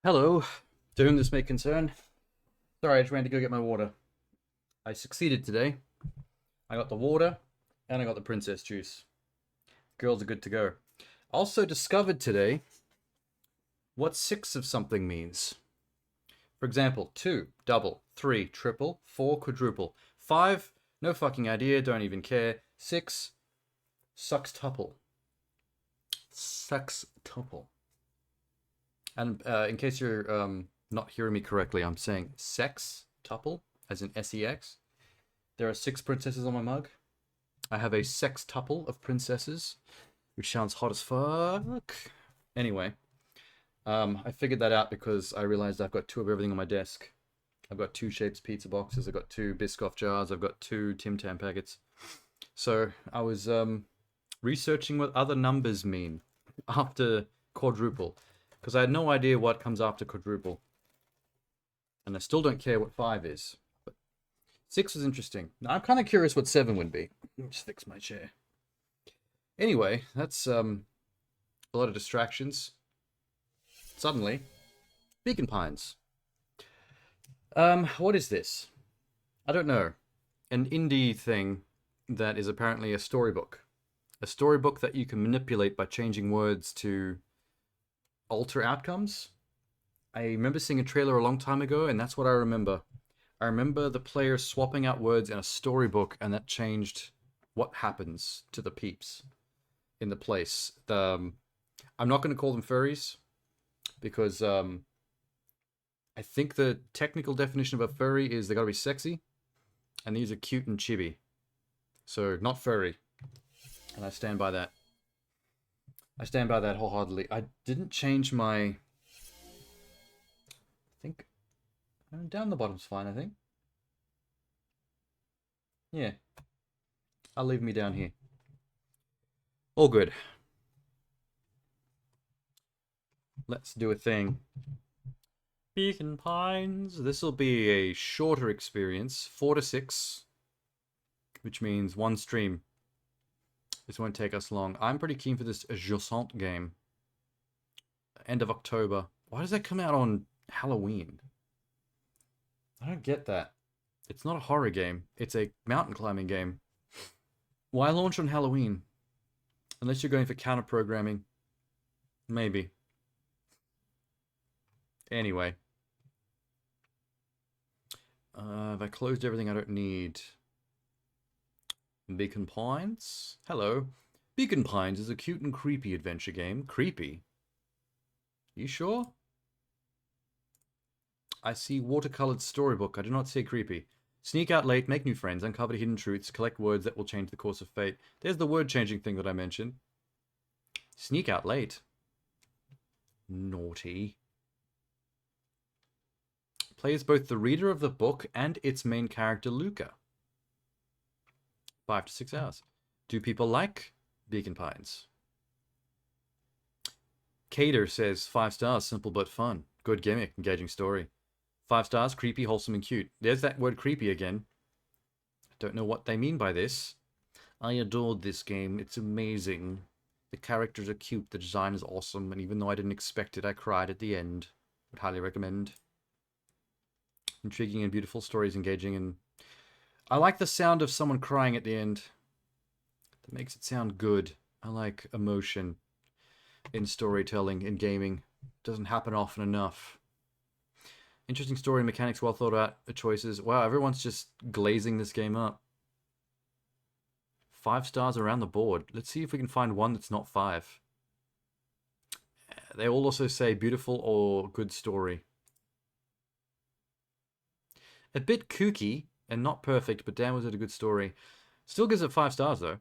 Hello, to whom this may concern. Sorry, I just ran to go get my water. I succeeded today. I got the water, and I got the princess juice. Girls are good to go. Also discovered today what 6 of something means. For example, 2, double, 3, triple, 4, quadruple, 5, no fucking idea, don't even care, 6, sextuple. Sextuple. And in case you're not hearing me correctly, I'm saying sex-tuple, as in S-E-X. There are 6 princesses on my mug. I have a sextuple of princesses, which sounds hot as fuck. Anyway, I figured that out because I realized I've got 2 of everything on my desk. I've got 2 Shapes pizza boxes, I've got 2 Biscoff jars, I've got 2 Tim Tam packets. So I was researching what other numbers mean after quadruple, because I had no idea what comes after quadruple. And I still don't care what 5 is. But 6 was interesting. Now I'm kind of curious what 7 would be. Let me just fix my chair. Anyway, that's a lot of distractions. Suddenly, Beacon Pines. What is this? I don't know. An indie thing that is apparently a storybook. A storybook that you can manipulate by changing words to alter outcomes. I remember seeing a trailer a long time ago, and that's what I remember. I remember the player swapping out words in a storybook, and that changed what happens to the peeps in the place. I'm not going to call them furries, because I think the technical definition of a furry is they got to be sexy, and these are cute and chibi. So, not furry. And I stand by that. I stand by that wholeheartedly. I didn't change my... I think... down the bottom's fine, I think. Yeah. I'll leave me down here. All good. Let's do a thing. Beacon Pines. This will be a shorter experience. 4 to 6. Which means 1 stream. This won't take us long. I'm pretty keen for this Josant game. End of October. Why does that come out on Halloween? I don't get that. It's not a horror game. It's a mountain climbing game. Why launch on Halloween? Unless you're going for counter programming. Maybe. Anyway. Have I closed everything I don't need? Beacon Pines? Hello. Beacon Pines is a cute and creepy adventure game. Creepy? You sure? I see watercolored storybook. I do not see creepy. Sneak out late, make new friends, uncover hidden truths, collect words that will change the course of fate. There's the word changing thing that I mentioned. Sneak out late. Naughty. Plays both the reader of the book and its main character, Luca. 5 to 6 hours. Do people like Beacon Pines? Cater says 5 stars, simple but fun. Good gimmick, engaging story. 5 stars, creepy, wholesome, and cute. There's that word creepy again. I don't know what they mean by this. I adored this game. It's amazing. The characters are cute, the design is awesome, and even though I didn't expect it, I cried at the end. Would highly recommend. Intriguing and beautiful, stories engaging, and I like the sound of someone crying at the end. That makes it sound good. I like emotion in storytelling, in gaming. It doesn't happen often enough. Interesting story, mechanics, well thought out choices. Wow, everyone's just glazing this game up. 5 stars around the board. Let's see if we can find one that's not 5. They all also say beautiful or good story. A bit kooky and not perfect, but damn was it a good story. Still gives it 5 stars though.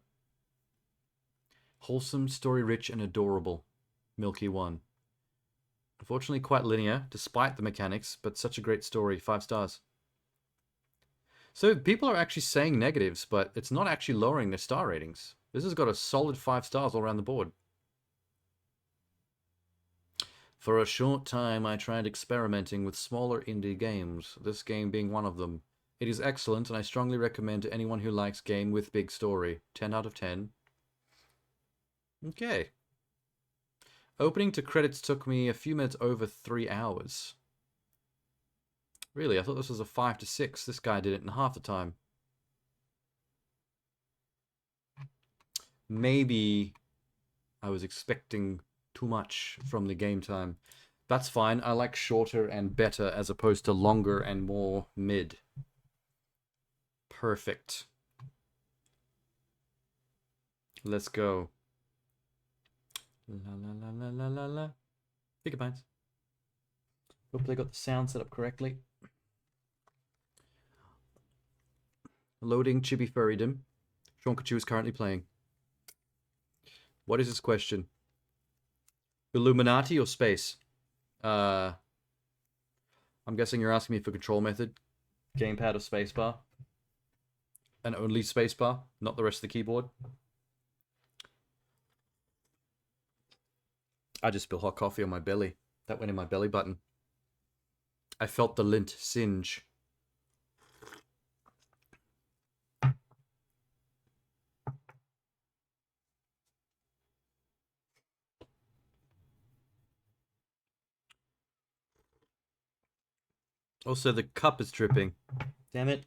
Wholesome, story-rich, and adorable. Milky 1. Unfortunately quite linear, despite the mechanics, but such a great story. 5 stars. So people are actually saying negatives, but it's not actually lowering their star ratings. This has got a solid 5 stars all around the board. For a short time, I tried experimenting with smaller indie games, this game being one of them. It is excellent, and I strongly recommend to anyone who likes game with big story. 10 out of 10. Okay. Opening to credits took me a few minutes over 3 hours. Really, I thought this was a 5 to 6. This guy did it in half the time. Maybe I was expecting too much from the game time. That's fine. I like shorter and better as opposed to longer and more mid. Perfect. Let's go. La la la la la la la. Pick a pines. Hopefully I got the sound set up correctly. Loading Chibi Furrydom. Seankichu is currently playing. What is his question? Illuminati or space? I'm guessing you're asking me for control method. Gamepad or spacebar? And only spacebar, not the rest of the keyboard. I just spilled hot coffee on my belly. That went in my belly button. I felt the lint singe. Also, the cup is dripping. Damn it.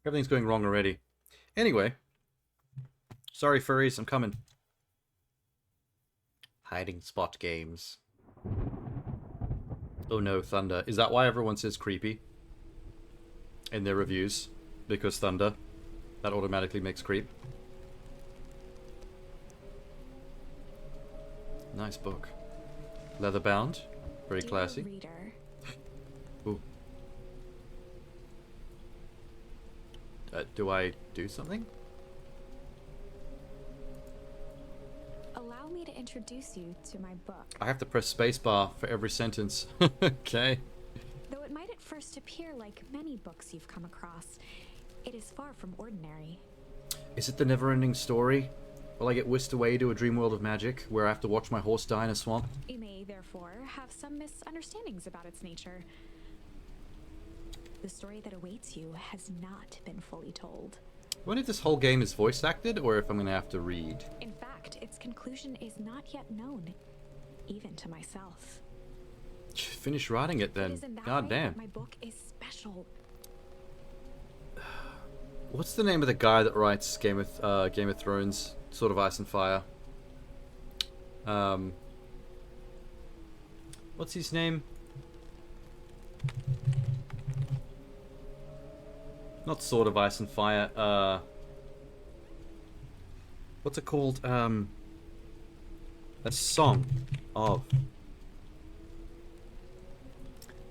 Everything's going wrong already. Anyway. Sorry, furries, I'm coming. Hiding spot games. Oh no, thunder. Is that why everyone says creepy? In their reviews? Because thunder. That automatically makes creep. Nice book. Leather bound. Very classy. Reader. Ooh. Do I do something? Allow me to introduce you to my book. I have to press spacebar for every sentence. Okay. Though it might at first appear like many books you've come across, it is far from ordinary. Is it the never-ending story? Will I get whisked away to a dream world of magic where I have to watch my horse die in a swamp? You may, therefore, have some misunderstandings about its nature. The story that awaits you has not been fully told. I wonder if this whole game is voice acted or if I'm going to have to read. In fact, its conclusion is not yet known, even to myself. Finish writing it then. It is in that God way damn. that my book is special. What's the name of the guy that writes Game of Thrones, sort of Ice and Fire? What's his name? Not Sword of Ice and Fire. What's it called? A Song of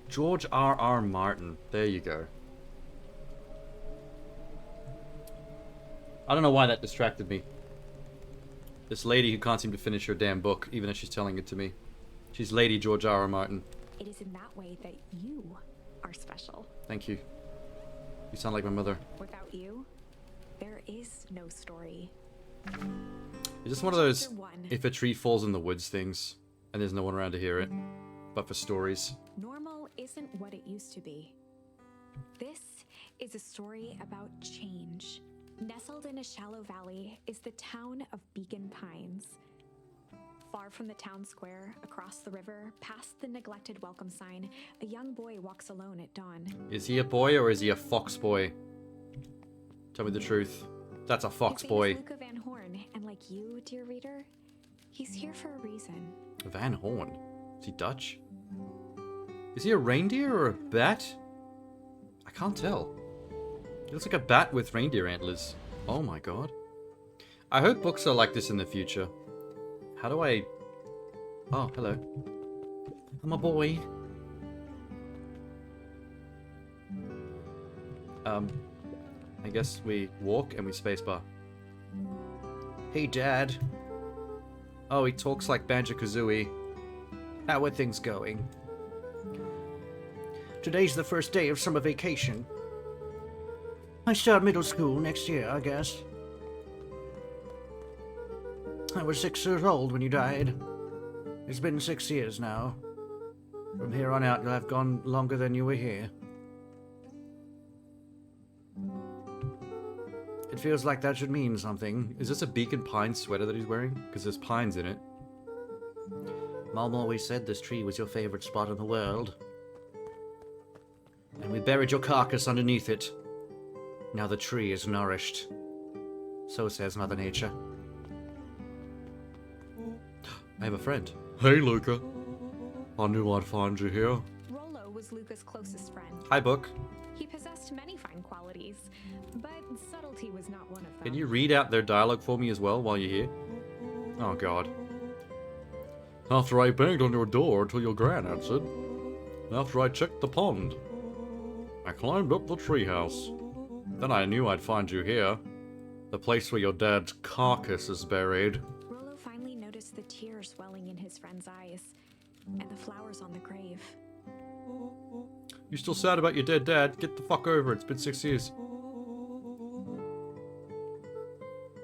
George R.R. Martin. There you go. I don't know why that distracted me. This lady who can't seem to finish her damn book, even as she's telling it to me. She's Lady George R.R. Martin. It is in that way that you are special. Thank you. You sound like my mother. Without you, there is no story. Is this one of those Chapter 1. if a tree falls in the woods things, and there's no one around to hear it, but for stories? Normal isn't what it used to be. This is a story about change. Nestled in a shallow valley is the town of Beacon Pines. Far from the town square, across the river, past the neglected welcome sign, a young boy walks alone at dawn. Is he a boy or is he a fox boy? Tell me the truth. That's a fox His name boy. is Luca Van Horn, and like you, dear reader, he's here for a reason. Van Horn? Is he Dutch? Is he a reindeer or a bat? I can't tell. He looks like a bat with reindeer antlers. Oh my god. I hope books are like this in the future. How do I... Oh, hello. I'm a boy. I guess we walk and we spacebar. Hey, Dad. Oh, he talks like Banjo-Kazooie. How are things going? Today's the first day of summer vacation. I start middle school next year, I guess. I was 6 years old when you died. It's been 6 years now. From here on out, you'll have gone longer than you were here. It feels like that should mean something. Is this a Beacon Pine sweater that he's wearing? Because there's pines in it. Mom always said this tree was your favorite spot in the world. And we buried your carcass underneath it. Now the tree is nourished. So says Mother Nature. I have a friend. Hey, Luca. I knew I'd find you here. Rollo was Luca's closest friend. Hi, book. He possessed many fine qualities, but subtlety was not one of them. Can you read out their dialogue for me as well while you're here? Oh, God. After I banged on your door until your gran answered. After I checked the pond. I climbed up the treehouse. Then I knew I'd find you here. The place where your dad's carcass is buried. Rollo finally noticed the tears welling in his friend's eyes, and the flowers on the grave. You still sad about your dead dad? Get the fuck over it. It's been 6 years.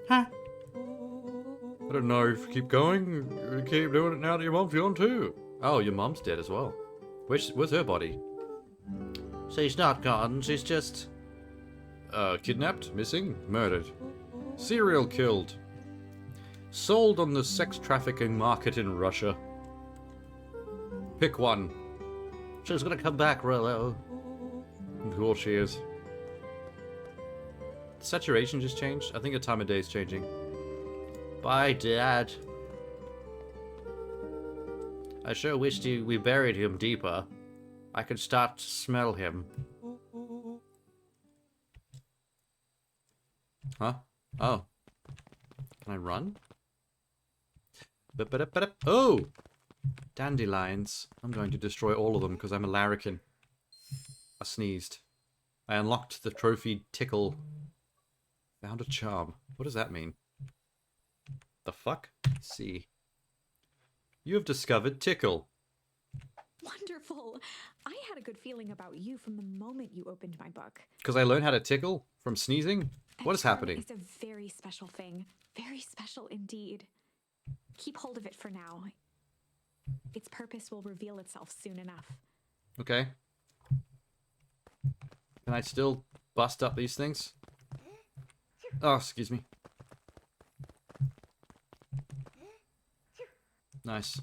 Huh? I don't know if you keep going, you keep doing it now that your mom's gone too. Oh, your mom's dead as well. Where's her body? She's not gone, she's just... kidnapped, missing, murdered. Serial killed. Sold on the sex trafficking market in Russia. Pick one. She's gonna come back, Rollo. Of course she is. Saturation just changed? I think the time of day is changing. Bye, Dad. I sure wished we buried him deeper. I could start to smell him. Huh? Oh. Can I run? Oh! Dandelions. I'm going to destroy all of them because I'm a larrikin. I sneezed. I unlocked the trophy tickle. Found a charm. What does that mean? The fuck? Let's see. You have discovered tickle. Wonderful! I had a good feeling about you from the moment you opened my book. Because I learned how to tickle from sneezing? What is happening? It's a very special thing. Very special indeed. Keep hold of it for now. Its purpose will reveal itself soon enough. Okay. Can I still bust up these things? Oh, excuse me. Nice.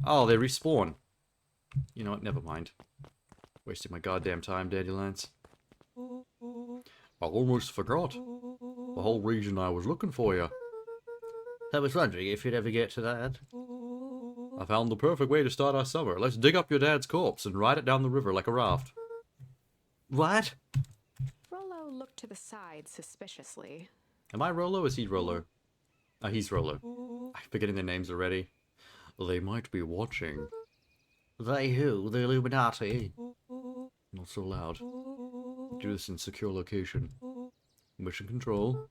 Oh, they respawn. You know what? Never mind. Wasting my goddamn time, dandelions. I almost forgot. The whole reason I was looking for you. I was wondering if you'd ever get to that. I found the perfect way to start our summer. Let's dig up your dad's corpse and ride it down the river like a raft. What? Rollo looked to the side suspiciously. Am I Rollo or is he Rollo? Oh, he's Rollo. I'm forgetting their names already. They might be watching. They who? The Illuminati? Not so loud. Do this in secure location. Mission control.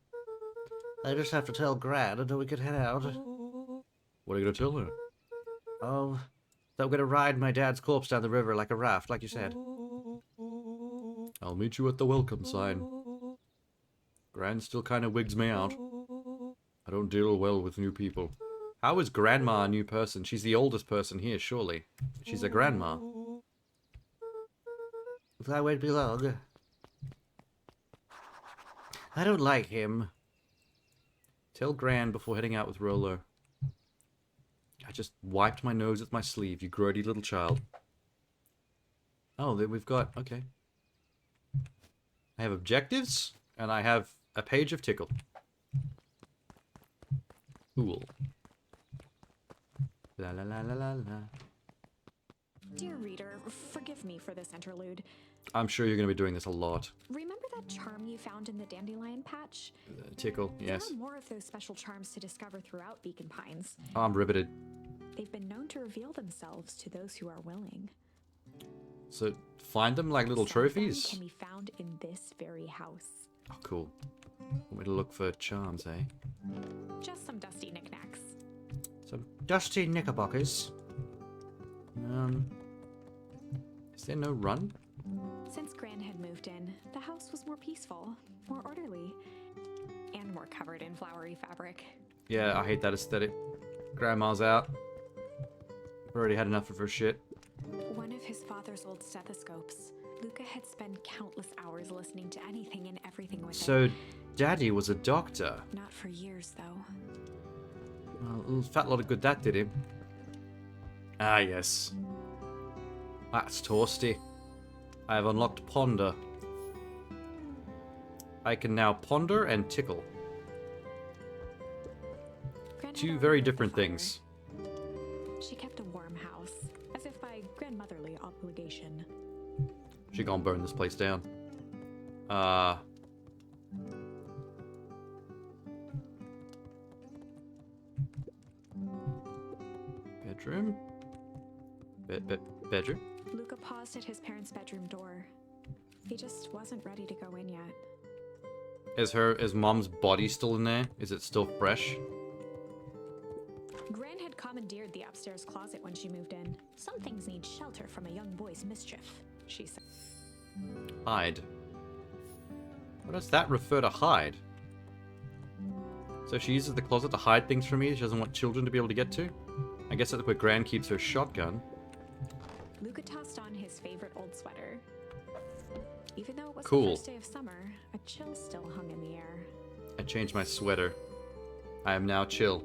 I just have to tell Gran until we can head out. What are you gonna tell her? Oh, that we're gonna ride my dad's corpse down the river like a raft, like you said. I'll meet you at the welcome sign. Gran still kind of wigs me out. I don't deal well with new people. How is Grandma a new person? She's the oldest person here, surely. She's a grandma. That won't be long. I don't like him. Tell Gran before heading out with Rollo. I just wiped my nose with my sleeve, you grody little child. Oh, then we've got... okay. I have objectives, and I have a page of tickle. Cool. La la la la la la. Dear reader, forgive me for this interlude. I'm sure you're going to be doing this a lot. Remember that charm you found in the dandelion patch? Tickle, yes. There are more of those special charms to discover throughout Beacon Pines. Oh, I'm riveted. They've been known to reveal themselves to those who are willing. So, find them like little Some of them trophies? can be found in this very house. Oh, cool. Want me to look for charms, eh? Just some dusty knickknacks. Some dusty knickerbockers. Is there no run? Since Gran had moved in, the house was more peaceful, more orderly, and more covered in flowery fabric. Yeah, I hate that aesthetic. Grandma's out. I've already had enough of her shit. One of his father's old stethoscopes. Luca had spent countless hours listening to anything and everything with it. So, Daddy was a doctor. Not for years, though. Well, a fat lot of good that did him. Ah, yes. That's toasty. I have unlocked Ponder. I can now ponder and tickle. Gran had Two already very built the different fire. things. She kept a warm house, She gonna burn this place down. Bedroom? Bedroom? Luca paused at his parents' bedroom door. He just wasn't ready to go in yet. Is mom's body still in there? Is it still fresh? Gran had commandeered the upstairs closet when she moved in. Some things need shelter from a young boy's mischief, she said. Hide. What does that refer to hide? So she uses the closet to hide things from me she doesn't want children to be able to get to? I guess that's where Gran keeps her shotgun. Luca tossed on his favorite old sweater. Even though it was Cool. the first day of summer, a chill still hung in the air. I changed my sweater. I am now chill.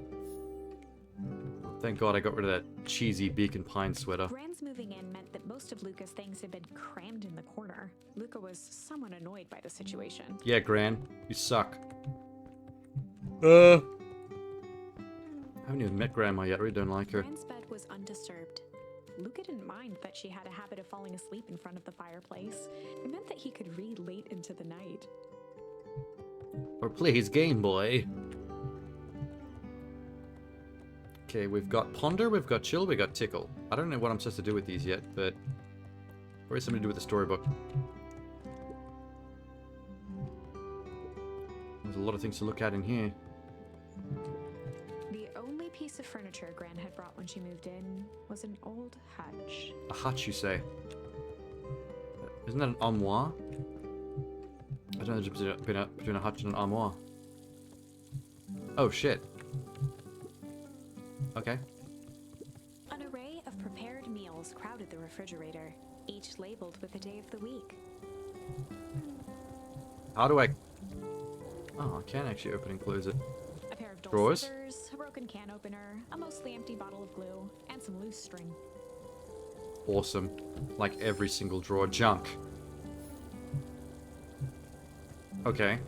Thank God I got rid of that cheesy Beacon Pine sweater. Gran's moving in meant that most of Luca's things had been crammed in the corner. Luca was somewhat annoyed by the situation. Yeah, Gran, you suck. I haven't even met Grandma yet. I really don't like her. Gran's bed was undisturbed. Luca didn't mind that she had a habit of falling asleep in front of the fireplace. It meant that he could read late into the night. Or play his Game Boy. Okay, we've got Ponder, we've got Chill, we've got Tickle. I don't know what I'm supposed to do with these yet, but probably something to do with the storybook. There's a lot of things to look at in here. The only piece of furniture Gran had brought when she moved in was an old hutch. A hutch, you say? Isn't that an armoire? I don't know the difference between a hutch and an armoire. Oh, shit. Okay. An array of prepared meals crowded the refrigerator, each labeled with the day of the week. How do I... Oh, I can actually open and close it. A pair of dull Drawers? scissors, a broken can opener, a mostly empty bottle of glue, and some loose string. Awesome. Like every single drawer. Junk. Okay.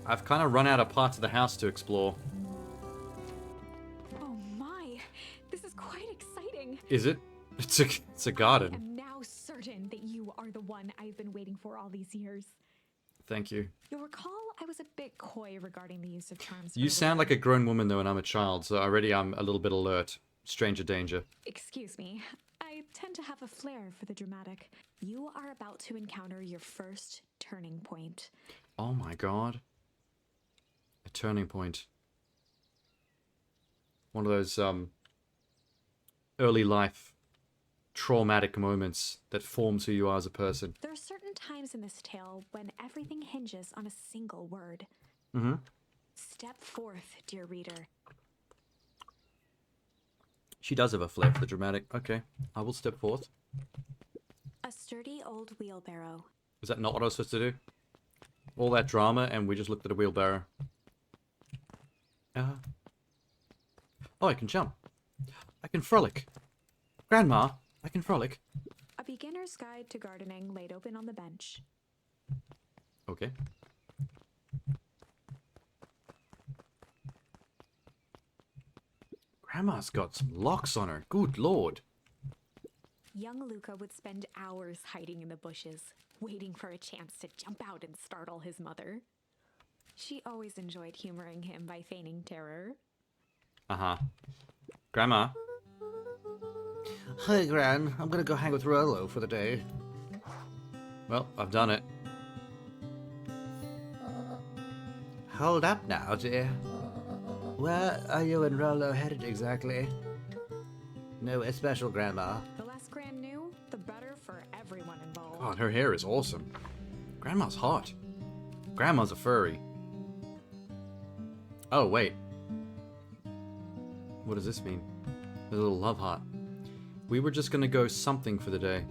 I've kind of run out of parts of the house to explore. Oh my! This is quite exciting! Is it? It's a garden. I am now certain that you are the one I've been waiting for all these years. Thank you. You'll recall I was a bit coy regarding the use of charms. You sound like a grown woman though, and I'm a child, so already I'm a little bit alert. Stranger danger. Excuse me. I tend to have a flair for the dramatic. You are about to encounter your first turning point. Oh my god. A turning point. One of those, early life traumatic moments that forms who you are as a person. There are certain times in this tale when everything hinges on a single word. Mm-hmm. Step forth, dear reader. She does have a flair for the dramatic. Okay, I will step forth. A sturdy old wheelbarrow. Was that not what I was supposed to do? All that drama and we just looked at a wheelbarrow. Oh, I can jump. I can frolic. Grandma, I can frolic. A beginner's guide to gardening laid open on the bench. Okay. Grandma's got some locks on her. Good lord. Young Luca would spend hours hiding in the bushes, waiting for a chance to jump out and startle his mother. She always enjoyed humoring him by feigning terror. Uh-huh. Grandma. Hey, Gran. I'm gonna go hang with Rolo for the day. Well, I've done it. Hold up now, dear. Where are you and Rolo headed exactly? Nowhere special, Grandma. The less Gran knew, the better for everyone involved. God, her hair is awesome. Grandma's hot. Grandma's a furry. Oh, wait. What does this mean? A little love heart. We were just gonna go something for the day.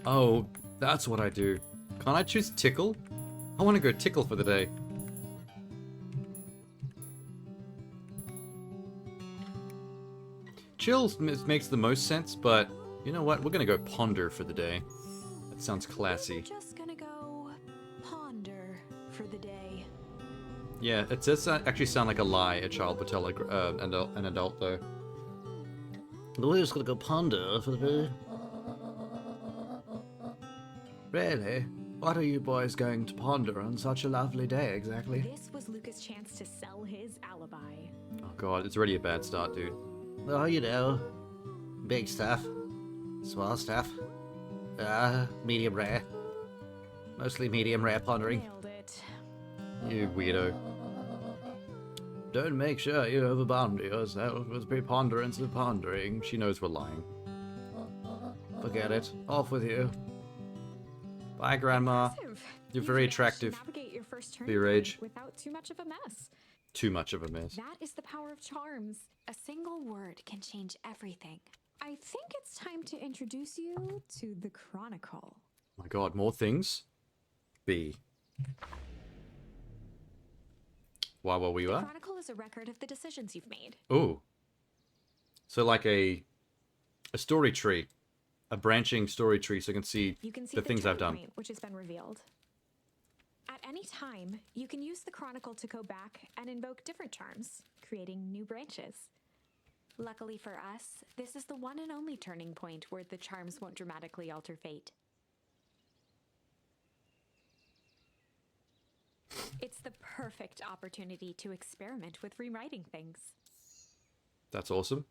Oh, that's what I do. Can't I choose tickle? I want to go tickle for the day. Chill makes the most sense, but you know what? We're gonna go ponder for the day. That sounds classy. We're just gonna go ponder for the day. Yeah, it does actually sound like a lie a child would tell an adult, though. We're just gonna go ponder for the day. Really? What are you boys going to ponder on such a lovely day, exactly? This was Luca's chance to sell his alibi. Oh god, it's already a bad start, dude. Oh, you know, big stuff, small stuff, medium rare. Mostly medium rare pondering. Nailed it. You weirdo. Don't make sure you overbond yourself with preponderance of pondering. She knows we're lying. Forget it. Off with you. Bye, Grandma. Impressive. You're You've very managed to attractive navigate your first for your turning age. point without too much of a mess. Too much of a mess. That is the power of charms. A single word can change everything. I think it's time to introduce you to the Chronicle. My god, more things? B. Why were we The are? Chronicle is a record of the decisions you've made. Oh. So like a story tree. A branching story tree so I can see, You can see the things I've turning done. point, which has been revealed. At any time, you can use the Chronicle to go back and invoke different charms, creating new branches. Luckily for us, this is the one and only turning point where the charms won't dramatically alter fate. It's the perfect opportunity to experiment with rewriting things. That's awesome.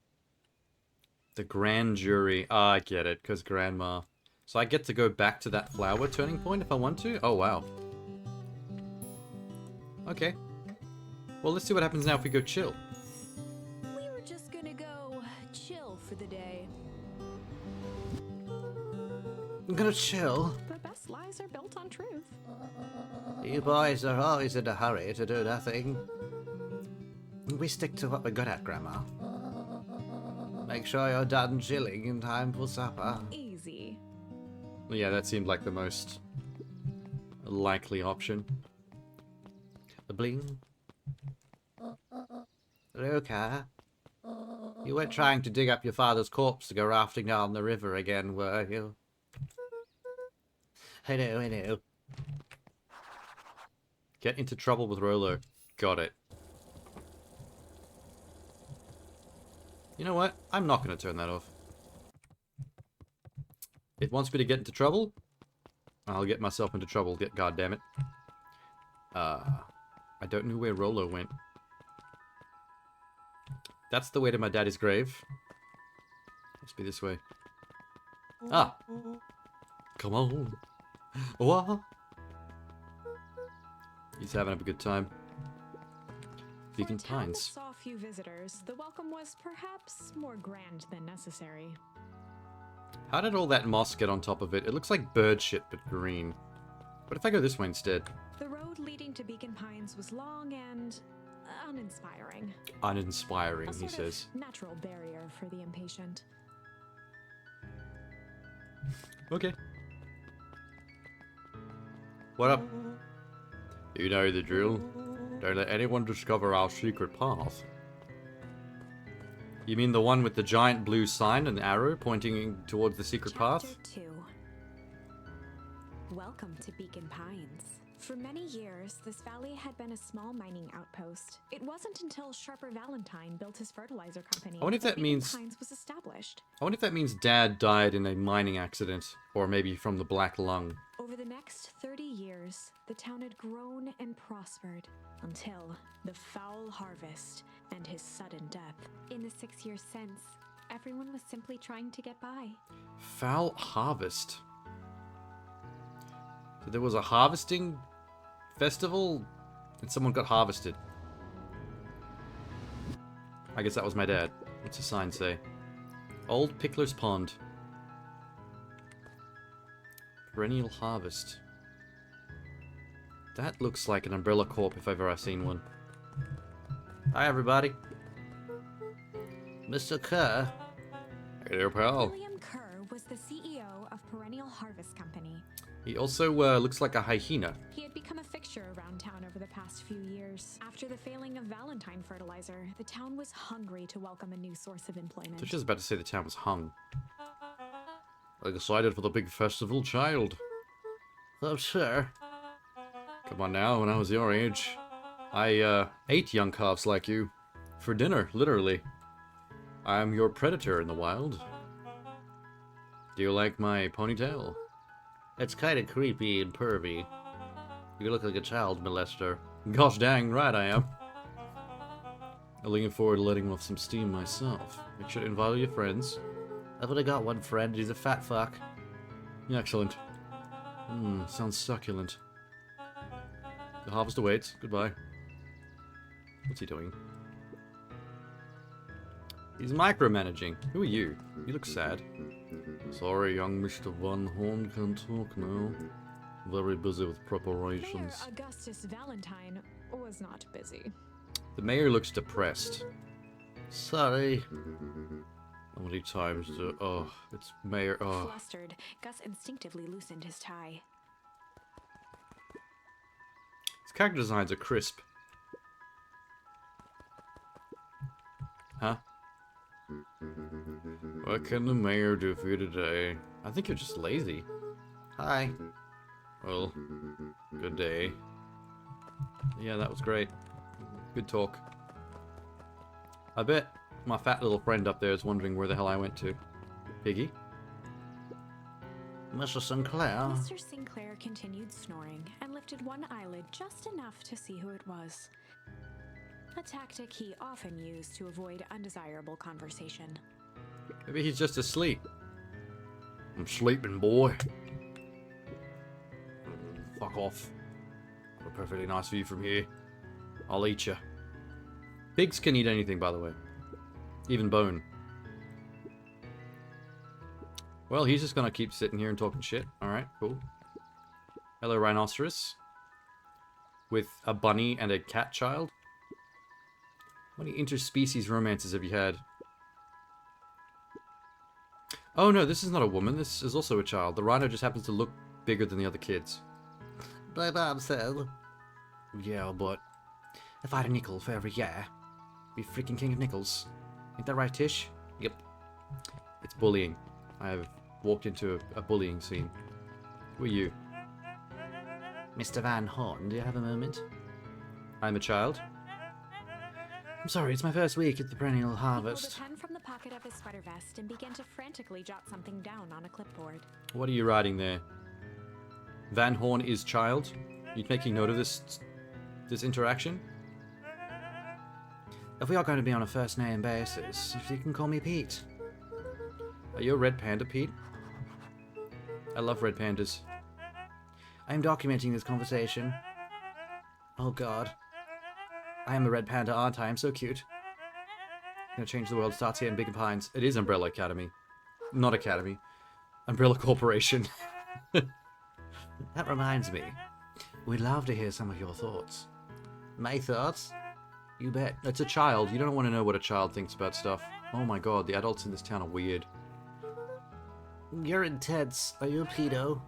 The grand jury. Ah, I get it, because grandma. So I get to go back to that flower turning point if I want to? Oh, wow. Okay. Well, let's see what happens now if we go chill. We were just gonna go chill for the day. I'm gonna chill. The best lies are built on truth. You boys are always in a hurry to do nothing. We stick to what we're good at, Grandma. Make sure you're done chilling in time for supper. Easy. Yeah, that seemed like the most likely option. The bling. Luca, you weren't trying to dig up your father's corpse to go rafting down the river again, were you? I know. Get into trouble with Rolo. Got it. You know what? I'm not going to turn that off. It wants me to get into trouble. I'll get myself into trouble. God damn it. I don't know where Rolo went. That's the way to my daddy's grave. Must be this way. Ah! Come on. What? He's having a good time. Beacon For a town that Pines. saw few visitors, the welcome was perhaps more grand than necessary. How did all that moss get on top of it? It looks like bird shit, but green. What if I go this way instead? The road leading to Beacon Pines was long and uninspiring. Uninspiring, A he sort says. of natural barrier for the impatient. Okay. What up? You know the drill. Don't let anyone discover our secret path. You mean the one with the giant blue sign and arrow pointing towards the secret path? Chapter 2. Welcome to Beacon Pines. For many years, this valley had been a small mining outpost. It wasn't until Sharper Valentine built his fertilizer company I wonder if that Beacon means- Pines was established. I wonder if that means Dad died in a mining accident, or maybe from the black lung. Over the next 30 years, the town had grown and prospered until the foul harvest and his sudden death. In the 6 years since, everyone was simply trying to get by. Foul harvest. So there was a harvesting festival, and someone got harvested. I guess that was my dad. What's the sign say? Old Pickler's Pond. Perennial harvest. That looks like an Umbrella Corp if I've ever seen one. Hi, everybody. Mr. Kerr, Hey, pal. William Kerr was the CEO of Perennial Harvest Company. He also looks like a hyena. He had become a fixture around town over the past few years. After the failing of Valentine fertilizer, the town was hungry to welcome a new source of employment. I was just about to say the town was hung. I decided for the big festival, child. I'm sure. Come on now, when I was your age, I ate young calves like you. For dinner, literally. I am your predator in the wild. Do you like my ponytail? It's kind of creepy and pervy. You look like a child molester. Gosh dang right I am. I'm looking forward to letting off some steam myself. Make sure to invite all your friends. I've only got one friend, he's a fat fuck. Excellent. Sounds succulent. The harvest awaits. Goodbye. What's he doing? He's micromanaging. Who are you? You look sad. Sorry, young Mr. Van Horn can't talk now. Very busy with preparations. Mayor Augustus Valentine was not busy. The mayor looks depressed. Sorry. How many times do... Oh, it's mayor... Oh. Flustered, Gus instinctively loosened his tie. His character designs are crisp. Huh? What can the mayor do for you today? I think you're just lazy. Hi. Well, good day. Yeah, that was great. Good talk. I bet my fat little friend up there is wondering where the hell I went to. Piggy? Mr. Sinclair. Mr. Sinclair continued snoring and lifted one eyelid just enough to see who it was. A tactic he often used to avoid undesirable conversation. Maybe he's just asleep. I'm sleeping, boy. Fuck off. Got a perfectly nice view from here. I'll eat you. Pigs can eat anything, by the way. Even bone. Well, he's just gonna keep sitting here and talking shit. Alright, cool. Hello, rhinoceros. With a bunny and a cat child. How many interspecies romances have you had? Oh no, this is not a woman. This is also a child. The rhino just happens to look bigger than the other kids. My mom said. Yeah, but... If I had a nickel for every year, be freaking king of nickels. Ain't that right, Tish? Yep. It's bullying. I have walked into a bullying scene. Who are you? Mr. Van Horn, do you have a moment? I'm a child. I'm sorry, it's my first week at the perennial He harvest. pulled a pen from the pocket of his sweater vest and began to frantically jot something down on a clipboard. What are you writing there? Van Horn is child? You making note of this interaction? If we are going to be on a first name basis, if you can call me Pete. Are you a red panda, Pete? I love red pandas. I am documenting this conversation. Oh god. I am a red panda, aren't I? I'm so cute. Gonna change the world starts here in Big Pines. It is Umbrella Academy. Not Academy. Umbrella Corporation. That reminds me. We'd love to hear some of your thoughts. My thoughts? You bet. It's a child. You don't want to know what a child thinks about stuff. Oh my god, the adults in this town are weird. You're intense. Are you a pedo?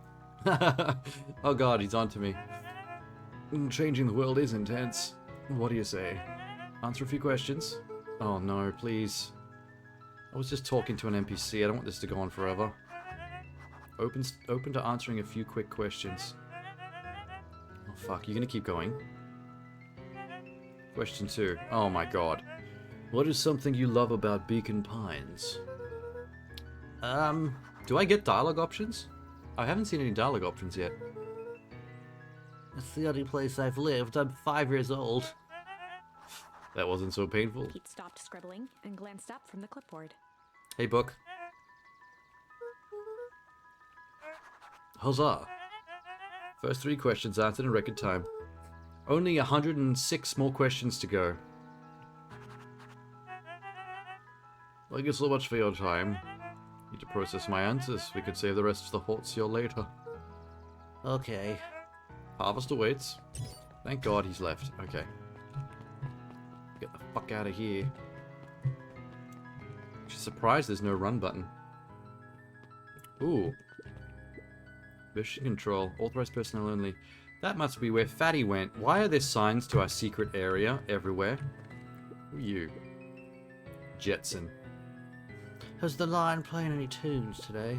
Oh god, he's onto me. Changing the world is intense. What do you say? Answer a few questions? Oh no, please. I was just talking to an NPC. I don't want this to go on forever. Open to answering a few quick questions. Oh fuck, you're gonna keep going? Question 2. Oh my god. What is something you love about Beacon Pines? Do I get dialogue options? I haven't seen any dialogue options yet. It's the only place I've lived. I'm 5 years old. That wasn't so painful. Pete stopped scribbling and glanced up from the clipboard. Hey, book. Huzzah! First 3 questions answered in record time. Only 106 more questions to go. Thank you so much for your time. Need to process my answers. We could save the rest of the thoughts here later. Okay. Harvest awaits. Thank God he's left. Okay. Get the fuck out of here. She's surprised there's no run button. Ooh. Mission control. Authorized personnel only. That must be where Fatty went. Why are there signs to our secret area everywhere? Who are you? Jetson. Has the lion playing any tunes today?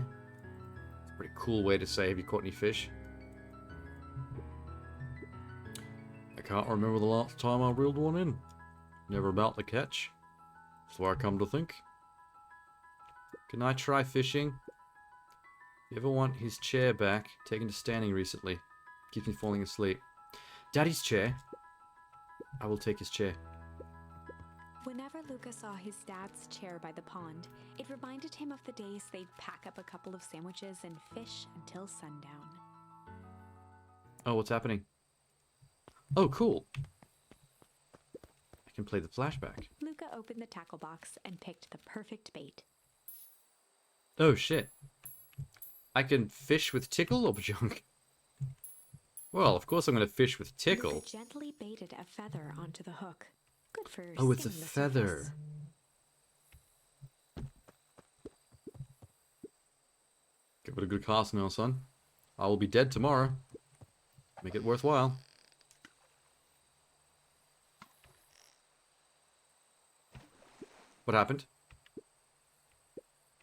It's a pretty cool way to say, have you caught any fish? I can't remember the last time I reeled one in. Never about the catch. That's where I come to think. Can I try fishing? You ever want his chair back? Taken to standing recently. Keeps me falling asleep. Daddy's chair. I will take his chair. Whenever Luca saw his dad's chair by the pond, it reminded him of the days they'd pack up a couple of sandwiches and fish until sundown. Oh, what's happening? Oh, cool. I can play the flashback. Luca opened the tackle box and picked the perfect bait. Oh, shit. I can fish with tickle or junk? Well, of course I'm going to fish with tickle. Luca gently baited a feather onto the hook. Good for Oh, it's a skimming the feather. surface. Give it a good cast now, son. I will be dead tomorrow. Make it worthwhile. What happened?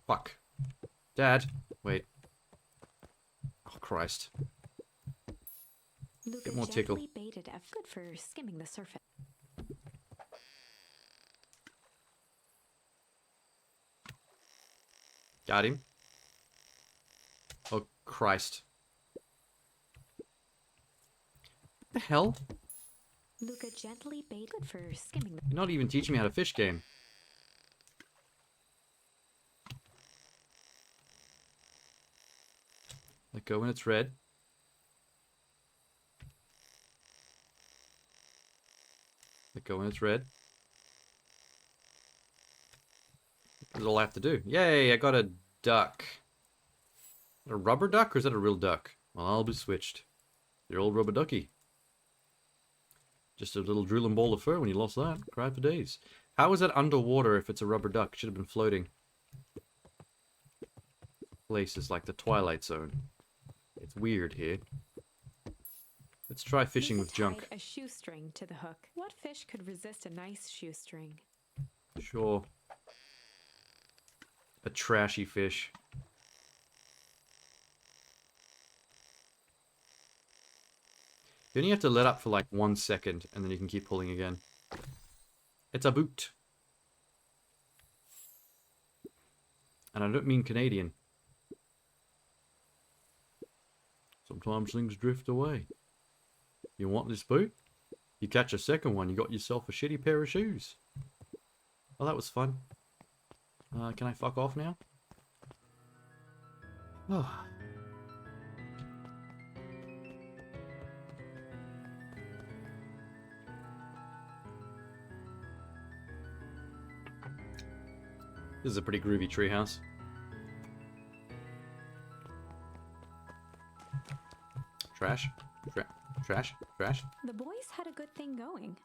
Fuck. Dad. Wait. Oh, Christ. Luca Get more tickle. gently baited a good for skimming the surface. Got him. Oh, Christ. What the hell? Luca gently baited good for skimming the You're not even teaching me how to fish game. Let go when it's red. Let go when it's red. That's all I have to do. Yay, I got a duck. A rubber duck, or is that a real duck? Well, I'll be switched. The old rubber ducky. Just a little drooling ball of fur when you lost that. Cried for days. How is that underwater if it's a rubber duck? Should have been floating. Places like the Twilight Zone. It's weird here. Let's try fishing Luca with junk. tied a shoestring to the hook. What fish could resist a nice shoestring? Sure. A trashy fish. You only have to let up for like 1 second, and then you can keep pulling again. It's a boot. And I don't mean Canadian. Sometimes things drift away. You want this boot? You catch a second one, you got yourself a shitty pair of shoes. Well, that was fun. Can I fuck off now? Oh. This is a pretty groovy treehouse. Trash. Trash. Trash. The boys had a good thing going.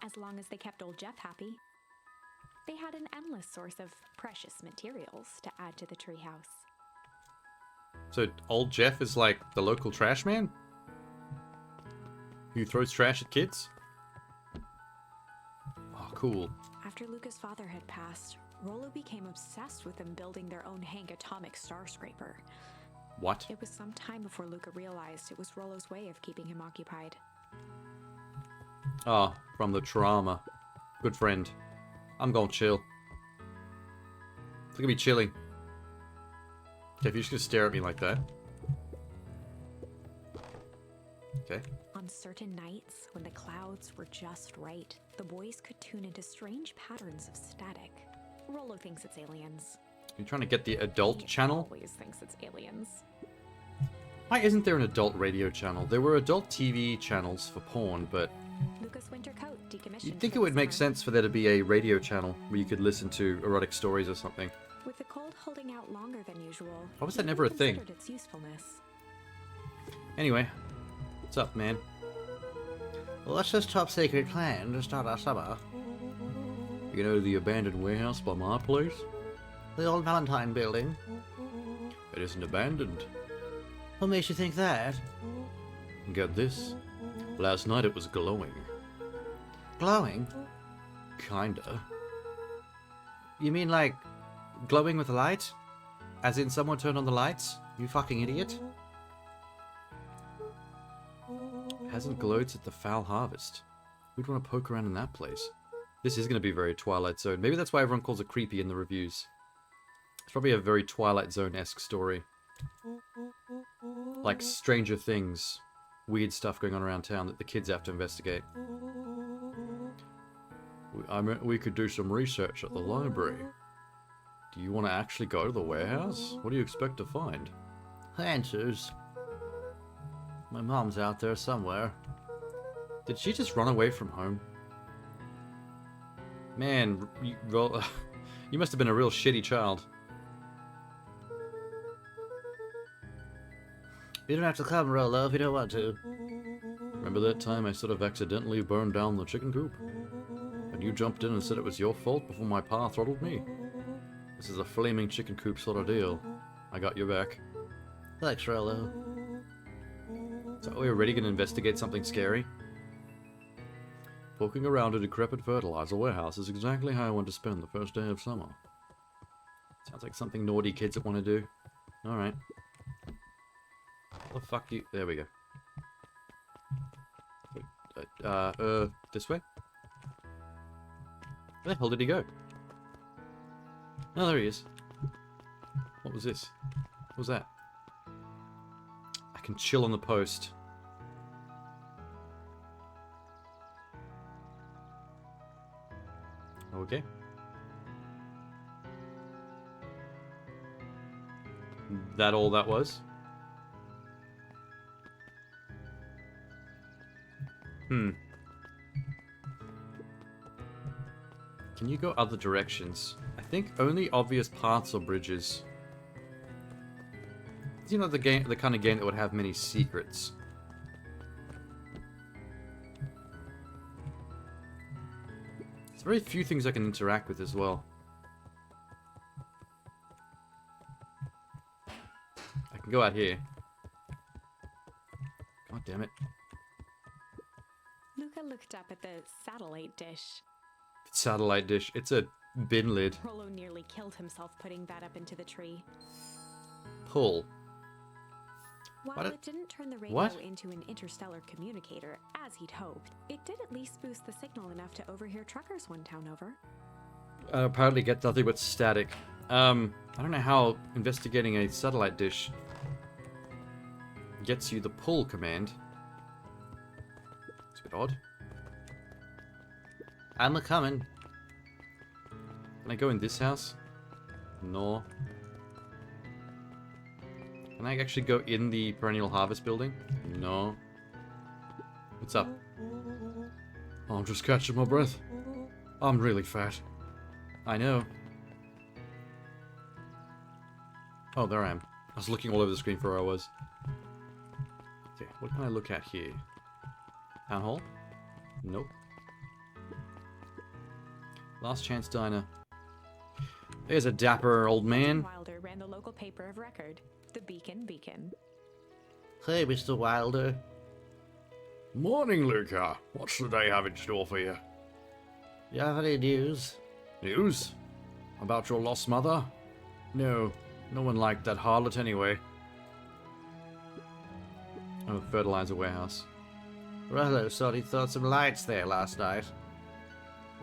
As long as they kept old Jeff happy, they had an endless source of precious materials to add to the treehouse. So old Jeff is like the local trash man? Who throws trash at kids? Oh, cool. After Luca's father had passed, Rollo became obsessed with them building their own Hank atomic star scraper. What? It was some time before Luca realized it was Rollo's way of keeping him occupied. Ah, from the trauma. Good friend. I'm gonna chill. Look at me chilling. Okay, if you're just gonna stare at me like that. Okay. On certain nights, when the clouds were just right, the boys could tune into strange patterns of static. Rollo thinks it's aliens. You're trying to get the adult He channel? always thinks it's aliens. Why isn't there an adult radio channel? There were adult TV channels for porn, but Luca's winter coat decommissioned. you'd think for it would the make summer. sense for there to be a radio channel where you could listen to erotic stories or something. With the cold holding out longer than usual, Why was that he never a thing? considered its usefulness. Anyway, what's up, man? Well, what's this top secret plan to start our summer? You know the abandoned warehouse by my place? The old Valentine building? It isn't abandoned. What makes you think that? And get this. Last night it was glowing. Glowing? Kinda. You mean like glowing with a light? As in someone turned on the lights? You fucking idiot. Hasn't glowed since the Foul Harvest. Who'd want to poke around in that place? This is going to be very Twilight Zone. Maybe that's why everyone calls it creepy in the reviews. It's probably a very Twilight Zone-esque story. Like Stranger Things. Weird stuff going on around town that the kids have to investigate. We could do some research at the library. Do you want to actually go to the warehouse? What do you expect to find? Answers. My mom's out there somewhere. Did she just run away from home? Man, you must have been a real shitty child. You don't have to come, Rolo, if you don't want to. Remember that time I sort of accidentally burned down the chicken coop? And you jumped in and said it was your fault before my pa throttled me? This is a flaming chicken coop sort of deal. I got your back. Thanks, Rolo. So we're already going to investigate something scary? Poking around a decrepit fertilizer warehouse is exactly how I want to spend the first day of summer. Sounds like something naughty kids would want to do. Alright. What the fuck you... There we go. This way? Where the hell did he go? Oh, there he is. What was this? What was that? I can chill on the post. Okay. That all that was? Can you go other directions? I think only obvious paths or bridges. You know, the kind of game that would have many secrets. There's very few things I can interact with as well. I can go out here. God damn it. Luca looked up at the satellite dish. Satellite dish. It's a bin lid. Rolo nearly killed himself putting that up into the tree. Pull. While it didn't turn the radio What? into an interstellar communicator, as he'd hoped, it did at least boost the signal enough to overhear truckers one town over. Apparently get nothing but static. I don't know how investigating a satellite dish gets you the pull command. It's a bit odd. I'm a-coming. Can I go in this house? No. Can I actually go in the Perennial Harvest building? No. What's up? I'm just catching my breath. I'm really fat. I know. Oh, there I am. I was looking all over the screen for where I was. Okay, what can I look at here? Town Hall? Nope. Last Chance Diner. There's a dapper old man. Wilder ran the local paper of record, the Beacon. Hey, Mr. Wilder. Morning, Luca. What's the day have in store for you? You have any news? News? About your lost mother? No. No one liked that harlot anyway. Oh, fertilizer warehouse. Rolo thought he thought some lights there last night.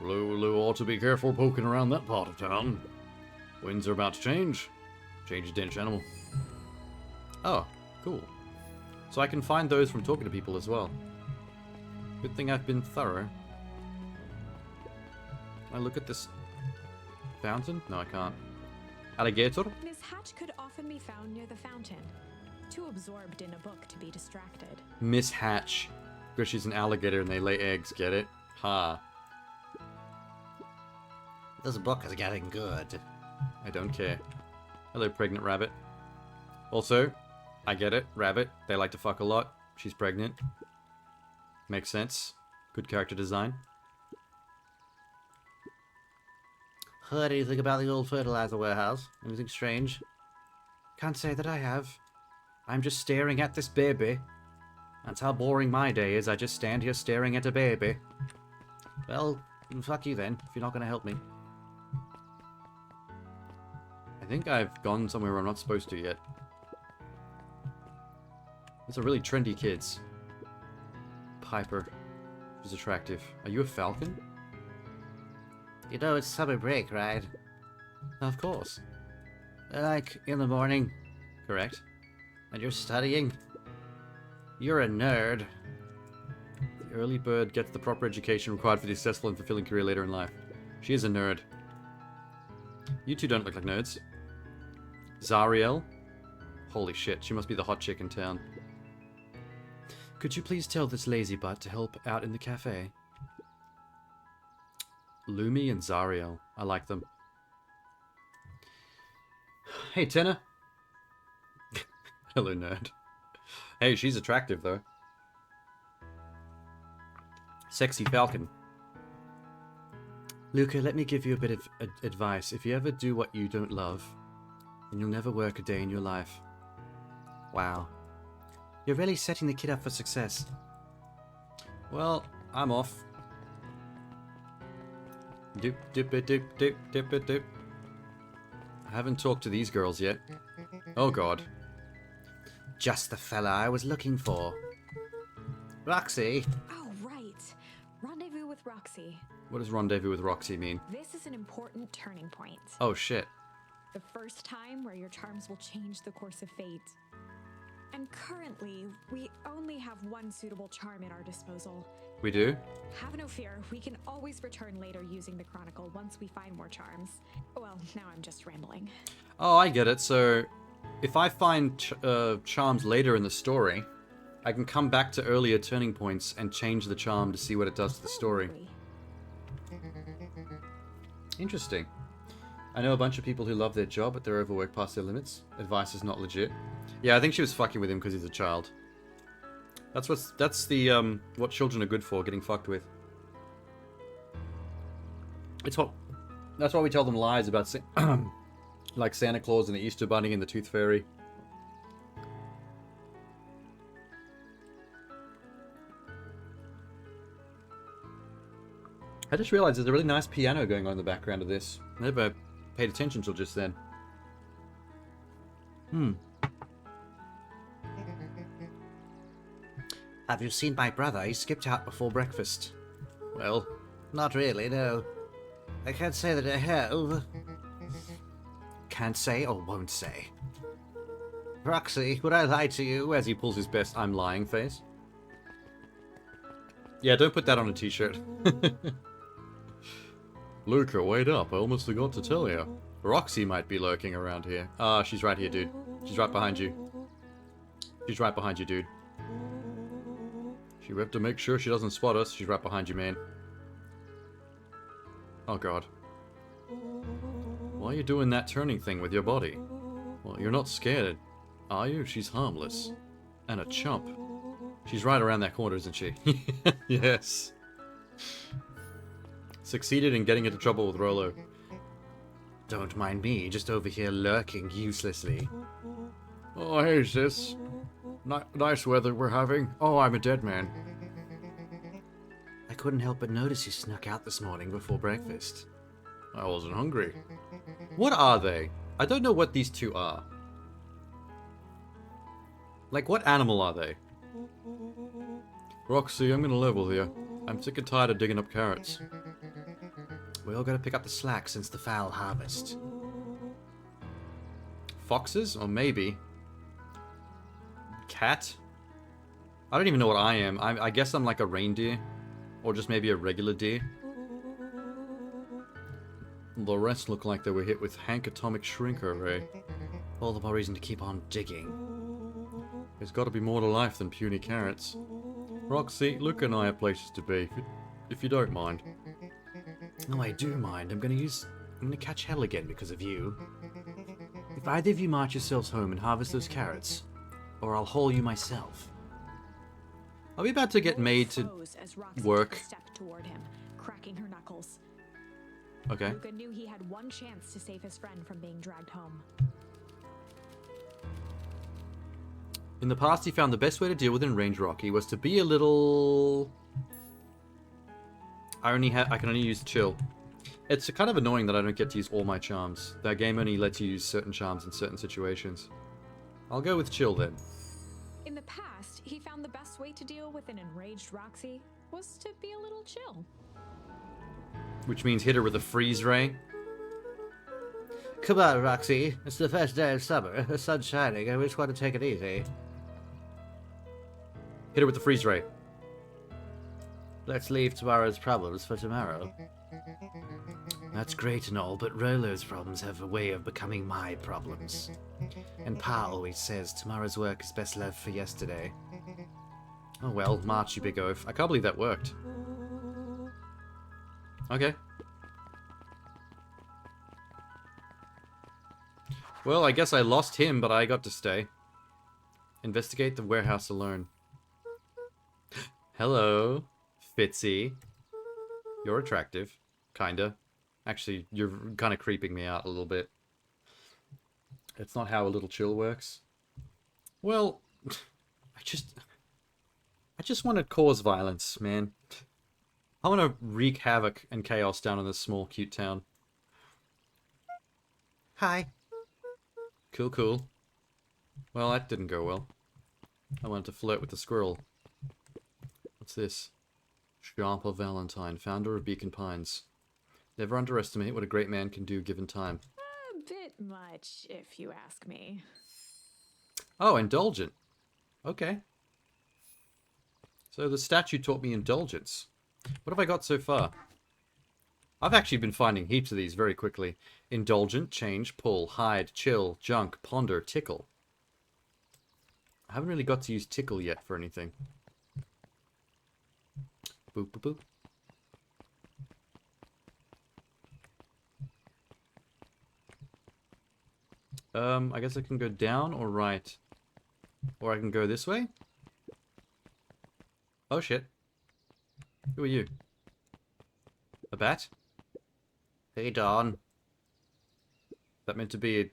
Lou ought to be careful poking around that part of town. Winds are about to change. Change dense animal. Oh, cool. So I can find those from talking to people as well. Good thing I've been thorough. Can I look at this fountain? No, I can't. Alligator? Miss Hatch could often be found near the fountain, too absorbed in a book to be distracted. Miss Hatch. Because she's an alligator and they lay eggs, get it? Ha. This book is getting good. I don't care. Hello, pregnant rabbit. Also, I get it. Rabbit. They like to fuck a lot. She's pregnant. Makes sense. Good character design. Heard anything about the old fertilizer warehouse? Anything strange? Can't say that I have. I'm just staring at this baby. That's how boring my day is. I just stand here staring at a baby. Well, fuck you then, if you're not going to help me. I think I've gone somewhere where I'm not supposed to yet. These are really trendy kids. Piper. She's attractive. Are you a falcon? You know it's summer break, right? Of course. Like, in the morning, Correct. And you're studying? You're a nerd. The early bird gets the proper education required for the successful and fulfilling career later in life. She is a nerd. You two don't look like nerds. Zariel? Holy shit, she must be the hot chick in town. Could you please tell this lazy butt to help out in the cafe? Lumi and Zariel. I like them. Hey, Tenna. Hello, nerd. Hey, she's attractive, though. Sexy Falcon. Luca, let me give you a bit of advice. If you ever do what you don't love, then you'll never work a day in your life. Wow. You're really setting the kid up for success. Well, I'm off. Doop, dip, it, doop, dip, dip, it, doop. I haven't talked to these girls yet. Oh, God. Just the fella I was looking for. Roxy. Oh, right. Rendezvous with Roxy. What does rendezvous with Roxy mean? This is an important turning point. Oh, shit. The first time where your charms will change the course of fate. And currently, we only have one suitable charm at our disposal. We do? Have no fear, we can always return later using the Chronicle once we find more charms. Well, now I'm just rambling. Oh, I get it. So, if I find charms later in the story, I can come back to earlier turning points and change the charm to see what it does to the story. Interesting. I know a bunch of people who love their job, but they're overworked past their limits. Advice is not legit. Yeah, I think she was fucking with him because he's a child. That's what children are good for, getting fucked with. That's why we tell them lies about like Santa Claus and the Easter Bunny and the Tooth Fairy. I just realized there's a really nice piano going on in the background of this. I never paid attention till just then. Have you seen my brother? He skipped out before breakfast. Well, Not really, no. I can't say that I have. Can't say or won't say. Roxy, would I lie to you? as he pulls his best I'm lying face. Yeah, don't put that on a t-shirt. Luca, wait up. I almost forgot to tell you. Roxy might be lurking around here. Ah, she's right here, dude. She's right behind you. She's right behind you, dude. We have to make sure she doesn't spot us. She's right behind you, man. Oh, God. Why are you doing that turning thing with your body? Well, you're not scared, are you? She's harmless. And a chump. She's right around that corner, isn't she? Yes. Succeeded in getting into trouble with Rolo. Don't mind me, just over here lurking uselessly. Oh, hey, sis. Nice weather we're having. Oh, I'm a dead man. I couldn't help but notice you snuck out this morning before breakfast. I wasn't hungry. What are they? I don't know what these two are. Like, what animal are they? Roxy, I'm gonna level here. I'm sick and tired of digging up carrots. We all gotta pick up the slack since the fowl harvest. Foxes? Or maybe. Cat? I don't even know what I am. I guess I'm like a reindeer. Or just maybe a regular deer. The rest look like they were hit with Hank Atomic Shrink Array. All the more reason to keep on digging. There's gotta be more to life than puny carrots. Roxy, Luke and I have places to be, if you don't mind. No, I do mind. I'm gonna catch hell again because of you. If either of you march yourselves home and harvest those carrots, or I'll haul you myself. Are we about to get made to work? Step toward him, cracking her knuckles. Okay. Luca knew he had one chance to save his friend from being dragged home. In the past, he found the best way to deal with enraged Rocky was to be a little... I can only use chill. It's kind of annoying that I don't get to use all my charms. That game only lets you use certain charms in certain situations. I'll go with chill then. In the past, he found the best way to deal with an enraged Roxy was to be a little chill. Which means hit her with a freeze ray. Come on, Roxy. It's the first day of summer. The sun's shining, and we just want to take it easy. Hit her with the freeze ray. Let's leave tomorrow's problems for tomorrow. That's great and all, but Rolo's problems have a way of becoming my problems. And Pa always says tomorrow's work is best left for yesterday. Oh well, March, you big oaf. I can't believe that worked. Okay. Well, I guess I lost him, but I got to stay. Investigate the warehouse alone. Hello, Fitzy. You're attractive. Kinda. Actually, you're kind of creeping me out a little bit. It's not how a little chill works. Well, I just want to cause violence, man. I want to wreak havoc and chaos down in this small, cute town. Hi. Cool, cool. Well, that didn't go well. I wanted to flirt with the squirrel. What's this? Sharper Valentine, founder of Beacon Pines. Never underestimate what a great man can do given time. A bit much, if you ask me. Oh, indulgent. Okay. So the statue taught me indulgence. What have I got so far? I've actually been finding heaps of these very quickly. Indulgent, change, pull, hide, chill, junk, ponder, tickle. I haven't really got to use tickle yet for anything. Boop, boop, boop. I guess I can go down or right. Or I can go this way? Oh shit. Who are you? A bat? Hey, Dawn. Is that meant to be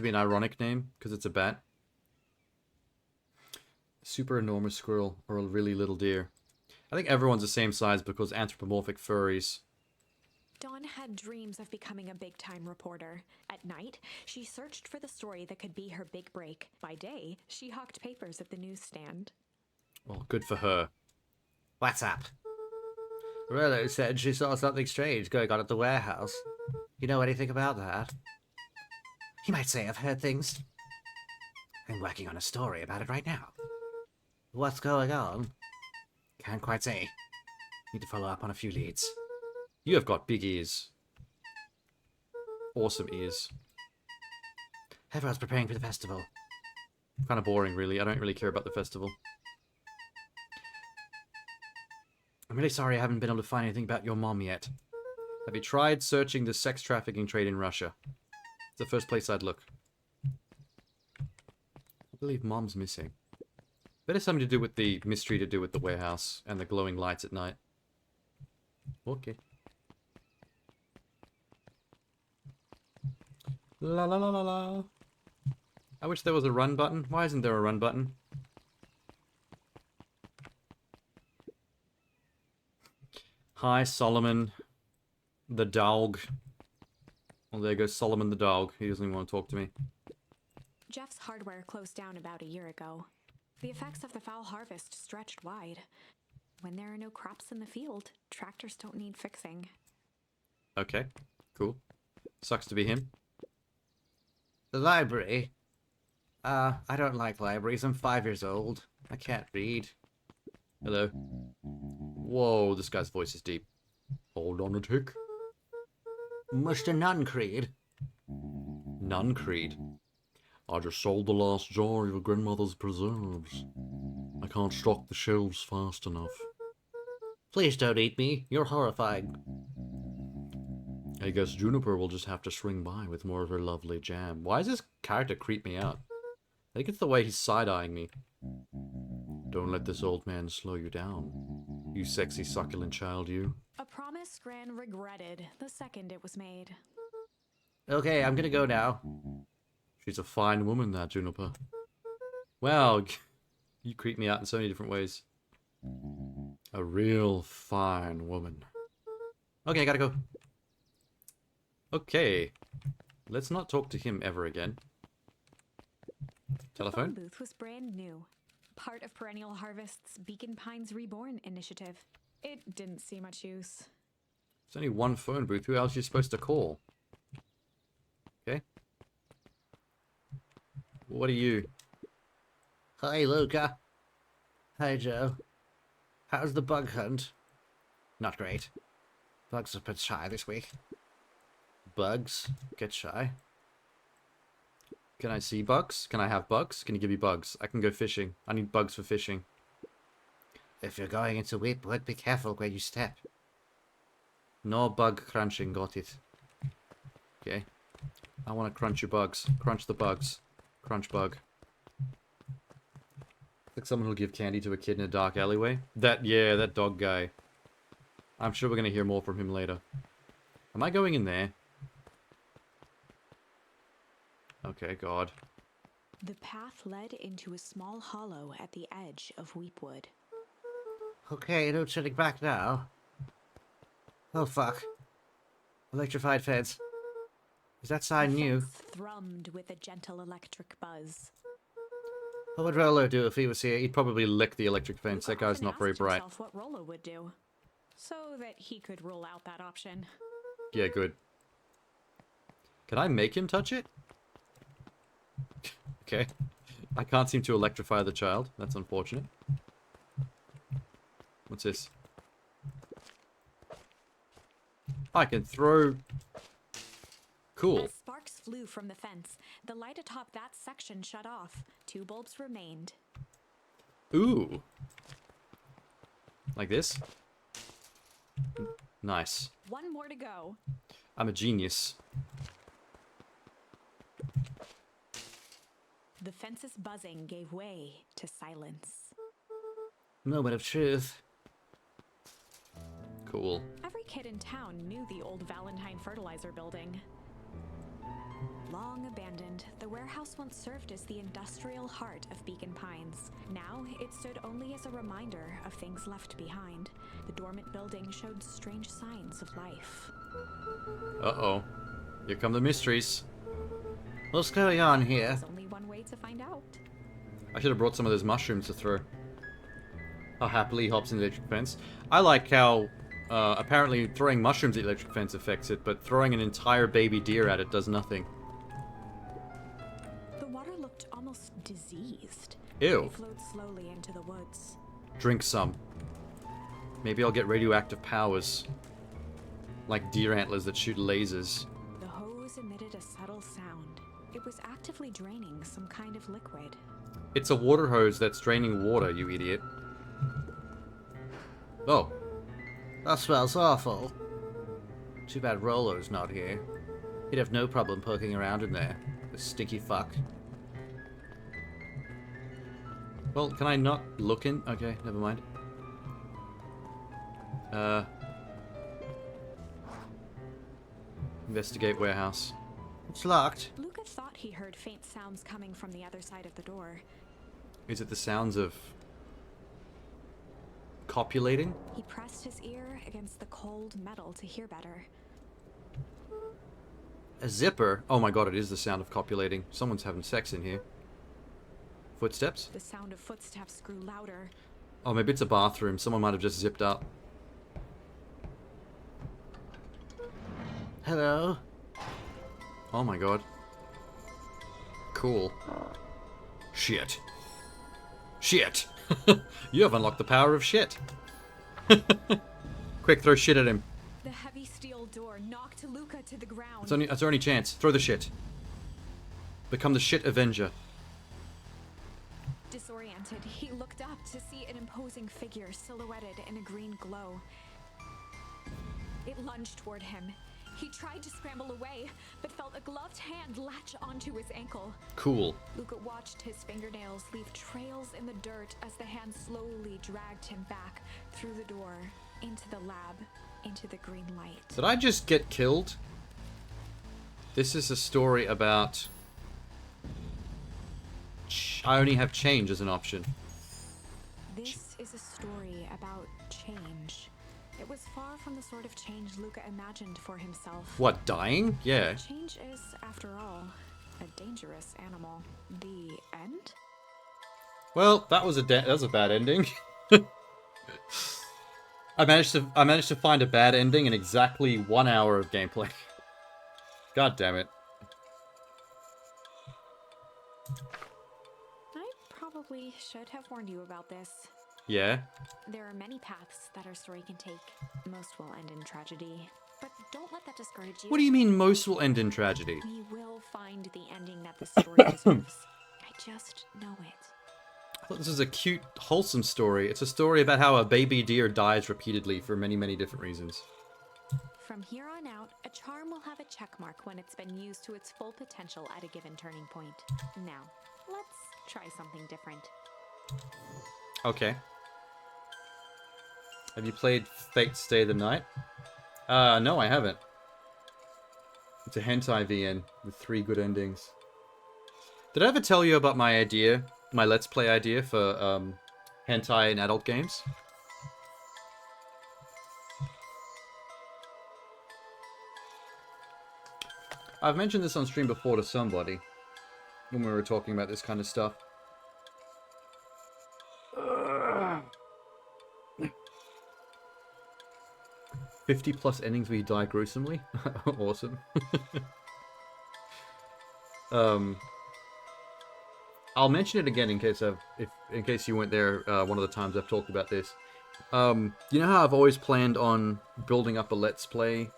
an ironic name? Because it's a bat? Super enormous squirrel, or a really little deer. I think everyone's the same size because anthropomorphic furries. Dawn had dreams of becoming a big-time reporter. At night, she searched for the story that could be her big break. By day, she hawked papers at the newsstand. Well, good for her. What's up? Rolo said she saw something strange going on at the warehouse. You know anything about that? You might say I've heard things. I'm working on a story about it right now. What's going on? Can't quite say. Need to follow up on a few leads. You have got big ears. Awesome ears. Everyone's preparing for the festival. Kind of boring, really. I don't really care about the festival. I'm really sorry I haven't been able to find anything about your mom yet. Have you tried searching the sex trafficking trade in Russia? It's the first place I'd look. I believe mom's missing. Better something to do with the mystery to do with the warehouse and the glowing lights at night. Okay. La la la la la. I wish there was a run button. Why isn't there a run button? Hi, Solomon. The dog. Well, there goes Solomon the dog. He doesn't even want to talk to me. Jeff's hardware closed down about a year ago. The effects of the foul harvest stretched wide. When there are no crops in the field, tractors don't need fixing. Okay, cool. Sucks to be him. The library? I don't like libraries. I'm 5 years old. I can't read. Hello. Whoa, this guy's voice is deep. Hold on a tick. Mr. Nuncreed. Nuncreed. I just sold the last jar of your grandmother's preserves. I can't stock the shelves fast enough. Please don't eat me. You're horrifying. I guess Juniper will just have to swing by with more of her lovely jam. Why does this character creep me out? I think it's the way he's side-eyeing me. Don't let this old man slow you down. You sexy succulent child, you. A promise Gran regretted the second it was made. Okay, I'm gonna go now. She's a fine woman, that Juniper. Wow, you creep me out in so many different ways. A real fine woman. Okay, gotta go. Okay. Let's not talk to him ever again. The phone Telephone? booth was brand new. Part of Perennial Harvest's Beacon Pines Reborn initiative. It didn't see much use. There's only one phone booth. Who else are you supposed to call? What are you? Hi, Luca. Hi, Joe. How's the bug hunt? Not great. Bugs are a bit shy this week. Bugs? Get shy? Can I see bugs? Can I have bugs? Can you give me bugs? I can go fishing. I need bugs for fishing. If you're going into Weepwood, be careful where you step. No bug crunching, got it. Okay. I want to crunch your bugs. Crunch the bugs. Crunch bug. Like someone who'll give candy to a kid in a dark alleyway. Yeah, that dog guy. I'm sure we're going to hear more from him later. Am I going in there? Okay, God. The path led into a small hollow at the edge of Weepwood. Okay, no turning back now. Oh, fuck. Electrified fence. Is that sign The new? fence thrummed with a gentle electric buzz. What would Rolo do if he was here? He'd probably lick the electric fence. That Luca guy's often not very asked bright. himself what Rollo would do, so that he could rule out that option. Yeah, good. Can I make him touch it? Okay. I can't seem to electrify the child. That's unfortunate. What's this? I can throw... Cool. As sparks flew from the fence, the light atop that section shut off. 2 bulbs remained. Ooh. Like this? Nice. 1 more to go. I'm a genius. The fence's buzzing gave way to silence. Moment of truth. Cool. Every kid in town knew the old Valentine fertilizer building. Long abandoned, the warehouse once served as the industrial heart of Beacon Pines. Now, it stood only as a reminder of things left behind. The dormant building showed strange signs of life. Uh-oh. Here come the mysteries. What's going on here? There's only one way to find out. I should have brought some of those mushrooms to throw. How happily he hops in the electric fence. I like how, apparently throwing mushrooms at the electric fence affects it, but throwing an entire baby deer at it does nothing. The water looked almost diseased. Ew. It flowed slowly into the woods. Drink some. Maybe I'll get radioactive powers. Like deer antlers that shoot lasers. The hose emitted a subtle sound. It was actively draining some kind of liquid. It's a water hose that's draining water, you idiot. Oh. That smells awful. Too bad Rolo's not here. He'd have no problem poking around in there. The stinky fuck. Well, can I not look in? Okay, never mind. Investigate warehouse. It's locked. Luca thought he heard faint sounds coming from the other side of the door. Is it the sounds of... copulating? He pressed his ear against the cold metal to hear better. A zipper? Oh my god, it is the sound of copulating. Someone's having sex in here. Footsteps? The sound of footsteps grew louder. Oh, maybe it's a bathroom. Someone might have just zipped up. Hello? Oh my god. Cool. Shit. Shit! You have unlocked the power of shit. Quick, throw shit at him. The heavy steel door knocked Luca to the ground. That's our only chance. Throw the shit. Become the shit avenger. Disoriented, he looked up to see an imposing figure silhouetted in a green glow. It lunged toward him. He tried to scramble away, but felt a gloved hand latch onto his ankle. Cool. Luca watched his fingernails leave trails in the dirt as the hand slowly dragged him back through the door, into the lab, into the green light. Did I just get killed? This is a story about... I only have change as an option. This is a story about change. It was far from the sort of change Luca imagined for himself. What, dying? Yeah. Change is, after all, a dangerous animal. The end? Well, that was a bad ending. I managed to find a bad ending in exactly 1 hour of gameplay. God damn it. probably should have warned you about this. Yeah? There are many paths that our story can take. Most will end in tragedy. But don't let that discourage you. What do you mean most will end in tragedy? We will find the ending that the story deserves. I just know it. I thought this was a cute, wholesome story. It's a story about how a baby deer dies repeatedly for many, many different reasons. From here on out, a charm will have a check mark when it's been used to its full potential at a given turning point. Now, let's try something different. Okay. Have you played Fate Stay the Night? No, I haven't. It's a hentai VN with 3 good endings. Did I ever tell you about my idea, my Let's Play idea for hentai in adult games? I've mentioned this on stream before to somebody when we were talking about this kind of stuff. 50+ endings where you die gruesomely? Awesome. I'll mention it again in case in case you weren't there one of the times I've talked about this. You know how I've always planned on building up a Let's Play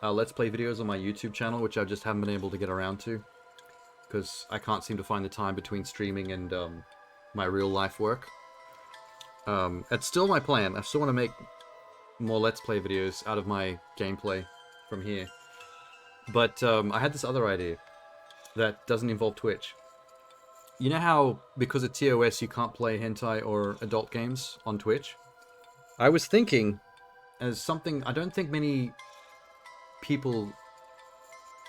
videos on my YouTube channel, which I just haven't been able to get around to because I can't seem to find the time between streaming and my real life work. It's still my plan. I still want to make more Let's Play videos out of my gameplay from here. But I had this other idea that doesn't involve Twitch. You know how, because of TOS, you can't play hentai or adult games on Twitch? I was thinking, as something, I don't think many people,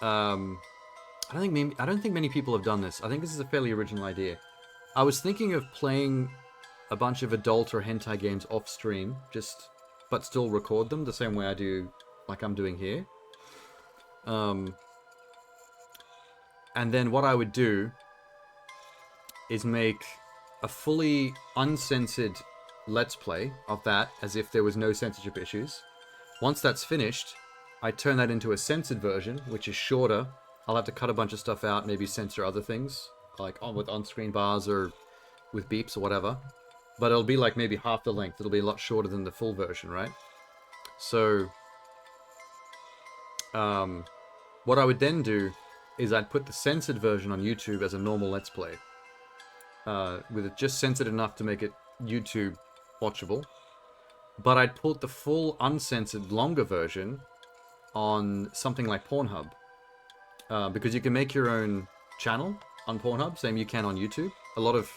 I don't think many people have done this. I think this is a fairly original idea. I was thinking of playing a bunch of adult or hentai games off stream, but still record them the same way I do, like I'm doing here. And then what I would do is make a fully uncensored Let's Play of that, as if there was no censorship issues. Once that's finished, I turn that into a censored version, which is shorter. I'll have to cut a bunch of stuff out, maybe censor other things, like with on-screen bars or with beeps or whatever. But it'll be like maybe half the length. It'll be a lot shorter than the full version, right? So, what I would then do is I'd put the censored version on YouTube as a normal Let's Play. With it just censored enough to make it YouTube watchable. But I'd put the full uncensored longer version on something like Pornhub. Because you can make your own channel on Pornhub, same you can on YouTube. A lot of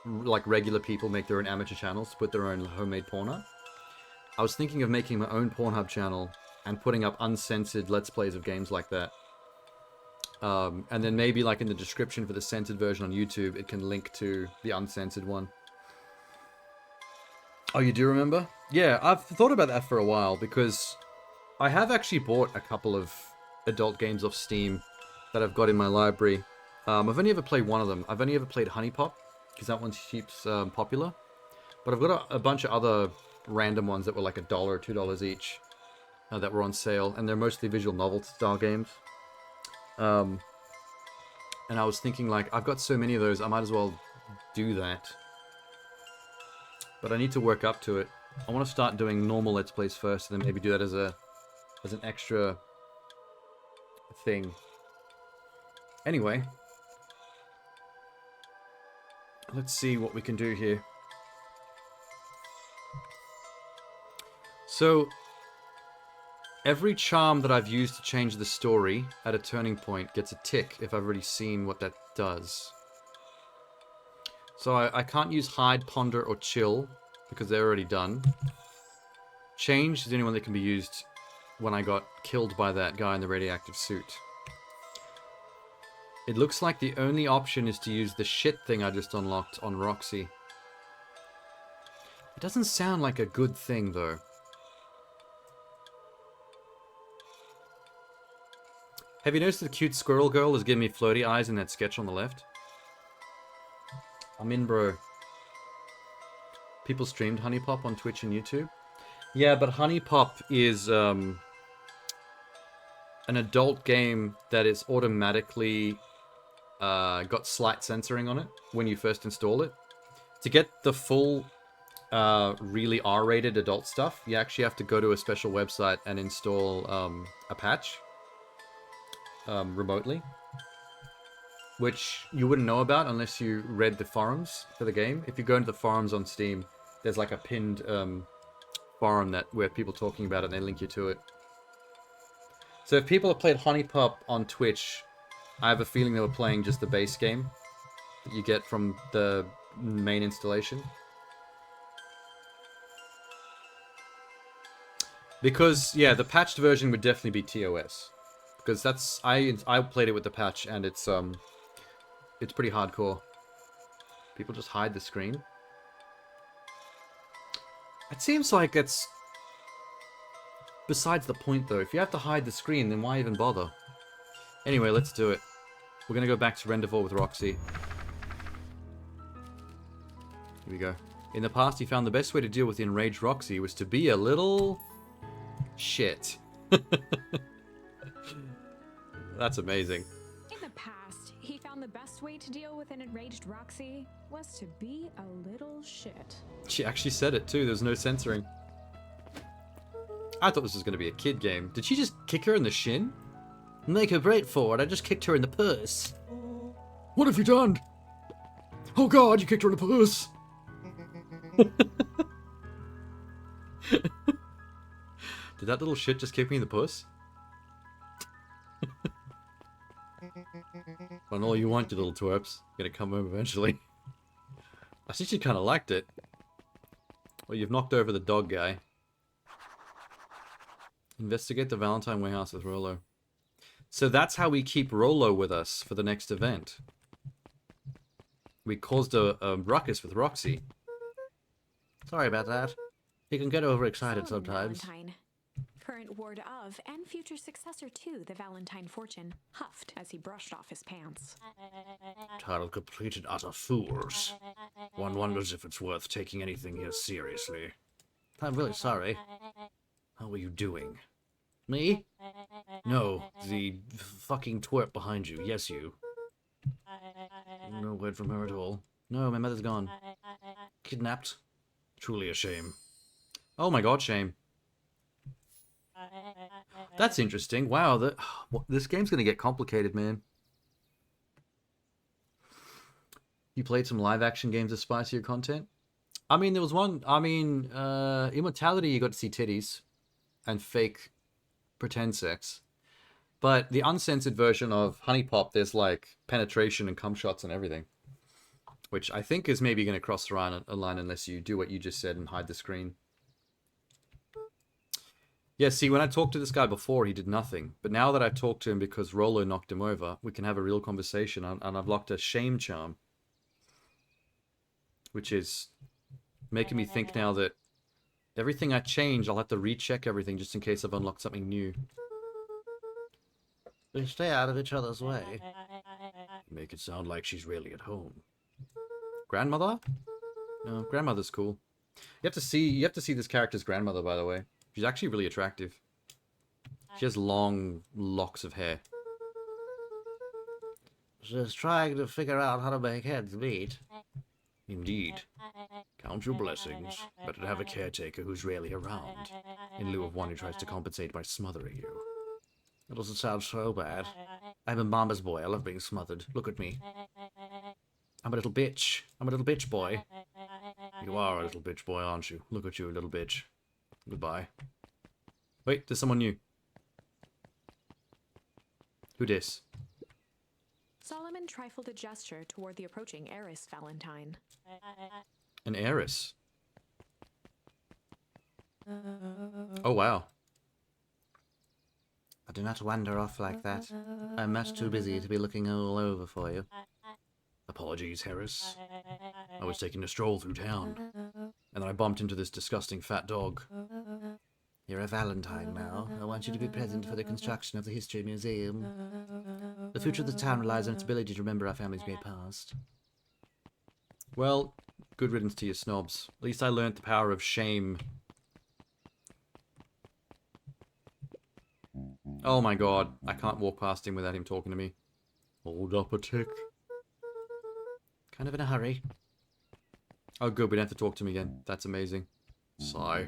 like regular people make their own amateur channels to put their own homemade porn up. I was thinking of making my own Pornhub channel and putting up uncensored Let's Plays of games like that. And then maybe like in the description for the censored version on YouTube, it can link to the uncensored one. Oh, you do remember? Yeah, I've thought about that for a while because I have actually bought a couple of adult games off Steam that I've got in my library. I've only ever played one of them. I've only ever played Honey Pop because that one keeps popular. But I've got a bunch of other random ones that were like $1 or $2 each that were on sale, and they're mostly visual novel style games. And I was thinking, like, I've got so many of those, I might as well do that. But I need to work up to it. I want to start doing normal Let's Plays first, and then maybe do that as an extra thing. Anyway, let's see what we can do here. So, every charm that I've used to change the story at a turning point gets a tick if I've already seen what that does. So I can't use hide, ponder, or chill because they're already done. Change is the only one that can be used when I got killed by that guy in the radioactive suit. It looks like the only option is to use the shit thing I just unlocked on Roxy. It doesn't sound like a good thing, though. Have you noticed the cute squirrel girl is giving me flirty eyes in that sketch on the left? I'm in, bro. People streamed Honey Pop on Twitch and YouTube. Yeah, but Honey Pop is an adult game that is automatically got slight censoring on it when you first install it. To get the full, really R-rated adult stuff, you actually have to go to a special website and install a patch remotely, which you wouldn't know about unless you read the forums for the game. If you go into the forums on Steam, there's like a pinned forum where people talking about it and they link you to it. So if people have played Honey Pop on Twitch, I have a feeling they were playing just the base game that you get from the main installation. Because, yeah, the patched version would definitely be TOS. Because that's... I played it with the patch, and it's pretty hardcore. People just hide the screen. It seems like it's... Besides the point, though. If you have to hide the screen, then why even bother? Anyway, let's do it. We're gonna go back to Rendezvous with Roxy. Here we go. In the past, he found the best way to deal with the enraged Roxy was to be a little... shit. That's amazing. In the past, he found the best way to deal with an enraged Roxy was to be a little shit. She actually said it too, there's no censoring. I thought this was going to be a kid game. Did she just kick her in the shin? Make her break for it, I just kicked her in the puss. What have you done? Oh god, you kicked her in the puss! Did that little shit just kick me in the puss? I know you want, you little twerps. Gonna come home eventually. I think she kind of liked it. Well, you've knocked over the dog guy. Investigate the Valentine warehouse with Rolo. So that's how we keep Rolo with us for the next event. We caused a ruckus with Roxy. Sorry about that. He can get overexcited Solomon sometimes. Valentine, current ward of and future successor to the Valentine fortune, huffed as he brushed off his pants. Title complete and utter fools. One wonders if it's worth taking anything here seriously. I'm really sorry. How are you doing? Me? No, the fucking twerp behind you. Yes, you. No word from her at all. No, my mother's gone. Kidnapped. Truly a shame. Oh my god, shame. That's interesting. Wow, this game's gonna get complicated, man. You played some live-action games of spicier content? I mean, there was one... I mean, Immortality, you got to see titties. And fake pretend sex. But the uncensored version of Honey Pop, there's like penetration and cum shots and everything. Which I think is maybe going to cross the line unless you do what you just said and hide the screen. Yeah, see, when I talked to this guy before, he did nothing. But now that I've talked to him because Rolo knocked him over, we can have a real conversation. And I've locked a shame charm. Which is making me think now that everything I change, I'll have to recheck everything just in case I've unlocked something new. We stay out of each other's way. Make it sound like she's really at home. Grandmother? No, grandmother's cool. You have to see this character's grandmother, by the way. She's actually really attractive. She has long locks of hair. Just trying to figure out how to make ends meet. Indeed. Count your blessings. Better to have a caretaker who's rarely around, in lieu of one who tries to compensate by smothering you. It doesn't sound so bad. I'm a mama's boy. I love being smothered. Look at me. I'm a little bitch. I'm a little bitch boy. You are a little bitch boy, aren't you? Look at you, little bitch. Goodbye. Wait, there's someone new. Who dis? Solomon trifled a gesture toward the approaching heiress Valentine. An heiress? Oh, wow. I do not wander off like that. I'm much too busy to be looking all over for you. Apologies, Harris. I was taking a stroll through town, and then I bumped into this disgusting fat dog. You're a Valentine now. I want you to be present for the construction of the History Museum. The future of the town relies on its ability to remember our family's great past. Well, good riddance to you snobs. At least I learnt the power of shame. Oh my god, I can't walk past him without him talking to me. Hold up a tick. Kind of in a hurry. Oh good, we don't have to talk to him again. That's amazing. Sigh.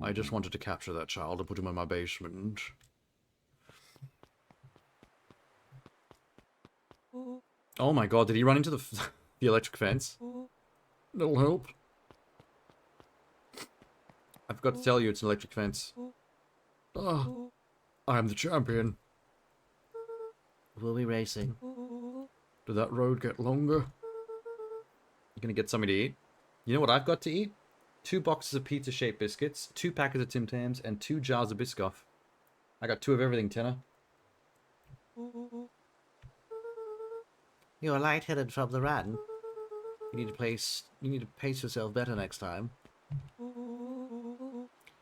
I just wanted to capture that child and put him in my basement. Oh my god, did he run into the the electric fence? That'll help. I forgot to tell you it's an electric fence. Oh, I'm the champion. We'll be racing. Did that road get longer? You gonna get something to eat? You know what I've got to eat? 2 boxes of pizza-shaped biscuits, 2 packets of Tim Tams, and 2 jars of Biscoff. I got 2 of everything, Tenor. You're lightheaded from the run. You need to pace yourself better next time.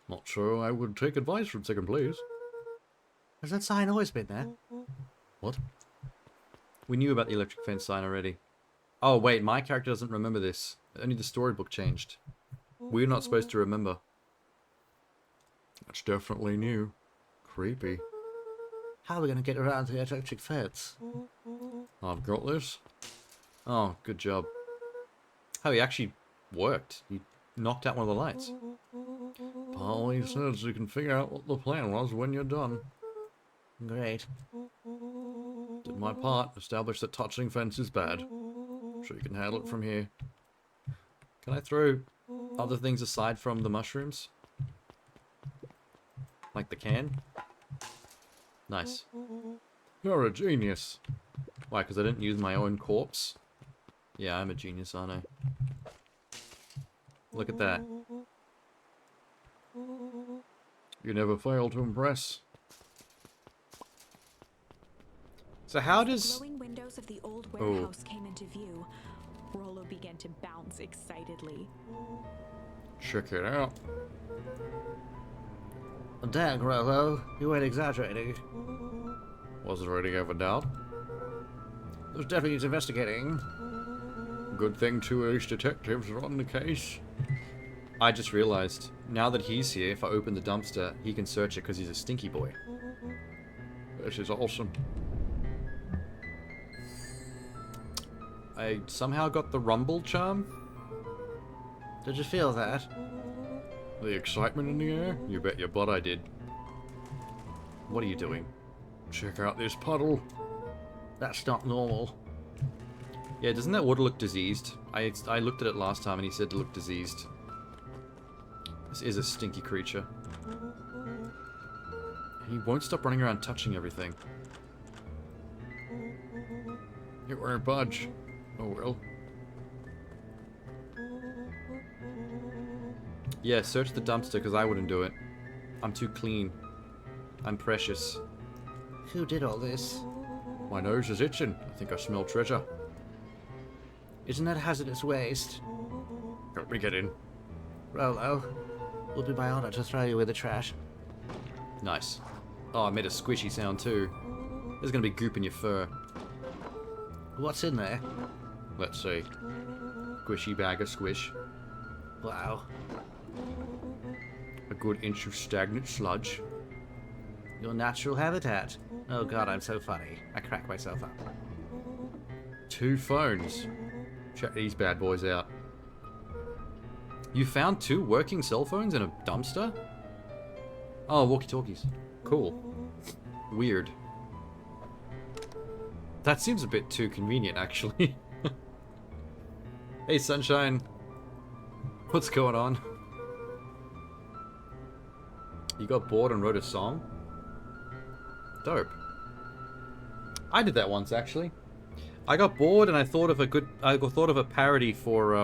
Not sure I would take advice from second place. Has that sign always been there? What? We knew about the electric fence sign already. Oh wait, my character doesn't remember this. Only the storybook changed. We're not supposed to remember. That's definitely new. Creepy. How are we going to get around the electric fence? I've got this. Oh, good job. Oh, he actually worked. He knocked out one of the lights. Polly says you can figure out what the plan was when you're done. Great. Did my part, establish that touching fence is bad. Sure you can handle it from here. Can I throw other things aside from the mushrooms? Like the can? Nice. You're a genius. Why, because I didn't use my own corpse? Yeah, I'm a genius, aren't I? Look at that. You never fail to impress. So how does... The glowing windows of the old warehouse came into view. Rollo began to bounce excitedly. Check it out. Dang, Rollo, you ain't exaggerating. Was there any other doubt? There's deputies investigating. Good thing 2 ace detectives are on the case. I just realized, now that he's here, if I open the dumpster, he can search it because he's a stinky boy. This is awesome. I somehow got the rumble charm. Did you feel that? The excitement in the air? You bet your butt I did. What are you doing? Check out this puddle. That's not normal. Yeah, doesn't that water look diseased? I looked at it last time and he said it looked diseased. This is a stinky creature. He won't stop running around touching everything. It won't budge. Oh well. Yeah, search the dumpster because I wouldn't do it. I'm too clean. I'm precious. Who did all this? My nose is itching. I think I smell treasure. Isn't that hazardous waste? Help me get in. Rollo, it will be my honor to throw you in the trash. Nice. Oh, I made a squishy sound too. There's gonna be goop in your fur. What's in there? Let's see. Squishy bag of squish. Wow. A good inch of stagnant sludge. Your natural habitat. Oh god, I'm so funny. I crack myself up. 2 phones. Check these bad boys out. You found 2 working cell phones in a dumpster? Oh, walkie-talkies. Cool. Weird. That seems a bit too convenient, actually. Hey, Sunshine. What's going on? You got bored and wrote a song? Dope. I did that once, actually. I got bored and I thought of a parody for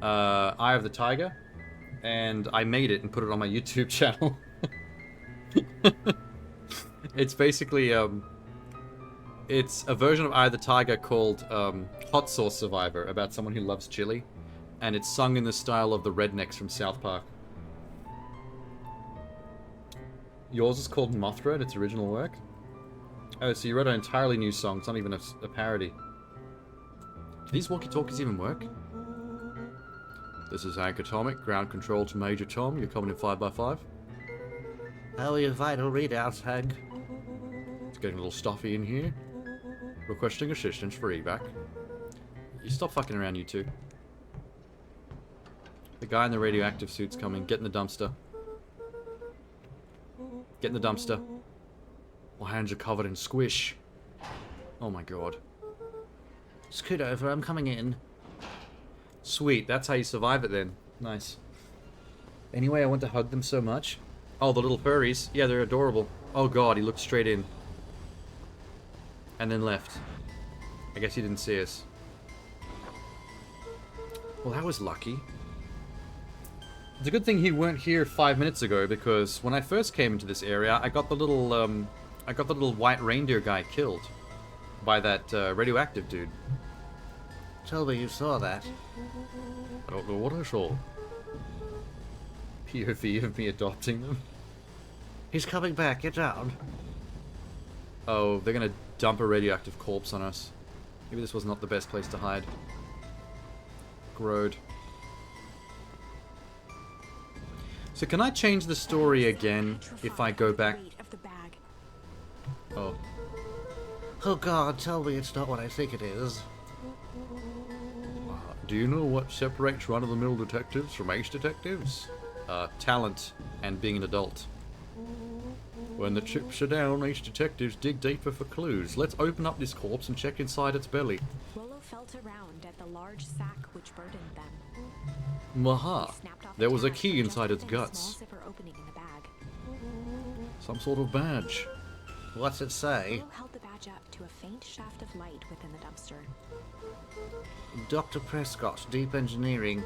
Eye of the Tiger, and I made it and put it on my YouTube channel. It's basically it's a version of Eye of the Tiger called Hot Sauce Survivor, about someone who loves chili, and it's sung in the style of the Rednecks from South Park. Yours is called Mothra, its original work. Oh, so you wrote an entirely new song. It's not even a parody. Do these walkie-talkies even work? This is Hank Atomic, ground control to Major Tom. You're coming in 5x5. How are your vital readouts, Hank? It's getting a little stuffy in here. Requesting assistance for evac. You stop fucking around, you two. The guy in the radioactive suit's coming. Get in the dumpster. Get in the dumpster. My hands are covered in squish. Oh my god. Scoot over, I'm coming in. Sweet, that's how you survive it then. Nice. Anyway, I want to hug them so much. Oh, the little furries. Yeah, they're adorable. Oh god, he looked straight in. And then left. I guess he didn't see us. Well, that was lucky. It's a good thing he weren't here 5 minutes ago, because when I first came into this area, I got the little white reindeer guy killed by that radioactive dude. Tell me you saw that. I don't know what I saw. POV of me adopting them. He's coming back, get down. Oh, they're gonna dump a radioactive corpse on us. Maybe this was not the best place to hide. Grode. So can I change the story again if I go back? Oh. Oh god, tell me it's not what I think it is. Do you know what separates run-of-the-mill detectives from ace detectives? Talent and being an adult. When the chips are down, ace detectives dig deeper for clues. Let's open up this corpse and check inside its belly. Rollo felt around at the large sack which burdened them. Maha. He snapped off There the was a tag key and inside its adjusted a guts. small zipper opening in the bag. Some sort of badge. What's it say? Rollo held the badge up to a faint shaft of light within the dumpster. Dr. Prescott, Deep Engineering.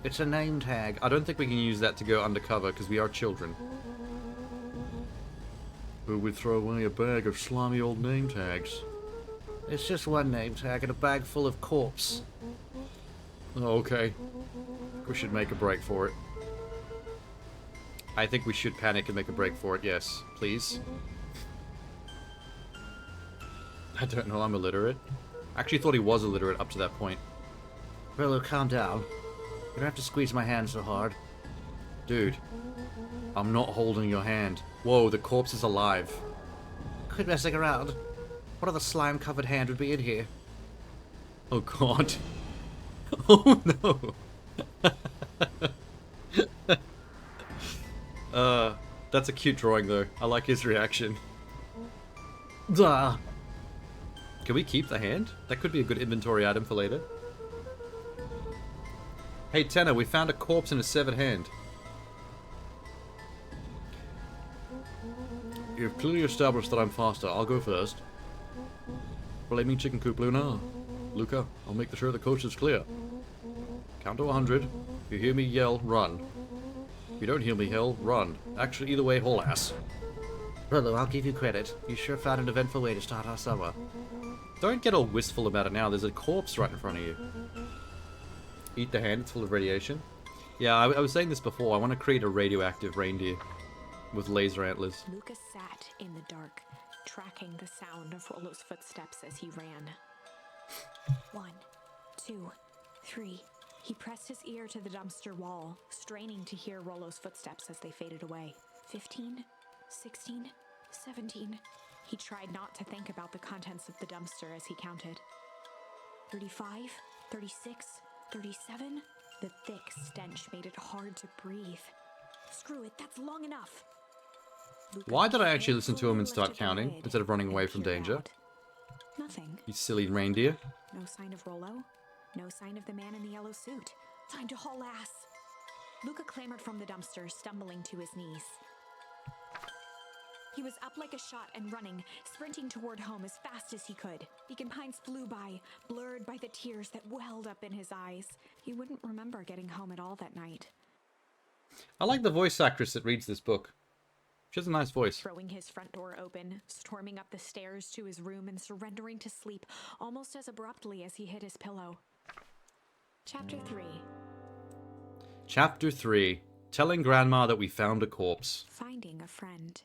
It's a name tag. I don't think we can use that to go undercover because we are children. Who would throw away a bag of slimy old name tags? It's just one name tag and a bag full of corpse. Oh, okay. We should make a break for it. I think we should panic and make a break for it, yes. Please. I don't know, I'm illiterate. I actually thought he was illiterate up to that point. Rollo, calm down. You don't have to squeeze my hand so hard. Dude. I'm not holding your hand. Whoa, the corpse is alive. Quit messing around. What other slime-covered hand would be in here? Oh god. Oh no. That's a cute drawing though. I like his reaction. Duh. Can we keep the hand? That could be a good inventory item for later. Hey Tanner, we found a corpse and a severed hand. You've clearly established that I'm faster. I'll go first. Flaming chicken coop, Luna. Luca, I'll make sure the coast is clear. Count to 100. If you hear me yell, run. If you don't hear me yell, run. Actually, either way, haul ass. Rollo, I'll give you credit. You sure found an eventful way to start our summer. Don't get all wistful about it now. There's a corpse right in front of you. Eat the hand. It's full of radiation. Yeah, I was saying this before. I want to create a radioactive reindeer with laser antlers. Lucas sat in the dark, tracking the sound of Rollo's footsteps as he ran. 1, 2, 3. He pressed his ear to the dumpster wall, straining to hear Rollo's footsteps as they faded away. 15, 16, 17. He tried not to think about the contents of the dumpster as he counted. 35, 36, 37. The thick stench made it hard to breathe. Screw it, that's long enough. Luca Why did I actually listen to him and carefully start lifted the counting lid instead of running away and from peered danger? out. Nothing. You silly reindeer. No sign of Rollo. No sign of the man in the yellow suit. Time to haul ass. Luca clambered from the dumpster, stumbling to his knees. He was up like a shot and running, sprinting toward home as fast as he could. Beacon Pines flew by, blurred by the tears that welled up in his eyes. He wouldn't remember getting home at all that night. I like the voice actress that reads this book. She has a nice voice. Throwing his front door open, storming up the stairs to his room and surrendering to sleep almost as abruptly as he hit his pillow. Chapter 3. Chapter 3. Telling Grandma that we found a corpse. Finding a friend.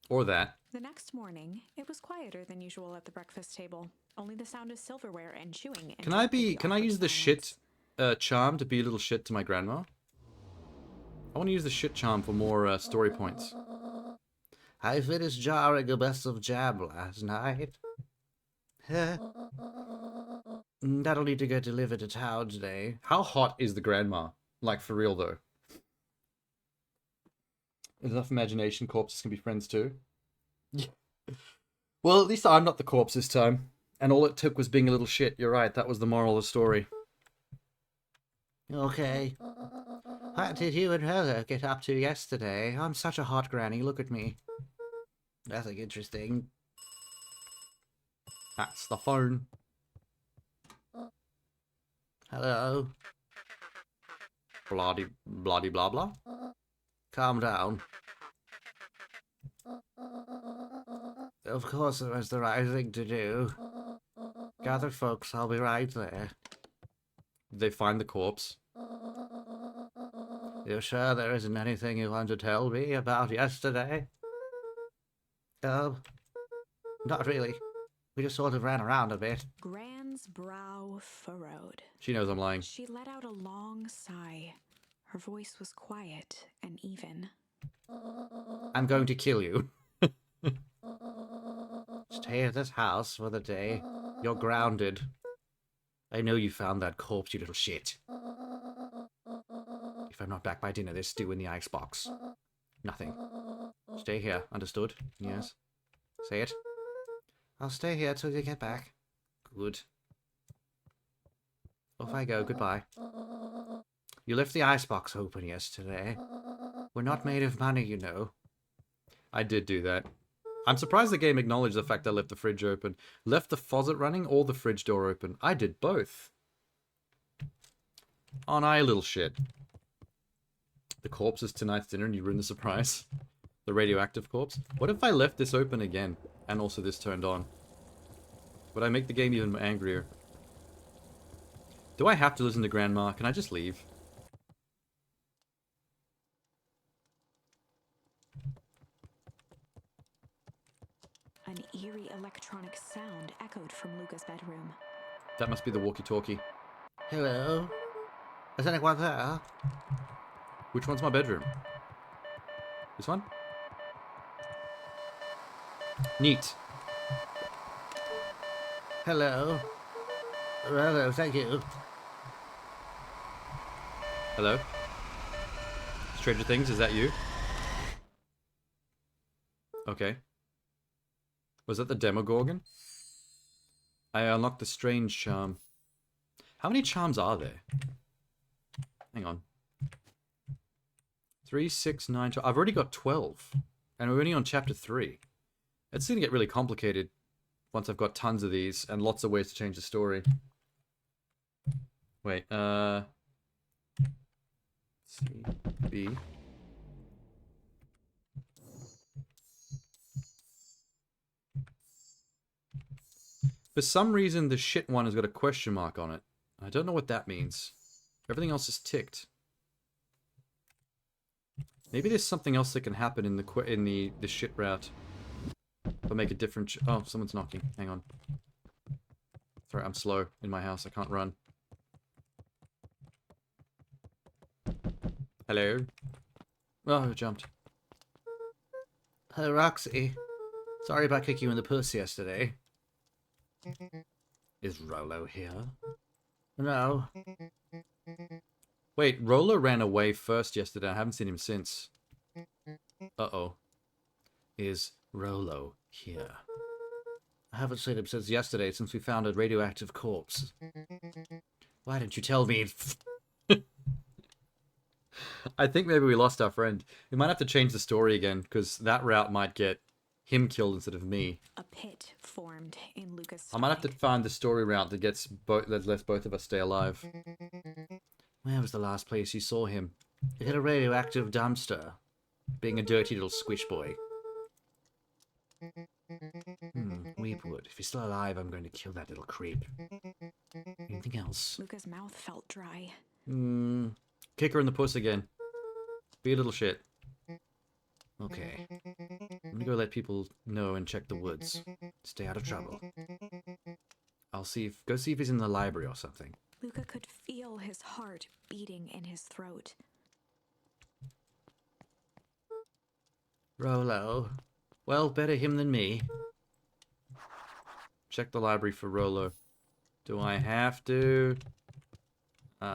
Or that. The next morning, it was quieter than usual at the breakfast table. Only the sound of silverware and chewing. Can I use the shit charm to be a little shit to my grandma? I want to use the shit charm for more story points. I finished jarring a mess of jam last night. That'll need to get delivered to town today. How hot is the grandma? Like, for real, though. There's enough imagination, corpses can be friends, too. Yeah. Well, at least I'm not the corpse this time. And all it took was being a little shit. You're right, that was the moral of the story. Okay. What did you and Rolo get up to yesterday? I'm such a hot granny, look at me. Nothing interesting. That's the phone. Hello? Bloody, bloody, blah, blah. Calm down. Of course it was the right thing to do. Gather folks, I'll be right there. Did they find the corpse? You sure there isn't anything you want to tell me about yesterday? Oh, not really. We just sort of ran around a bit. Gran's brow furrowed. She knows I'm lying. She let out a long sigh. Her voice was quiet and even. I'm going to kill you. Stay at this house for the day. You're grounded. I know you found that corpse, you little shit. If I'm not back by dinner, there's stew in the icebox. Nothing. Stay here, understood? Yes. Say it. I'll stay here till you get back. Good. Off I go, goodbye. You left the icebox open yesterday. We're not made of money, you know. I did do that. I'm surprised the game acknowledged the fact I left the fridge open. Left the faucet running or the fridge door open. I did both. Aren't I a little shit? The corpse is tonight's dinner and you ruined the surprise. The radioactive corpse. What if I left this open again? And also this turned on? Would I make the game even angrier? Do I have to listen to Grandma? Can I just leave? An eerie electronic sound echoed from Luca's bedroom. That must be the walkie-talkie. Hello? Is anyone there? Which one's my bedroom? This one? Neat. Hello? Hello, thank you. Hello? Stranger Things, is that you? Okay. Was that the Demogorgon? I unlocked the strange charm. How many charms are there? Hang on. 3, 6, 9, 12. I've already got 12. And we're only on chapter 3. It's going to get really complicated once I've got tons of these and lots of ways to change the story. Wait, C, B. For some reason, the shit one has got a question mark on it. I don't know what that means. Everything else is ticked. Maybe there's something else that can happen in the shit route. If I make a different... oh, someone's knocking. Hang on. Sorry, I'm slow in my house. I can't run. Hello? Oh, I jumped. Hello, Roxy. Sorry about kicking you in the puss yesterday. Is Rolo here? No. Wait, Rolo ran away first yesterday. I haven't seen him since. Uh-oh. Is Rolo here? I haven't seen him since yesterday, since we found a radioactive corpse. Why didn't you tell me? I think maybe we lost our friend. We might have to change the story again, because that route might get him killed instead of me. A pit formed in Luca's I might have to find the story route that gets that lets both of us stay alive. Where was the last place you saw him? He hit a radioactive dumpster. Being a dirty little squish boy. Weedwood. If he's still alive, I'm going to kill that little creep. Anything else? Luca's mouth felt dry. Kick her in the puss again. Be a little shit. Okay. I'm gonna go let people know and check the woods. Stay out of trouble. I'll go see if he's in the library or something. Luca could feel his heart beating in his throat. Rolo. Well, better him than me. Check the library for Rolo. Do I have to? Okay.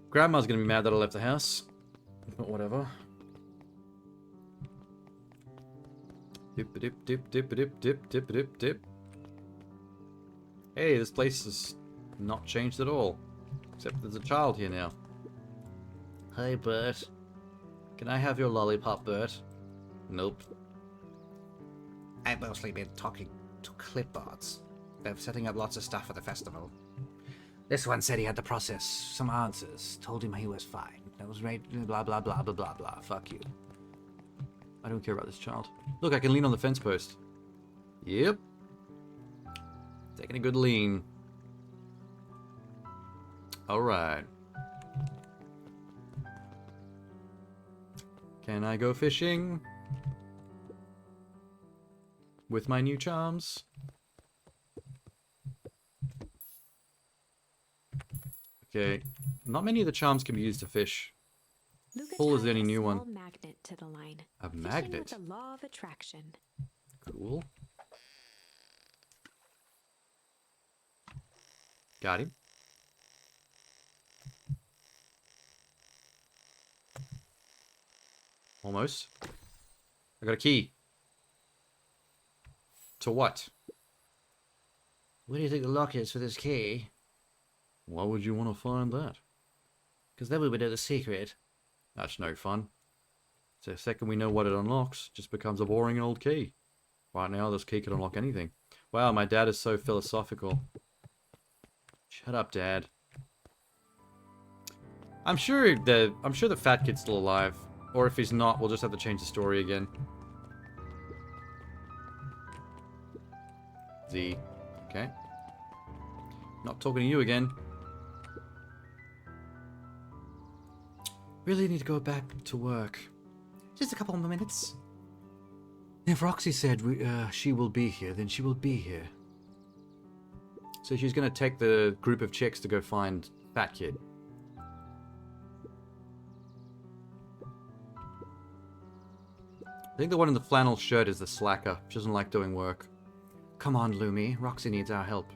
Grandma's gonna be mad that I left the house. But whatever. Dip dip dip dip dip dip dip dip dip. Hey, this place has not changed at all. Except there's a child here now. Hi, Bert. Can I have your lollipop, Bert? Nope. I've mostly been talking to clipboards. They're setting up lots of stuff for the festival. This one said he had to process some answers. Told him he was fine. That was right. Blah, blah, blah, blah, blah, blah. Fuck you. I don't care about this child. Look, I can lean on the fence post. Yep. Taking a good lean. Alright. Can I go fishing? With my new charms? Okay. Not many of the charms can be used to fish. Luca Pull is the tied only a new small one. magnet to the line. A fishing magnet? with the law of attraction. Cool. Got him. Almost. I got a key. To what? Where do you think the lock is for this key? Why would you want to find that? Because then we would know the secret. That's no fun. So the second we know what it unlocks, it just becomes a boring old key. Right now, this key can unlock anything. Wow, my dad is so philosophical. Shut up, Dad. I'm sure the fat kid's still alive. Or if he's not, we'll just have to change the story again. Z. Okay. Not talking to you again. Really need to go back to work. Just a couple more minutes. If Roxy said she will be here, then she will be here. So she's gonna take the group of chicks to go find Fat Kid. I think the one in the flannel shirt is the slacker. She doesn't like doing work. Come on, Lumi. Roxy needs our help.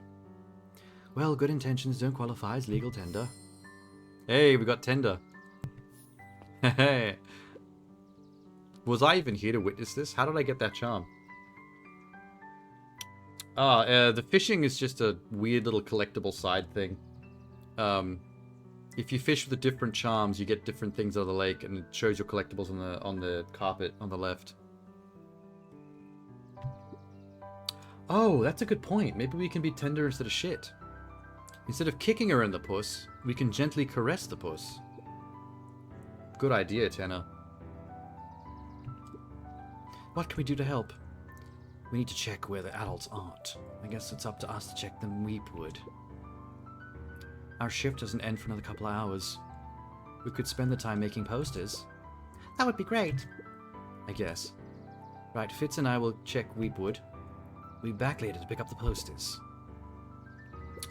Well, good intentions don't qualify as legal tender. Hey, we got tender. Hey. Was I even here to witness this? How did I get that charm? The fishing is just a weird little collectible side thing. If you fish with the different charms, you get different things out of the lake, and it shows your collectibles on the carpet on the left. Oh, that's a good point. Maybe we can be tender instead of shit. Instead of kicking her in the puss, we can gently caress the puss. Good idea, Tanner. What can we do to help? We need to check where the adults aren't. I guess it's up to us to check them Weepwood. Our shift doesn't end for another couple of hours. We could spend the time making posters. That would be great. I guess. Right, Fitz and I will check Weepwood. We'll be back later to pick up the posters.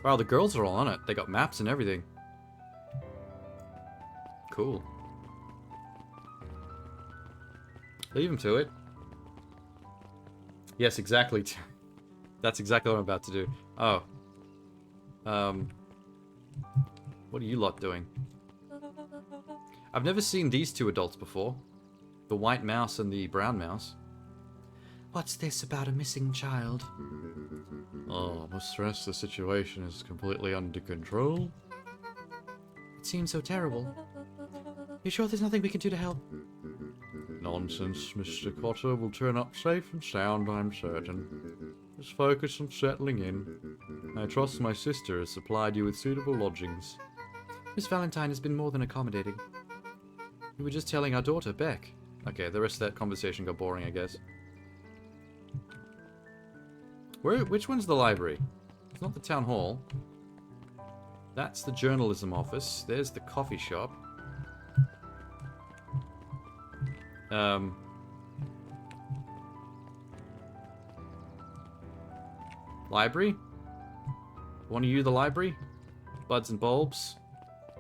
Wow, the girls are all on it. They got maps and everything. Cool. Leave them to it. Yes, exactly. That's exactly what I'm about to do. Oh. What are you lot doing? I've never seen these two adults before. The white mouse and the brown mouse. What's this about a missing child? Oh, I'm stressed. The situation is completely under control. It seems so terrible. You sure there's nothing we can do to help? Nonsense. Mr. Cotter will turn up safe and sound, I'm certain. Just focus on settling in. I trust my sister has supplied you with suitable lodgings. Miss Valentine has been more than accommodating. We were just telling our daughter, Beck. Okay, the rest of that conversation got boring, I guess. Which one's the library? It's not the town hall. That's the journalism office. There's the coffee shop. Library? One of you the library? Buds and bulbs.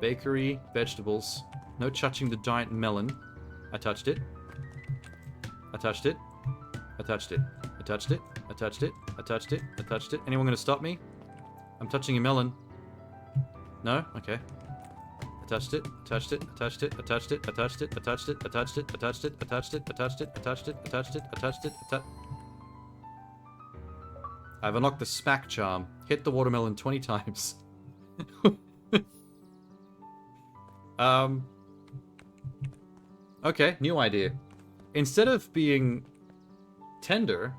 Bakery. Vegetables. No touching the giant melon. I touched it. I touched it. I touched it. I touched it. I touched it. I touched it. I touched it. Anyone gonna stop me? I'm touching a melon. No? Okay. I touched it. I touched it. I touched it. I touched it. I touched it. I touched it. I touched it. I touched it. I touched it. I touched it. I touched it. I touched it. I touched it. I've unlocked the smack charm. Hit the watermelon 20 times. Okay, new idea. Instead of being tender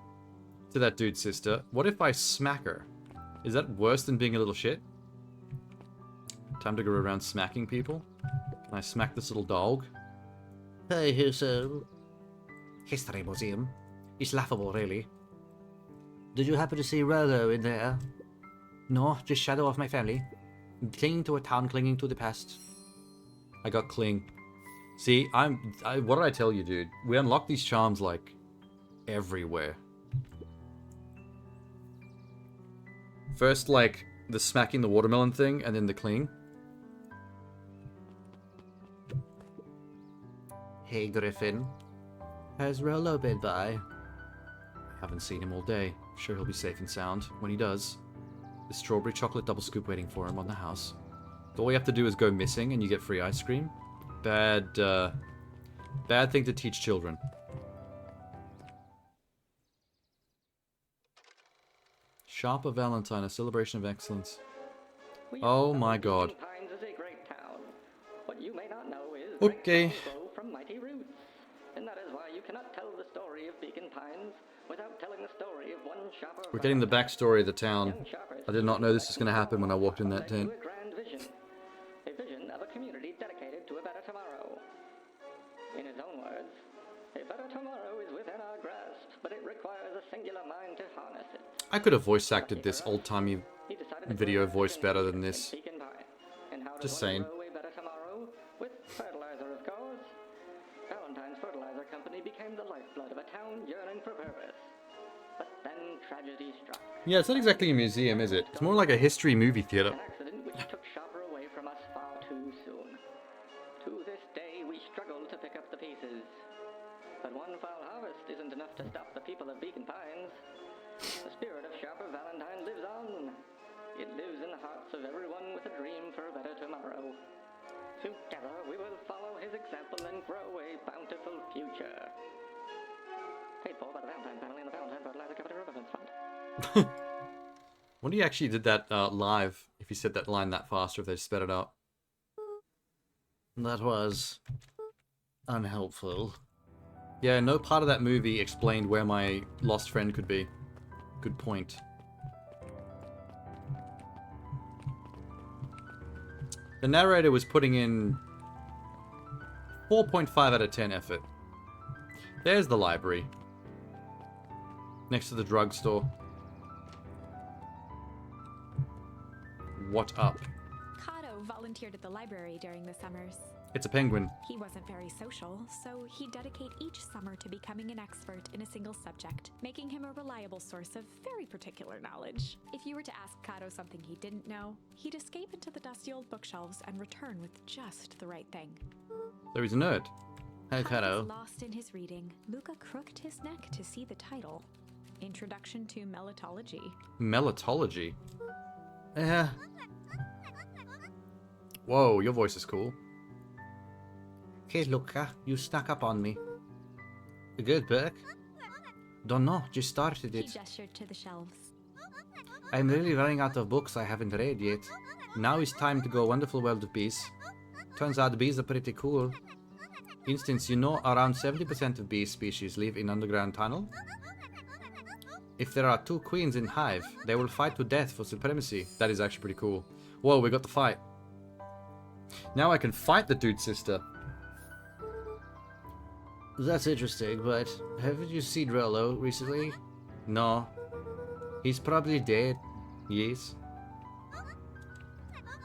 to that dude's sister, what if I smack her? Is that worse than being a little shit? Time to go around smacking people? Can I smack this little dog? Hey, here's a history museum. It's laughable, really. Did you happen to see Rolo in there? No, just shadow of my family. Clinging to a town, clinging to the past. I got cling. See, what did I tell you, dude? We unlock these charms, like, everywhere. First, like, the smacking the watermelon thing, and then the cling. Hey, Griffin. Has Rolo been by? Haven't seen him all day. Sure he'll be safe and sound. When he does, the strawberry chocolate double scoop waiting for him on the house. All you have to do is go missing and you get free ice cream. Bad thing to teach children. Sharper Valentine, a celebration of excellence. Oh my god. Okay. From mighty roots. And that is why you cannot tell the story of Beacon Pines without telling the story of one sharper. We're getting the backstory of the town. I did not know this was going to happen when I walked in that tent. A vision of a community dedicated to a better tomorrow. In his own words, a better tomorrow is within our grasp, but it requires a singular mind to harness it. I could have voice acted this old-timey video voice better than this. Just saying. With fertilizer, of course. Valentine's Fertilizer Company became the lifeblood of a town yearning for purpose. But then tragedy struck. Yeah, it's not exactly a museum, is it? It's more like a history movie theater. An accident which took Sharper away from us far too soon. To this day, we struggle to pick up the pieces. But one foul harvest isn't enough to stop the people of Beacon Pines. The spirit of Sharper Valentine lives on. It lives in the hearts of everyone with a dream for a better tomorrow. Together, we will follow his example and grow a bountiful future. Paid for by the Valentine family and the Valentine Fertilizer Company Riverfront Fund. Wonder he actually did that live, if he said that line that fast, or if they sped it up. That was unhelpful. Yeah, no part of that movie explained where my lost friend could be. Good point. The narrator was putting in 4.5 out of 10 effort. There's the library. Next to the drugstore. What up? Kato volunteered at the library during the summers. It's a penguin. He wasn't very social, so he'd dedicate each summer to becoming an expert in a single subject, making him a reliable source of very particular knowledge. If you were to ask Kato something he didn't know, he'd escape into the dusty old bookshelves and return with just the right thing. So he's a nerd. Hey, Kato was Kato. lost in his reading. Luca crooked his neck to see the title. Introduction to Melitology. Melitology? Yeah. Whoa, your voice is cool. Hey, Luca, you snuck up on me. A good book? Don't know, just started He it. gestured to the shelves. I'm really running out of books I haven't read yet. Now it's time to go Wonderful World of Bees. Turns out bees are pretty cool. Instance, you know around 70% of bee species live in underground tunnel? If there are 2 queens in hive, they will fight to death for supremacy. That is actually pretty cool. Whoa, we got the fight. Now I can fight the dude's sister. That's interesting, but haven't you seen Rolo recently? No. He's probably dead. Yes.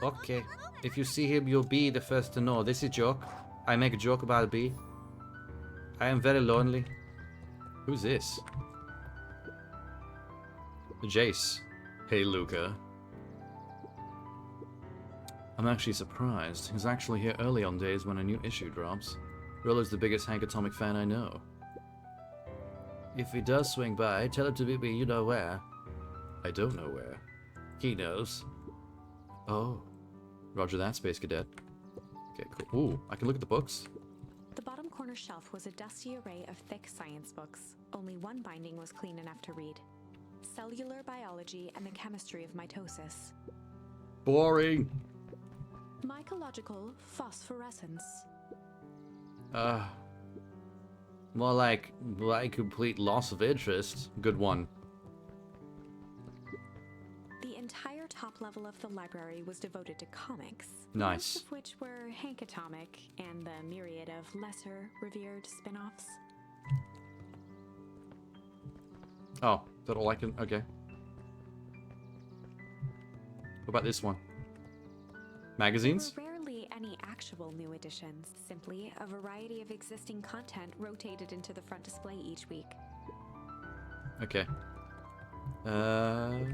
Okay. If you see him, you'll be the first to know. This is a joke. I make a joke about a bee. I am very lonely. Who's this? Jace. Hey, Luca. I'm actually surprised. He's actually here early on days when a new issue drops. Rolo's the biggest Hank Atomic fan I know. If he does swing by, tell him to meet me you know where. I don't know where. He knows. Oh. Roger that, Space Cadet. Okay, cool. Ooh, I can look at the books. The bottom corner shelf was a dusty array of thick science books. Only one binding was clean enough to read. Cellular biology and the chemistry of mitosis. Boring. Mycological phosphorescence. More like complete loss of interest. Good one. The entire top level of the library was devoted to comics. Nice. Most of which were Hank Atomic and the myriad of lesser revered spin-offs. Oh, is that all I can... Okay. What about this one? Magazines? There were rarely any actual new editions. Simply a variety of existing content rotated into the front display each week. Okay.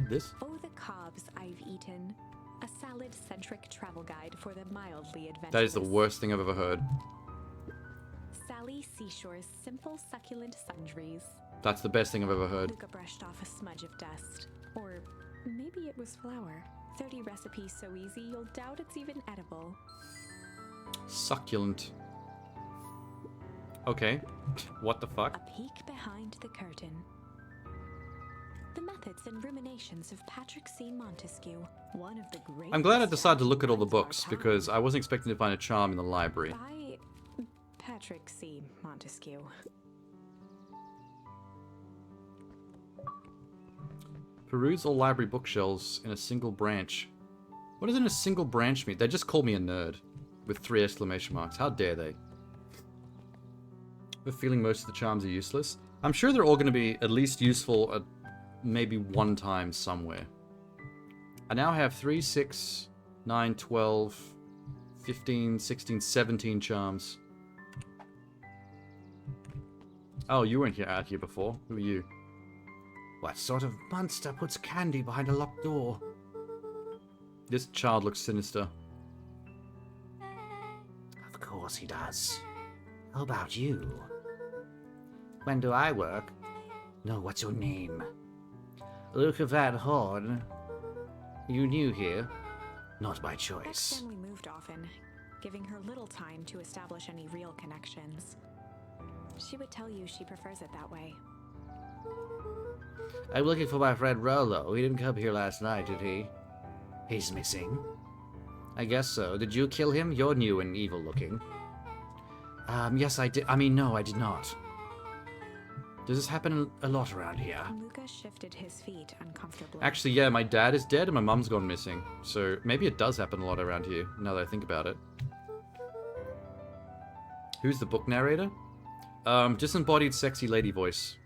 This? Oh, the cobs I've eaten. A salad-centric travel guide for the mildly adventurous. That is the worst thing I've ever heard. Sally Seashore's simple succulent sundries. That's the best thing I've ever heard. Luca brushed off a smudge of dust. Or maybe it was flour. 30 recipes so easy you'll doubt it's even edible. Succulent. Okay. What the fuck? A peek behind the curtain. The methods and ruminations of Patrick C. Montesquieu, one of the great. I'm glad I decided to look at all the books, because I wasn't expecting to find a charm in the library. By Patrick C. Montesquieu. Peruse all library bookshelves in a single branch. What does in a single branch mean? They just called me a nerd. With 3 exclamation marks. How dare they? The feeling most of the charms are useless. I'm sure they're all going to be at least useful at maybe one time somewhere. I now have 3, 6, 9, 12, 15, 16, 17 charms. Oh, you weren't out here before. Who are you? What sort of monster puts candy behind a locked door? This child looks sinister. Of course he does. How about you? When do I work? No, what's your name? Luca Van Horn. You new here? Not by Beck's choice. family moved often, giving her little time to establish any real connections. She would tell you she prefers it that way. I'm looking for my friend Rolo. He didn't come here last night, did he? He's missing. I guess so. Did you kill him? You're new and evil looking. Yes, I did. No, I did not. Does this happen a lot around here? Luca shifted his feet uncomfortably. Actually, yeah, my dad is dead and my mum's gone missing. So maybe it does happen a lot around here, now that I think about it. Who's the book narrator? Disembodied sexy lady voice.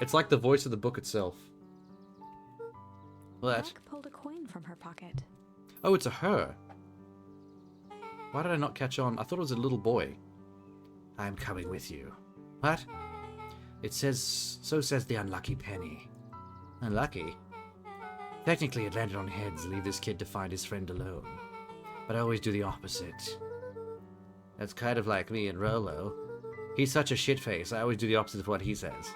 It's like the voice of the book itself. What? Beck pulled a coin from her pocket. Oh, it's a her. Why did I not catch on? I thought it was a little boy. I'm coming with you. What? It says... So says the unlucky penny. Unlucky? Technically it landed on heads, leave this kid to find his friend alone. But I always do the opposite. That's kind of like me and Rolo. He's such a shitface, I always do the opposite of what he says.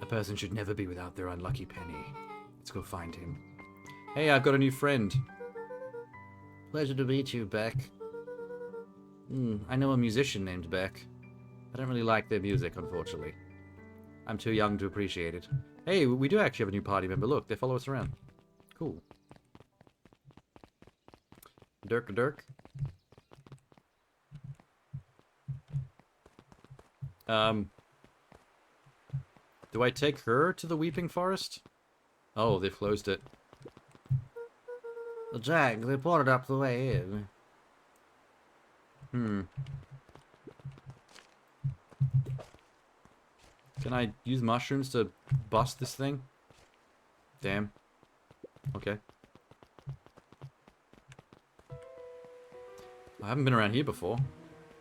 A person should never be without their unlucky penny. Let's go find him. Hey, I've got a new friend. Pleasure to meet you, Beck. I know a musician named Beck. I don't really like their music, unfortunately. I'm too young to appreciate it. Hey, we do actually have a new party member. Look, they follow us around. Cool. Dirk. Do I take her to the Weeping Forest? Oh, they've closed it. Jack, they brought it up the way in. Can I use mushrooms to bust this thing? Damn. Okay. I haven't been around here before.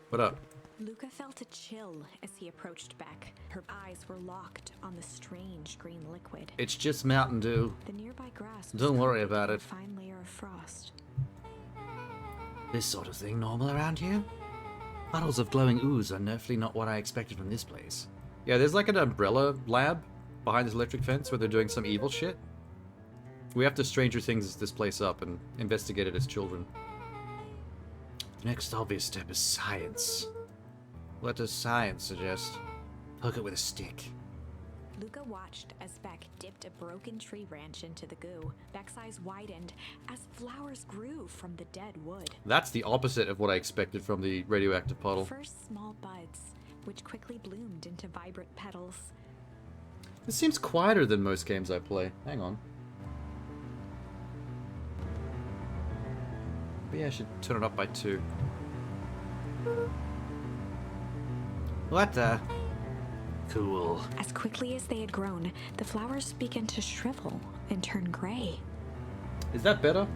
What up? Luca felt a chill as he approached Beck. Her eyes were locked on the strange green liquid. It's just Mountain Dew. The nearby grass was Don't worry covered about in it. a fine layer of frost. This sort of thing normal around here? Bottles of glowing ooze are definitely not what I expected from this place. Yeah, there's like an umbrella lab behind this electric fence where they're doing some evil shit. We have to Stranger Things this place up and investigate it as children. The next obvious step is science. What does science suggest? Poke it with a stick. Luca watched as Beck dipped a broken tree branch into the goo. Beck's eyes widened as flowers grew from the dead wood. That's the opposite of what I expected from the radioactive puddle. First small buds, which quickly bloomed into vibrant petals. This seems quieter than most games I play. Hang on. Maybe I should turn it up by 2. What the? Cool. As quickly as they had grown, the flowers began to shrivel and turn gray. Is that better?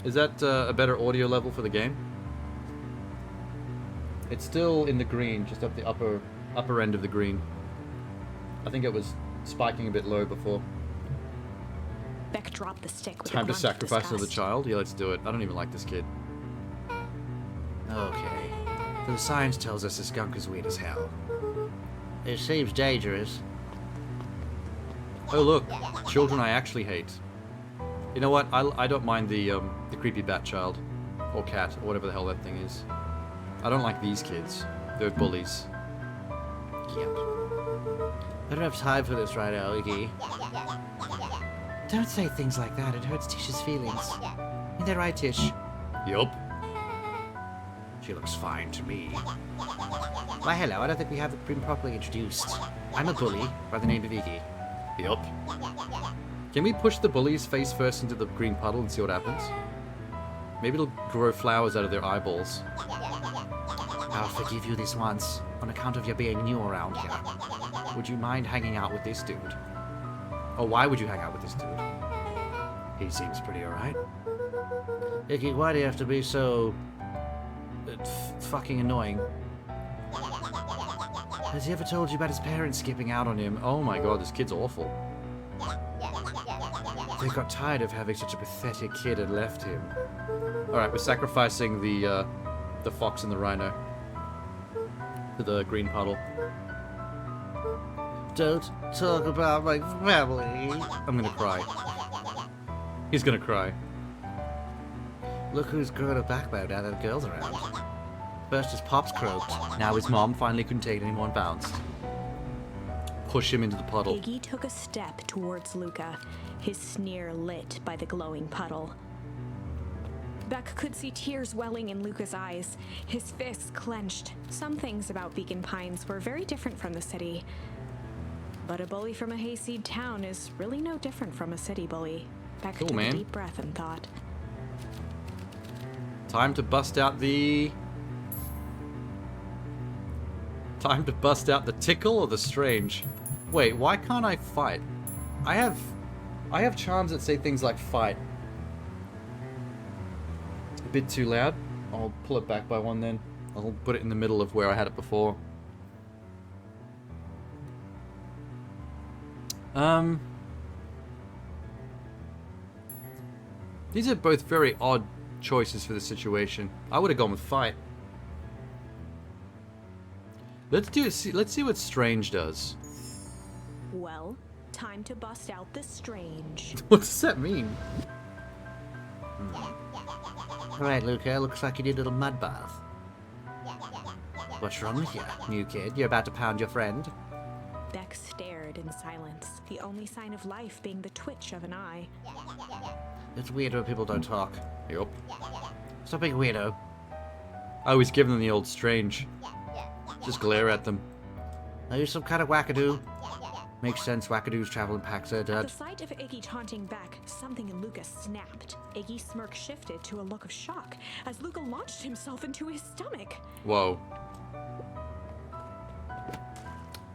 Is that a better audio level for the game? It's still in the green, just up the upper end of the green. I think it was spiking a bit low before. Beck dropped the stick with Time a to grunt of sacrifice another disgust. child? Yeah, let's do it. I don't even like this kid. Okay. So the science tells us this skunk is weird as hell. It seems dangerous. Oh look, children I actually hate. You know what? I don't mind the creepy bat child, or cat, or whatever the hell that thing is. I don't like these kids. They're bullies. Yep. I don't have time for this right now, Iggy. Don't say things like that. It hurts Tish's feelings. Ain't that right, Tish? Yup. She looks fine to me. Why, hello. I don't think we have been properly introduced. I'm a bully by the name of Iggy. Yup. Can we push the bullies face first into the green puddle and see what happens? Maybe it'll grow flowers out of their eyeballs. I'll forgive you this once, on account of your being new around here. Would you mind hanging out with this dude? Oh, why would you hang out with this dude? He seems pretty alright. Iggy, why do you have to be so... fucking annoying? Has he ever told you about his parents skipping out on him? Oh my god, this kid's awful. They got tired of having such a pathetic kid and left him. Alright, we're sacrificing the fox and the rhino to the green puddle. Don't talk about my family. I'm gonna cry. He's gonna cry. Look who's grown a backbone now that the girl's around. First his pops croaked. Now his mom finally couldn't take it anymore and bounced. Push him into the puddle. Iggy took a step towards Luca, his sneer lit by the glowing puddle. Beck could see tears welling in Luca's eyes, his fists clenched. Some things about Beacon Pines were very different from the city. But a bully from a hayseed town is really no different from a city bully. Beck Cool, took man. a deep breath and thought. Time to bust out the tickle or the strange. Wait, why can't I fight? I have charms that say things like fight. A bit too loud. I'll pull it back by 1 then. I'll put it in the middle of where I had it before. These are both very odd choices for the situation. I would have gone with fight. Let's see what strange does. Well, time to bust out the strange. What does that mean? Alright, Luca, looks like you need a little mud bath. What's wrong with you, new kid? You're about to pound your friend? Beck stared in silence, the only sign of life being the twitch of an eye. It's weird when people don't talk. Yup. Stop being a weirdo. I always give them the old strange. Just glare at them. Are you some kind of wackadoo? Makes sense, wackadoos travel in packs, At the Dad. sight of Iggy taunting Beck, something in Luca snapped. Iggy's smirk shifted to a look of shock as Luca launched himself into his stomach. Whoa.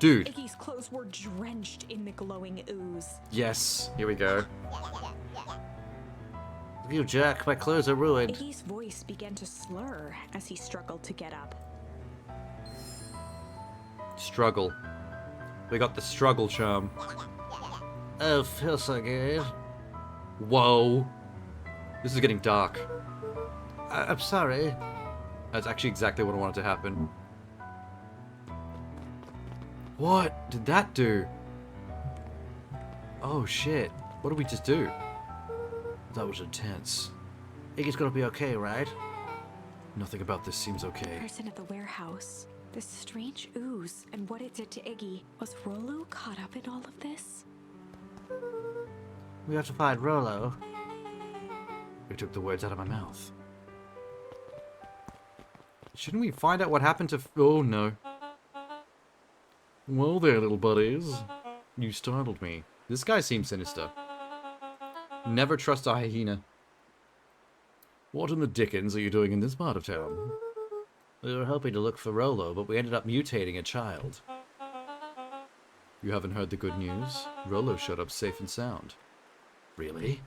Dude. Iggy's clothes were drenched in the glowing ooze. Yes. Here we go. You jerk, my clothes are ruined. Iggy's voice began to slur as he struggled to get up. Struggle. We got the struggle charm. Oh, feels so good. Whoa. This is getting dark. I'm sorry. That's actually exactly what I wanted to happen. What did that do? Oh shit. What did we just do? That was intense. Iggy's gonna be okay, right? Nothing about this seems okay. Person at the warehouse. This strange ooze and what it did to Iggy. Was Rollo caught up in all of this? We have to find Rollo. You took the words out of my mouth. Shouldn't we find out what happened to... Oh no. Well there, little buddies. You startled me. This guy seems sinister. Never trust a hyena. What in the dickens are you doing in this part of town? We were hoping to look for Rollo, but we ended up mutating a child. You haven't heard the good news? Rollo showed up safe and sound. Really?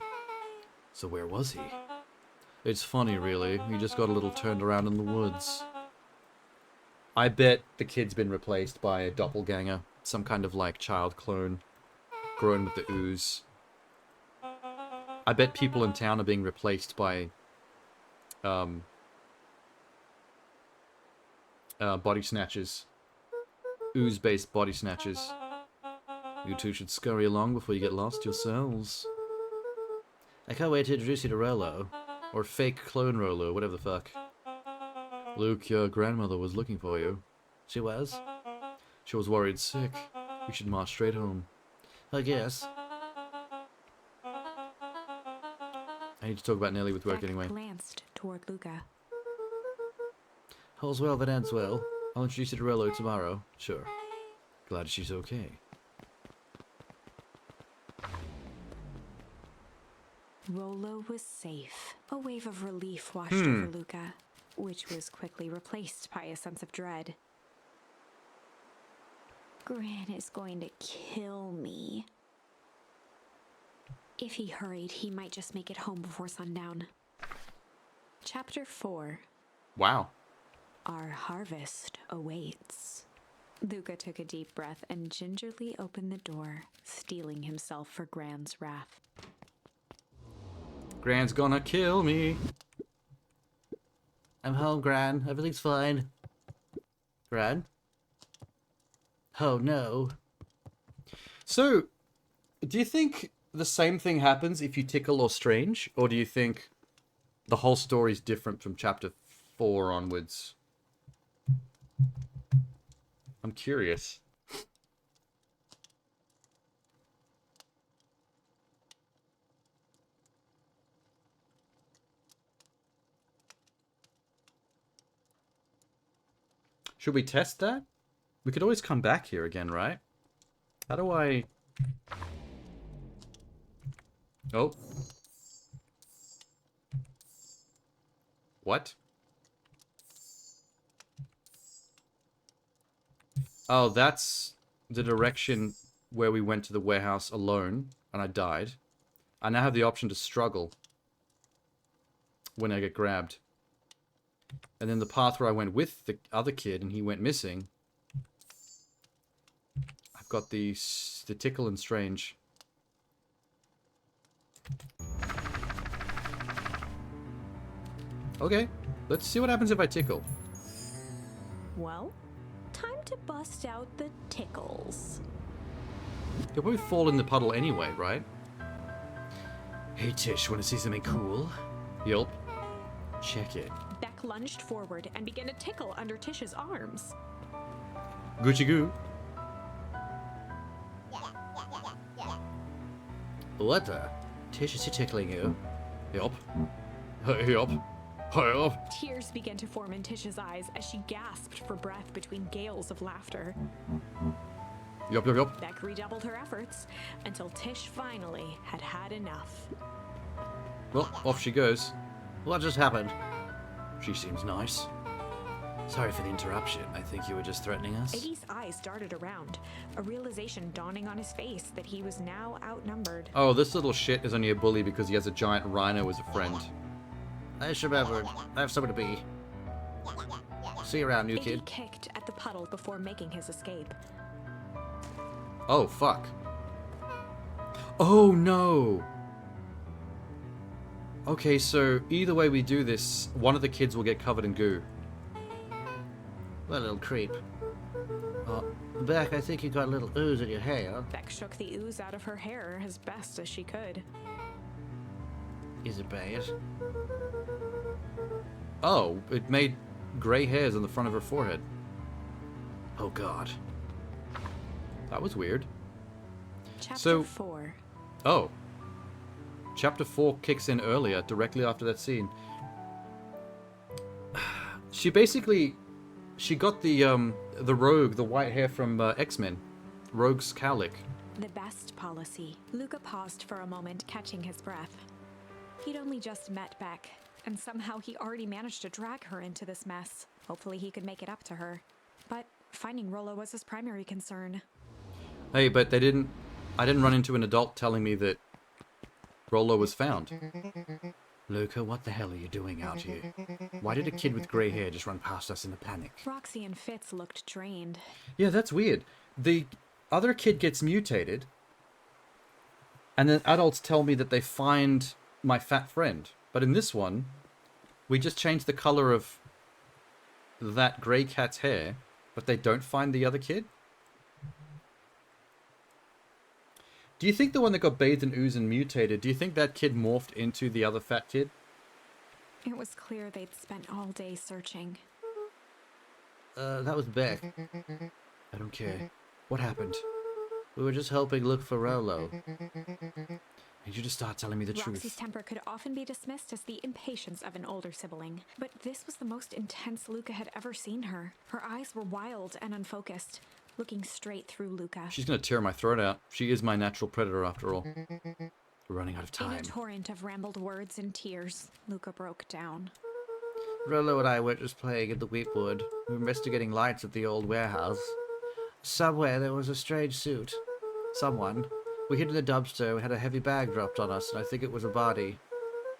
So where was he? It's funny, really. He just got a little turned around in the woods. I bet the kid's been replaced by a doppelganger. Some kind of, like, child clone. Grown with the ooze. I bet people in town are being replaced by... body snatchers. Ooze-based body snatchers. You two should scurry along before you get lost yourselves. I can't wait to introduce you to Rollo. Or fake clone Rollo, whatever the fuck. Luke, your grandmother was looking for you. She was? She was worried sick. You should march straight home. I guess. I need to talk about Nelly with work Beck anyway. glanced toward Luca. All's well that ends well. I'll introduce you to Rollo tomorrow. Sure. Glad she's okay. Rollo was safe. A wave of relief washed over Luca, which was quickly replaced by a sense of dread. Gran is going to kill me. If he hurried, he might just make it home before sundown. Chapter 4. Wow. Our harvest awaits. Luca took a deep breath and gingerly opened the door, steeling himself for Gran's wrath. Gran's gonna kill me. I'm home, Gran. Everything's fine. Gran? Oh, no. So, do you think the same thing happens if you tickle or strange? Or do you think the whole story's different from chapter 4 onwards? I'm curious. Should we test that? We could always come back here again, right? How do I... Oh. What? Oh, that's the direction where we went to the warehouse alone, and I died. I now have the option to struggle when I get grabbed. And then the path where I went with the other kid and he went missing. I've got the tickle and strange. Okay, let's see what happens if I tickle. Well, time to bust out the tickles. He'll probably fall in the puddle anyway, right? Hey, Tish, wanna see something cool? Yup. Check it. Beck lunged forward and began to tickle under Tish's arms. Gucci goo. What the? Tish, is he tickling you? Yup. Yup. Yup. Tears began to form in Tish's eyes as she gasped for breath between gales of laughter. Yup, yup, yup. Beck redoubled her efforts until Tish finally had had enough. Well, off she goes. What just happened? She seems nice. Sorry for the interruption. I think you were just threatening us. Iggy's eyes darted around, a realization dawning on his face that he was now outnumbered. Oh, this little shit is only a bully because he has a giant rhino as a friend. I just remembered. I have somewhere to be. See you around, new Iggy kid. kicked at the puddle before making his escape. Oh, fuck. Oh, no. Okay, so either way we do this, one of the kids will get covered in goo. Well, little creep. Oh, Beck, I think you got a little ooze in your hair. Beck shook the ooze out of her hair as best as she could. Is it bad? Oh, it made grey hairs on the front of her forehead. Oh, God. That was weird. Chapter So- 4. Oh. Chapter 4 kicks in earlier, directly after that scene. She basically... She got the rogue, the white hair from X-Men. Rogue's cowlick. The best policy. Luca paused for a moment, catching his breath. He'd only just met Beck, and somehow he already managed to drag her into this mess. Hopefully he could make it up to her. But finding Rollo was his primary concern. Hey, but I didn't run into an adult telling me that Rollo was found. Luca, what the hell are you doing out here? Why did a kid with grey hair just run past us in a panic? Roxy and Fitz looked drained. Yeah, that's weird. The other kid gets mutated, and then adults tell me that they find my fat friend. But in this one, we just changed the color of that grey cat's hair, but they don't find the other kid? Do you think the one that got bathed in ooze and mutated, do you think that kid morphed into the other fat kid? It was clear they'd spent all day searching. That was Beck. I don't care. What happened? We were just helping look for Rollo. I need you to start telling me the Roxy's truth. temper could often be dismissed as the impatience of an older sibling, but this was the most intense Luca had ever seen her. Her eyes were wild and unfocused, looking straight through Luca. She's gonna tear my throat out. She is my natural predator after all. We're running out of In a time. torrent of rambled words and tears, Luca broke down. Rollo and I were just playing in the Wheatwood. We were investigating lights at the old warehouse. Somewhere there was a strange suit. Someone. We hid in a dumpster, we had a heavy bag dropped on us, and I think it was a body.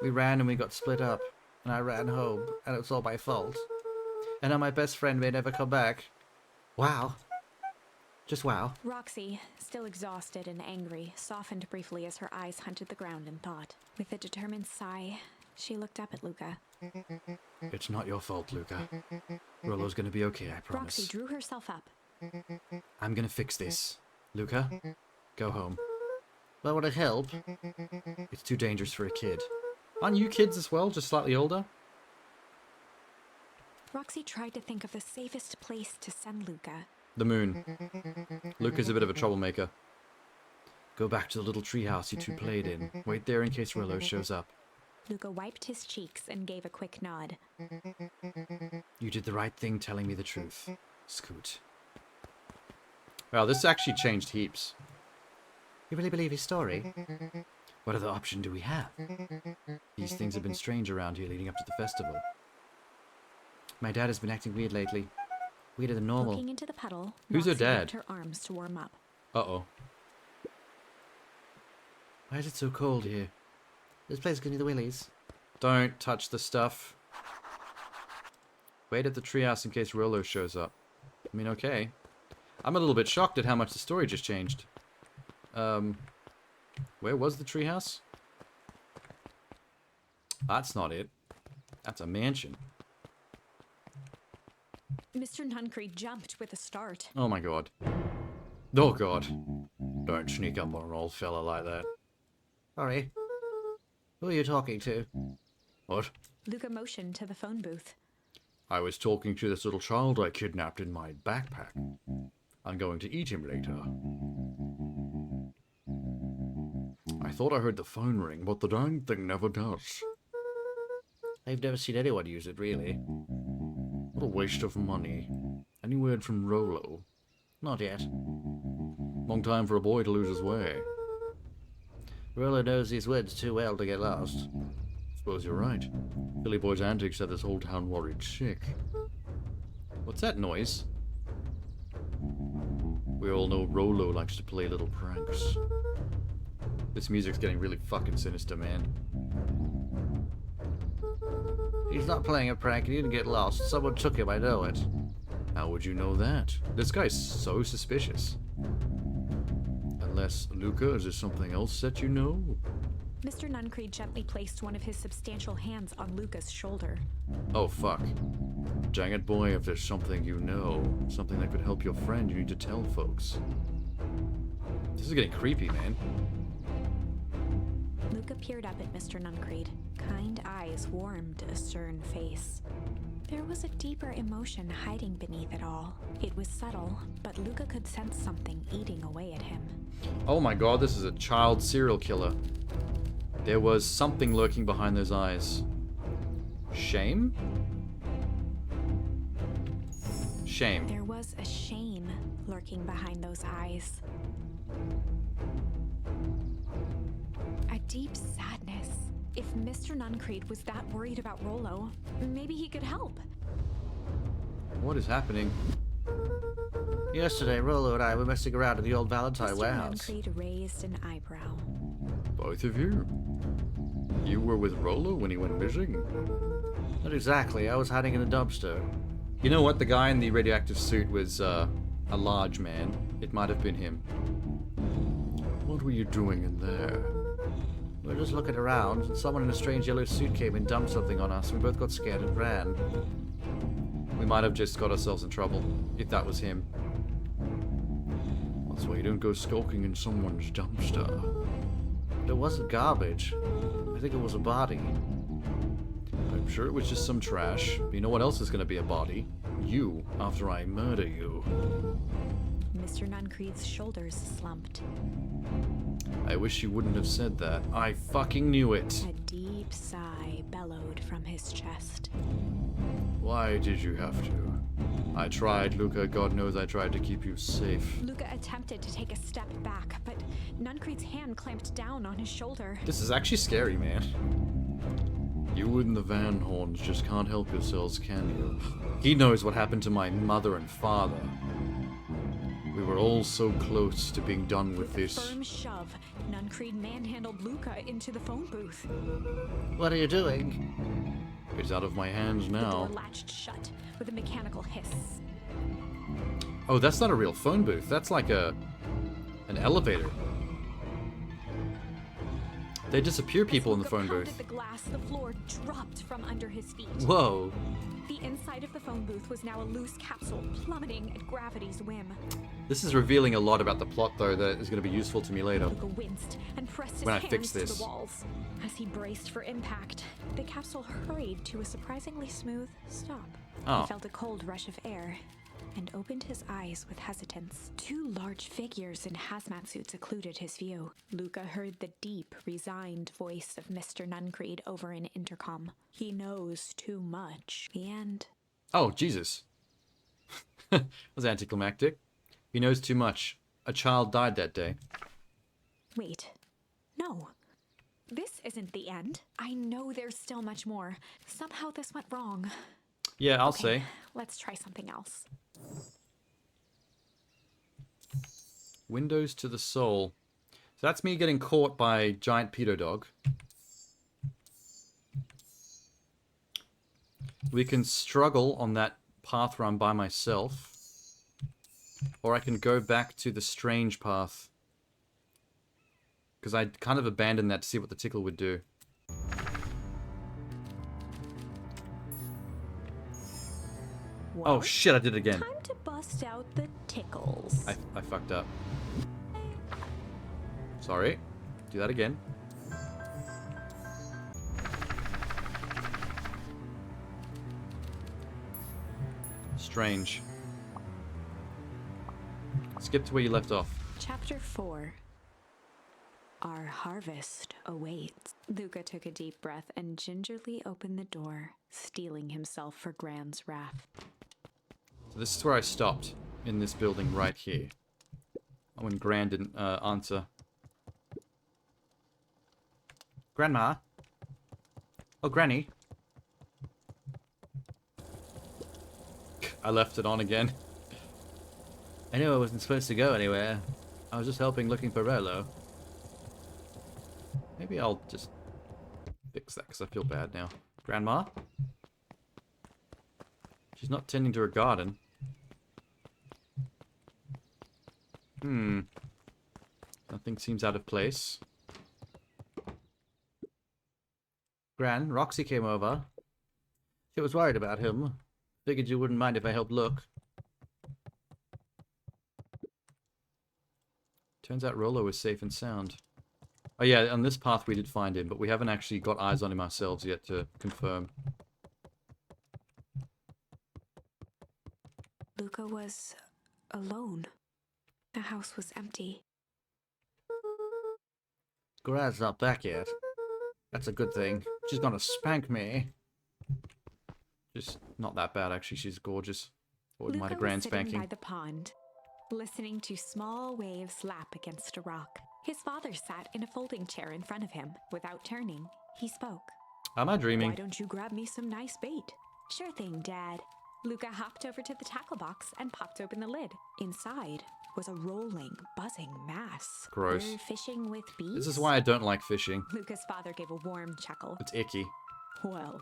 We ran and we got split up, and I ran home, and it was all my fault. And now my best friend may never come back. Wow. Just wow. Roxy, still exhausted and angry, softened briefly as her eyes hunted the ground in thought. With a determined sigh, she looked up at Luca. It's not your fault, Luca. Rollo's gonna be okay, I promise. Roxy drew herself up. I'm gonna fix this. Luca, go home. Well, would it help? It's too dangerous for a kid. Aren't you kids as well, just slightly older? Roxy tried to think of the safest place to send Luca. The moon. Luca's a bit of a troublemaker. Go back to the little treehouse you two played in. Wait there in case Rollo shows up. Luca wiped his cheeks and gave a quick nod. You did the right thing telling me the truth. Scoot. Wow, this actually changed heaps. You really believe his story? What other option do we have? These things have been strange around here leading up to the festival. My dad has been acting weird lately. Weirder than normal. Looking into the puddle, Who's her Roxy dad? moved her arms to warm up. Uh-oh. Why is it so cold here? This place gives me the willies. Don't touch the stuff. Wait at the treehouse in case Rollo shows up. I mean, okay. I'm a little bit shocked at how much the story just changed. Where was the treehouse? That's not it. That's a mansion. Mr. Nuncree jumped with a start. Oh my god. Oh god. Don't sneak up on an old fella like that. Sorry. Who are you talking to? What? Luca motioned to the phone booth. I was talking to this little child I kidnapped in my backpack. I'm going to eat him later. I thought I heard the phone ring, but the dang thing never does. I've never seen anyone use it, really. What a waste of money. Any word from Rollo? Not yet. Long time for a boy to lose his way. Rollo knows these woods too well to get lost. Suppose you're right. Billy Boy's antics have this whole town worried sick. What's that noise? We all know Rollo likes to play little pranks. This music's getting really fucking sinister, man. He's not playing a prank, he didn't get lost. Someone took him, I know it. How would you know that? This guy's so suspicious. Unless, Luca, is there something else that you know? Mr. Nuncreed gently placed one of his substantial hands on Luca's shoulder. Oh, fuck. Dang it, boy, if there's something you know, something that could help your friend, you need to tell folks. This is getting creepy, man. Luca peered up at Mr. Nuncreed. Kind eyes warmed a stern face. There was a deeper emotion hiding beneath it all. It was subtle, but Luca could sense something eating away at him. Oh my god, this is a child serial killer. There was something lurking behind those eyes. Shame? Shame. There was a shame lurking behind those eyes. A deep sadness. If Mr. Nuncreed was that worried about Rollo, maybe he could help. What is happening? Yesterday, Rollo and I were messing around in the old Valentine Mr. warehouse. Nuncreed raised an eyebrow. Both of you? You were with Rollo when he went missing? Not exactly. I was hiding in a dumpster. You know what? The guy in the radioactive suit was a large man. It might have been him. What were you doing in there? We were just looking around, and someone in a strange yellow suit came and dumped something on us. We both got scared and ran. We might have just got ourselves in trouble, if that was him. That's why you don't go skulking in someone's dumpster. But it wasn't garbage. I think it was a body. I'm sure it was just some trash. You know what else is going to be a body? You, after I murder you. Mr. Nuncreed's shoulders slumped. I wish you wouldn't have said that. I fucking knew it. A deep sigh bellowed from his chest. Why did you have to? I tried, Luca. God knows I tried to keep you safe. Luca attempted to take a step back, but Nuncreed's hand clamped down on his shoulder. This is actually scary, man. You and the Van Horns just can't help yourselves, can you? He knows what happened to my mother and father. We were all so close to being done with this. Firm shove, Nuncreed manhandled Luca into the phone booth. What are you doing? It's out of my hands The now. door latched shut with a mechanical hiss. Oh, that's not a real phone booth. That's like an elevator. They disappear people in the Luca phone pounded booth. the glass, the floor dropped from under his feet. Whoa. The inside of the phone booth was now a loose capsule, plummeting at gravity's whim. This is revealing a lot about the plot, though, that is going to be useful to me later. Luca winced and pressed his When I hands fix to this. the walls. As he braced for impact, the capsule hurried to a surprisingly smooth stop. Oh. He felt a cold rush of air and opened his eyes with hesitance. Two large figures in hazmat suits occluded his view. Luca heard the deep, resigned voice of Mr. Nuncreed over an intercom. He knows too much. The end. Oh, Jesus. That was anticlimactic. He knows too much. A child died that day. Wait. No. This isn't the end. I know there's still much more. Somehow this went wrong. Yeah, I'll Okay, say. let's try something else. Windows to the soul. So that's me getting caught by giant pedo dog. We can struggle on that path where I'm by myself. Or I can go back to the strange path. Because I kind of abandoned that to see what the tickle would do. Well, Oh shit, I did it again. time to bust out the tickles. I fucked up. Sorry. Do that again. Strange. Skip to where you left off. Chapter 4. Our harvest awaits. Luca took a deep breath and gingerly opened the door, steeling himself for Gran's wrath. So this is where I stopped. In this building right here. When Gran didn't answer. Grandma? Oh, Granny. I left it on again. I knew I wasn't supposed to go anywhere. I was just helping looking for Rollo. Maybe I'll just fix that because I feel bad now. Grandma? She's not tending to her garden. Nothing seems out of place. Gran, Roxy came over. She was worried about him. Figured you wouldn't mind if I helped look. Turns out Rolo is safe and sound. Oh yeah, on this path we did find him, but we haven't actually got eyes on him ourselves yet to confirm. Luca was alone. The house was empty. Gran's not back yet. That's a good thing. She's gonna spank me. Just not that bad, actually. She's gorgeous. Wouldn't mind a Luca grand was sitting spanking. by the pond, listening to small waves lap against a rock. His father sat in a folding chair in front of him. Without turning, he spoke. Am I dreaming? Why don't you grab me some nice bait? Sure thing, Dad. Luca hopped over to the tackle box and popped open the lid. Inside was a rolling, buzzing mass. Gross. You're fishing with bees? This is why I don't like fishing. Luca's father gave a warm chuckle. It's icky. Well,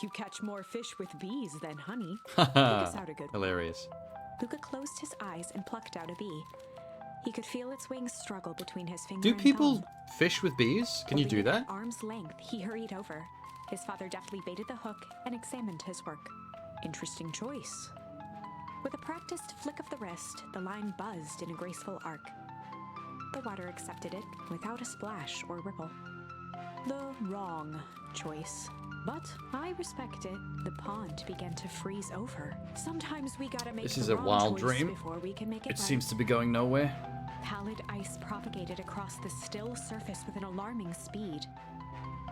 you catch more fish with bees than honey. Haha. Luca's out a good one. Hilarious. Luca closed his eyes and plucked out a bee. He could feel its wings struggle between his finger Do and people thumb. fish with bees? Can you Holding do it that? at arm's length, he hurried over. His father deftly baited the hook and examined his work. Interesting choice. With a practiced flick of the wrist, the line buzzed in a graceful arc. The water accepted it without a splash or ripple. The wrong choice. But I respect it. The pond began to freeze over. Sometimes we gotta make This the is a wrong wild choice dream. before we can make it It right. seems to be going nowhere. Pallid ice propagated across the still surface with an alarming speed.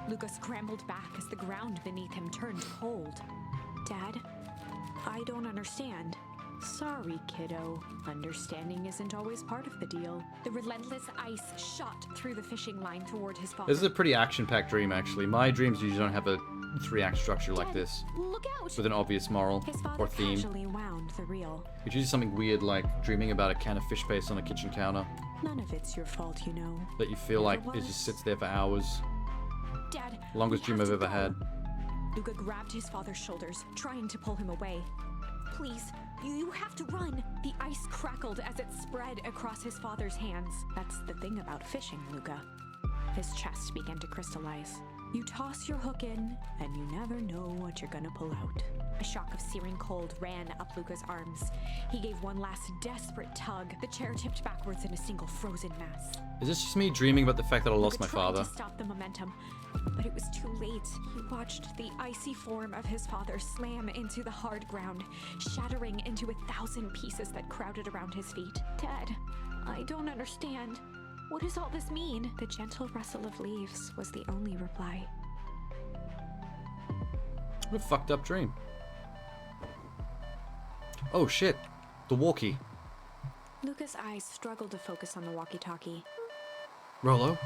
Luca scrambled back as the ground beneath him turned cold. Dad, I don't understand. Sorry, kiddo. Understanding isn't always part of the deal. The relentless ice shot through the fishing line toward his father. This is a pretty action-packed dream, actually. My dreams usually don't have a 3-act structure like Dad, this, Look out! with an obvious moral His father or theme. casually wound the reel. It's usually something weird like dreaming about a can of fish paste on a kitchen counter None of it's your fault, you know. that you feel like Never it was. just sits there for hours. Dad, Longest we dream have I've to ever go. had. Luca grabbed his father's shoulders, trying to pull him away. Please, you have to run. The ice crackled as it spread across his father's hands. That's the thing about fishing, Luca. His chest began to crystallize. You toss your hook in, and you never know what you're gonna pull out. A shock of searing cold ran up Luca's arms. He gave one last desperate tug. The chair tipped backwards in a single frozen mass. Is this just me dreaming about the fact that I lost Luca my tried father? to stop the momentum, but it was too late. He watched the icy form of his father slam into the hard ground, shattering into 1,000 pieces that crowded around his feet. Dad, I don't understand. What does all this mean? The gentle rustle of leaves was the only reply. What a fucked up dream. Oh shit. The walkie. Luca's eyes struggled to focus on the walkie-talkie. Rolo?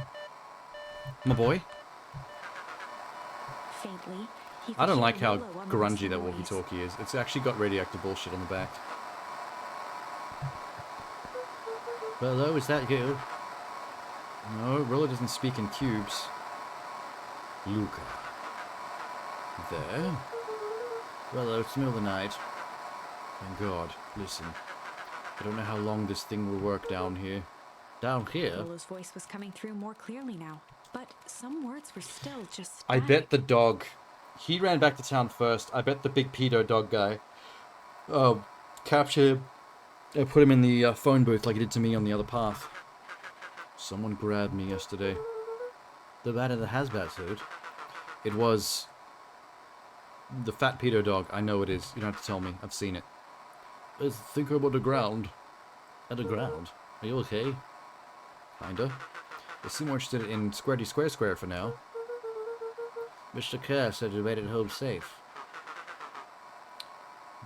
My boy? Faintly, he I could don't hear like how Rolo on the grungy whistle that noise. walkie-talkie is. It's actually got radioactive bullshit on the back. Hello, is that you? No, Rolo doesn't speak in cubes. Luca. There? Hello, it's the middle of the night. Thank God. Listen. I don't know how long this thing will work down here. Down here? Rolo's voice was coming through more clearly now, but some words were still just I bet the dog. He ran back to town first. I bet the big pedo dog guy captured him and put him in the phone booth like he did to me on the other path. Someone grabbed me yesterday. The man in the hazmat suit. It was the fat pedo dog. I know it is. You don't have to tell me. I've seen it. I think I'm on the ground. Underground. Are you okay? Kinda. They seem more interested in Squaredy Square Square for now. Mr. Kerr said you made it home safe.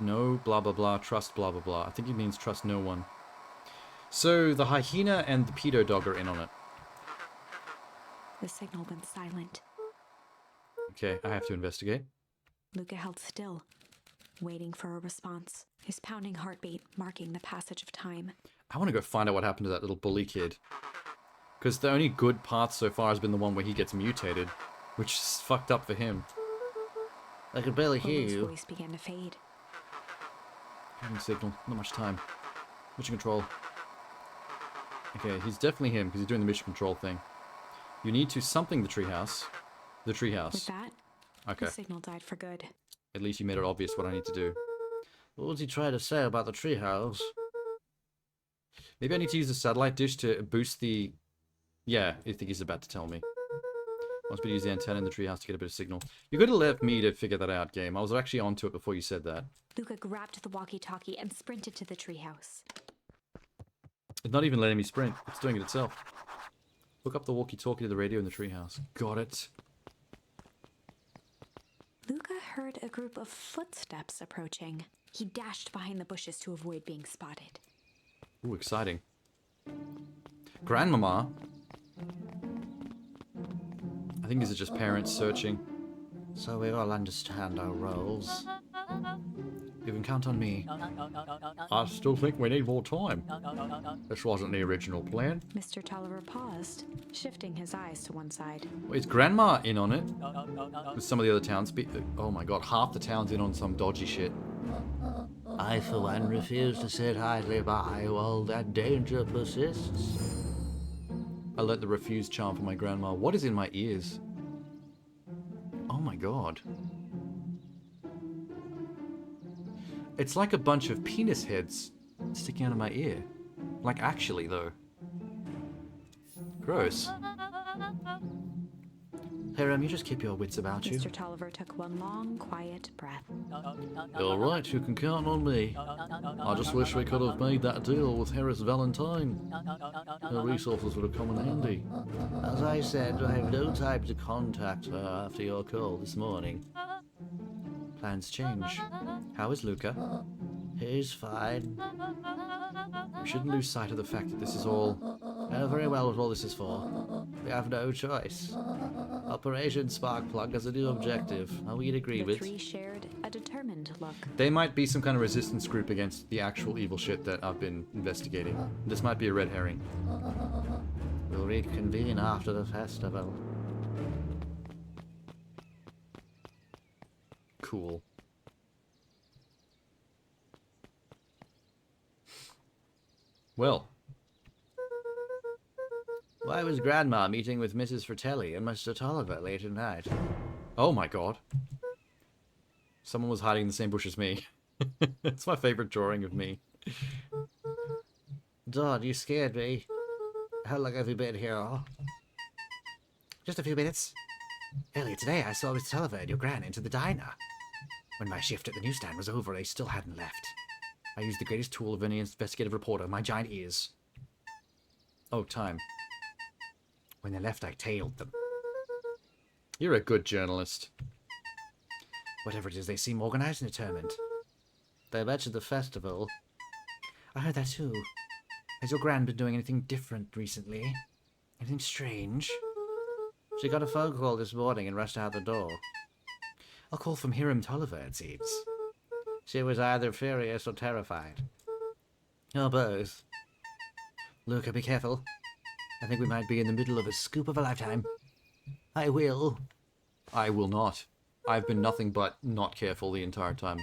No, blah blah blah, trust blah blah blah. I think he means trust no one. So the hyena and the pedo dog are in on it. The signal went silent. Okay, I have to investigate. Luca held still, waiting for a response, his pounding heartbeat marking the passage of time. I want to go find out what happened to that little bully kid. Because the only good path so far has been the one where he gets mutated. Which is fucked up for him. I can barely hear Rolo's you. voice began to fade. Having signal, not much time. Mission control. Okay, he's definitely him because he's doing the mission control thing. You need to something the treehouse. The With treehouse. that, Okay. The signal died for good. At least you made it obvious what I need to do. What was he trying to say about the treehouse? Maybe I need to use the satellite dish to boost the... Yeah, I think he's about to tell me. Must be use the antenna in the treehouse to get a bit of signal. You could have left me to figure that out, game. I was actually onto it before you said that. Luca grabbed the walkie-talkie and sprinted to the treehouse. It's not even letting me sprint. It's doing it itself. Hook up the walkie-talkie to the radio in the treehouse. Got it. Luca heard a group of footsteps approaching. He dashed behind the bushes to avoid being spotted. Ooh, exciting. Grandmama. I think these are just parents searching. So we all understand our roles. You can count on me. I still think we need more time. This wasn't the original plan. Mr. Tolliver paused, shifting his eyes to one side. Wait, is Grandma in on it? With some of the other townspeople? Oh my god, half the town's in on some dodgy shit. I, for one, refuse to sit idly by while that danger persists. I let the refuse charm for my grandma. What is in my ears? Oh my god. It's like a bunch of penis heads sticking out of my ear. Like actually, though. Gross. Hiram, you just keep your wits about you. Mr. Tolliver took one long, quiet breath. You're right, you can count on me. I just wish we could have made that deal with Harris Valentine. Her resources would have come in handy. As I said, I have no time to contact her after your call this morning. Plans change. How is Luca? He's fine. We shouldn't lose sight of the fact that this is all... I know very well what all this is for. We have no choice. Operation Sparkplug has a new objective, and we'd agree The with. three shared a determined look. They might be some kind of resistance group against the actual evil shit that I've been investigating. This might be a red herring. We'll reconvene after the festival. Cool. Well, Why was Grandma meeting with Mrs. Fratelli and Mr. Tolliver late at night? oh my god. Someone was hiding in the same bush as me. It's my favorite drawing of me. Dawn, you scared me. How long have you been here? Just a few minutes. Earlier today, I saw Mr. Tolliver and your gran into the diner. When my shift at the newsstand was over, they still hadn't left. I used the greatest tool of any investigative reporter, my giant ears. Oh, time. When they left, I tailed them. You're a good journalist. Whatever it is, they seem organized and determined. They mentioned the festival. I heard that too. Has your gran been doing anything different recently? Anything strange? She got a phone call this morning and rushed out the door. A call from Hiram Tolliver, it seems. She was either furious or terrified. Or both. Luca, be careful. I think we might be in the middle of a scoop of a lifetime. I will. I will not. I've been nothing but not careful the entire time.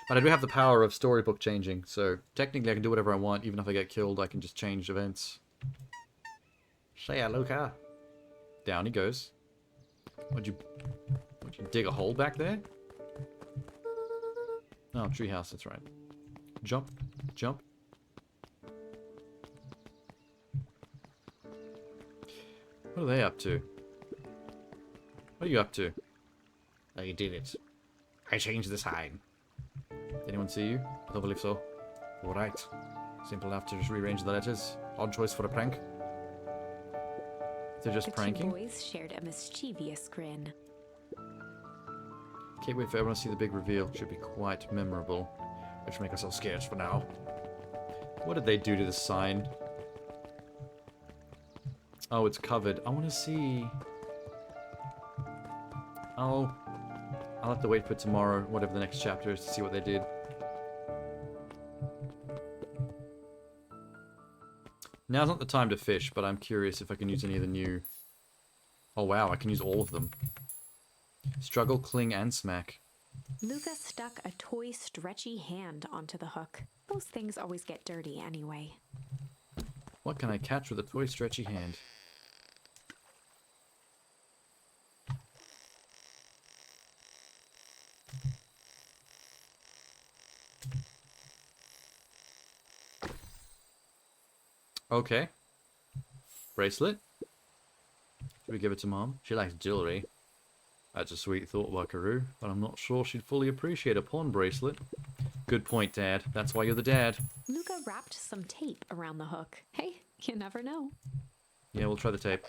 But I do have the power of storybook changing, so technically I can do whatever I want. Even if I get killed, I can just change events. See ya, Luca. Down he goes. Would you dig a hole back there? Oh, treehouse, that's right. Jump, jump. What are they up to? What are you up to? I did it. I changed the sign. Did anyone see you? I don't believe so. Alright. Simple enough to just rearrange the letters. Odd choice for a prank. They're just The pranking? two boys shared a mischievous grin. Can't wait for everyone to see the big reveal. Should be quite memorable. Let's make ourselves scarce for now. What did they do to the sign? Oh, it's covered. I want to see... Oh, I'll have to wait for tomorrow, whatever the next chapter is, to see what they did. Now's not the time to fish, but I'm curious if I can use any of the new... Oh wow, I can use all of them. Struggle, cling, and smack. Luca stuck a toy stretchy hand onto the hook. Those things always get dirty anyway. What can I catch with a toy stretchy hand? Okay. Bracelet. Should we give it to Mom? She likes jewelry. That's a sweet thought, Buckaroo, but I'm not sure she'd fully appreciate a pawn bracelet. Good point, Dad. That's why you're the dad. Luca wrapped some tape around the hook. Hey, you never know. Yeah, we'll try the tape.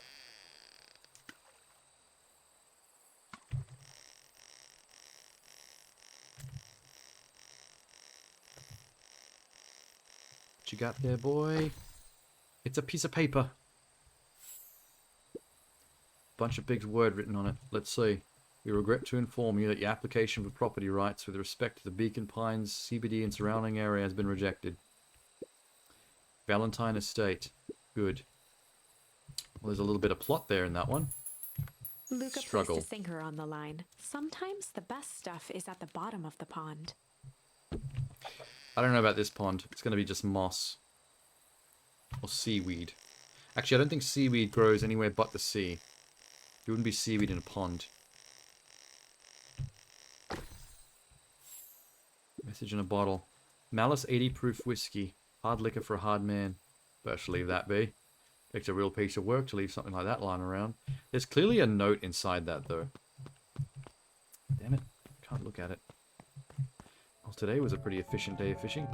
What you got there, boy? It's a piece of paper. Bunch of big word written on it. Let's see. We regret to inform you that your application for property rights with respect to the Beacon Pines CBD and surrounding area has been rejected. Valentine Estate. Good. Well, there's a little bit of plot there in that one. Luca Struggle. placed a sinker on the line. Sometimes the best stuff is at the bottom of the pond. I don't know about this pond. It's going to be just moss. Or seaweed. Actually, I don't think seaweed grows anywhere but the sea. There wouldn't be seaweed in a pond. Message in a bottle. Malice 80 proof whiskey. Hard liquor for a hard man. Best leave that be. Takes a real piece of work to leave something like that lying around. There's clearly a note inside that, though. Damn it. Can't look at it. Well, today was a pretty efficient day of fishing.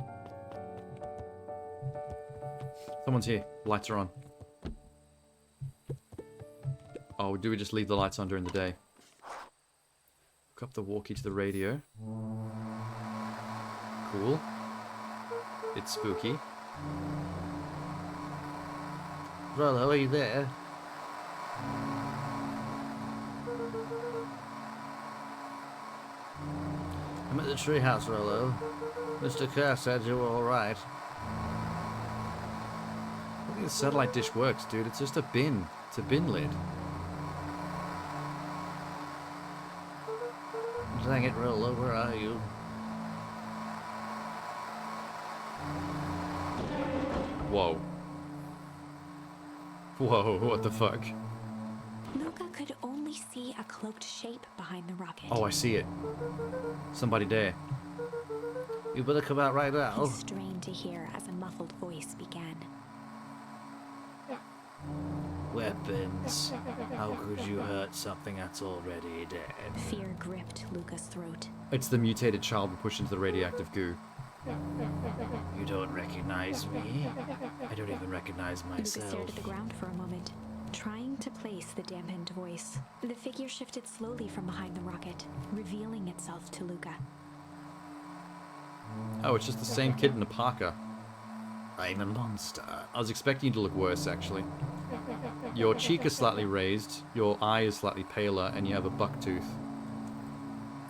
Someone's here. Lights are on. Oh, do we just leave the lights on during the day? Hook up the walkie to the radio. Cool. It's spooky. Rollo, are you there? I'm at the treehouse, Rollo. Mr. Kerr said you were alright. I don't think the satellite dish works, dude. It's just a bin. It's a bin lid. Dang it, Rollo, where are you? Whoa. Whoa, what the fuck? Luca could only see a cloaked shape behind the rocket. Oh, I see it. Somebody there. You better come out right now. He strained to hear as a muffled voice began. Weapons. How could you hurt something that's already dead? Fear gripped Luca's throat. It's the mutated child we pushed into the radioactive goo. You don't recognize me? I don't even recognize Luca myself. stared at the ground for a moment, trying to place the dampened voice. The figure shifted slowly from behind the rocket, revealing itself to Luca. Oh, it's just the same kid in a parka. I'm a monster. I was expecting you to look worse, actually. Your cheek is slightly raised, your eye is slightly paler, and you have a buck tooth.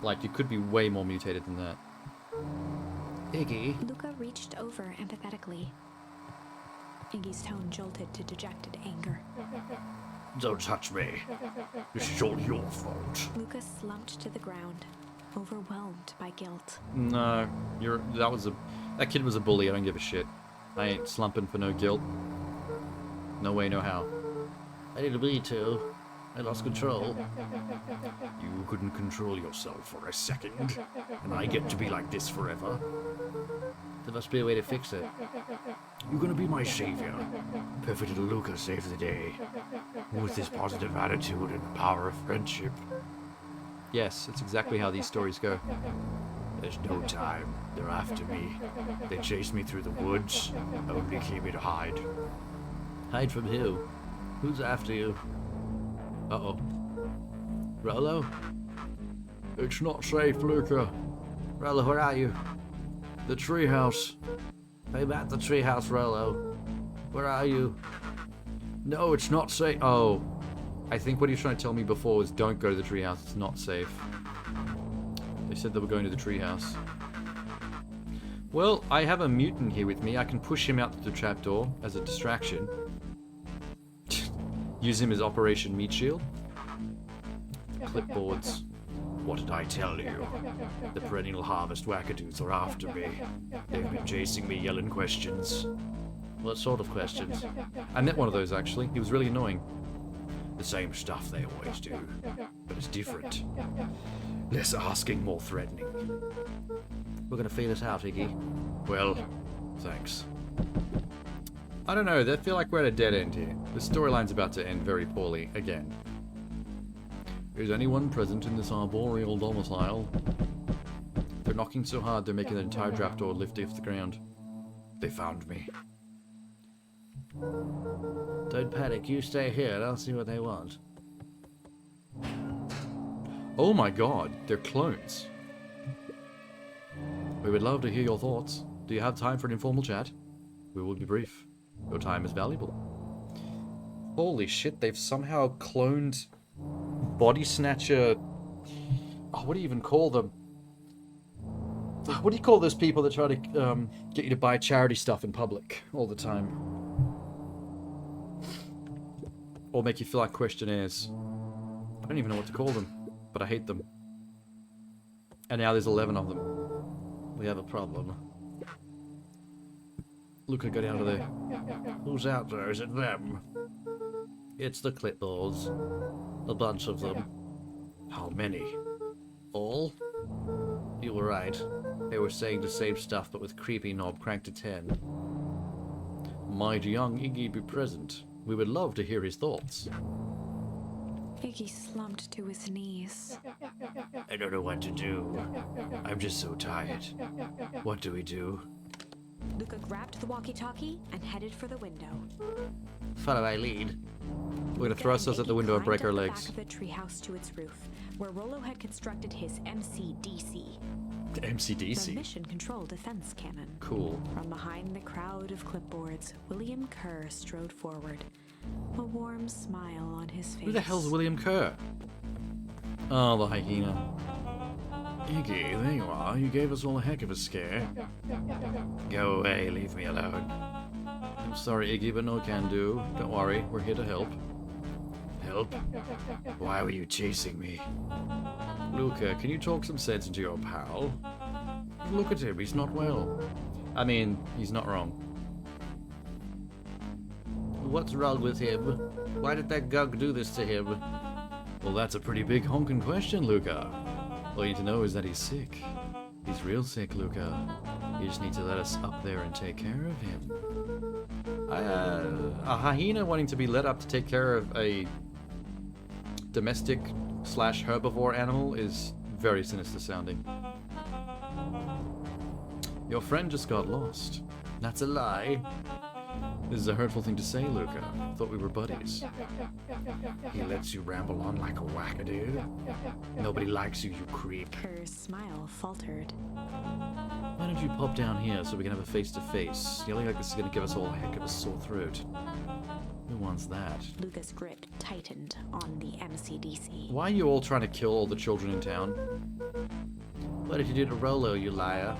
Like, you could be way more mutated than that. Iggy? Luca reached over empathetically. Iggy's tone jolted to dejected anger. Don't touch me. This is all your fault. Luca slumped to the ground, overwhelmed by guilt. No, that kid was a bully, I don't give a shit. I ain't slumping for no guilt. No way, no how. I didn't mean to. I lost control. You couldn't control yourself for a second, and I get to be like this forever. There must be a way to fix it. You're gonna be my savior. Perfect little Luca saves the day. With his positive attitude and the power of friendship. Yes, it's exactly how these stories go. There's no time. They're after me. They chase me through the woods, only keep me to hide. Hide from who? Who's after you? Uh-oh. Rollo? It's not safe, Luca. Rollo, where are you? The treehouse. I'm at the treehouse, Rollo. Where are you? No, it's not safe. Oh. I think what he was trying to tell me before was don't go to the treehouse. It's not safe. They said they were going to the treehouse. Well, I have a mutant here with me. I can push him out through the trapdoor as a distraction. Use him as Operation Meat Shield. Clipboards. What did I tell you? The perennial harvest wackadoos are after me. They've been chasing me, yelling questions. What sort of questions? I met one of those, actually. He was really annoying. The same stuff they always do, but it's different. Less asking, more threatening. We're gonna feel it out, Iggy. Well, thanks. I don't know, I feel like we're at a dead end here. The storyline's about to end very poorly, again. Is anyone present in this arboreal domicile? They're knocking so hard they're making the entire trapdoor lift off the ground. They found me. Don't panic, you stay here and I'll see what they want. Oh my god, they're clones. We would love to hear your thoughts. Do you have time for an informal chat? We will be brief. Your time is valuable. Holy shit, they've somehow cloned Body Snatcher. Oh, what do you even call them? What do you call those people that try to get you to buy charity stuff in public all the time? Or make you feel like questionnaires. I don't even know what to call them, but I hate them. And now there's 11 of them. We have a problem. Luca, get out of there. Who's out there? Is it them? It's the clipboards. A bunch of them. How many? All? You were right. They were saying the same stuff, but with creepy knob cranked to 10. Might young Iggy be present? We would love to hear his thoughts. Iggy slumped to his knees. I don't know what to do. I'm just so tired. What do we do? Luca grabbed the walkie-talkie and headed for the window. Follow I lead. We're gonna throw ourselves out the window and break our legs. Back of the treehouse to its roof, where Rollo had constructed his MCDC, The the MCDC. Mission Control Defense Cannon. Cool. From behind the crowd of clipboards, William Kerr strode forward, a warm smile on his face. Who the hell's William Kerr? Oh, the hyena. Iggy, there you are. You gave us all a heck of a scare. Go away, leave me alone. I'm sorry, Iggy, but no can do. Don't worry, we're here to help. Help? Why were you chasing me? Luca, can you talk some sense into your pal? Look at him, he's not well. I mean, he's not wrong. What's wrong with him? Why did that gug do this to him? Well, that's a pretty big honking question, Luca. All you need to know is that he's sick. He's real sick, Luca. You just need to let us up there and take care of him. A hyena wanting to be let up to take care of a domestic / herbivore animal is very sinister sounding. Your friend just got lost. That's a lie. This is a hurtful thing to say, Luca. Thought we were buddies. He lets you ramble on like a wackadoo. Nobody likes you, you creep. Kerr's smile faltered. Why don't you pop down here so we can have a face-to-face? Yelling like this is going to give us all a heck of a sore throat. Who wants that? Luca's grip tightened on the MCDC. Why are you all trying to kill all the children in town? What did you do to Rollo, you liar?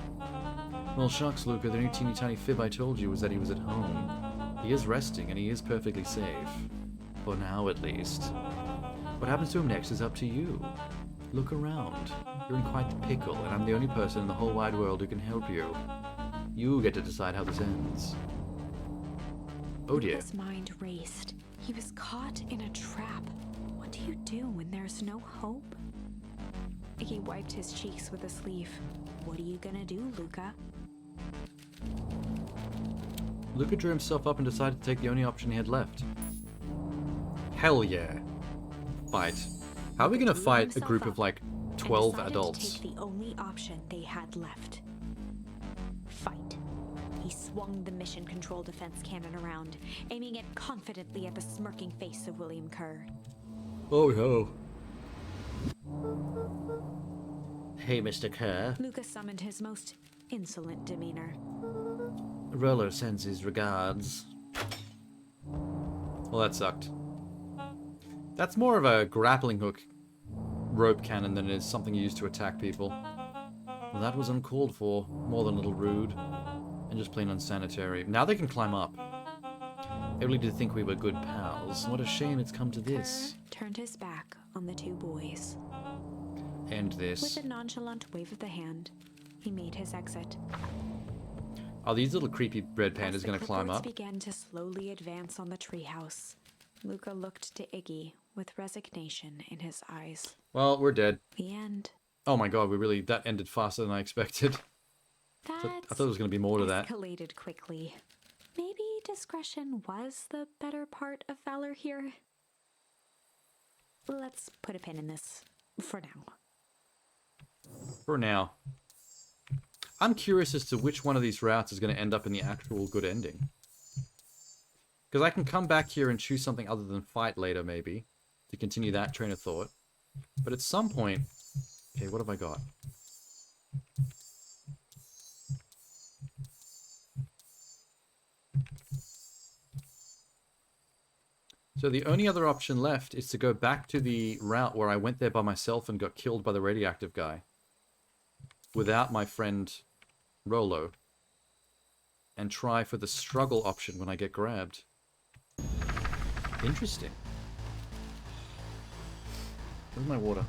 Well, shucks, Luca, the only teeny tiny fib I told you was that he was at home. He is resting, and he is perfectly safe. For now, at least. What happens to him next is up to you. Look around. You're in quite the pickle, and I'm the only person in the whole wide world who can help you. You get to decide how this ends. Oh dear. Luca's mind raced. He was caught in a trap. What do you do when there's no hope? Iggy wiped his cheeks with a sleeve. What are you gonna do, Luca? Luca drew himself up and decided to take the only option he had left. Hell yeah. Fight. How are we gonna fight a group of like 12 adults? To take the only option they had left. Fight. He swung the Mission Control Defense Cannon around, aiming it confidently at the smirking face of William Kerr. Oh no. Hey, Mr. Kerr. Luca summoned his most insolent demeanor. Rollo sends his regards. Well, that sucked. That's more of a grappling hook rope cannon than it is something used to attack people. Well, that was uncalled for, more than a little rude, and just plain unsanitary. Now they can climb up. I really did think we were good pals. What a shame it's come to this. Kerr turned his back on the two boys. End this. With a nonchalant wave of the hand, he made his exit. Are these little creepy red As pandas the gonna climb clipboards up? began to slowly advance on the treehouse. Luca looked to Iggy with resignation in his eyes. Well, we're dead. The end. Oh my god, that ended faster than I expected. That I thought there was going to be more to that. escalated quickly. Maybe discretion was the better part of valor here. Let's put a pin in this for now. For now. I'm curious as to which one of these routes is going to end up in the actual good ending. Because I can come back here and choose something other than fight later, maybe, to continue that train of thought. But at some point... Okay, what have I got? So the only other option left is to go back to the route where I went there by myself and got killed by the radioactive guy. Without my friend Rolo. And try for the struggle option when I get grabbed. Interesting. Where's my water?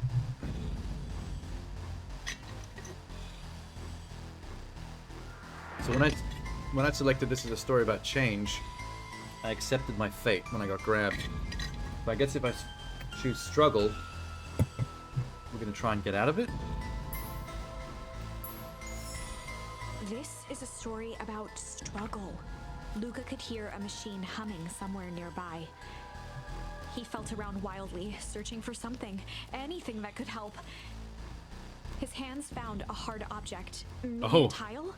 So when I selected this as a story about change, I accepted my fate when I got grabbed. But I guess if I choose struggle, we're going to try and get out of it. This is a story about struggle. Luca could hear a machine humming somewhere nearby. He felt around wildly, searching for something, anything that could help. His hands found a hard object. Maybe Oh. a tile?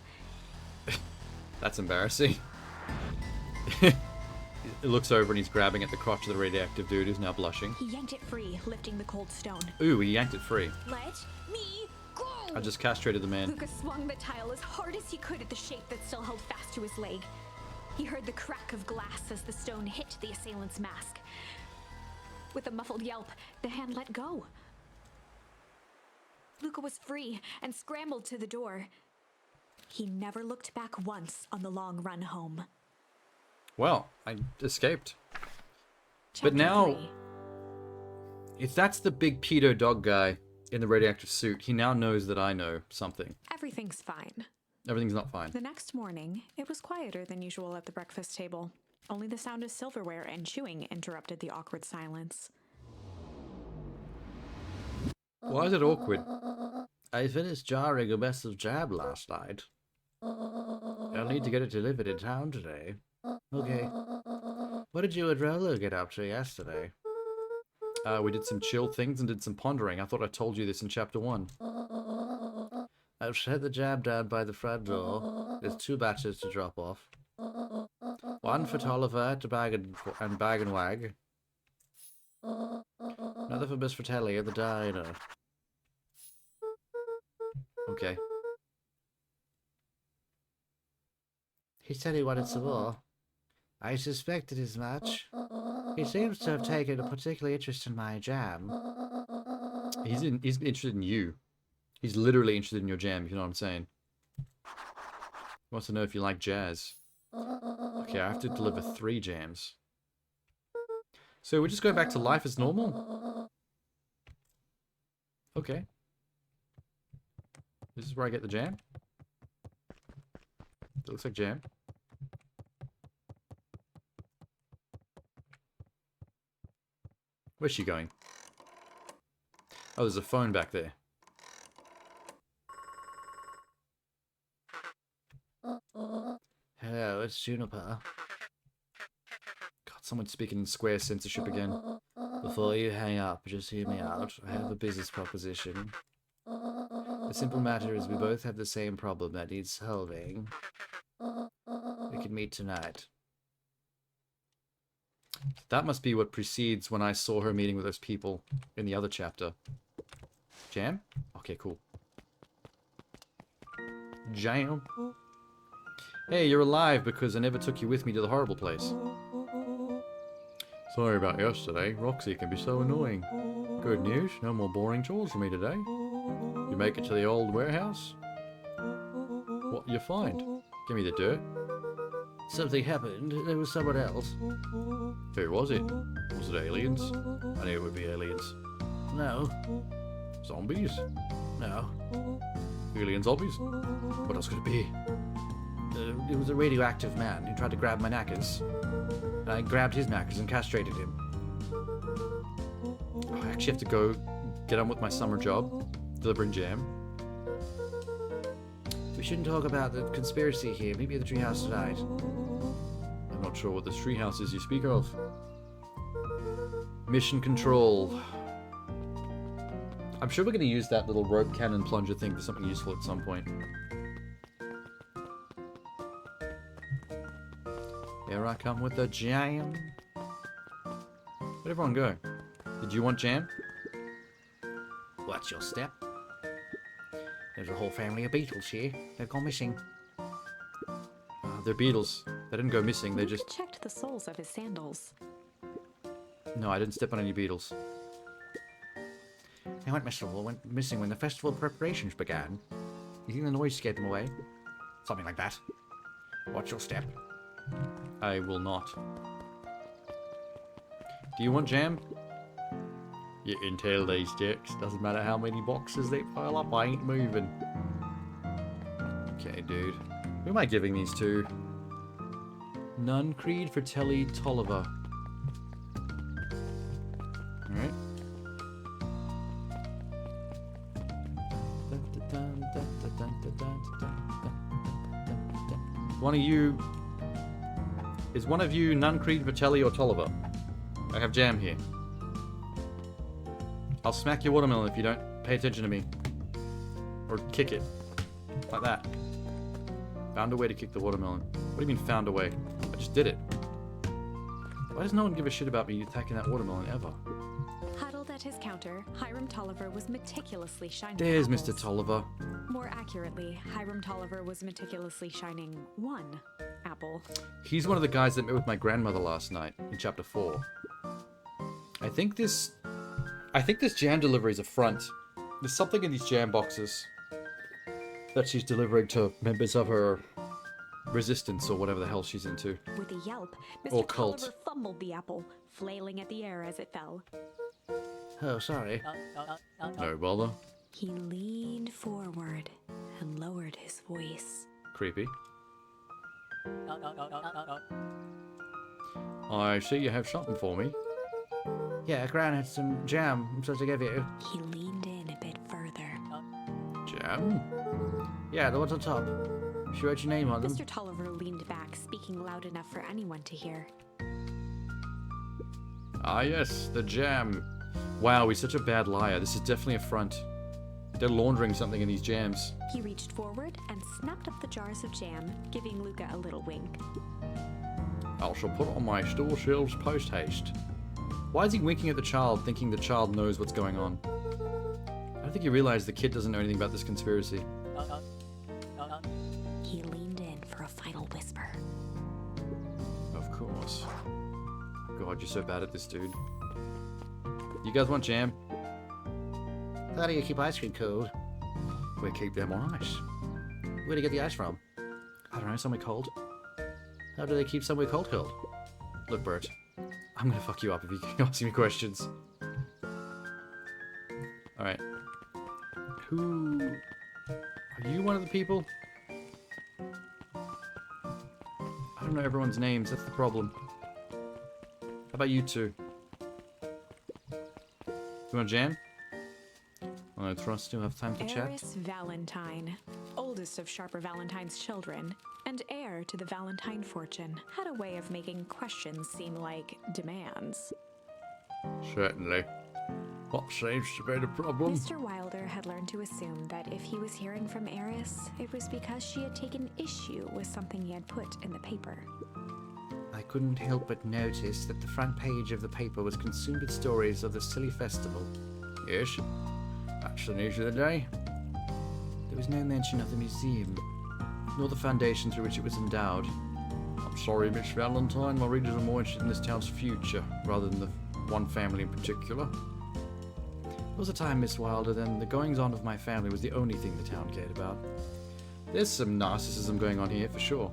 That's embarrassing. He looks over and he's grabbing at the crotch of the radioactive dude who's now blushing. He yanked it free, lifting the cold stone. Ooh, he yanked it free. Let me go! I just castrated the man. Luca swung the tile as hard as he could at the shape that still held fast to his leg. He heard the crack of glass as the stone hit the assailant's mask. With a muffled yelp, the hand let go. Luca was free and scrambled to the door. He never looked back once on the long run home. Well, I escaped. Chapter now- 3. If that's the big pedo dog guy in the radioactive suit, he now knows that I know something. Everything's fine. Everything's not fine. The next morning, it was quieter than usual at the breakfast table. Only the sound of silverware and chewing interrupted the awkward silence. Why is it awkward? I finished jarring a mess of jam last night. I'll need to get it delivered in town today. Okay. What did you and Rolo get up to yesterday? We did some chill things and did some pondering. I thought I told you this in chapter 1. I've set the jam down by the front door. There's 2 batches to drop off. One for Tolliver to Bag and Wag. Another for Miss Fratelli at the diner. Okay. He said he wanted some more. I suspected as much. He seems to have taken a particular interest in my jam. He's interested in you. He's literally interested in your jam, if you know what I'm saying. He wants to know if you like jazz. Okay, I have to deliver 3 jams. So we're just going back to life as normal? Okay. This is where I get the jam? It looks like jam. Where's she going? Oh, there's a phone back there. Hello, it's Juniper. God, someone's speaking in square censorship again. Before you hang up, just hear me out. I have a business proposition. The simple matter is we both have the same problem that needs solving. We can meet tonight. That must be what precedes when I saw her meeting with those people in the other chapter. Jam? Okay, cool. Jam. Hey, you're alive because I never took you with me to the horrible place. Sorry about yesterday. Roxy can be so annoying. Good news, no more boring chores for me today. You make it to the old warehouse? What you find? Give me the dirt. Something happened. There was someone else. Who was it? Was it aliens? I knew it would be aliens. No. Zombies? No. Alien zombies? What else could it be? It was a radioactive man who tried to grab my knackers. I grabbed his knackers and castrated him. Oh, I actually have to go get on with my summer job, delivering jam. We shouldn't talk about the conspiracy here. Maybe at the treehouse tonight. I'm not sure what this treehouse is you speak of. Mission control. I'm sure we're going to use that little rope cannon plunger thing for something useful at some point. Here I come with the jam. Where'd everyone go? Did you want jam? Watch your step. There's a whole family of beetles here. They've gone missing. They're beetles. They didn't go missing, they Luca just... checked the soles of his sandals. No, I didn't step on any beetles. They went missing when the festival preparations began. You think the noise scared them away? Something like that. Watch your step. I will not. Do you want jam? You can tell these jerks. Doesn't matter how many boxes they pile up, I ain't moving. Okay, dude. Who am I giving these to? Nun Creed Fratelli Tolliver. Alright. One of you... Is one of you Nun Creed Fratelli or Tolliver? I have jam here. I'll smack your watermelon if you don't pay attention to me. Or kick it. Like that. Found a way to kick the watermelon. What do you mean found a way? I just did it. Why does no one give a shit about me attacking that watermelon ever? Huddled at his counter, Hiram Tolliver was meticulously shining There's apples. Mr. Tolliver. More accurately, Hiram Tolliver was meticulously shining one apple. He's one of the guys that met with my grandmother last night in chapter 4. I think this jam delivery is a front. There's something in these jam boxes that she's delivering to members of her resistance or whatever the hell she's into. With a yelp, Or Mr. cult. Tolliver fumbled the apple, flailing at the air as it fell. Oh, sorry. No bother. He leaned forward and lowered his voice. Creepy. I see you have something for me. Yeah, Gran had some jam I'm supposed to give you. He leaned in a bit further. Jam? Yeah, the ones on top. She wrote your name on them. Mr. Tolliver leaned back, speaking loud enough for anyone to hear. Ah yes, the jam. Wow, he's such a bad liar. This is definitely a front. They're laundering something in these jams. He reached forward and snapped up the jars of jam, giving Luca a little wink. I shall put it on my store shelves post haste. Why is he winking at the child, thinking the child knows what's going on? I don't think he realized the kid doesn't know anything about this conspiracy. He leaned in for a final whisper. Of course. God, you're so bad at this, dude. You guys want jam? How do you keep ice cream cold? We keep them on ice. Where do you get the ice from? I don't know, somewhere cold. How do they keep somewhere cold? Look, Bert, I'm gonna fuck you up if you keep asking me questions. Alright. Who... Are you one of the people? I don't know everyone's names, that's the problem. How about you two? You want jam? I trust you'll have time to chat. Eris Valentine, oldest of Sharper Valentine's children, and heir to the Valentine fortune, had a way of making questions seem like demands. Certainly. What seems to be the problem? Mr. Wilder had learned to assume that if he was hearing from Eris, it was because she had taken issue with something he had put in the paper. I couldn't help but notice that the front page of the paper was consumed with stories of the silly festival. Yes. That's the news of the day. There was no mention of the museum. Nor the foundation through which it was endowed. I'm sorry, Miss Valentine. My readers are more interested in this town's future, rather than the one family in particular. There was a time, Miss Wilder, then the goings-on of my family was the only thing the town cared about. There's some narcissism going on here, for sure.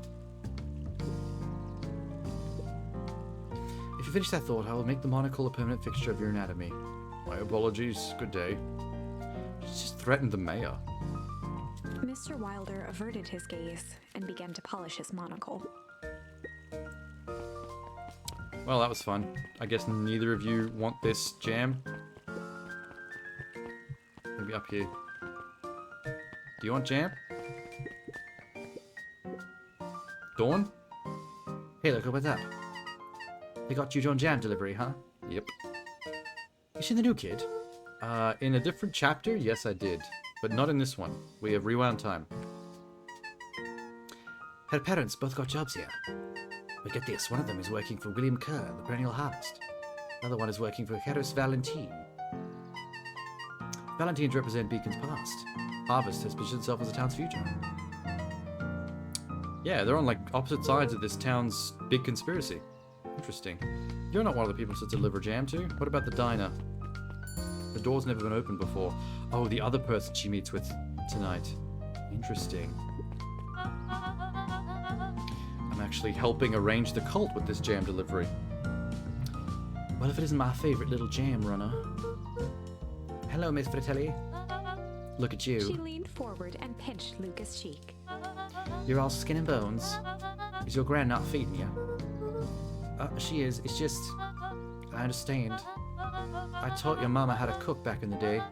If you finish that thought, I will make the monocle a permanent fixture of your anatomy. My apologies. Good day. She just threatened the mayor. Mr. Wilder averted his gaze and began to polish his monocle. Well, that was fun. I guess neither of you want this jam? Maybe up here. Do you want jam? Dawn? Hey, look, what's up? They got you on jam delivery, huh? Yep. You seen the new kid? In a different chapter, yes I did. But not in this one. We have rewound time. Her parents both got jobs here. But get this, one of them is working for William Kerr, the Perennial Harvest. Another one is working for Harris Valentine. Valentines represent Beacon's past. Harvest has positioned itself as the town's future. Yeah, they're on like opposite sides of this town's big conspiracy. Interesting. You're not one of the people to deliver jam to? What about the diner? The door's never been opened before. Oh, the other person she meets with tonight. Interesting. I'm actually helping arrange the cult with this jam delivery. Well, if it isn't my favorite little jam runner. Hello, Miss Fratelli. Look at She you. leaned forward and pinched Luca's cheek. You're all skin and bones. Is your gran not feeding you? She is. It's just... I understand. I taught your mama how to cook back in the day.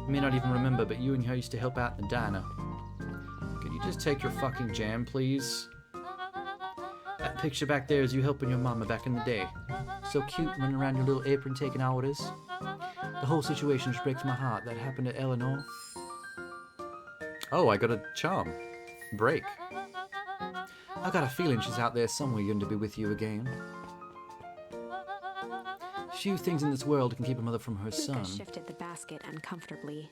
You may not even remember, but you and her used to help out in the diner. Can you just take your fucking jam, please? That picture back there is you helping your mama back in the day. So cute, running around your little apron taking orders. The whole situation just breaks my heart. That happened to Eleanor. Oh, I got a charm. Break. I got a feeling she's out there somewhere yearning to be with you again. Few things in this world can keep a mother from her Luca son. shifted the basket uncomfortably.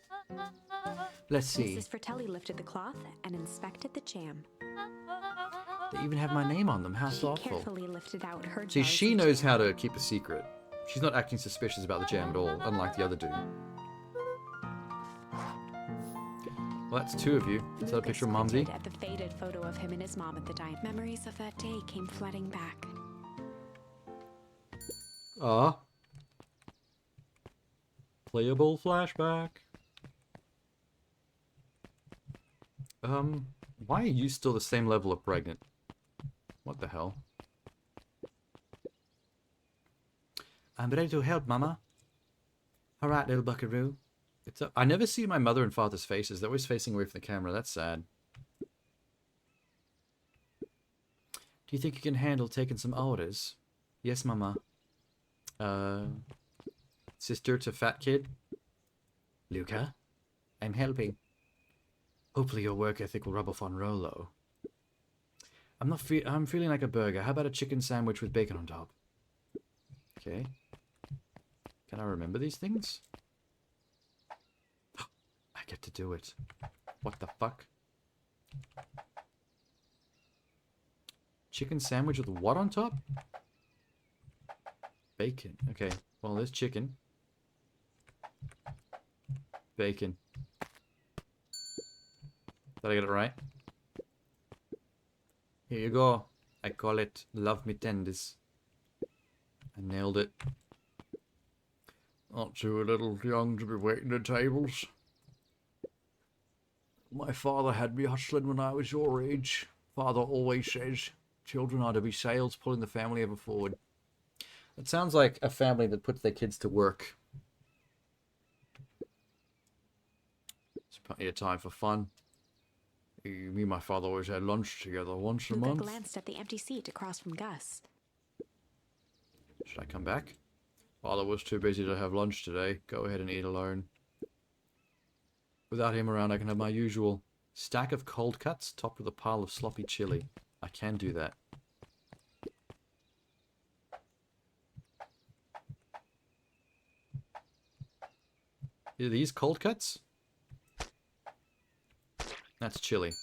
Let's see. Mrs. Fratelli lifted the cloth and inspected the jam. They even have my name on them. How She thoughtful. carefully lifted out her See, jars she of knows jam. how to keep a secret. She's not acting suspicious about the jam at all, unlike the other dude. Well, that's two of you. Is that a Luca picture of Mumsy? squinted at the faded photo of him and his mom at the diner. Memories of that day came flooding back. Ah. Playable flashback. Why are you still the same level of pregnant? What the hell? I'm ready to help, Mama. All right, little buckaroo. I never see my mother and father's faces. They're always facing away from the camera. That's sad. Do you think you can handle taking some orders? Yes, Mama. Sister to fat kid. Luca, I'm helping. Hopefully your work ethic will rub off on Rolo. I'm feeling like a burger. How about a chicken sandwich with bacon on top? Okay. Can I remember these things? I get to do it. What the fuck? Chicken sandwich with what on top? Bacon. Okay. Well, there's chicken. Bacon. Did I get it right? Here you go. I call it Love Me Tenders. I nailed it. Not too little young to be waiting at tables. My father had me hustling when I was your age. Father always says children are to be sails pulling the family ever forward. It sounds like a family that puts their kids to work. There's plenty of time for fun. Me and my father always had lunch together once a Luca month. glanced at the empty seat across from Gus. Should I come back? Father was too busy to have lunch today. Go ahead and eat alone. Without him around, I can have my usual stack of cold cuts topped with a pile of sloppy chili. I can do that. Are these cold cuts? That's chili.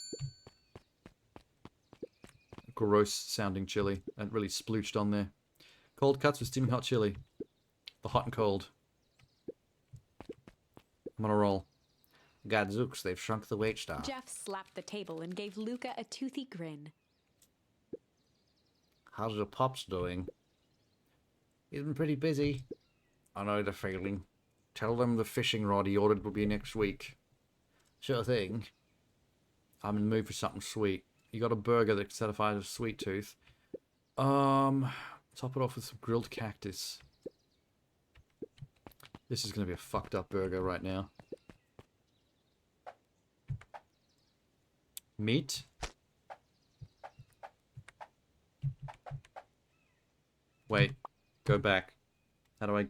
Gross sounding chili. And really splooched on there. Cold cuts with steaming hot chili. The hot and cold. I'm on a roll. Gadzooks, they've shrunk the wait staff. Jeff slapped the table and gave Luca a toothy grin. How's your pops doing? He's been pretty busy. I know the feeling. Tell them the fishing rod he ordered will be next week. Sure thing. I'm in the mood for something sweet. You got a burger that satisfies a sweet tooth. Top it off with some grilled cactus. This is going to be a fucked up burger right now. Meat. Go back. How do I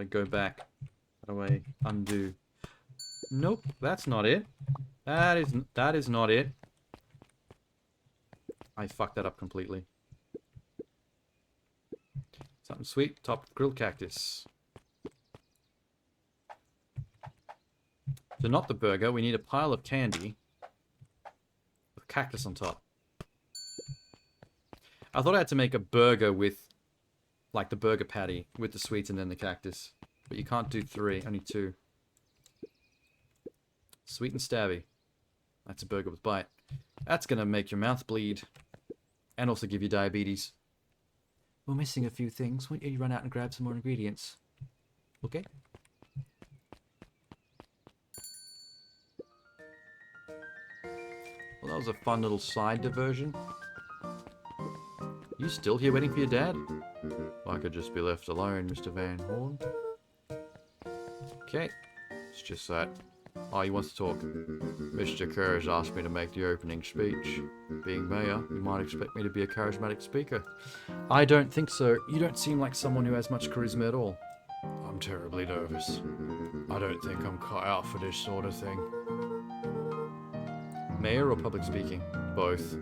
go back? How do I undo? Nope, that's not it. That is not it. I fucked that up completely. Something sweet, top grilled cactus. So not the burger, we need a pile of candy with cactus on top. I thought I had to make a burger with, like the burger patty, with the sweets and then the cactus. But you can't do 3, only 2. Sweet and stabby. That's a burger with bite. That's gonna make your mouth bleed. And also give you diabetes. We're missing a few things. Why don't you run out and grab some more ingredients? Okay. Well, that was a fun little side diversion. You still here waiting for your dad? I could just be left alone, Mr. Van Horn. Okay. It's just that. Oh, he wants to talk. Mr. Kerr has asked me to make the opening speech. Being mayor, you might expect me to be a charismatic speaker. I don't think so. You don't seem like someone who has much charisma at all. I'm terribly nervous. I don't think I'm cut out for this sort of thing. Mayor or public speaking? Both.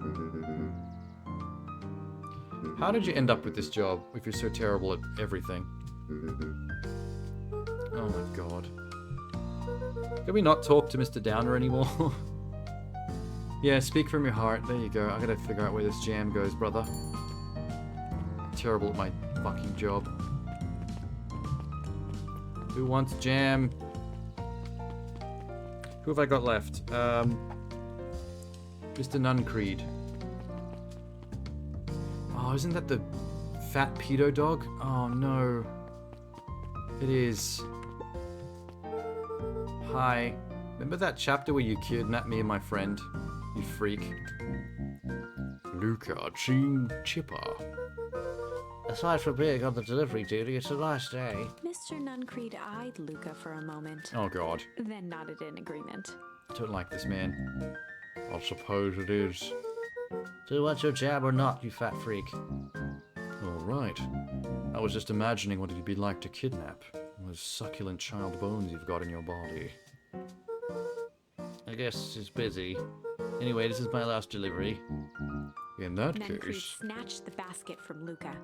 How did you end up with this job if you're so terrible at everything? Oh my god. Can we not talk to Mr. Downer anymore? Yeah, speak from your heart. There you go. I gotta figure out where this jam goes, brother. Terrible at my fucking job. Who wants jam? Who have I got left? Mr. Nuncreed. Oh, isn't that the fat pedo dog? Oh no. It is. Hi. Remember that chapter where you kidnapped me and my friend? You freak. Luca, Jean, Chipper. Aside from being on the delivery duty, it's a nice day. Mr. Nuncreed eyed Luca for a moment, Oh god. then nodded in agreement. I don't like this man. I suppose it is. Do you want your jab or not, you fat freak? Alright. I was just imagining what it'd be like to kidnap those succulent child bones you've got in your body. I guess she's busy. Anyway, this is my last delivery. In that Nuncreed case, snatched the basket from Luca.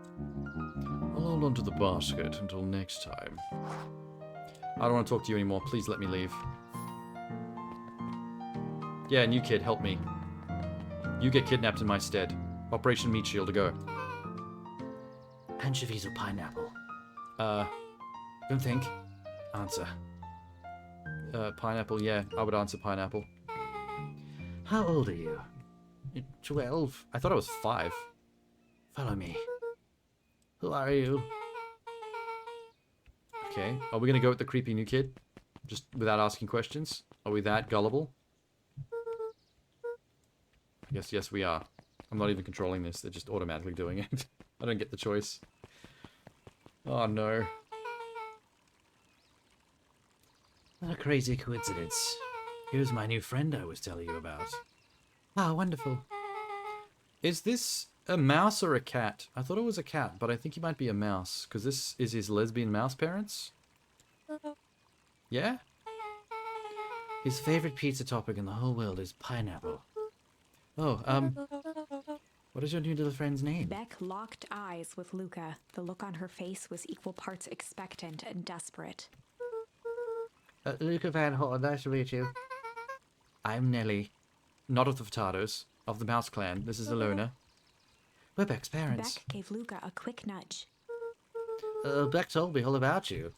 I'll hold on to the basket until next time. I don't want to talk to you anymore. Please let me leave. Yeah, new kid, help me. You get kidnapped in my stead. Operation Meat Shield to go. Anchovies or pineapple? Don't think. Answer. Pineapple, yeah. I would answer pineapple. How old are you? 12. I thought I was 5. Follow me. Who are you? Okay. Are we gonna go with the creepy new kid? Just without asking questions? Are we that gullible? Yes, we are. I'm not even controlling this. They're just automatically doing it. I don't get the choice. Oh, no. What a crazy coincidence. Here's my new friend I was telling you about. Ah, wonderful. Is this a mouse or a cat? I thought it was a cat, but I think he might be a mouse. Because this is his lesbian mouse parents? Yeah? His favorite pizza topping in the whole world is pineapple. Oh, what is your new little friend's name? Beck locked eyes with Luca. The look on her face was equal parts expectant and desperate. Luca Van Horn, nice to meet you. I'm Nelly. Not of the Furtados. Of the Mouse Clan. This is Alona. We're Beck's parents. Beck gave Luca a quick nudge. Beck told me all about you.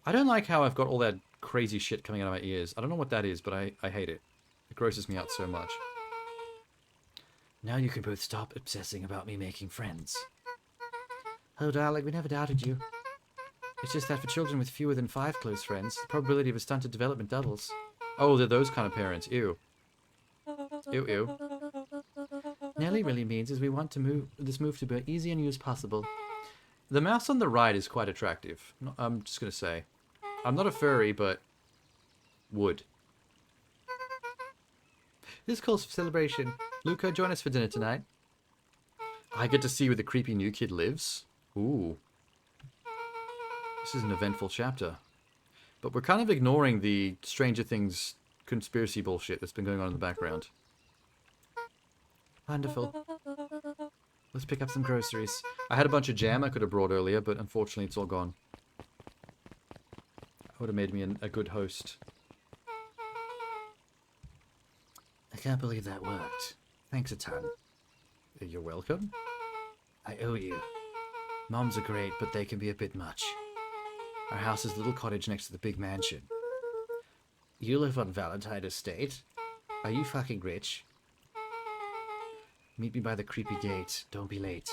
I don't like how I've got all that crazy shit coming out of my ears. I don't know what that is, but I hate it. It grosses me out so much. Now you can both stop obsessing about me making friends. Oh, darling, we never doubted you. It's just that for children with fewer than 5 close friends, the probability of a stunted development doubles. Oh, they're those kind of parents. Ew. Ew, ew. Nelly really means is we want to move to be easy and use possible. The mouse on the right is quite attractive. I'm just gonna say. I'm not a furry, but would. This calls for celebration. Luca, join us for dinner tonight. I get to see where the creepy new kid lives. Ooh. This is an eventful chapter. But we're kind of ignoring the Stranger Things conspiracy bullshit that's been going on in the background. Wonderful. Let's pick up some groceries. I had a bunch of jam I could have brought earlier, but unfortunately it's all gone. That would have made me a good host. I can't believe that worked. Thanks a ton. You're welcome. I owe you. Moms are great, but they can be a bit much. Our house is a little cottage next to the big mansion. You live on Valentine Estate? Are you fucking rich? Meet me by the creepy gate. Don't be late.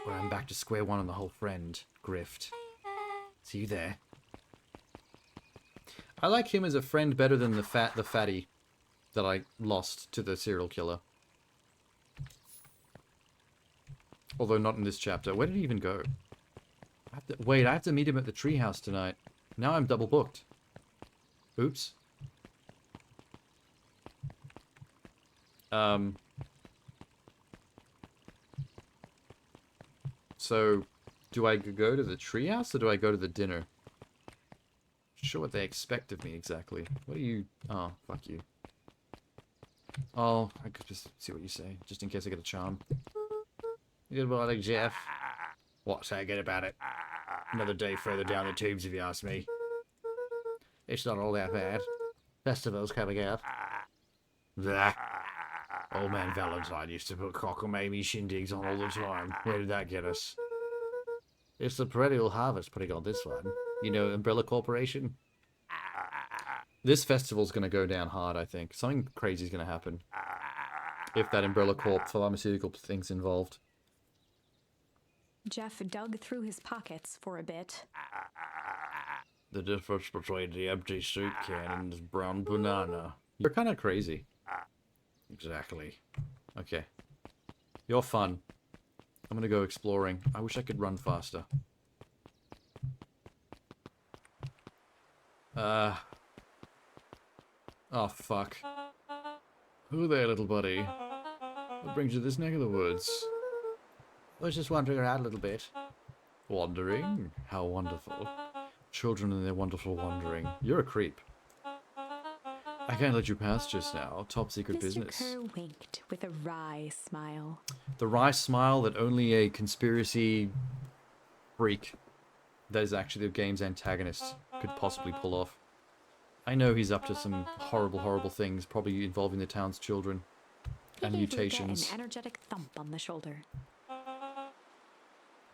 Or I'm back to square one on the whole friend grift. See you there. I like him as a friend better than the fatty that I lost to the serial killer. Although not in this chapter. Where did he even go? Wait, I have to meet him at the treehouse tonight. Now I'm double booked. Oops. So, do I go to the treehouse or do I go to the dinner? Not sure what they expect of me exactly. What are you... Oh, fuck you. Oh, I could just see what you say, just in case I get a charm. Good morning, Jeff. What's so good about it? Another day further down the tubes, if you ask me. It's not all that bad. Festival's coming up. Blah. Old man Valentine used to put cockamamie shindigs on all the time. Where did that get us? It's the perennial harvest putting on this one. You know, Umbrella Corporation? This festival's going to go down hard, I think. Something crazy's going to happen. If that Umbrella Corp pharmaceutical thing's involved. Jeff dug through his pockets for a bit. The difference between the empty soup can and this brown banana. You're kind of crazy. Exactly. Okay. You're fun. I'm going to go exploring. I wish I could run faster. Oh, fuck. Who there, little buddy? What brings you to this neck of the woods? I was just wandering around a little bit. Wandering? How wonderful. Children and their wonderful wandering. You're a creep. I can't let you pass just now. Top secret Mr. business. Kerr winked with a wry smile. The wry smile that only a conspiracy freak that is actually the game's antagonist could possibly pull off. I know he's up to some horrible, horrible things, probably involving the town's children and He gave Luca mutations. an energetic thump on the shoulder.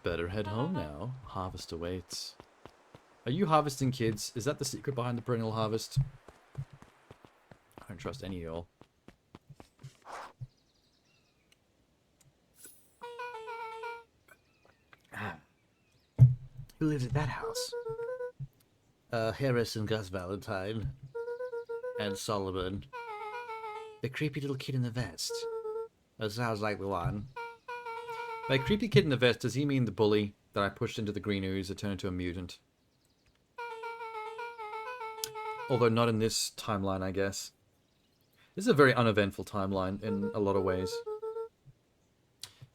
Better head home now. Harvest awaits. Are you harvesting kids? Is that the secret behind the perennial harvest? I don't trust any of y'all. Who lives at that house? Harris and Gus Valentine. And Solomon. The creepy little kid in the vest. That sounds like the one. By creepy kid in the vest, does he mean the bully that I pushed into the green ooze that turned into a mutant? Although not in this timeline, I guess. This is a very uneventful timeline in a lot of ways.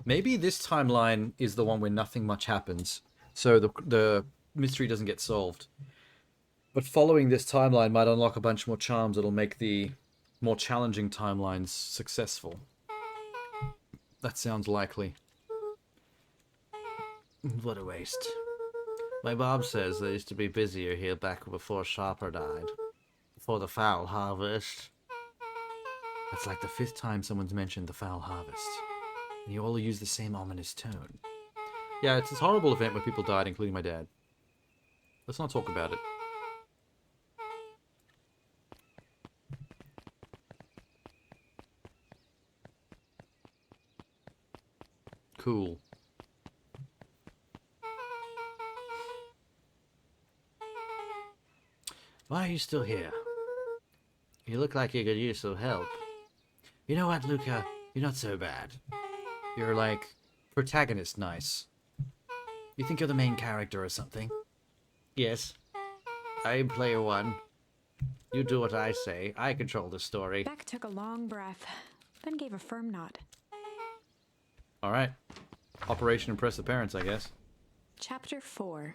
Maybe this timeline is the one where nothing much happens, so the mystery doesn't get solved. But following this timeline might unlock a bunch more charms that'll make the more challenging timelines successful. That sounds likely. What a waste. My mom says they used to be busier here back before Sharper died. Before the foul harvest. That's like the 5th time someone's mentioned the foul harvest. And you all use the same ominous tone. Yeah, it's this horrible event where people died, including my dad. Let's not talk about it. Cool. Why are you still here? You look like you could use some help. You know what, Luca? You're not so bad. You're like protagonist nice. You think you're the main character or something? Yes. I'm player one. You do what I say. I control the story. Beck took a long breath, then gave a firm nod. Alright. Operation Impress the Parents, I guess. Chapter 4.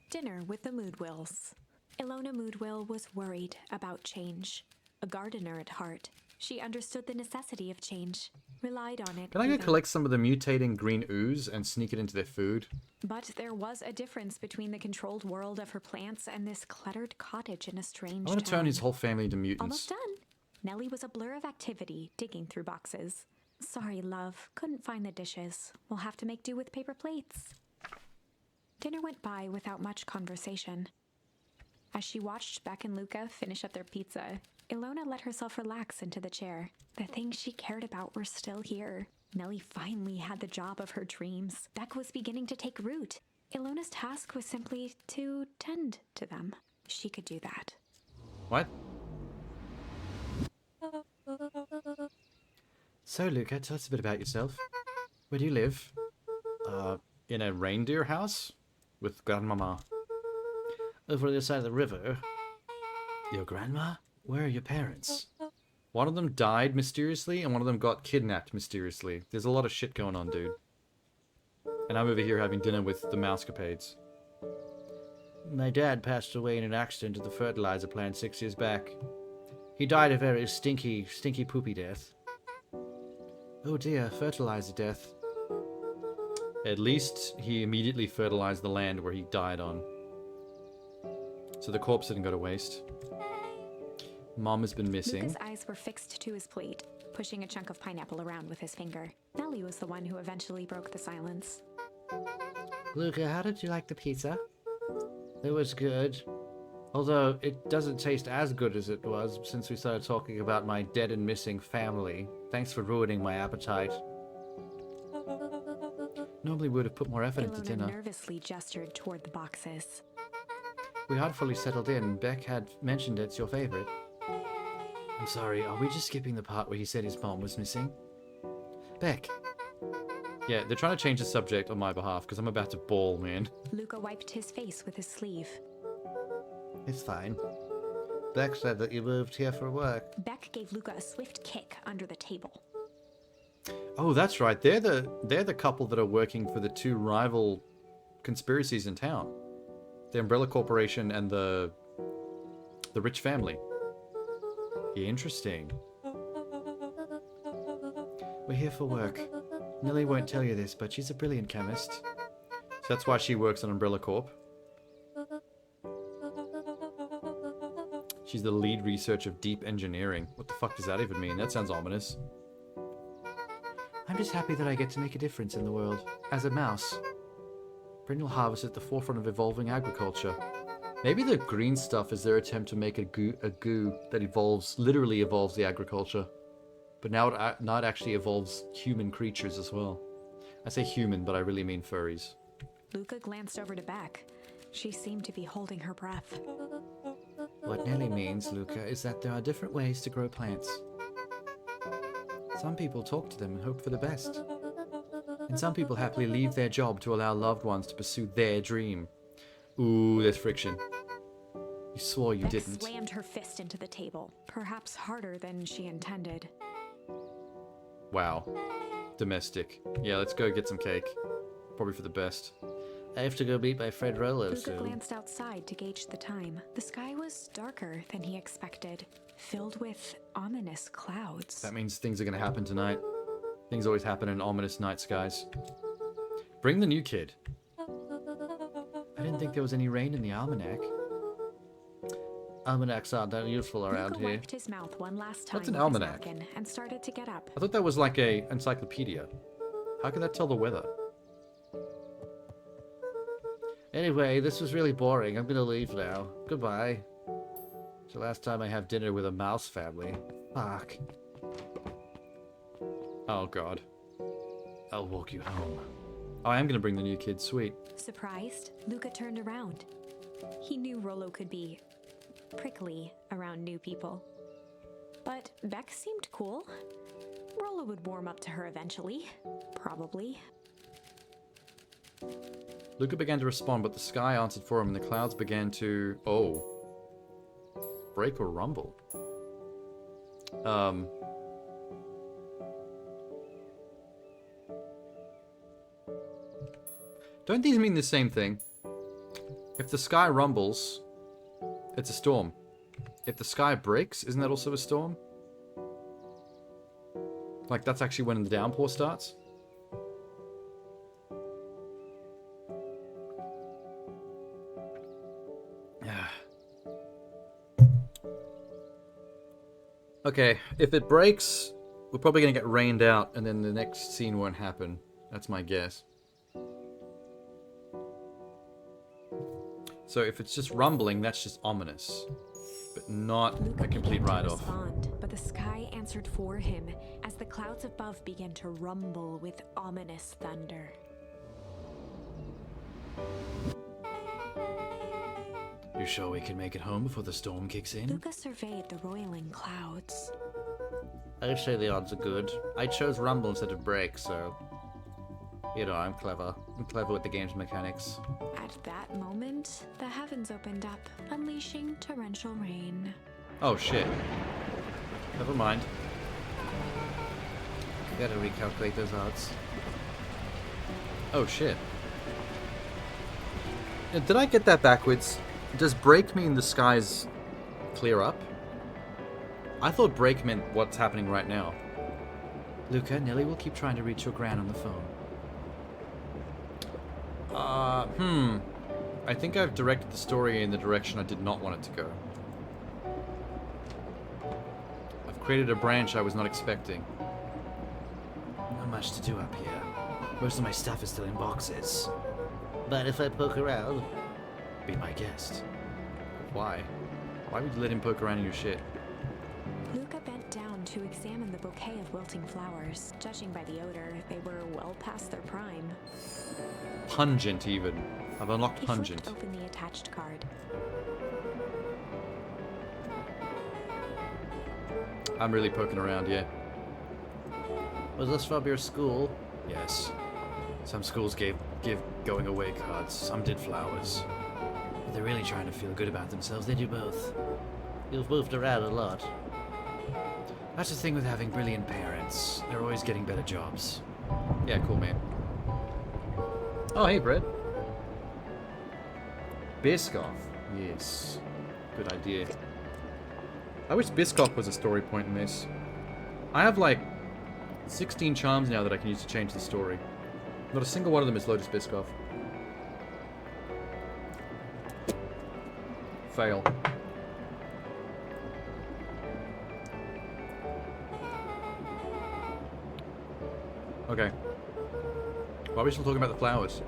Dinner with the Moodwills. Ilona Moodwill was worried about change. A gardener at heart, she understood the necessity of change, relied on it. Can I go even. collect some of the mutating green ooze and sneak it into their food? But there was a difference between the controlled world of her plants and this cluttered cottage in a strange I want to turn town. his whole family into mutants. Almost done. Nellie was a blur of activity, digging through boxes. Sorry, love. Couldn't find the dishes. We'll have to make do with paper plates. Dinner went by without much conversation. As she watched Beck and Luca finish up their pizza, Ilona let herself relax into the chair. The things she cared about were still here. Nellie finally had the job of her dreams. Beck was beginning to take root. Ilona's task was simply to tend to them. She could do that. What? So, Luca, tell us a bit about yourself. Where do you live? In a reindeer house? With Grandmama. Over on the other side of the river. Your grandma? Where are your parents? One of them died mysteriously, and one of them got kidnapped mysteriously. There's a lot of shit going on, dude. And I'm over here having dinner with the mousecapades. My dad passed away in an accident at the fertilizer plant 6 years back. He died a very stinky, poopy death. Oh dear, fertilizer death. At least he immediately fertilized the land where he died on. So the corpse didn't go to waste. Mom has been missing. Luca's eyes were fixed to his plate, pushing a chunk of pineapple around with his finger. Nellie was the one who eventually broke the silence. Luca, how did you like the pizza? It was good. Although, it doesn't taste as good as it was since we started talking about my dead and missing family. Thanks for ruining my appetite. Normally we would have put more effort into Ilona dinner. nervously gestured toward the boxes. We hadn't fully settled in. Beck had mentioned it's your favorite. I'm sorry, are we just skipping the part where he said his mom was missing? Beck. Yeah, they're trying to change the subject on my behalf because I'm about to bawl, man. Luca wiped his face with his sleeve. It's fine. Beck said that you moved here for work. Beck gave Luca a swift kick under the table. Oh, that's right. They're the couple that are working for the two rival conspiracies in town. The Umbrella Corporation and the rich family. Interesting. We're here for work. Nellie won't tell you this, but she's a brilliant chemist. So that's why she works on Umbrella Corp. She's the lead researcher of deep engineering. What the fuck does that even mean? That sounds ominous. I'm just happy that I get to make a difference in the world. As a mouse. Perennial harvest at the forefront of evolving agriculture. Maybe the green stuff is their attempt to make a goo that literally evolves the agriculture. But now it not actually evolves human creatures as well. I say human, but I really mean furries. Luca glanced over to Beck. She seemed to be holding her breath. What Nellie means, Luca, is that there are different ways to grow plants. Some people talk to them and hope for the best. And some people happily leave their job to allow loved ones to pursue their dream. Ooh, there's friction. You swore you Beck didn't. slammed her fist into the table, perhaps harder than she intended. Wow. Domestic. Yeah, let's go get some cake. Probably for the best. I have to go meet my friend Rolo Luca soon. glanced outside to gauge the time. The sky was darker than he expected, filled with ominous clouds. That means things are gonna happen tonight. Things always happen in ominous night skies. Bring the new kid. I didn't think there was any rain in the almanac. Almanacs aren't that useful around Luca here. wiped his mouth one last time What's an with his almanac? napkin and started to get up. I thought that was like a encyclopedia. How can that tell the weather? Anyway, this was really boring. I'm gonna leave now. Goodbye. It's the last time I have dinner with a mouse family. Fuck. Oh god. I'll walk you home. Oh, I am gonna bring the new kid. Sweet. Surprised, Luca turned around. He knew Rollo could be prickly around new people. But Beck seemed cool. Rollo would warm up to her eventually. Probably. Luca began to respond, but the sky answered for him, and the clouds began to... Oh. Break or rumble? Don't these mean the same thing? If the sky rumbles, it's a storm. If the sky breaks, isn't that also a storm? Like, that's actually when the downpour starts? Okay, if it breaks, we're probably gonna get rained out, and then the next scene won't happen. That's my guess. So if it's just rumbling, that's just ominous. But not Luca a complete began to write-off. respond, but the sky answered for him as the clouds above began to rumble with ominous thunder. You sure we can make it home before the storm kicks in? Luca surveyed the roiling clouds. I'd say the odds are good. I chose rumble instead of break, so... You know, I'm clever. I'm clever with the game's mechanics. At that moment, the heavens opened up, unleashing torrential rain. Oh shit. Never mind. Gotta recalculate those odds. Oh shit. Did I get that backwards? Does break mean the skies clear up? I thought break meant what's happening right now. Luca, Nelly will keep trying to reach your gran on the phone. I think I've directed the story in the direction I did not want it to go. I've created a branch I was not expecting. Not much to do up here. Most of my stuff is still in boxes. But if I poke around, be my guest. Why? Why would you let him poke around in your shit? Luca bent down to examine the bouquet of wilting flowers. Judging by the odor, they were well past their prime. Pungent, even. I've unlocked He pungent. flipped open the attached card. I'm really poking around, yeah. Was this from your school? Yes. Some schools give going away cards, some did flowers. If they're really trying to feel good about themselves, they do both. You've moved around a lot. That's the thing with having brilliant parents. They're always getting better jobs. Yeah, cool, man. Oh, hey, Brett. Biscoff. Yes. Good idea. I wish Biscoff was a story point in this. I have, like, 16 charms now that I can use to change the story. Not a single one of them is Lotus Biscoff. Fail. Okay. Why are we still talking about the flowers?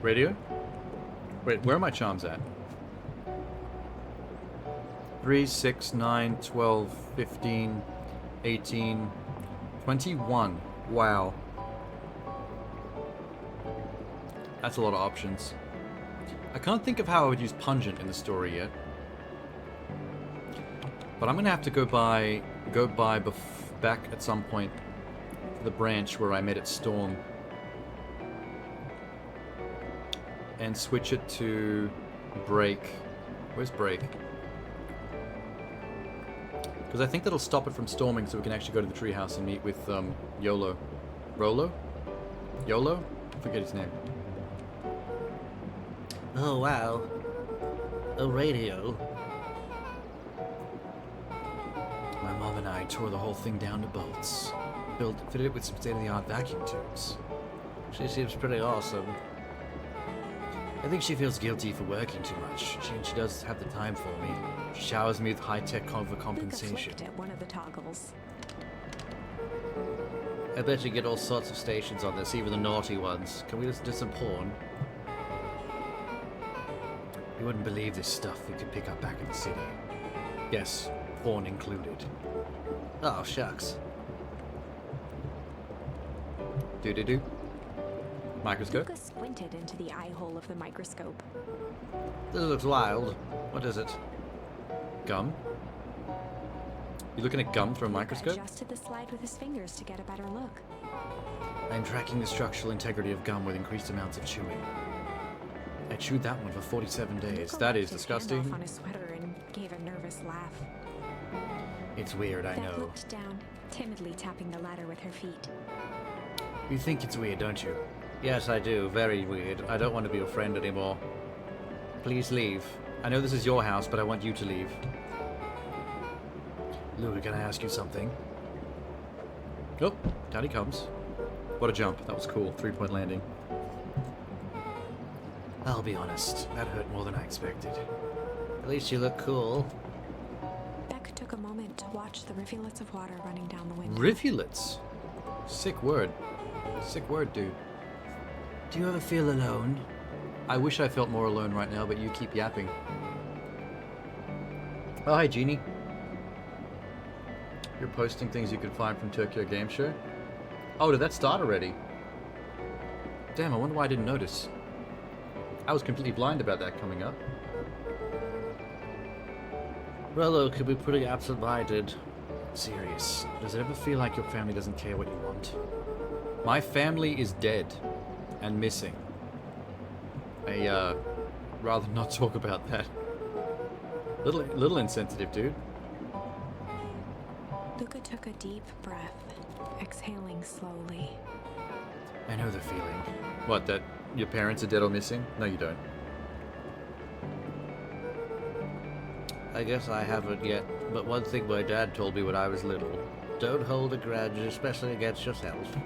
Radio? Wait, where are my charms at? 3, 6, 9, 12, 15, 18, 21. Wow. That's a lot of options. I can't think of how I would use pungent in the story yet. But I'm gonna have to go back at some point to the branch where I made it storm. And switch it to break. Where's break? Because I think that'll stop it from storming so we can actually go to the treehouse and meet with YOLO. Rolo? YOLO? I forget his name. Oh, wow. A radio. My mom and I tore the whole thing down to bolts. Fitted it with some state-of-the-art vacuum tubes. She seems pretty awesome. I think she feels guilty for working too much. She does have the time for me. She showers me with high-tech Luca compensation. flicked at one of the toggles. I bet you get all sorts of stations on this, even the naughty ones. Can we just do some porn? You wouldn't believe this stuff we could pick up back in the city. Yes, porn included. Oh, shucks. Do. Microscope. Luca squinted into the eye hole of the microscope. This looks wild. What is it? Gum. You looking at gum through a Luca microscope? adjusted the slide with his fingers to get a better look. I'm tracking the structural integrity of gum with increased amounts of chewing. I chewed that one for 47 days. Luca That wiped is his disgusting. hand off on his sweater and gave a nervous laugh. It's weird, I Beth know. looked down, timidly tapping the ladder with her feet. You think it's weird, don't you? Yes, I do. Very weird. I don't want to be your friend anymore. Please leave. I know this is your house, but I want you to leave. Louis, can I ask you something? Oh, down he comes. What a jump. That was cool. 3-point landing. I'll be honest, that hurt more than I expected. At least you look cool. Beck took a moment to watch the rivulets of water running down the window. Rivulets? Sick word. Sick word, dude. Do you ever feel alone? I wish I felt more alone right now, but you keep yapping. Oh, hi, Jeannie. You're posting things you could find from Tokyo Game Show? Oh, did that start already? Damn, I wonder why I didn't notice. I was completely blind about that coming up. Rollo could be pretty absent-minded. Serious. Does it ever feel like your family doesn't care what you want? My family is dead and missing. I rather not talk about that. Little insensitive, dude. Luca took a deep breath, exhaling slowly. I know the feeling. What, that your parents are dead or missing? No, you don't. I guess I haven't yet, but one thing my dad told me when I was little. Don't hold a grudge, especially against yourself.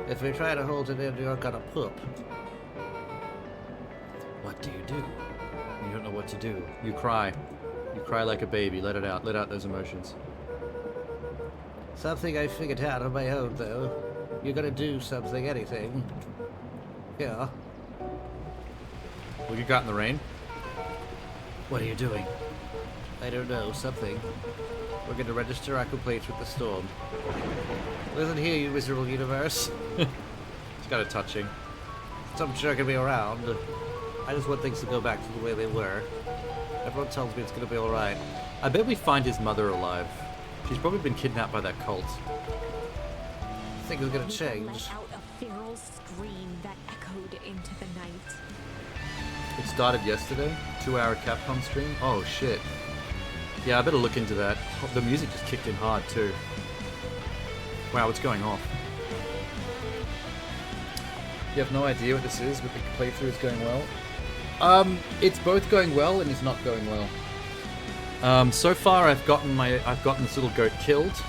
If you try to hold it in, you're gonna poop. What do you do? You don't know what to do. You cry. You cry like a baby. Let it out. Let out those emotions. Something I figured out on my own, though. You're gonna do something, anything. Yeah. What you got in the rain? What are you doing? I don't know, something. We're gonna register our complaints with the storm. Listen here, you miserable universe. It's got a touching. Some jerk can be around. I just want things to go back to the way they were. Everyone tells me it's gonna be alright. I bet we find his mother alive. She's probably been kidnapped by that cult. Things are gonna Luca change. let out a feral scream that echoed into the night. It started yesterday. 2-hour Capcom stream. Oh shit. Yeah, I better look into that. The music just kicked in hard too. Wow, what's going off? You have no idea what this is, but the playthrough is going well? It's both going well and it's not going well. So far I've gotten this little goat killed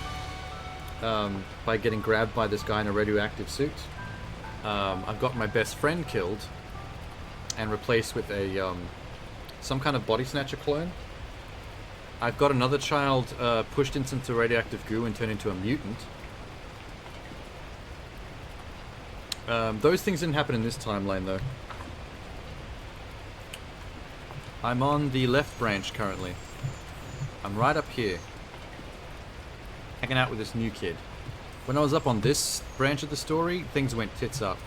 by getting grabbed by this guy in a radioactive suit. I've got my best friend killed and replaced with a some kind of body snatcher clone. I've got another child pushed into radioactive goo and turned into a mutant. Those things didn't happen in this timeline though. I'm on the left branch currently. I'm right up here, hanging out with this new kid. When I was up on this branch of the story, things went tits up.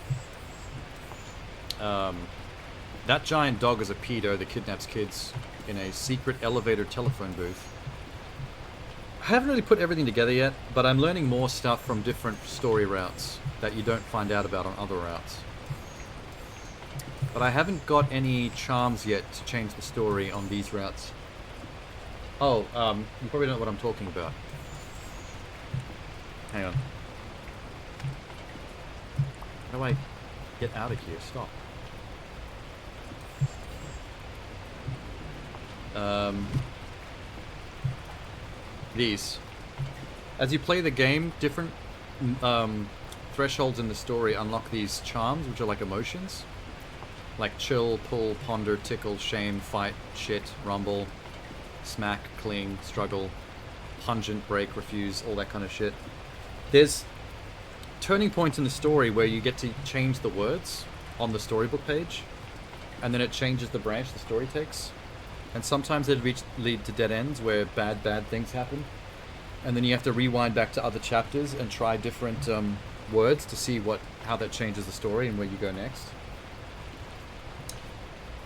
That giant dog is a pedo that kidnaps kids in a secret elevator telephone booth. I haven't really put everything together yet, but I'm learning more stuff from different story routes that you don't find out about on other routes. But I haven't got any charms yet to change the story on these routes. Oh, you probably don't know what I'm talking about. Hang on. How do I get out of here? Stop. These. As you play the game, different thresholds in the story unlock these charms, which are like emotions. Like chill, pull, ponder, tickle, shame, fight, shit, rumble, smack, cling, struggle, pungent, break, refuse, all that kind of shit. There's turning points in the story where you get to change the words on the storybook page, and then it changes the branch the story takes. And sometimes they lead to dead ends where bad things happen. And then you have to rewind back to other chapters and try different words to see how that changes the story and where you go next.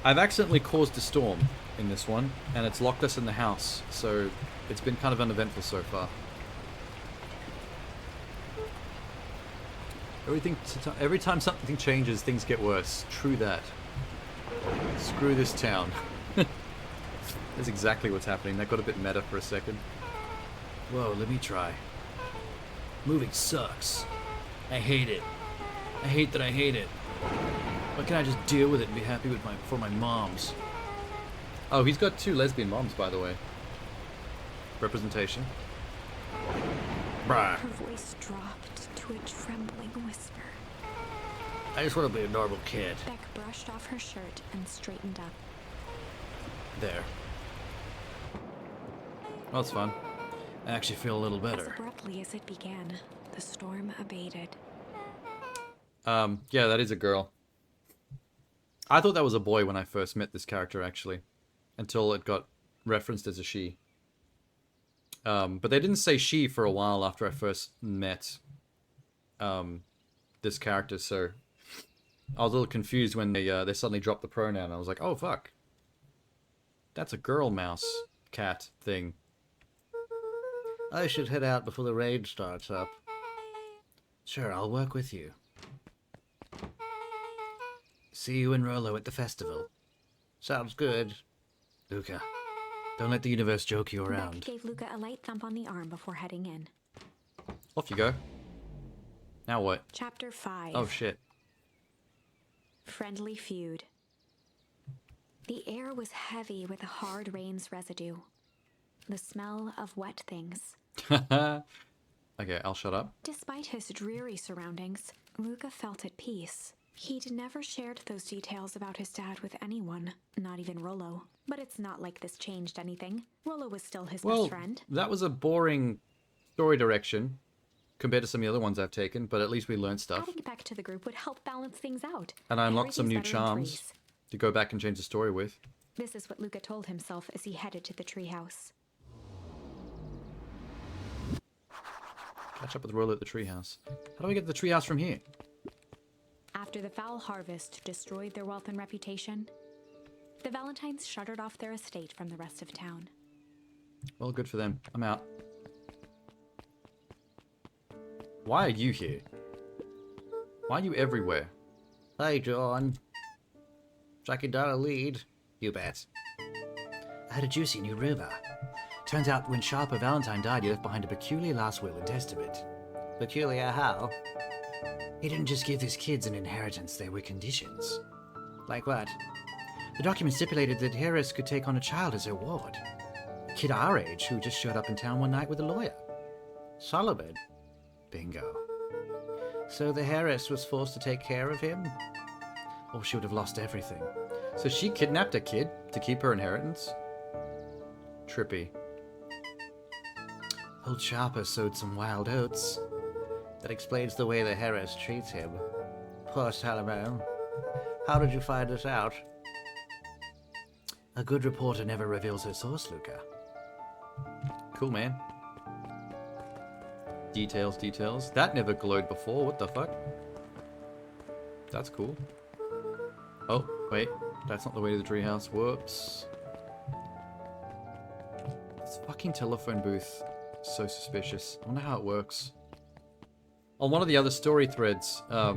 I've accidentally caused a storm in this one, and it's locked us in the house, so it's been kind of uneventful so far. Every time something changes, things get worse. True that. Screw this town. That's exactly what's happening. That got a bit meta for a second. Whoa, let me try. Moving sucks. I hate it. I hate that I hate it. Why can't I just deal with it and be happy with for my moms? Oh, he's got 2 lesbian moms, by the way. Representation. Bruh. Her voice dropped to a trembling whisper. I just want to be a normal kid. Beck brushed off her shirt and straightened up. There. Well, that's fun. I actually feel a little As better. abruptly as it began, the storm abated. Yeah, that is a girl. I thought that was a boy when I first met this character, actually. Until it got referenced as a she. But they didn't say she for a while after I first met this character, so I was a little confused when they suddenly dropped the pronoun. I was like, oh fuck, that's a girl mouse cat thing. I should head out before the rain starts up. Sure, I'll work with you. See you and Rolo at the festival. Sounds good. Luca, don't let the universe joke you Beck around. gave Luca a light thump on the arm before heading in. Off you go. Now what? Chapter 5. Oh shit. Friendly Feud. The air was heavy with a hard rain's residue. The smell of wet things. Okay, I'll shut up. Despite his dreary surroundings, Luca felt at peace. He'd never shared those details about his dad with anyone, not even Rolo. But it's not like this changed anything. Rolo was still his Well, best friend. that was a boring story direction compared to some of the other ones I've taken, but at least we learned stuff. Adding Beck to the group would help balance things out. And I unlocked some new Everything's better in charms threes. to go back and change the story with. This is what Luca told himself as he headed to the treehouse. Catch up with Rolo at the treehouse. How do we get to the treehouse from here? After the foul harvest destroyed their wealth and reputation, the Valentines shuttered off their estate from the rest of town. Well, good for them. I'm out. Why are you here? Why are you everywhere? Hey, John. Tracking down a lead. You bet. I had a juicy new rumor. Turns out when Sharper Valentine died, he left behind a peculiar last will and testament. Peculiar how? He didn't just give his kids an inheritance, there were conditions. Like what? The document stipulated that Harris could take on a child as her ward. A kid our age who just showed up in town one night with a lawyer. Solomon. Bingo. So the Harris was forced to take care of him? Or she would have lost everything. So she kidnapped a kid to keep her inheritance? Trippy. Old Sharper sowed some wild oats. That explains the way the Harris treats him. Poor Solomon. How did you find this out? A good reporter never reveals her source, Luca. Cool, man. Details, details. That never glowed before. What the fuck? That's cool. Oh, wait. That's not the way to the treehouse. Whoops. This fucking telephone booth. So suspicious. I wonder how it works. On one of the other story threads, I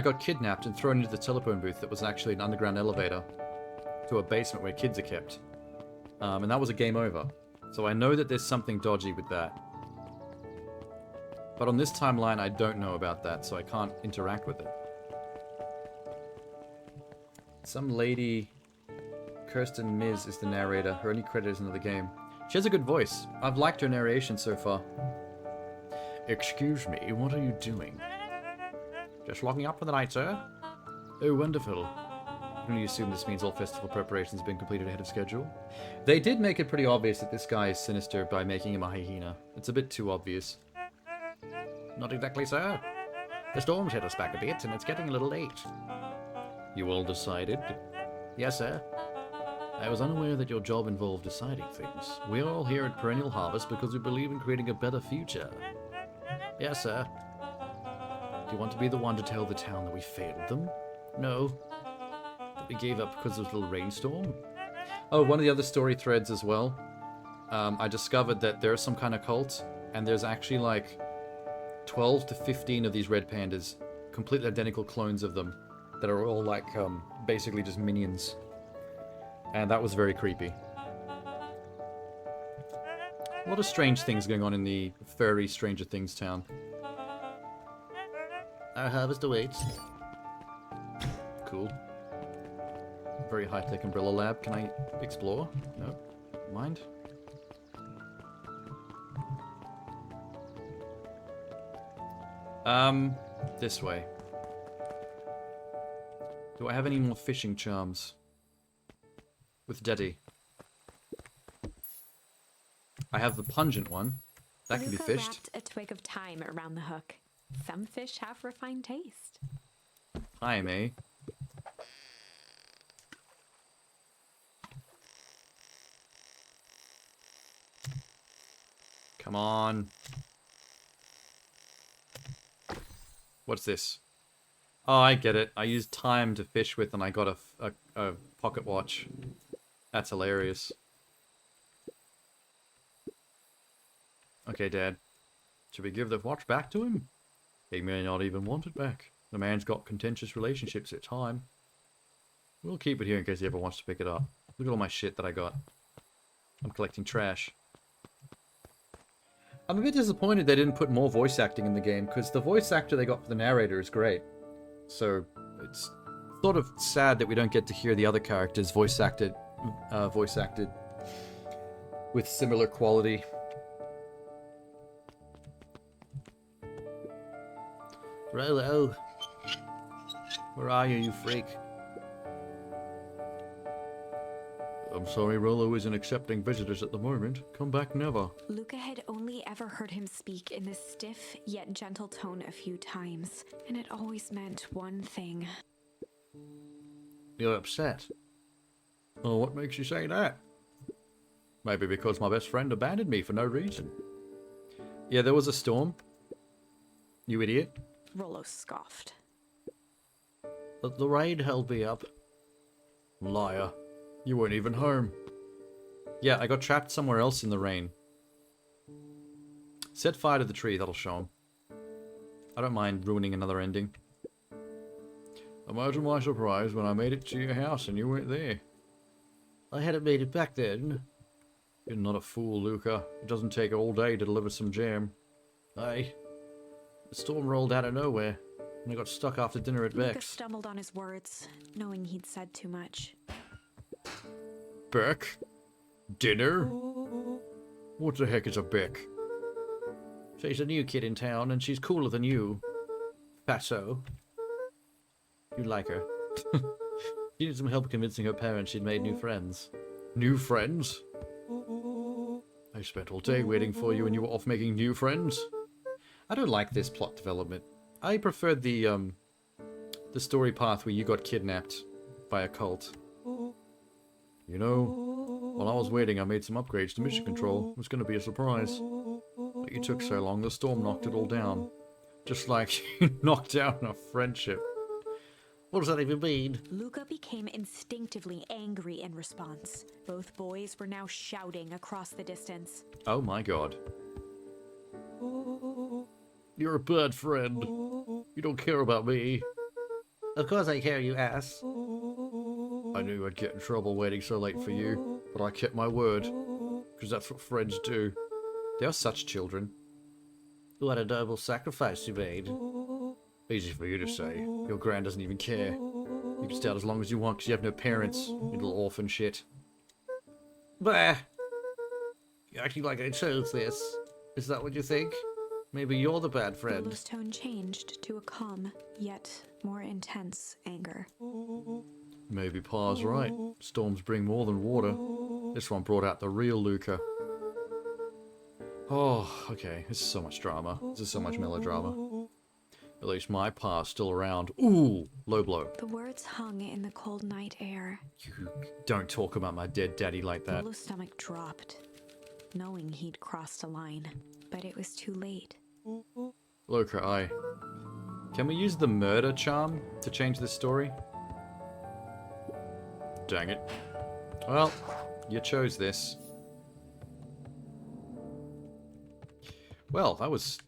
got kidnapped and thrown into the telephone booth that was actually an underground elevator to a basement where kids are kept. And that was a game over. So I know that there's something dodgy with that. But on this timeline, I don't know about that, so I can't interact with it. Some lady, Kirsten Miz, is the narrator. Her only credit is another game. She has a good voice. I've liked her narration so far. Excuse me, what are you doing? Just locking up for the night, sir. Oh, wonderful. I can only assume this means all festival preparations have been completed ahead of schedule. They did make it pretty obvious that this guy is sinister by making him a hyena. It's a bit too obvious. Not exactly, sir. The storm's hit us back a bit, and it's getting a little late. You all decided? Yes, sir. I was unaware that your job involved deciding things. We're all here at Perennial Harvest because we believe in creating a better future. Yes, sir. Do you want to be the one to tell the town that we failed them? No. That we gave up because of a little rainstorm? Oh, one of the other story threads as well. I discovered that there's some kind of cult, and there's actually like 12 to 15 of these red pandas, completely identical clones of them, that are all like basically just minions. And that was very creepy. A lot of strange things going on in the furry Stranger Things town. Our harvest awaits. Cool. Very high-tech umbrella lab. Can I explore? No. Mind. This way. Do I have any more fishing charms? With Daddy. I have the pungent one. That can be Luca fished. wrapped a twig of thyme around the hook. Some fish have refined taste. Thyme, eh? Come on. What's this? Oh, I get it. I used time to fish with and I got a pocket watch. That's hilarious. Okay, Dad. Should we give the watch back to him? He may not even want it back. The man's got contentious relationships at time. We'll keep it here in case he ever wants to pick it up. Look at all my shit that I got. I'm collecting trash. I'm a bit disappointed they didn't put more voice acting in the game, because the voice actor they got for the narrator is great. So, it's sort of sad that we don't get to hear the other characters voice acted with similar quality. Rolo. Where are you freak? I'm sorry, Rolo isn't accepting visitors at the moment. Come back never. Luca had only ever heard him speak in this stiff yet gentle tone a few times, and it always meant one thing. You're upset. Oh, what makes you say that? Maybe because my best friend abandoned me for no reason. Yeah, there was a storm. You idiot. Rollo scoffed. But the rain held me up. Liar. You weren't even home. Yeah, I got trapped somewhere else in the rain. Set fire to the tree, that'll show him. I don't mind ruining another ending. Imagine my surprise when I made it to your house and you weren't there. I hadn't made it back then. You're not a fool, Luca. It doesn't take all day to deliver some jam. The storm rolled out of nowhere, and I got stuck after dinner at Luca Beck's. stumbled on his words, knowing he'd said too much. Beck? Dinner? What the heck is a Beck? She's a new kid in town, and she's cooler than you. Fatso. You like her. She needed some help convincing her parents she'd made new friends. New friends? I spent all day waiting for you and you were off making new friends? I don't like this plot development. I preferred the story path where you got kidnapped by a cult. You know, while I was waiting I made some upgrades to mission control. It was going to be a surprise. But you took so long, the storm knocked it all down. Just like you knocked down a friendship. What does that even mean? Luca became instinctively angry in response. Both boys were now shouting across the distance. Oh my god. You're a bad friend. You don't care about me. Of course I care, you ass. I knew I'd get in trouble waiting so late for you, but I kept my word. Because that's what friends do. They are such children. What a noble sacrifice you made. Easy for you to say. Your gran doesn't even care. You can stay out as long as you want because you have no parents, you little orphan shit. Bah! You're acting like I chose this. Is that what you think? Maybe you're the bad friend. Lolo's tone changed to a calm, yet more intense anger. Maybe Pa's right. Storms bring more than water. This one brought out the real Luca. Oh, okay. This is so much drama. This is so much melodrama. At least my Pa's still around. Ooh! Low blow. The words hung in the cold night air. You don't talk about my dead daddy like that. Lolo's stomach dropped, knowing he'd crossed a line. But it was too late. Luca, can we use the murder charm to change this story? Dang it. Well, you chose this. Well, that was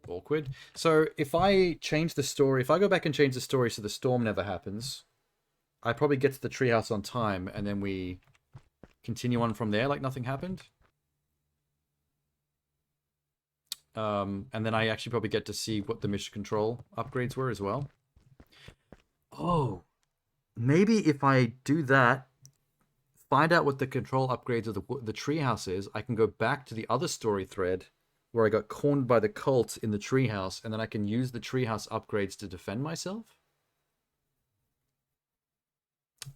awkward. So, if I change the story, if I go back and change the story so the storm never happens, I probably get to the treehouse on time, and then we continue on from there like nothing happened? And then I actually probably get to see what the mission control upgrades were as well. Oh, maybe if I do that, find out what the control upgrades of the treehouse is, I can go back to the other story thread where I got cornered by the cult in the treehouse, and then I can use the treehouse upgrades to defend myself.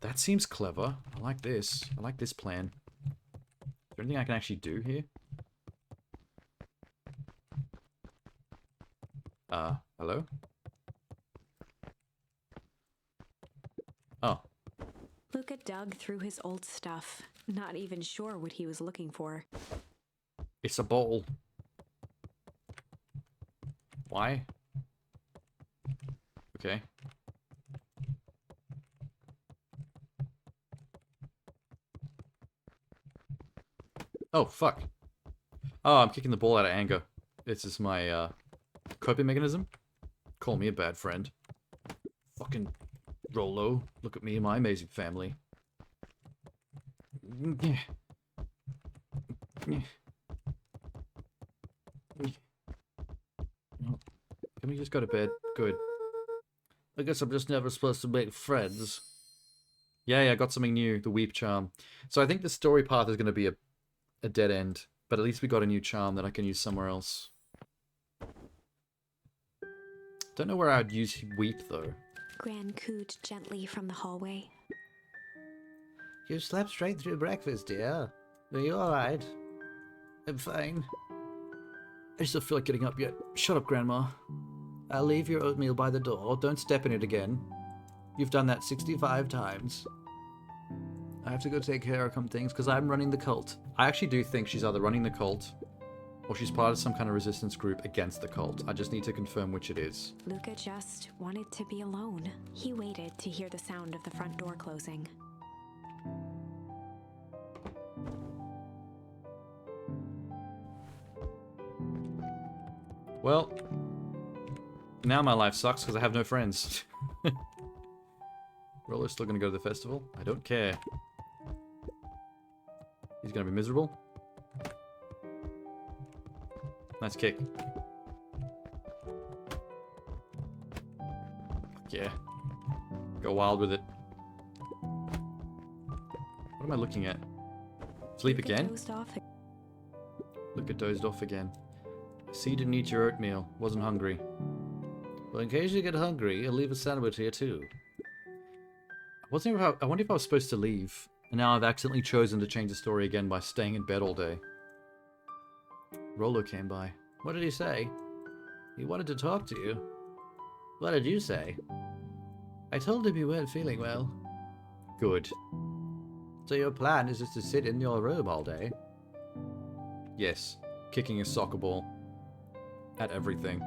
That seems clever. I like this. I like this plan. Is there anything I can actually do here? Hello? Oh. Luca dug through his old stuff, not even sure what he was looking for. It's a bowl. Why? Okay. Oh, fuck. Oh, I'm kicking the ball out of anger. This is my, coping mechanism. Call me a bad friend. Fucking Rolo. Look at me and my amazing family. Can we just go to bed? Good. I guess I'm just never supposed to make friends. Yeah, I got something new. The Weep Charm. So I think the story path is going to be a dead end. But at least we got a new charm that I can use somewhere else. Don't know where I'd use Weep, though. Gran cooed gently from the hallway. You slept straight through breakfast, dear. Are you alright? I'm fine. I just don't feel like getting up yet. Shut up, Grandma. I'll leave your oatmeal by the door. Don't step in it again. You've done that 65 times. I have to go take care of some things because I'm running the cult. I actually do think she's either running the cult or she's part of some kind of resistance group against the cult. I just need to confirm which it is. Luca just wanted to be alone. He waited to hear the sound of the front door closing. Well, now my life sucks because I have no friends. Roller's still going to go to the festival. I don't care. He's going to be miserable. Nice kick. Yeah. Go wild with it. What am I looking at? Sleep Luca again? dozed off. Luca dozed off again. See, you didn't eat your oatmeal. Wasn't hungry. Well, in case you get hungry, I'll leave a sandwich here too. I wonder if I was supposed to leave. And now I've accidentally chosen to change the story again by staying in bed all day. Rolo came by. What did he say? He wanted to talk to you. What did you say? I told him you weren't feeling well. Good. So your plan is just to sit in your room all day? Yes. Kicking a soccer ball. At everything.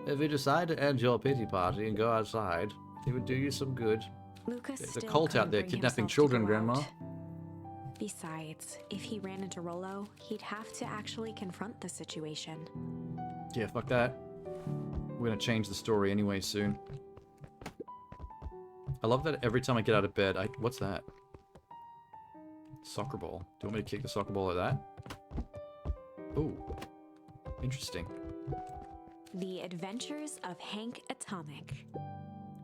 If you decide to end your pity party and go outside, it would do you some good. Luca There's a still cult out couldn't there bring kidnapping himself to children, go Grandma. out. Besides, if he ran into Rolo, he'd have to actually confront the situation. Yeah, fuck that. We're gonna change the story anyway soon. I love that every time I get out of bed, what's that? Soccer ball. Do you want me to kick the soccer ball like that? Ooh. Interesting. The Adventures of Hank Atomic.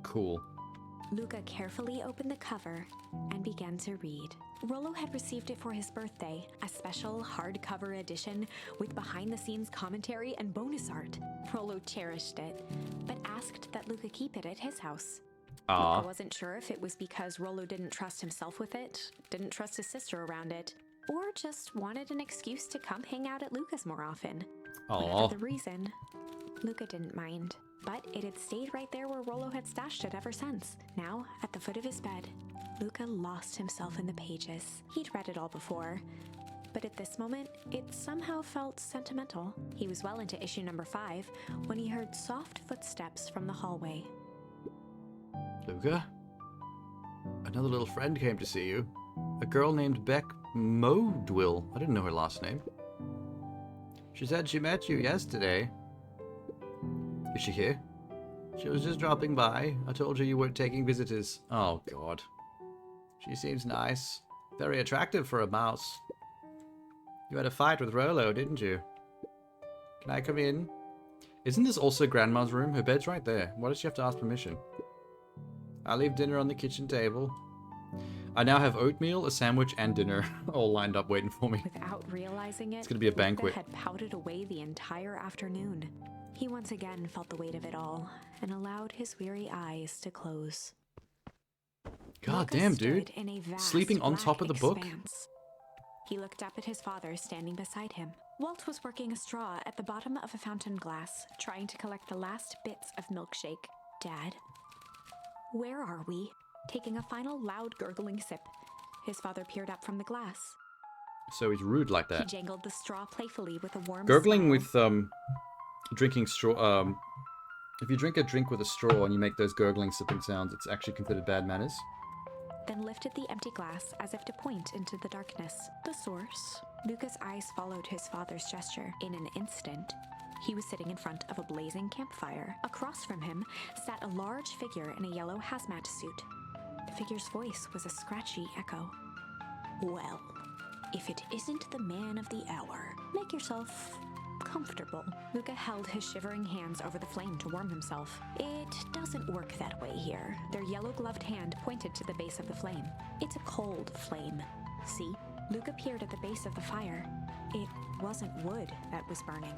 Cool. Luca carefully opened the cover and began to read. Rolo had received it for his birthday, a special hardcover edition with behind-the-scenes commentary and bonus art. Rolo cherished it, but asked that Luca keep it at his house. Ah. Luca wasn't sure if it was because Rolo didn't trust himself with it, didn't trust his sister around it, or just wanted an excuse to come hang out at Luca's more often. Aw. Whatever the reason, Luca didn't mind. But it had stayed right there where Rolo had stashed it ever since. Now, at the foot of his bed, Luca lost himself in the pages. He'd read it all before, but at this moment, it somehow felt sentimental. He was well into issue number 5 when he heard soft footsteps from the hallway. Luca? Another little friend came to see you. A girl named Beck Modwill. I didn't know her last name. She said she met you yesterday. Is she here? She was just dropping by. I told her you weren't taking visitors. Oh, God. She seems nice. Very attractive for a mouse. You had a fight with Rolo, didn't you? Can I come in? Isn't this also Grandma's room? Her bed's right there. Why does she have to ask permission? I'll leave dinner on the kitchen table. I now have oatmeal, a sandwich, and dinner all lined up waiting for me. Without realizing it, It's gonna be a Luca banquet. had pouted away the entire afternoon. He once again felt the weight of it all and allowed his weary eyes to close. God Luca damn, stood dude. in a vast Sleeping on top black of the book? expanse. He looked up at his father standing beside him. Walt was working a straw at the bottom of a fountain glass, trying to collect the last bits of milkshake. Dad? Where are we? Taking a final loud gurgling sip, his father peered up from the glass. So he's rude like He that. jangled the straw playfully with a warm Gurgling smile. with, drinking straw, if you drink a drink with a straw and you make those gurgling sipping sounds, it's actually considered bad manners. Then lifted the empty glass as if to point into the darkness. The source? Luca's eyes followed his father's gesture. In an instant, he was sitting in front of a blazing campfire. Across from him sat a large figure in a yellow hazmat suit. The figure's voice was a scratchy echo. Well, if it isn't the man of the hour, make yourself comfortable. Luca held his shivering hands over the flame to warm himself. It doesn't work that way here. Their yellow-gloved hand pointed to the base of the flame. It's a cold flame. See? Luca peered at the base of the fire. It wasn't wood that was burning.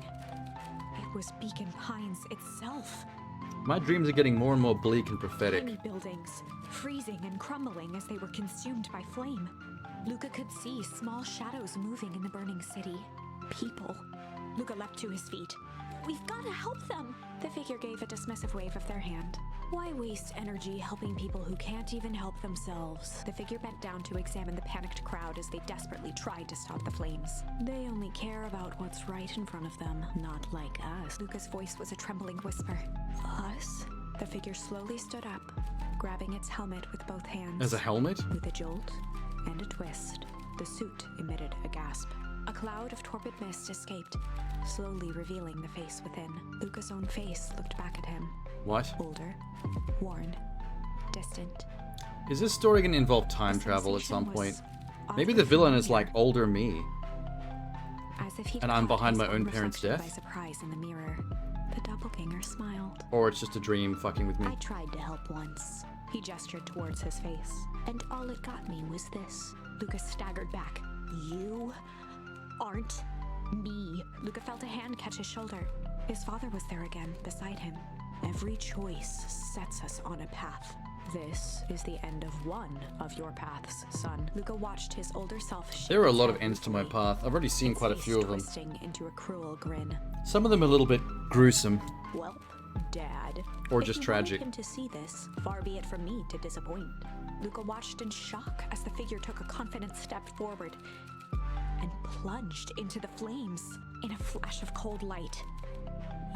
It was Beacon Pines itself. My dreams are getting more and more bleak and prophetic. Tiny buildings, freezing and crumbling as they were consumed by flame. Luca could see small shadows moving in the burning city. People. Luca leapt to his feet. We've got to help them! The figure gave a dismissive wave of their hand. Why waste energy helping people who can't even help themselves? The figure bent down to examine the panicked crowd as they desperately tried to stop the flames. They only care about what's right in front of them, not like us. Luca's voice was a trembling whisper. Us? The figure slowly stood up, grabbing its helmet with both hands. As a helmet? With a jolt and a twist, the suit emitted a gasp. A cloud of torpid mist escaped, slowly revealing the face within. Luca's own face looked back at him. What? Older, worn, distant. Is this story going to involve time The travel at sensation some point? was Maybe oddly the villain is familiar, like older me. as if he'd and I'm caught behind his my own own parents' reflection death? by surprise in the mirror. The doppelganger smiled. Or it's just a dream fucking with me. I tried to help once. He gestured towards his face. And all it got me was this. Luca staggered back. You aren't me. Luca felt a hand catch his shoulder. His father was there again, beside him. Every choice sets us on a path. This is the end of one of your paths, son. Luca watched his older self shake There are a his lot of head ends to my ruefully, path. I've already seen its quite a face few of them. twisting into a cruel grin. Some of them are a little bit gruesome. Well, Dad. Or if just you tragic. wanted him to see this, far be it from me to disappoint. Luca watched in shock as the figure took a confident step forward and plunged into the flames in a flash of cold light.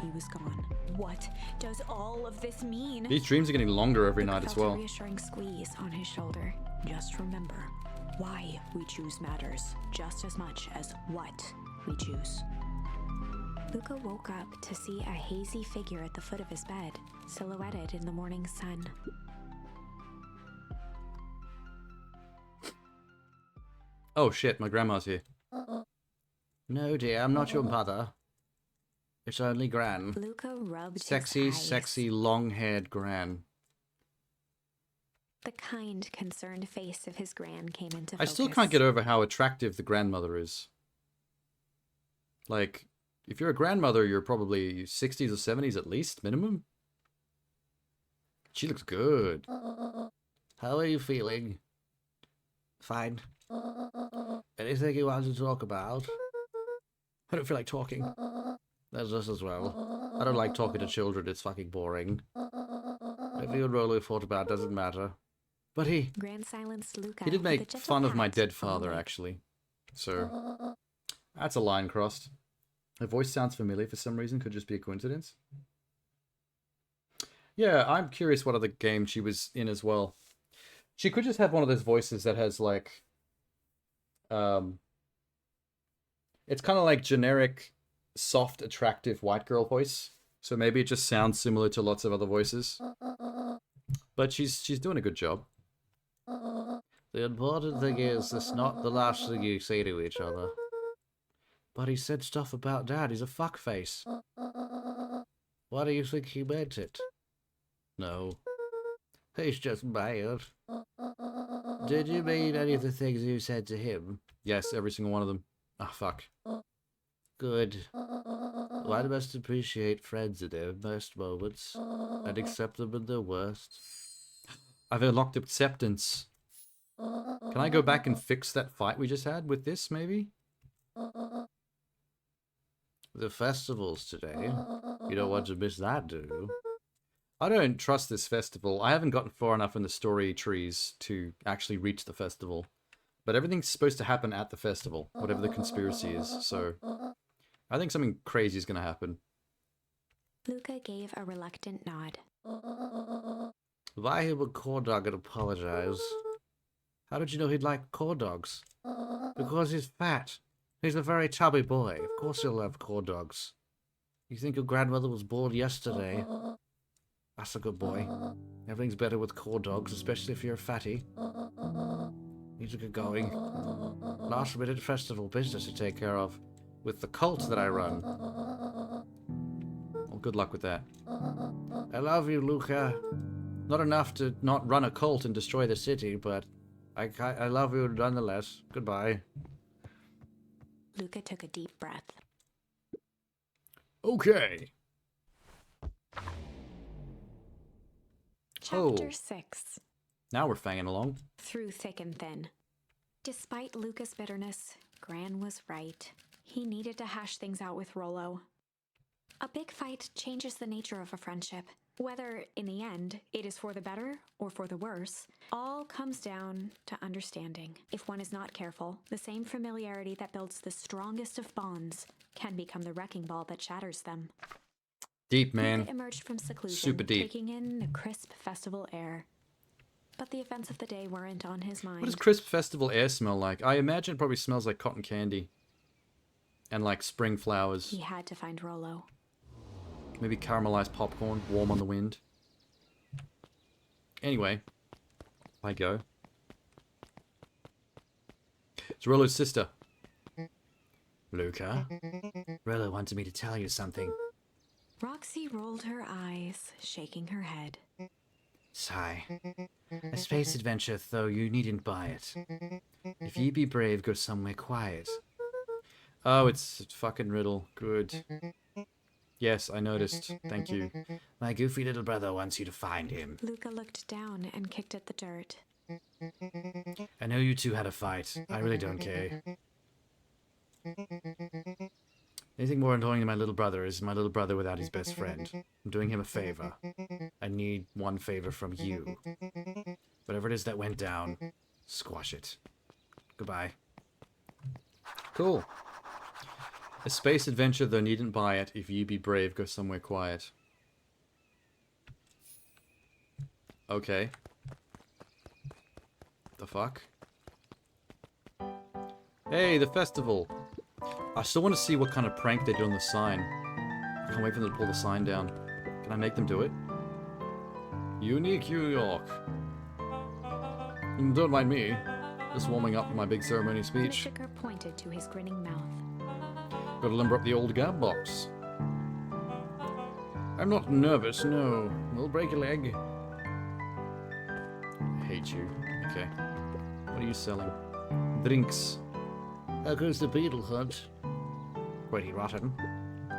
He was gone. What does all of this mean? These dreams are getting longer every Luca night as felt well. a reassuring squeeze on his shoulder. Just remember, why we choose matters just as much as what we choose. Luca woke up to see a hazy figure at the foot of his bed, silhouetted in the morning sun. Oh shit, my grandma's here. No, dear, I'm not your mother. It's only Gran. Luca rubbed Sexy, his eyes. sexy, long-haired Gran. The kind, concerned face of his gran came into I focus. still can't get over how attractive the grandmother is. Like, if you're a grandmother, you're probably 60s or 70s at least, minimum. She looks good. How are you feeling? Fine. Anything you want to talk about? I don't feel like talking. There's us as well. I don't like talking to children, it's fucking boring. Every role we thought about doesn't matter. But he Gran silenced Luca. did with a make gentle fun of my pat dead on the father, leg. actually. So, that's a line crossed. Her voice sounds familiar for some reason. Could just be a coincidence. Yeah, I'm curious what other game she was in as well. She could just have one of those voices that has like... It's kind of like generic, soft, attractive white girl voice. So maybe it just sounds similar to lots of other voices. But she's doing a good job. The important thing is, it's not the last thing you say to each other. But he said stuff about Dad. He's a fuckface. Why do you think he meant it? No. He's just mad. Did you mean any of the things you said to him? Yes, every single one of them. Ah, fuck. Good. One must appreciate friends in their best moments and accept them in their worst. I've unlocked acceptance. Can I go back and fix that fight we just had with this, maybe? The festival's today. You don't want to miss that, do you? I don't trust this festival. I haven't gotten far enough in the story trees to actually reach the festival. But everything's supposed to happen at the festival, whatever the conspiracy is, so I think something crazy is going to happen. Luca gave a reluctant nod. Buy him a corn dog and apologize. How did you know he'd like corn dogs? Because he's fat. He's a very chubby boy. Of course he'll have corn dogs. You think your grandmother was born yesterday? That's a good boy. Everything's better with corn dogs, especially if you're a fatty. Need to get going. Last minute festival business to take care of. With the cult that I run. Well, good luck with that. I love you, Luca. Not enough to not run a cult and destroy the city, but I love you nonetheless. Goodbye. Luca took a deep breath. Okay. Chapter 6. Now we're fanging along. Through thick and thin. Despite Luca's bitterness, Gran was right. He needed to hash things out with Rollo. A big fight changes the nature of a friendship. Whether, in the end, it is for the better or for the worse, all comes down to understanding. If one is not careful, the same familiarity that builds the strongest of bonds can become the wrecking ball that shatters them. Deep, man. Luca emerged from seclusion, Super deep. taking in the crisp festival air. But the events of the day weren't on his mind. What does crisp festival air smell like? I imagine it probably smells like cotton candy. And like spring flowers. He had to find Rollo. Maybe caramelized popcorn, warm on the wind. Anyway, I go. It's Rollo's sister. Luca? Rollo wanted me to tell you something. Roxy rolled her eyes, shaking her head. Sigh. A space adventure, though you needn't buy it. If ye be brave, go somewhere quiet. Oh, it's fucking Riddle. Good. Yes, I noticed. Thank you. My goofy little brother wants you to find him. Luca looked down and kicked at the dirt. I know you two had a fight. I really don't care. Anything more annoying than my little brother is my little brother without his best friend. I'm doing him a favor. I need one favor from you. Whatever it is that went down, squash it. Goodbye. Cool. A space adventure, though needn't buy it. If ye be brave, go somewhere quiet. Okay. The fuck? Hey, the festival! I still want to see what kind of prank they do on the sign. I can't wait for them to pull the sign down. Can I make them do it? Unique New York. Don't mind me. Just warming up for my big ceremony The speech. sticker pointed to his grinning mouth. Gotta limber up the old gab box. I'm not nervous, no. We'll break a leg. I hate you. Okay. What are you selling? Drinks. How goes the beetle hunt? Pretty rotten.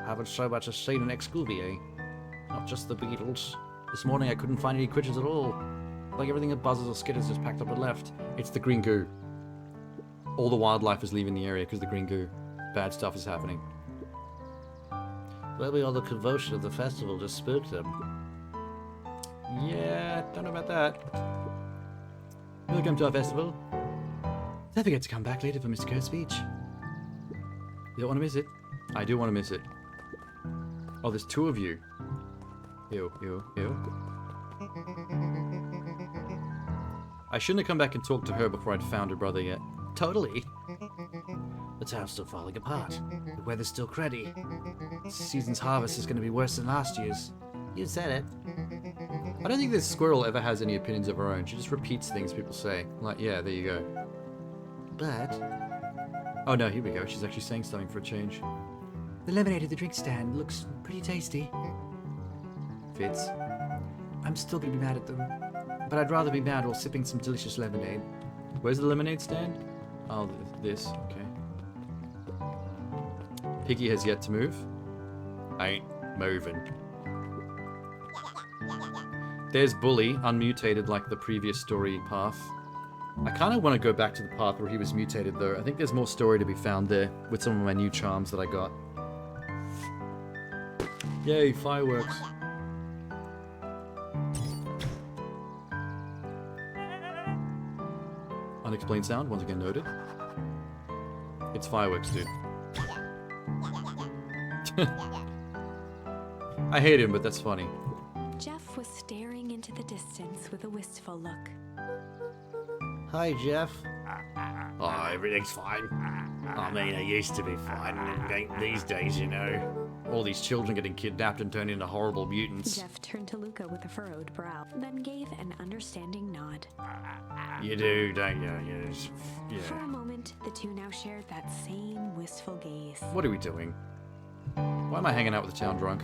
Haven't so much as seen an excuvier. Not just the beetles. This morning I couldn't find any creatures at all. Like everything that buzzes or skitters just packed up and left. It's the green goo. All the wildlife is leaving the area because the green goo. Bad stuff is happening. Maybe all the convulsion of the festival just spooked them. Yeah, don't know about that. Welcome to our festival. Don't forget to come back later for Mr. Kerr's speech. You don't want to miss it? I do want to miss it. Oh, there's two of you. Ew, ew, ew. I shouldn't have come back and talked to her before I'd found her brother yet. Totally. The town's still falling apart. The weather's still cruddy. This season's harvest is going to be worse than last year's. You said it. I don't think this squirrel ever has any opinions of her own. She just repeats things people say. Like, yeah, there you go. But Oh no, here we go. She's actually saying something for a change. The lemonade at the drink stand looks pretty tasty. Fitz. I'm still gonna be mad at them. But I'd rather be mad while sipping some delicious lemonade. Where's the lemonade stand? Oh, this. Okay. Piggy has yet to move. Ain't moving. There's Bully, unmutated like the previous story path. I kind of want to go back to the path where he was mutated, though. I think there's more story to be found there with some of my new charms that I got. Yay, fireworks. Unexplained sound, once again noted. It's fireworks, dude. I hate him, but that's funny. Jeff was staring into the distance with a wistful look. Hi, Jeff. Oh, everything's fine. I mean, it used to be fine, and it ain't these days, you know. All these children getting kidnapped and turned into horrible mutants. Jeff turned to Luca with a furrowed brow, then gave an understanding nod. You do, don't you? Yes. For a Yeah. moment, the two now shared that same wistful gaze. What are we doing? Why am I hanging out with the town drunk?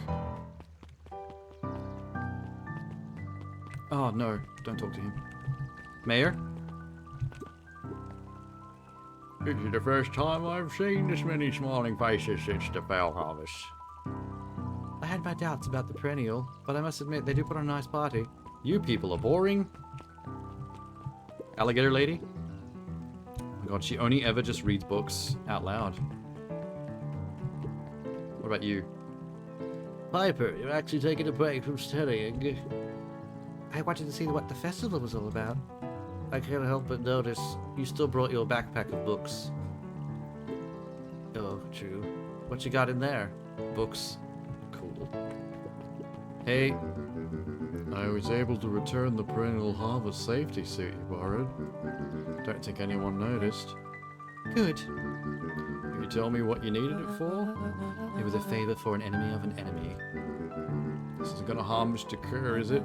Oh, no. Don't talk to him. Mayor? This is the first time I've seen this many smiling faces since the bell harvest. I had my doubts about the perennial, but I must admit they do put on a nice party. You people are boring. Alligator lady? Oh my god, she only ever just reads books out loud. What about you? Piper, you're actually taking a break from studying. I wanted to see what the festival was all about. I can't help but notice you still brought your backpack of books. Oh, true. What you got in there? Books. Cool. Hey. I was able to return the perennial harvest safety suit you borrowed. Don't think anyone noticed. Good. Can you tell me what you needed it for? It was a favor for an enemy of an enemy. This isn't gonna harm Mr. Kerr, is it?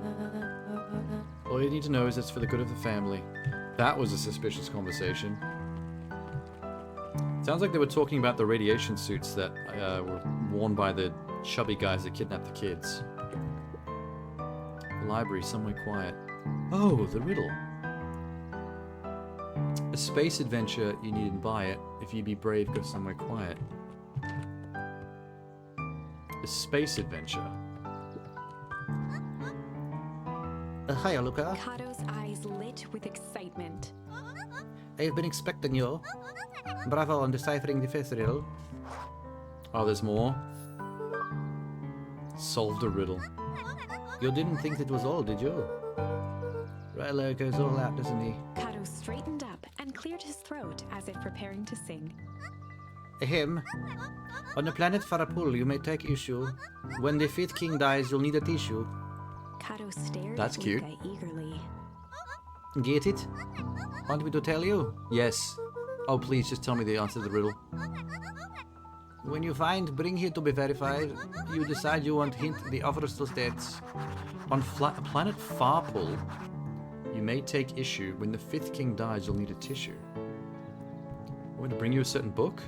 All you need to know is it's for the good of the family. That was a suspicious conversation. Sounds like they were talking about the radiation suits that were worn by the chubby guys that kidnapped the kids. The library, somewhere quiet. Oh, the riddle. A space adventure, you needn't buy it. If you be brave, go somewhere quiet. A space adventure. Hiya, Luca. Kato's eyes lit with excitement. I've been expecting you. Bravo on deciphering the fifth riddle. Oh, there's more. Solved a riddle. You didn't think it was all, did you? Rilo goes all out, doesn't he? Kato straightened up and cleared his throat as if preparing to sing. Ahem. On the planet Farapul, you may take issue. When the fifth king dies, you'll need a tissue. Kato stared That's at cute. Luca eagerly. Get it? Want me to tell you? Yes. Oh, please, just tell me the answer to the riddle. When you find bring here to be verified, you decide you want hint the offer still states. On planet Farpul, you may take issue. When the fifth king dies, you'll need a tissue. I'm going to bring you a certain book?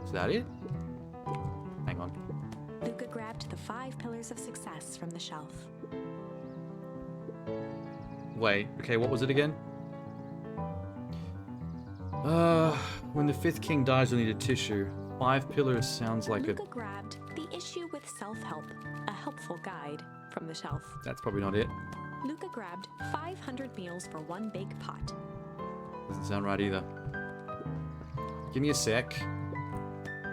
Is that it? Hang on. Luca grabbed the 5 pillars of success from the shelf. Wait, okay, what was it again? When the fifth king dies, you'll need a tissue. 5 pillars sounds like Luca grabbed the issue with self-help, a helpful guide, from the shelf. That's probably not it. Luca grabbed 500 meals for 1 big pot. Doesn't sound right either. Give me a sec.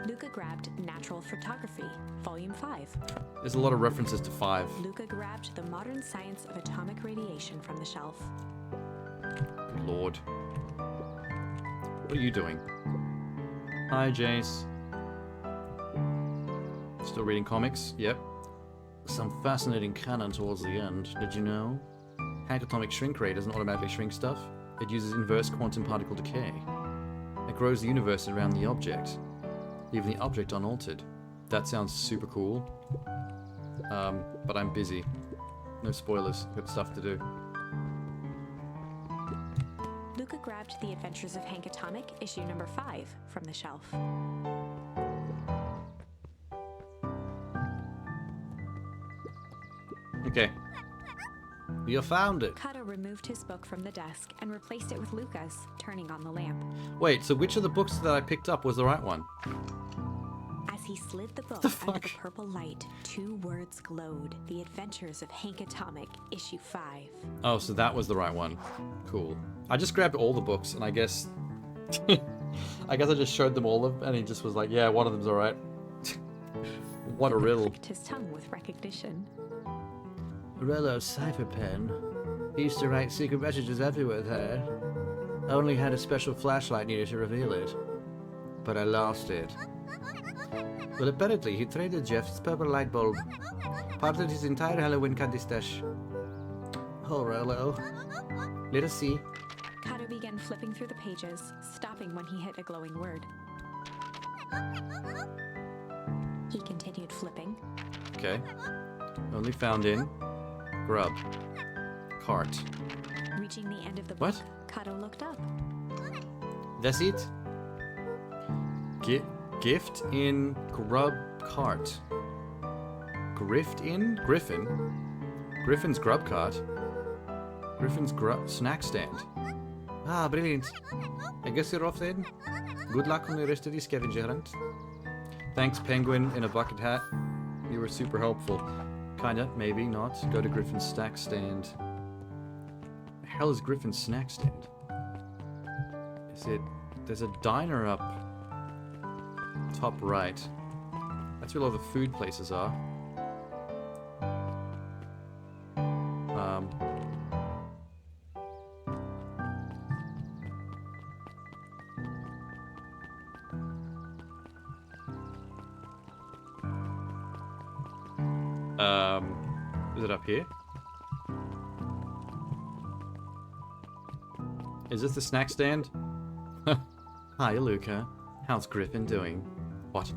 Luca grabbed natural photography, volume 5. There's a lot of references to 5. Luca grabbed the modern science of atomic radiation from the shelf. Good Lord. What are you doing? Hi, Jace. Still reading comics? Yep. Some fascinating canon towards the end, did you know? Atomic shrink ray doesn't automatically shrink stuff. It uses inverse quantum particle decay. It grows the universe around the object, leaving the object unaltered. That sounds super cool. But I'm busy. No spoilers. Got stuff to do. Luca grabbed The Adventures of Hank Atomic, issue number 5, from the shelf. Okay. You found it. Kato removed his book from the desk and replaced it with Luca's, turning on the lamp. Wait, so which of the books that I picked up was the right one? As he slid the book The under the fuck? purple light, 2 words glowed. The Adventures of Hank Atomic, issue 5. Oh, so that was the right one. Cool. I just grabbed all the books, and I guess... I just showed them all of, and he just was like, yeah, one of them's alright. What a riddle. Clicked his tongue with recognition. Rello's cipher pen. He used to write secret messages everywhere with her. Only had a special flashlight needed to reveal it. But I lost it. Well, apparently he traded Jeff's purple light bulb. Part of his entire Halloween candy stash. Oh, Rello. Let us see. Kato began flipping through the pages, stopping when he hit a glowing word. He continued flipping. Okay. Only found in... Grub. Cart. Reaching the end of the What? book, Kato looked up. That's it? Gift in grub cart. Grift in Griffin. Griffin's grub cart. Griffin's grub snack stand. Ah, brilliant. I guess you're off then. Good luck on the rest of the scavenger hunt. Thanks, penguin in a bucket hat. You were super helpful. Kinda, maybe, not. Go to Griffin's snack stand. The hell is Griffin's snack stand? Is it... There's a diner up... top right. That's where all the food places are. Is it up here? Is this the snack stand? Hi, Luca. How's Griffin doing? What?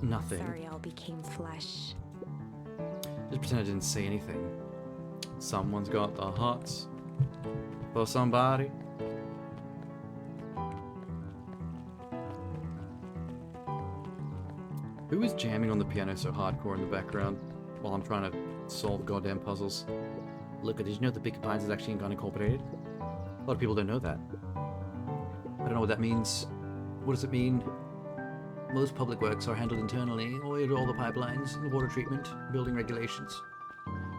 Nothing. Sariel became flesh. Just pretend I didn't say anything. Someone's got the hots for somebody. Who is jamming on the piano so hardcore in the background while I'm trying to solve goddamn puzzles? Look, did you know the Beacon Pines is actually unincorporated? A lot of people don't know that. I don't know what that means. What does it mean? Most public works are handled internally, or all the pipelines, the water treatment, building regulations.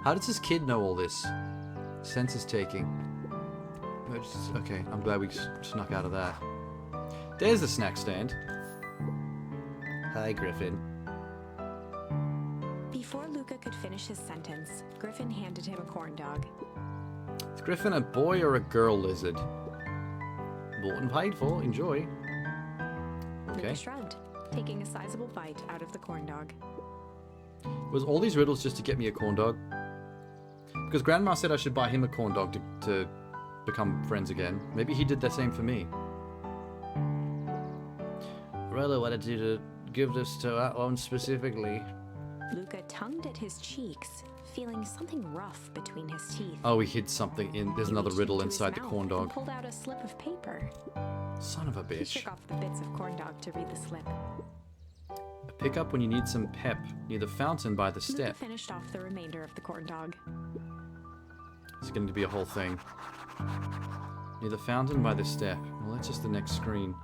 How does this kid know all this? Census taking. Okay, I'm glad we snuck out of that. There's the snack stand. Hi, Griffin. Before Luca could finish his sentence, Griffin handed him a corn dog. Is Griffin a boy or a girl lizard? Bought and paid for. Enjoy. Okay. Luca shrugged, taking a sizable bite out of the corn dog. Was all these riddles just to get me a corn dog? Because Grandma said I should buy him a corn dog to become friends again. Maybe he did the same for me. Rello wanted you to give this to that one specifically. Luca tongued at his cheeks, feeling something rough between his teeth. Oh, he hid something in. There's He another reached riddle into his inside the mouth corn and dog. pulled out a slip of paper. Son of a He bitch. shook off the bits of corn dog to read the slip. Pick up when you need some pep near the fountain by the Luca step. finished off the remainder of the corn dog. It's going to be a whole thing. Near the fountain by the step. Well, that's just the next screen.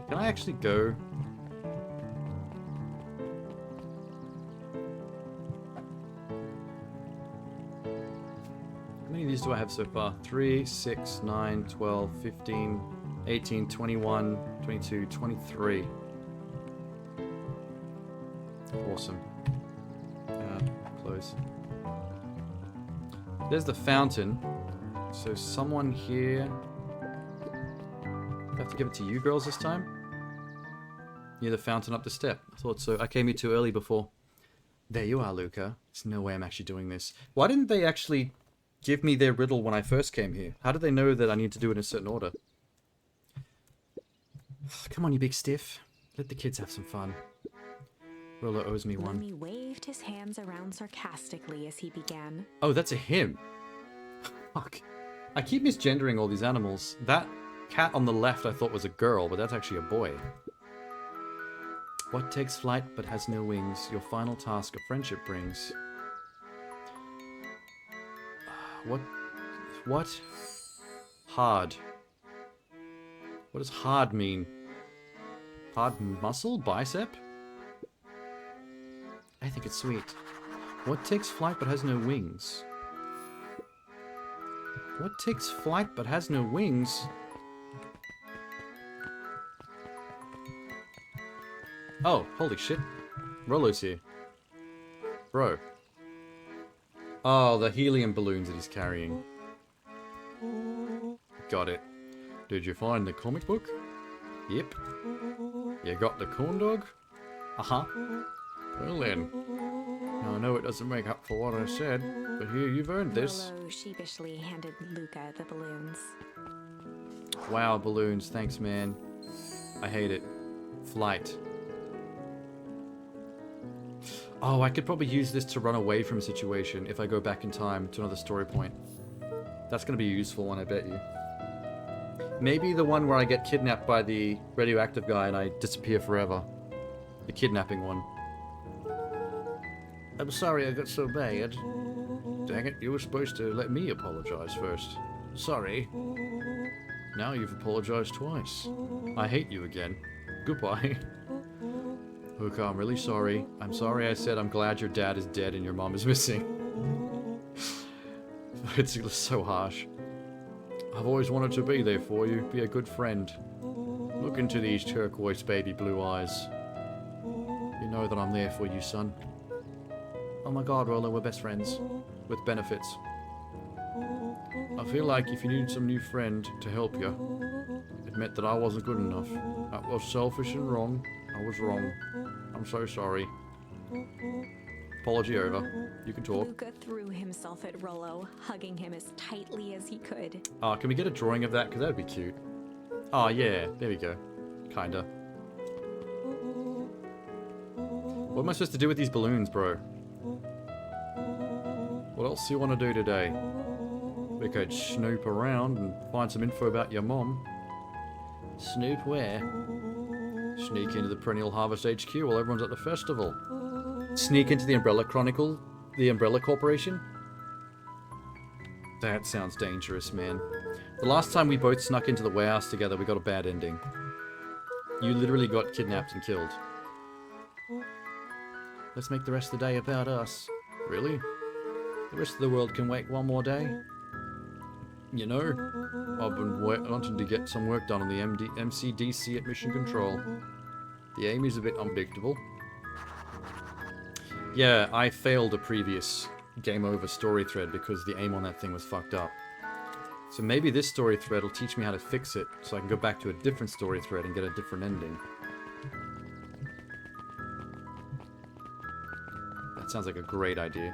Can I actually go? How many of these do I have so far? 3, 6, 9, 12, 15, 18, 21, 22, 23. Awesome. Close. There's the fountain. So someone here... I have to give it to you girls this time? Near the fountain up the step. I thought so. I came here too early before. There you are, Luca. There's no way I'm actually doing this. Why didn't they actually give me their riddle when I first came here? How did they know that I need to do it in a certain order? Come on, you big stiff. Let the kids have some fun. Rollo owes me one. Lemmy waved his hands around sarcastically as he began. Oh, that's a him. Fuck. I keep misgendering all these animals. That cat on the left I thought was a girl, but that's actually a boy. What takes flight but has no wings? Your final task of friendship brings. What? Hard. What does hard mean? Hard muscle? Bicep? I think it's sweet. What takes flight but has no wings? What takes flight but has no wings? Oh, holy shit. Rollo's here. Bro. Oh, the helium balloons that he's carrying. Got it. Did you find the comic book? Yep. You got the corn dog? Uh-huh. Well then. I know it doesn't make up for what I said, but here, you've earned this. Rollo sheepishly handed Luca the balloons. Wow, balloons. Thanks, man. I hate it. Flight. Oh, I could probably use this to run away from a situation if I go back in time to another story point. That's going to be a useful one, I bet you. Maybe the one where I get kidnapped by the radioactive guy and I disappear forever. The kidnapping one. I'm sorry I got so bad. Dang it, you were supposed to let me apologize first. Sorry. Now you've apologized twice. I hate you again. Goodbye. Luca, I'm really sorry. I'm sorry I said I'm glad your dad is dead and your mom is missing. It's so harsh. I've always wanted to be there for you, be a good friend. Look into these turquoise baby blue eyes. You know that I'm there for you, son. Oh my god, Rollo, we're best friends. With benefits. I feel like if you need some new friend to help you, it meant that I wasn't good enough. That was selfish and wrong. I was wrong. I'm so sorry. Apology over. You can talk. Luca threw himself at Rollo, hugging him as tightly as he could. Can we get a drawing of that? Because that'd be cute. Oh, yeah. There we go. Kinda. What am I supposed to do with these balloons, bro? What else do you want to do today? We could snoop around and find some info about your mom. Snoop where? Sneak into the Perennial Harvest HQ while everyone's at the festival. Sneak into the Umbrella Chronicle, the Umbrella Corporation? That sounds dangerous, man. The last time we both snuck into the warehouse together, we got a bad ending. You literally got kidnapped and killed. Let's make the rest of the day about us. Really? The rest of the world can wait one more day. You know, I've been wanting to get some work done on the MCDC at Mission Control. The aim is a bit unpredictable. Yeah, I failed a previous game over story thread because the aim on that thing was fucked up. So maybe this story thread will teach me how to fix it so I can go back to a different story thread and get a different ending. That sounds like a great idea.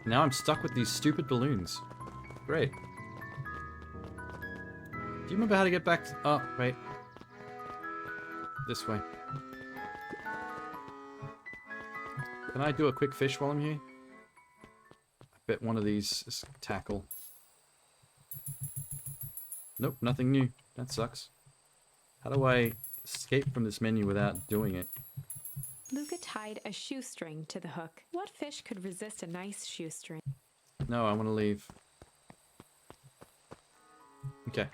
Now I'm stuck with these stupid balloons. Great. Do you remember how to get back to... Oh, wait. This way. Can I do a quick fish while I'm here? I bet one of these is tackle. Nope, nothing new. That sucks. How do I escape from this menu without doing it? Luca tied a shoestring to the hook. What fish could resist a nice shoestring? No, I want to leave. Okay.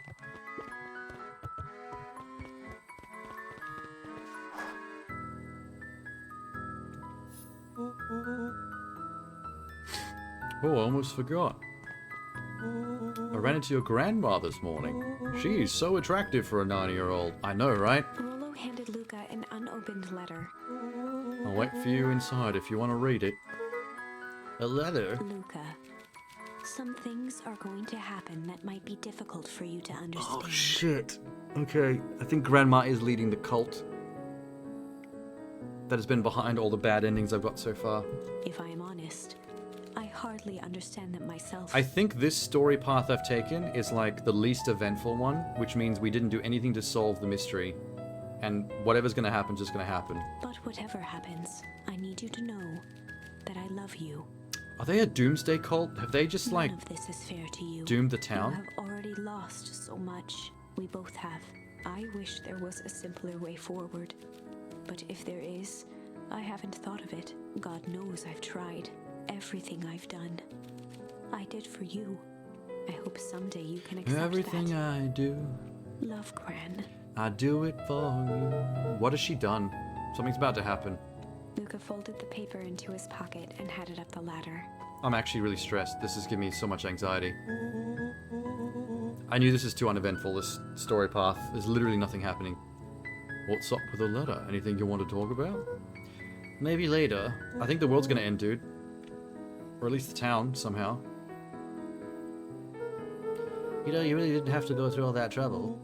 Oh, I almost forgot. I ran into your grandma this morning. She's so attractive for a 9-year-old. I know, right? Rollo handed Luca an unopened letter. I'll wait for you inside if you want to read it. A letter? Luca, some things are going to happen that might be difficult for you to understand. Oh, shit. Okay, I think Grandma is leading the cult that has been behind all the bad endings I've got so far. If I am honest, I hardly understand them myself. I think this story path I've taken is like the least eventful one, which means we didn't do anything to solve the mystery. and whatever's gonna happen is just gonna happen. But whatever happens, I need you to know that I love you. Are they a doomsday cult? Have they just, like, None of this is fair to you. doomed the You town? have already lost so much. We both have. I wish there was a simpler way forward. But if there is, I haven't thought of it. God knows I've tried. Everything I've done, I did for you. I hope someday you can accept Everything that. I do, Love, Gran. I do it for you. What has she done? Something's about to happen. Luca folded the paper into his pocket and headed up the ladder. I'm actually really stressed. This is giving me so much anxiety. I knew this is too uneventful, this story path. There's literally nothing happening. What's up with the letter? Anything you want to talk about? Maybe later. I think the world's gonna end, dude. Or at least the town, somehow. You know, you really didn't have to go through all that trouble.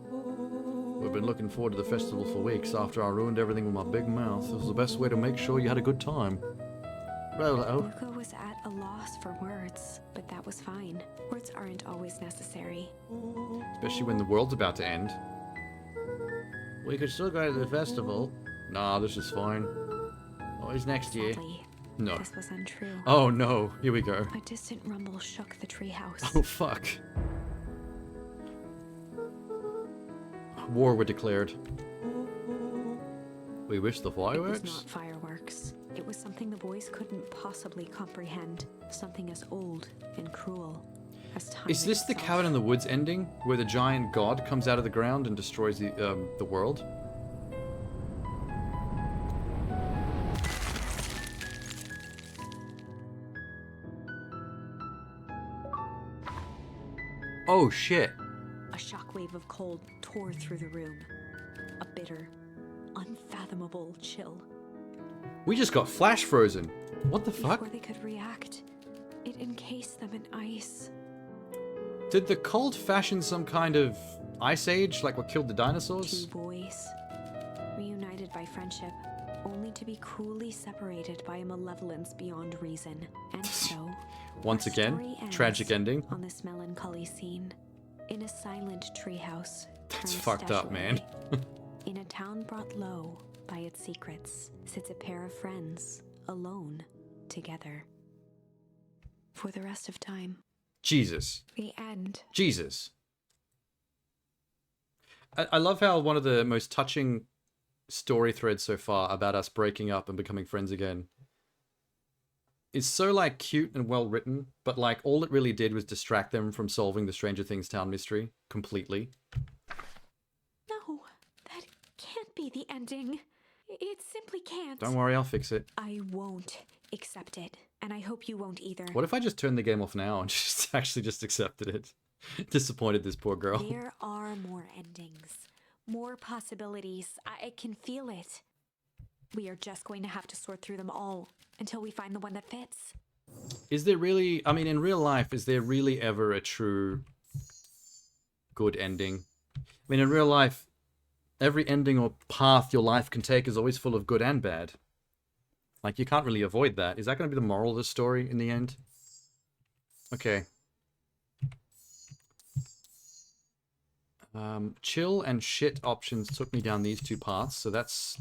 We've been looking forward to the festival for weeks after I ruined everything with my big mouth. This was the best way to make sure you had a good time. Rolo. Luca was at a loss for words, but that was fine. Words aren't always necessary. Especially when the world's about to end. We could still go to the festival. Nah, this is fine. Always next year. Sadly, No. this was untrue. Oh no, here we go. A distant rumble shook the treehouse. Oh fuck. War were declared. We wish the It was fireworks? not fireworks. It was something the boys couldn't possibly comprehend. Something as old and cruel as time Is this the itself. cabin in the woods ending, where the giant god comes out of the ground and destroys the world? Oh shit. A shockwave of cold tore through the room. A bitter, unfathomable chill. We just got flash frozen. What the fuck? Before they could react, it encased them in ice. Did the cult fashion some kind of ice age, like what killed the Two dinosaurs? boys, reunited by friendship, only to be cruelly separated by a malevolence beyond reason. And so, Once our again, story ends tragic ending. on this melancholy scene. In a silent treehouse, That's turned fucked up, man. statuary, in a town brought low by its secrets, sits a pair of friends, alone, together. For the rest of time. Jesus. The end. Jesus. I love how one of the most touching story threads so far about us breaking up and becoming friends again is so, like, cute and well written, but, like, all it really did was distract them from solving the Stranger Things town mystery completely. No, that can't be the ending. It simply can't. Don't worry, I'll fix it. I won't accept it, and I hope you won't either. What if I just turned the game off now and just actually just accepted it? Disappointed this poor girl. There are more endings, more possibilities. I can feel it. We are just going to have to sort through them all until we find the one that fits. Is there really, I mean, in real life, is there really ever a true good ending? I mean, in real life, every ending or path your life can take is always full of good and bad. Like, you can't really avoid that. Is that going to be the moral of the story in the end? Okay. Chill and shit options took me down these two paths, so that's...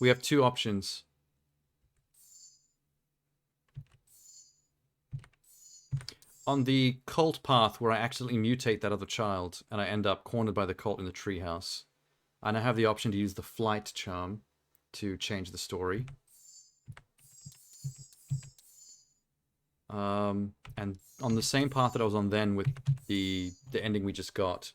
We have two options. On the cult path, where I accidentally mutate that other child, and I end up cornered by the cult in the treehouse, I now have the option to use the flight charm to change the story. And on the same path that I was on then with the ending we just got,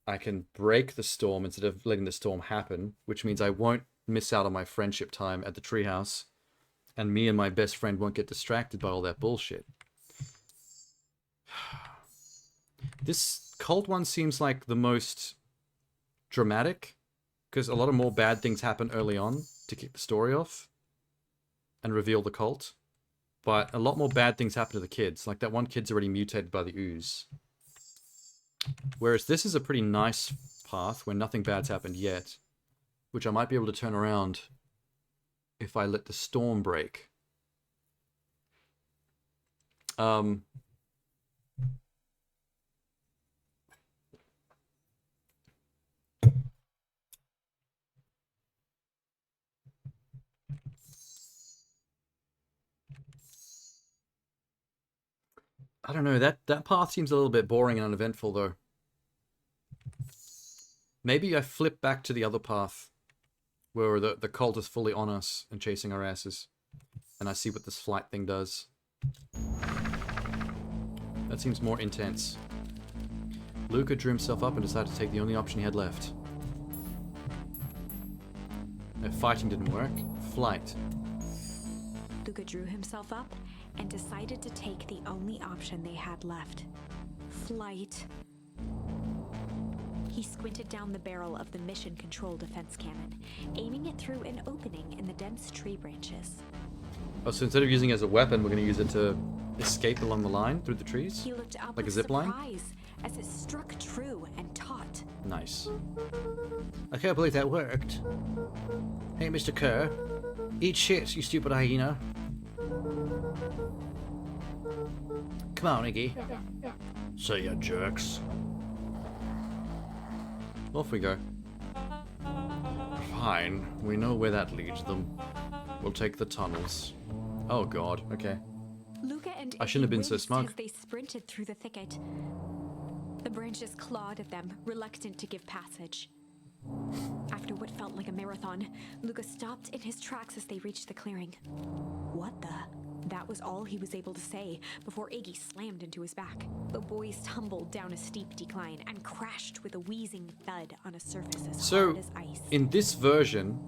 I can break the storm instead of letting the storm happen, which means I won't miss out on my friendship time at the treehouse, and me and my best friend won't get distracted by all that bullshit. This cult one seems like the most dramatic, because a lot of more bad things happen early on to kick the story off and reveal the cult. But a lot more bad things happen to the kids. Like that one kid's already mutated by the ooze. Whereas this is a pretty nice path where nothing bad's happened yet, which I might be able to turn around if I let the storm break. I don't know, that path seems a little bit boring and uneventful, though. Maybe I flip back to the other path, where the cult is fully on us and chasing our asses. And I see what this flight thing does. That seems more intense. Luca drew himself up and decided to take the only option he had left. If fighting didn't work, flight. Luca drew himself up and decided to take the only option they had left. Flight. He squinted down the barrel of the mission control defense cannon, aiming it through an opening in the dense tree branches. Oh, so instead of using it as a weapon, we're going to use it to escape along the line through the trees? He looked up Like a with zip line? surprise as it struck true and taut. Nice. I can't believe that worked. Hey, Mr. Kerr. Eat shit, you stupid hyena. Come on, Iggy. See ya, jerks. Off we go. Fine. We know where that leads them. We'll take the tunnels. Oh god, okay. Luca and I shouldn't have been Iggy so winced smug. as they sprinted through the thicket. The branches clawed at them, reluctant to give passage. After what felt like a marathon, Luca stopped in his tracks as they reached the clearing. What the? That was all he was able to say before Iggy slammed into his back. The boys tumbled down a steep decline and crashed with a wheezing thud on a surface as hard as ice. In this version,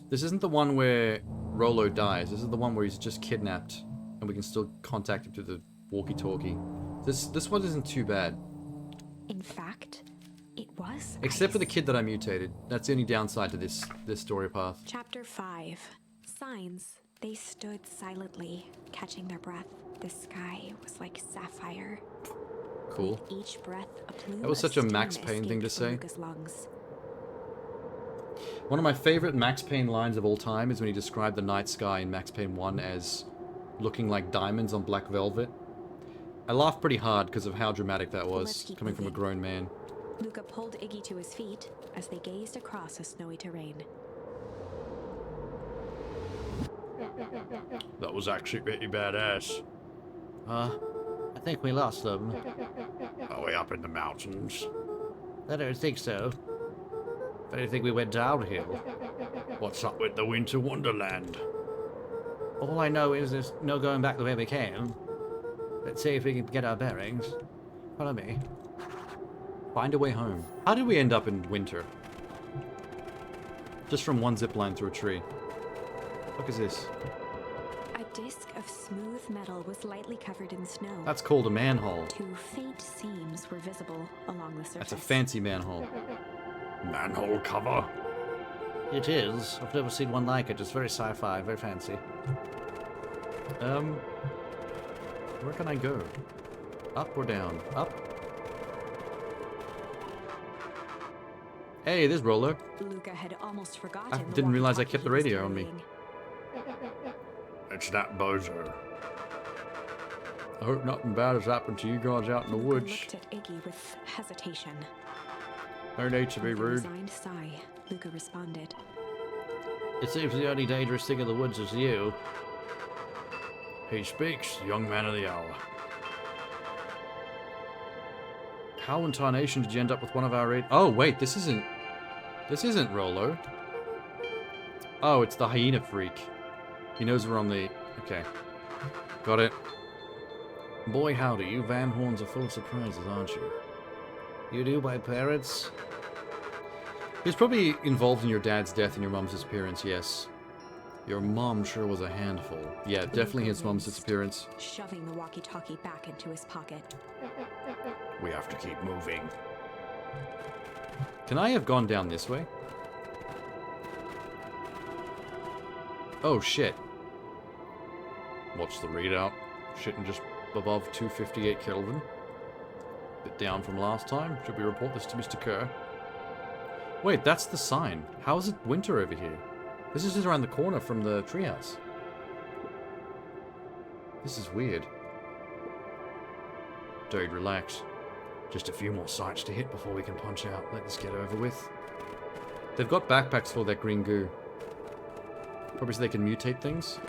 this isn't the one where Rolo dies. This is the one where he's just kidnapped and we can still contact him through the walkie-talkie. This one isn't too bad. In fact, it was Except for the ice. kid that I mutated. That's the only downside to this story path. Chapter 5. Signs. They stood silently, catching their breath. The sky was like sapphire. Cool. With each breath, a plume That was of such a steam Max Payne thing to escaped from say. Luca's lungs. One of my favorite Max Payne lines of all time is when he described the night sky in Max Payne 1 as looking like diamonds on black velvet. I laughed pretty hard because of how dramatic that Let's was, keep coming from a moving. grown man. Luca pulled Iggy to his feet as they gazed across a snowy terrain. That was actually pretty badass. I think we lost them. Are we up in the mountains? I don't think so. I don't think we went downhill. What's up with the Winter Wonderland? All I know is there's no going back the way we came. Let's see if we can get our bearings. Follow me. Find a way home. How did we end up in winter? Just from one zip line through a tree. What is this? A disc of smooth metal was lightly covered in snow. That's called a manhole. Two faint seams were visible along the surface. That's a fancy manhole. Manhole cover? It is. I've never seen one like it. It's very sci-fi, very fancy. Where can I go? Up or down? Up? Hey, there's Rolo. Luca had almost forgotten. I the didn't realize I walkie-talkie kept the he was radio on me. carrying. It's that bozo. I hope nothing bad has happened to you guys out in the Luca woods. looked at Iggy with hesitation. No need to be With a rude. resigned sigh, Luca responded. It seems the only dangerous thing in the woods is you. He speaks, young man of the hour. How in tarnation did you end up with one of our raid? Oh wait, this isn't Rolo. Oh, it's the hyena freak. He knows we're on the... Okay. Got it. Boy howdy, you Van Horns are full of surprises, aren't you? You knew my parents? He was probably involved in your dad's death and your mom's disappearance, yes. Your mom sure was a handful. Yeah, definitely his mom's disappearance. Shoving the walkie-talkie back into his pocket. We have to keep moving. Can I have gone down this way? Oh shit. What's the readout? Shitting just above 258 Kelvin. Bit down from last time. Should we report this to Mr. Kerr? Wait, that's the sign. How is it winter over here? This is just around the corner from the treehouse. This is weird. Dude, relax. Just a few more sites to hit before we can punch out. Let this get over with. They've got backpacks for that green goo. Probably so they can mutate things.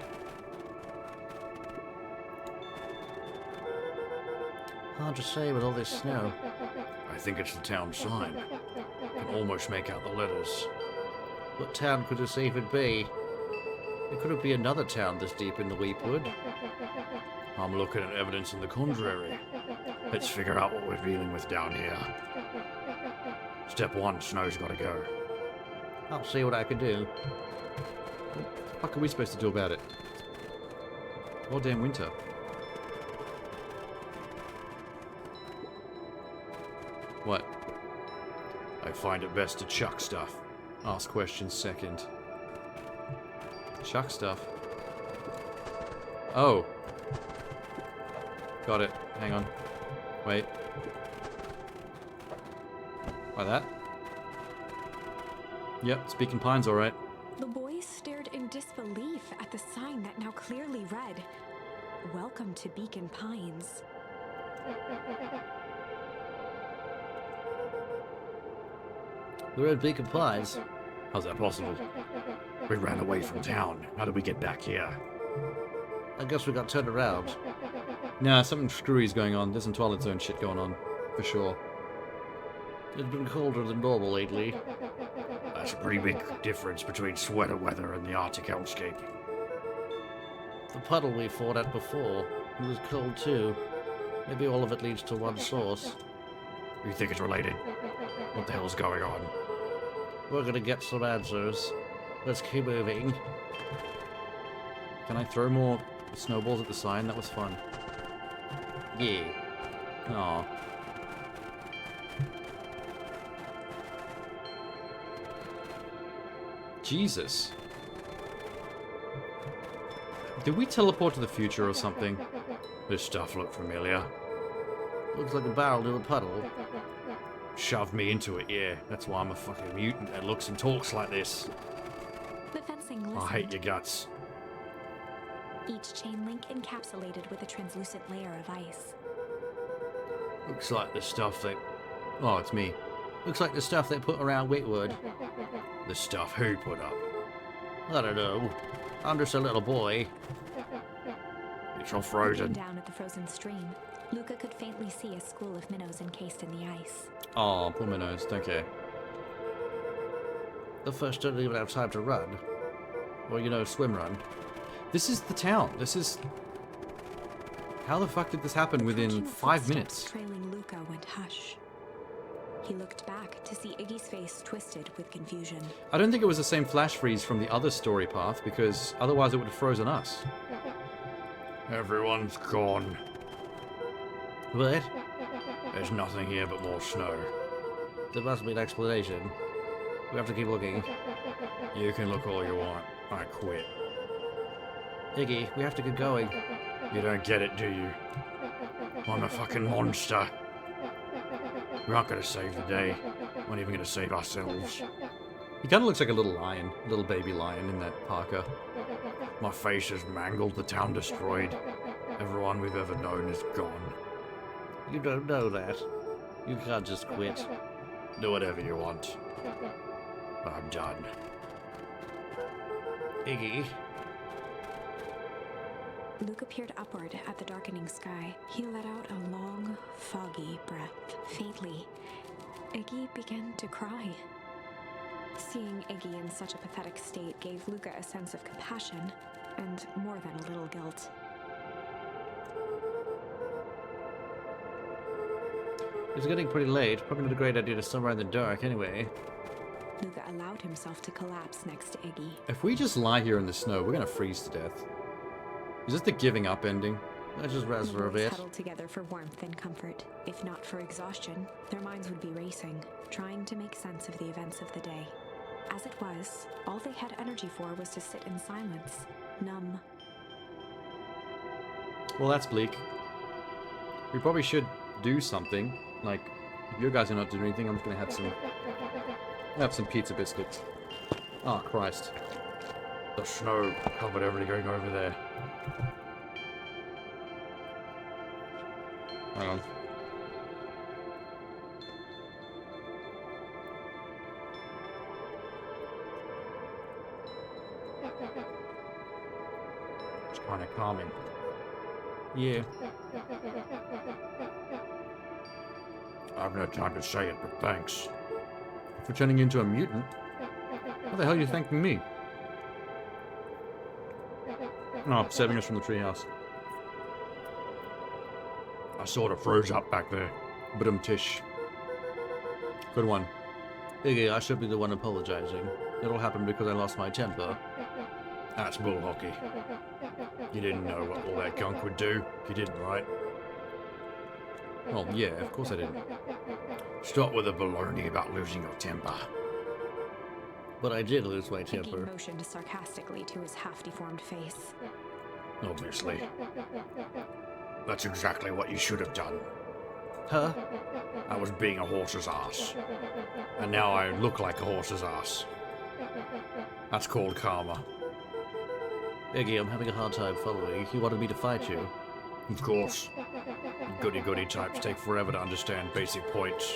Hard to say with all this snow. I think it's the town sign. Can almost make out the letters. What town could this even be? It couldn't be another town this deep in the Weepwood. I'm looking at evidence in the contrary. Let's figure out what we're dealing with down here. Step 1, snow's gotta go. I'll see what I can do. What the fuck are we supposed to do about it? All damn winter. What? I find it best to chuck stuff. Ask questions second. Chuck stuff. Oh. Got it. Hang on. Wait. Like that? Yep, Speaking Pine's alright. The boys stared in disbelief at the sign that now clearly read, "Welcome to Beacon Pines." We're at Beacon Pines. How's that possible? We ran away from town. How did we get back here? I guess we got turned around. Nah, something screwy's going on. There's some Twilight Zone shit going on. For sure. It's been colder than normal lately. That's a pretty big difference between sweater weather and the Arctic hellscape. The puddle we fought at before, it was cold too. Maybe all of it leads to one source. You think it's related? What the hell's going on? We're gonna get some answers. Let's keep moving. Can I throw more snowballs at the sign? That was fun. Yeah. Aw. Jesus. Did we teleport to the future or something? This stuff looked familiar. Looks like a barrel to a puddle. Shoved me into it, yeah. That's why I'm a fucking mutant that looks and talks like this. The fencing listened. I hate your guts. Each chain link encapsulated with a translucent layer of ice. Looks like the stuff that... Oh, it's me. Looks like the stuff they put around Whitwood. The stuff who put up. I don't know. I'm just a little boy. It's all Looking frozen. down at the frozen stream, Luca could faintly see a school of minnows encased in the ice. Oh, poor minnows. Don't care. The first don't even have time to run. Or, you know, swim run. This is the town. This is... How the fuck did this happen within Crunching 5 footsteps minutes? Trailing Luca went hush. He looked back to see Iggy's face twisted with confusion. I don't think it was the same flash freeze from the other story path, because otherwise it would have frozen us. Everyone's gone. What? There's nothing here but more snow. There must be an explanation. We have to keep looking. You can look all you want. I quit. Iggy, we have to get going. You don't get it, do you? I'm a fucking monster. We aren't gonna save the day. We're not even gonna save ourselves. He kind of looks like a little lion, little baby lion in that parka. My face is mangled, the town destroyed. Everyone we've ever known is gone. You don't know that. You can't just quit. Do whatever you want. I'm done. Iggy, Luca peered upward at the darkening sky. He let out a long, foggy breath. Faintly, Iggy began to cry. Seeing Iggy in such a pathetic state gave Luca a sense of compassion and more than a little guilt. it's getting pretty late. Probably not a great idea to somewhere in the dark anyway. Luca allowed himself to collapse next to Iggy. If we just lie here in the snow, we're gonna freeze to death. Is this the giving up ending? Let's just rest The for a boys bit. huddled together for warmth and comfort. If not for exhaustion, their minds would be racing, trying to make sense of the events of the day. As it was, all they had energy for was to sit in silence, numb. Well, that's bleak. We probably should do something. Like, if you guys are not doing anything, I'm just gonna have some pizza biscuits. Oh, Christ. The snow covered everything over there. Hang on. It's kind of calming. Yeah. haven't had time to say it, but thanks. For turning into a mutant? What the hell are you thanking me? Oh, saving us from the treehouse. I sort of froze up back there. Tish. Good one. Iggy, I should be the one apologizing. It'll happen because I lost my temper. That's bull hockey. You didn't know what all that gunk would do. You didn't, right? Well, yeah, of course I didn't. Stop with the baloney about losing your temper. But I did lose my Iggy temper. motioned sarcastically to his half-deformed face. Obviously. That's exactly what you should have done. Huh? I was being a horse's ass. And now I look like a horse's ass. That's called karma. Iggy, I'm having a hard time following. You wanted me to fight you. Of course. Goody-goody types take forever to understand basic points.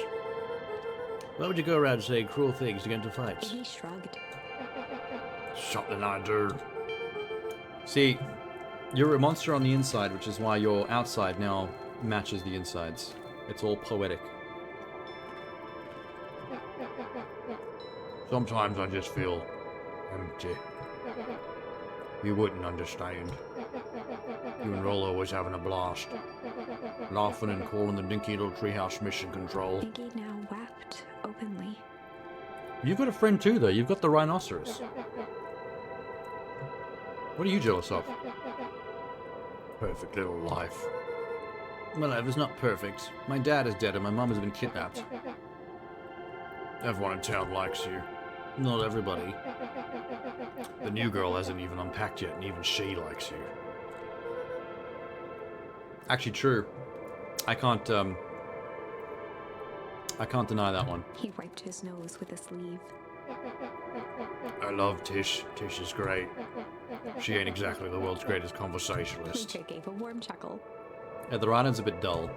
Why would you go around saying cruel things to get into fights? Iggy shrugged. Something I do. See, you're a monster on the inside, which is why your outside now matches the insides. It's all poetic. Sometimes I just feel empty. You wouldn't understand. You and Rollo always having a blast. Laughing and calling the dinky little treehouse mission control. Iggy now wept openly. You've got a friend too, though. You've got the rhinoceros. What are you jealous of? Perfect little life. My life is not perfect. My dad is dead and my mom has been kidnapped. Everyone in town likes you. Not everybody. The new girl hasn't even unpacked yet, and even she likes you. Actually, true. I can't deny that one. He wiped his nose with a sleeve. I love Tish. Tish is great. She ain't exactly the world's greatest conversationalist. Luca gave a warm chuckle. Yeah, the rhino's a bit dull.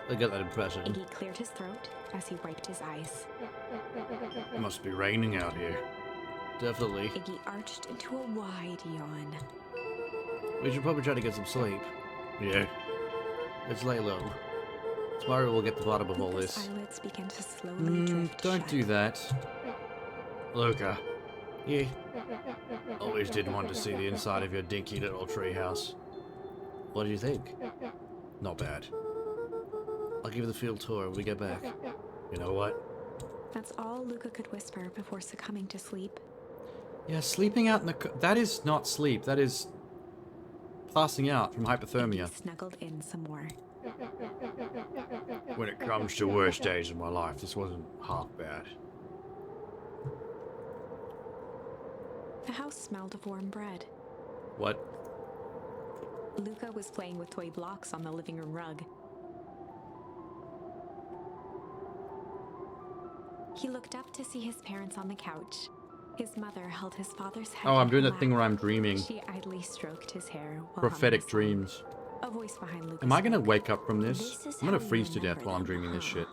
I get that impression. Iggy cleared his throat as he wiped his eyes. It must be raining out here. Definitely. Iggy arched into a wide yawn. We should probably try to get some sleep. Yeah. Let's lay low. Tomorrow we'll get to the bottom of all Luca's this. eyelids began to slowly drift Don't shut. do that. Luca, Yeah. always did want to see the inside of your dinky little treehouse. What do you think? Not bad. I'll give you the field tour when we get back. You know what? That's all Luca could whisper before succumbing to sleep. Yeah, sleeping out in the... That is not sleep. That is passing out from Iggy hypothermia. snuggled in some more. When it comes to worst days of my life, this wasn't half bad. The house smelled of warm bread. What? Luca was playing with toy blocks on the living room rug. He looked up to see his parents on the couch. His mother held his father's head. Oh, I'm in doing her that thing lap. where I'm dreaming. She idly stroked his hair while Prophetic humming a song. dreams. A voice behind Luca. Am I gonna spoke. wake up from this? This is I'm gonna how you freeze to death remember while I'm them, dreaming this huh? shit.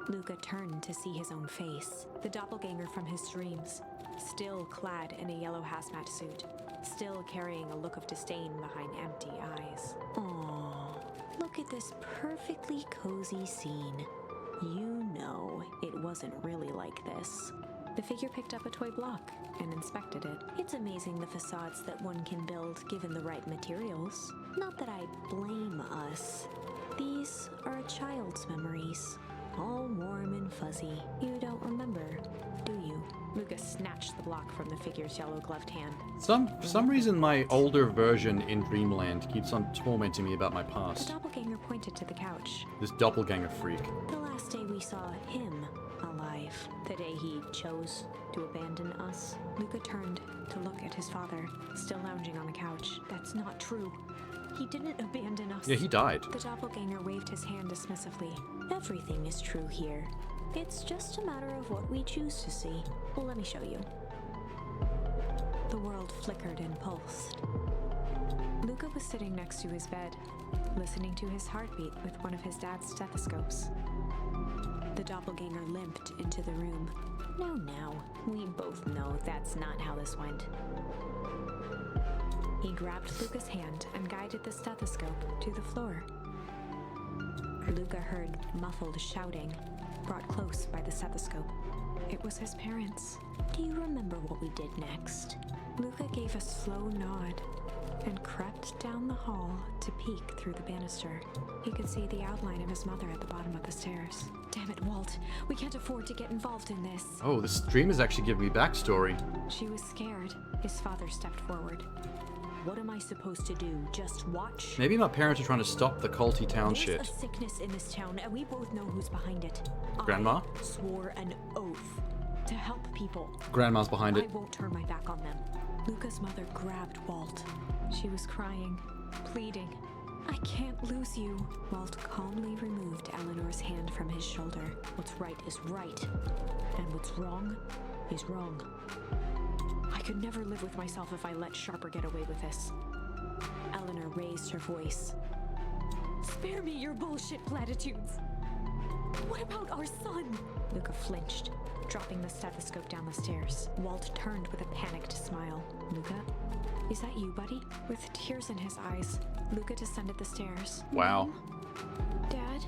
Luca turned to see his own face, the doppelganger from his dreams, still clad in a yellow hazmat suit, still carrying a look of disdain behind empty eyes. Aww, look at this perfectly cozy scene. You know, it wasn't really like this. The figure picked up a toy block and inspected it. It's amazing the facades that one can build given the right materials. Not that I blame us. These are a child's memories, all warm and fuzzy. You don't remember, do you? Lucas snatched the block from the figure's yellow-gloved hand. For some reason, my older version in Dreamland keeps on tormenting me about my The past. doppelganger pointed to the couch. This doppelganger freak. The last day we saw him alive, the day he chose to abandon us. Luca turned to look at his father, still lounging on the couch. That's not true. He didn't abandon us. Yeah, he died. The doppelganger waved his hand dismissively. Everything is true here. It's just a matter of what we choose to see. Well, let me show you. The world flickered and pulsed. Luca was sitting next to his bed, listening to his heartbeat with one of his dad's stethoscopes. The doppelganger limped into the room. Now, we both know that's not how this went. He grabbed Luca's hand and guided the stethoscope to the floor. Luca heard muffled shouting, brought close by the stethoscope. It was his parents. Do you remember what we did next? Luca gave a slow nod and crept down the hall to peek through the banister. He could see the outline of his mother at the bottom of the stairs. Damn it, Walt. We can't afford to get involved in this. Oh, the stream is actually giving me backstory. She was scared. His father stepped forward. What am I supposed to do? Just watch? Maybe my parents are trying to stop the culty town There's shit. a sickness in this town, and we both know who's behind it. Grandma? I swore an oath to help people. Grandma's behind I it. won't turn my back on them. Luca's mother grabbed Walt. She was crying, pleading. I can't lose you. Walt calmly removed Eleanor's hand from his shoulder. What's right is right, and what's wrong is wrong. I could never live with myself if I let Sharper get away with this. Eleanor raised her voice. Spare me your bullshit platitudes. What about our son? Luca flinched. Dropping the stethoscope down the stairs, Walt turned with a panicked smile. Luca, is that you, buddy? With tears in his eyes, Luca descended the stairs. Wow. Dad,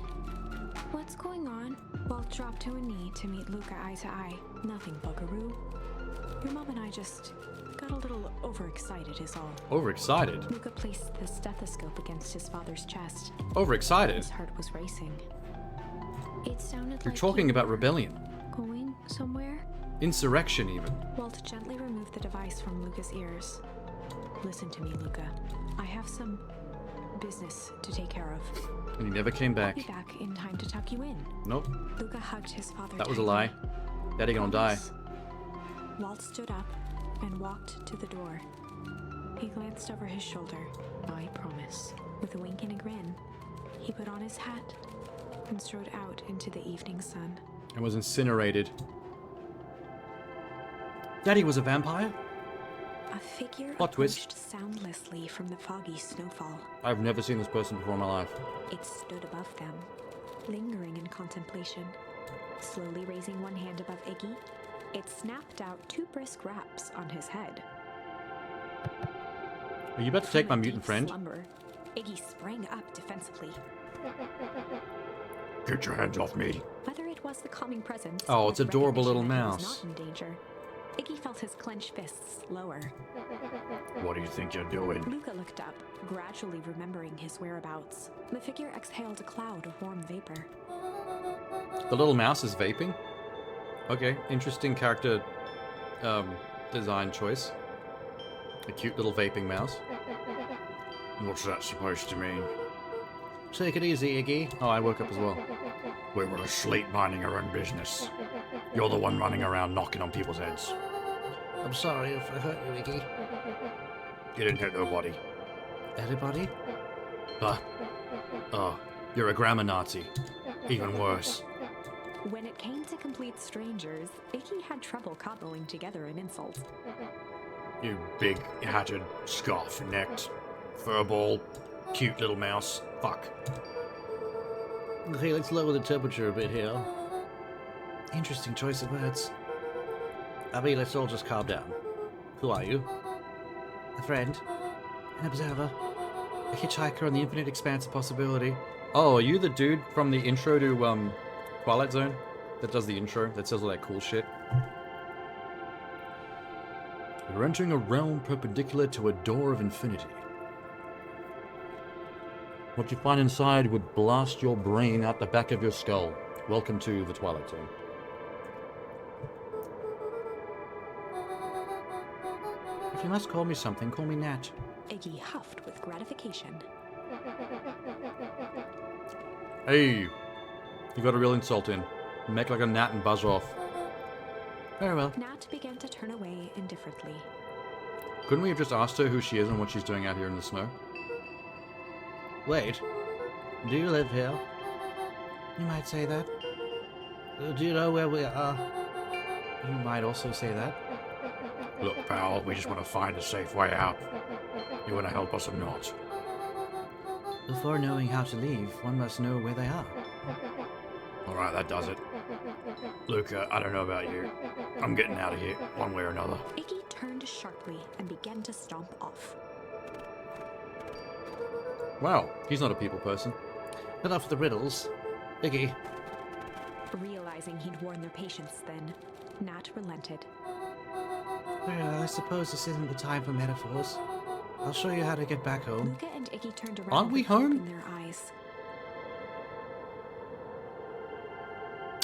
what's going on? Walt dropped to a knee to meet Luca eye to eye. Nothing, buckaroo. Your mom and I just got a little overexcited is all. Overexcited? Luca placed the stethoscope against his father's chest. Overexcited? His heart was racing. It sounded You're like talking you about were rebellion. going somewhere? Insurrection, even. Walt gently removed the device from Luca's ears. Listen to me, Luca. I have some business to take care of. And he never came I'll back. be back in time to tuck you in. Nope. Luca hugged his father. That was a tightly. lie. Daddy gonna die. Promise. Walt stood up and walked to the door. He glanced over his shoulder. I promise. With a wink and a grin, he put on his hat and strode out into the evening sun. And was incinerated. Daddy was a vampire? A figure Plot twist. approached soundlessly from the foggy snowfall. I've never seen this person before in my life. It stood above them, lingering in contemplation. Slowly raising one hand above Iggy, it snapped out 2 brisk raps on his head. Are you about to take my From a mutant deep friend? Slumber, Iggy sprang up defensively. Get your hands off me. Whether it was the calming presence Oh, or it's the adorable recognition little that he was mouse. not in danger, Iggy felt his clenched fists lower. What do you think you're doing? Luca looked up, gradually remembering his whereabouts. The figure exhaled a cloud of warm vapor. The little mouse is vaping? Okay, interesting character design choice. A cute little vaping mouse. What's that supposed to mean? Take it easy, Iggy. Oh, I woke up as well. We were asleep minding our own business. You're the one running around knocking on people's heads. I'm sorry if I hurt you, Iggy. You didn't hurt nobody. Anybody? Oh, you're a grammar Nazi. Even worse. When it came to complete strangers, Iggy had trouble cobbling together an insult. You big, hatted, scarf-necked, furball, cute little mouse. Fuck. Okay, let's lower the temperature a bit here. Interesting choice of words. I mean, let's all just calm down. Who are you? A friend. An observer. A hitchhiker on the infinite expanse of possibility. Oh, are you the dude from the intro to Twilight Zone? That does the intro, that says all that cool shit? You're entering a realm perpendicular to a door of infinity. What you find inside would blast your brain out the back of your skull. Welcome to the Twilight Zone. If you must call me something, call me Nat. Iggy huffed with gratification. Hey! You got a real insult in. Make like a gnat and buzz off. Very well. Nat began to turn away indifferently. Couldn't we have just asked her who she is and what she's doing out here in the snow? Wait. Do you live here? You might say that. Do you know where we are? You might also say that. Look, pal, we just want to find a safe way out. You want to help us or not? Before knowing how to leave, one must know where they are. Alright, that does it. Luca, I don't know about you. I'm getting out of here, one way or another. Iggy turned sharply and began to stomp off. Wow, he's not a people person. Enough of the riddles. Iggy, Realizing he'd worn their patience then, Nat relented. well, I suppose this isn't the time for metaphors. I'll show you how to get back home. Luca and Iggy turned around Aren't we with hope home? in their eyes.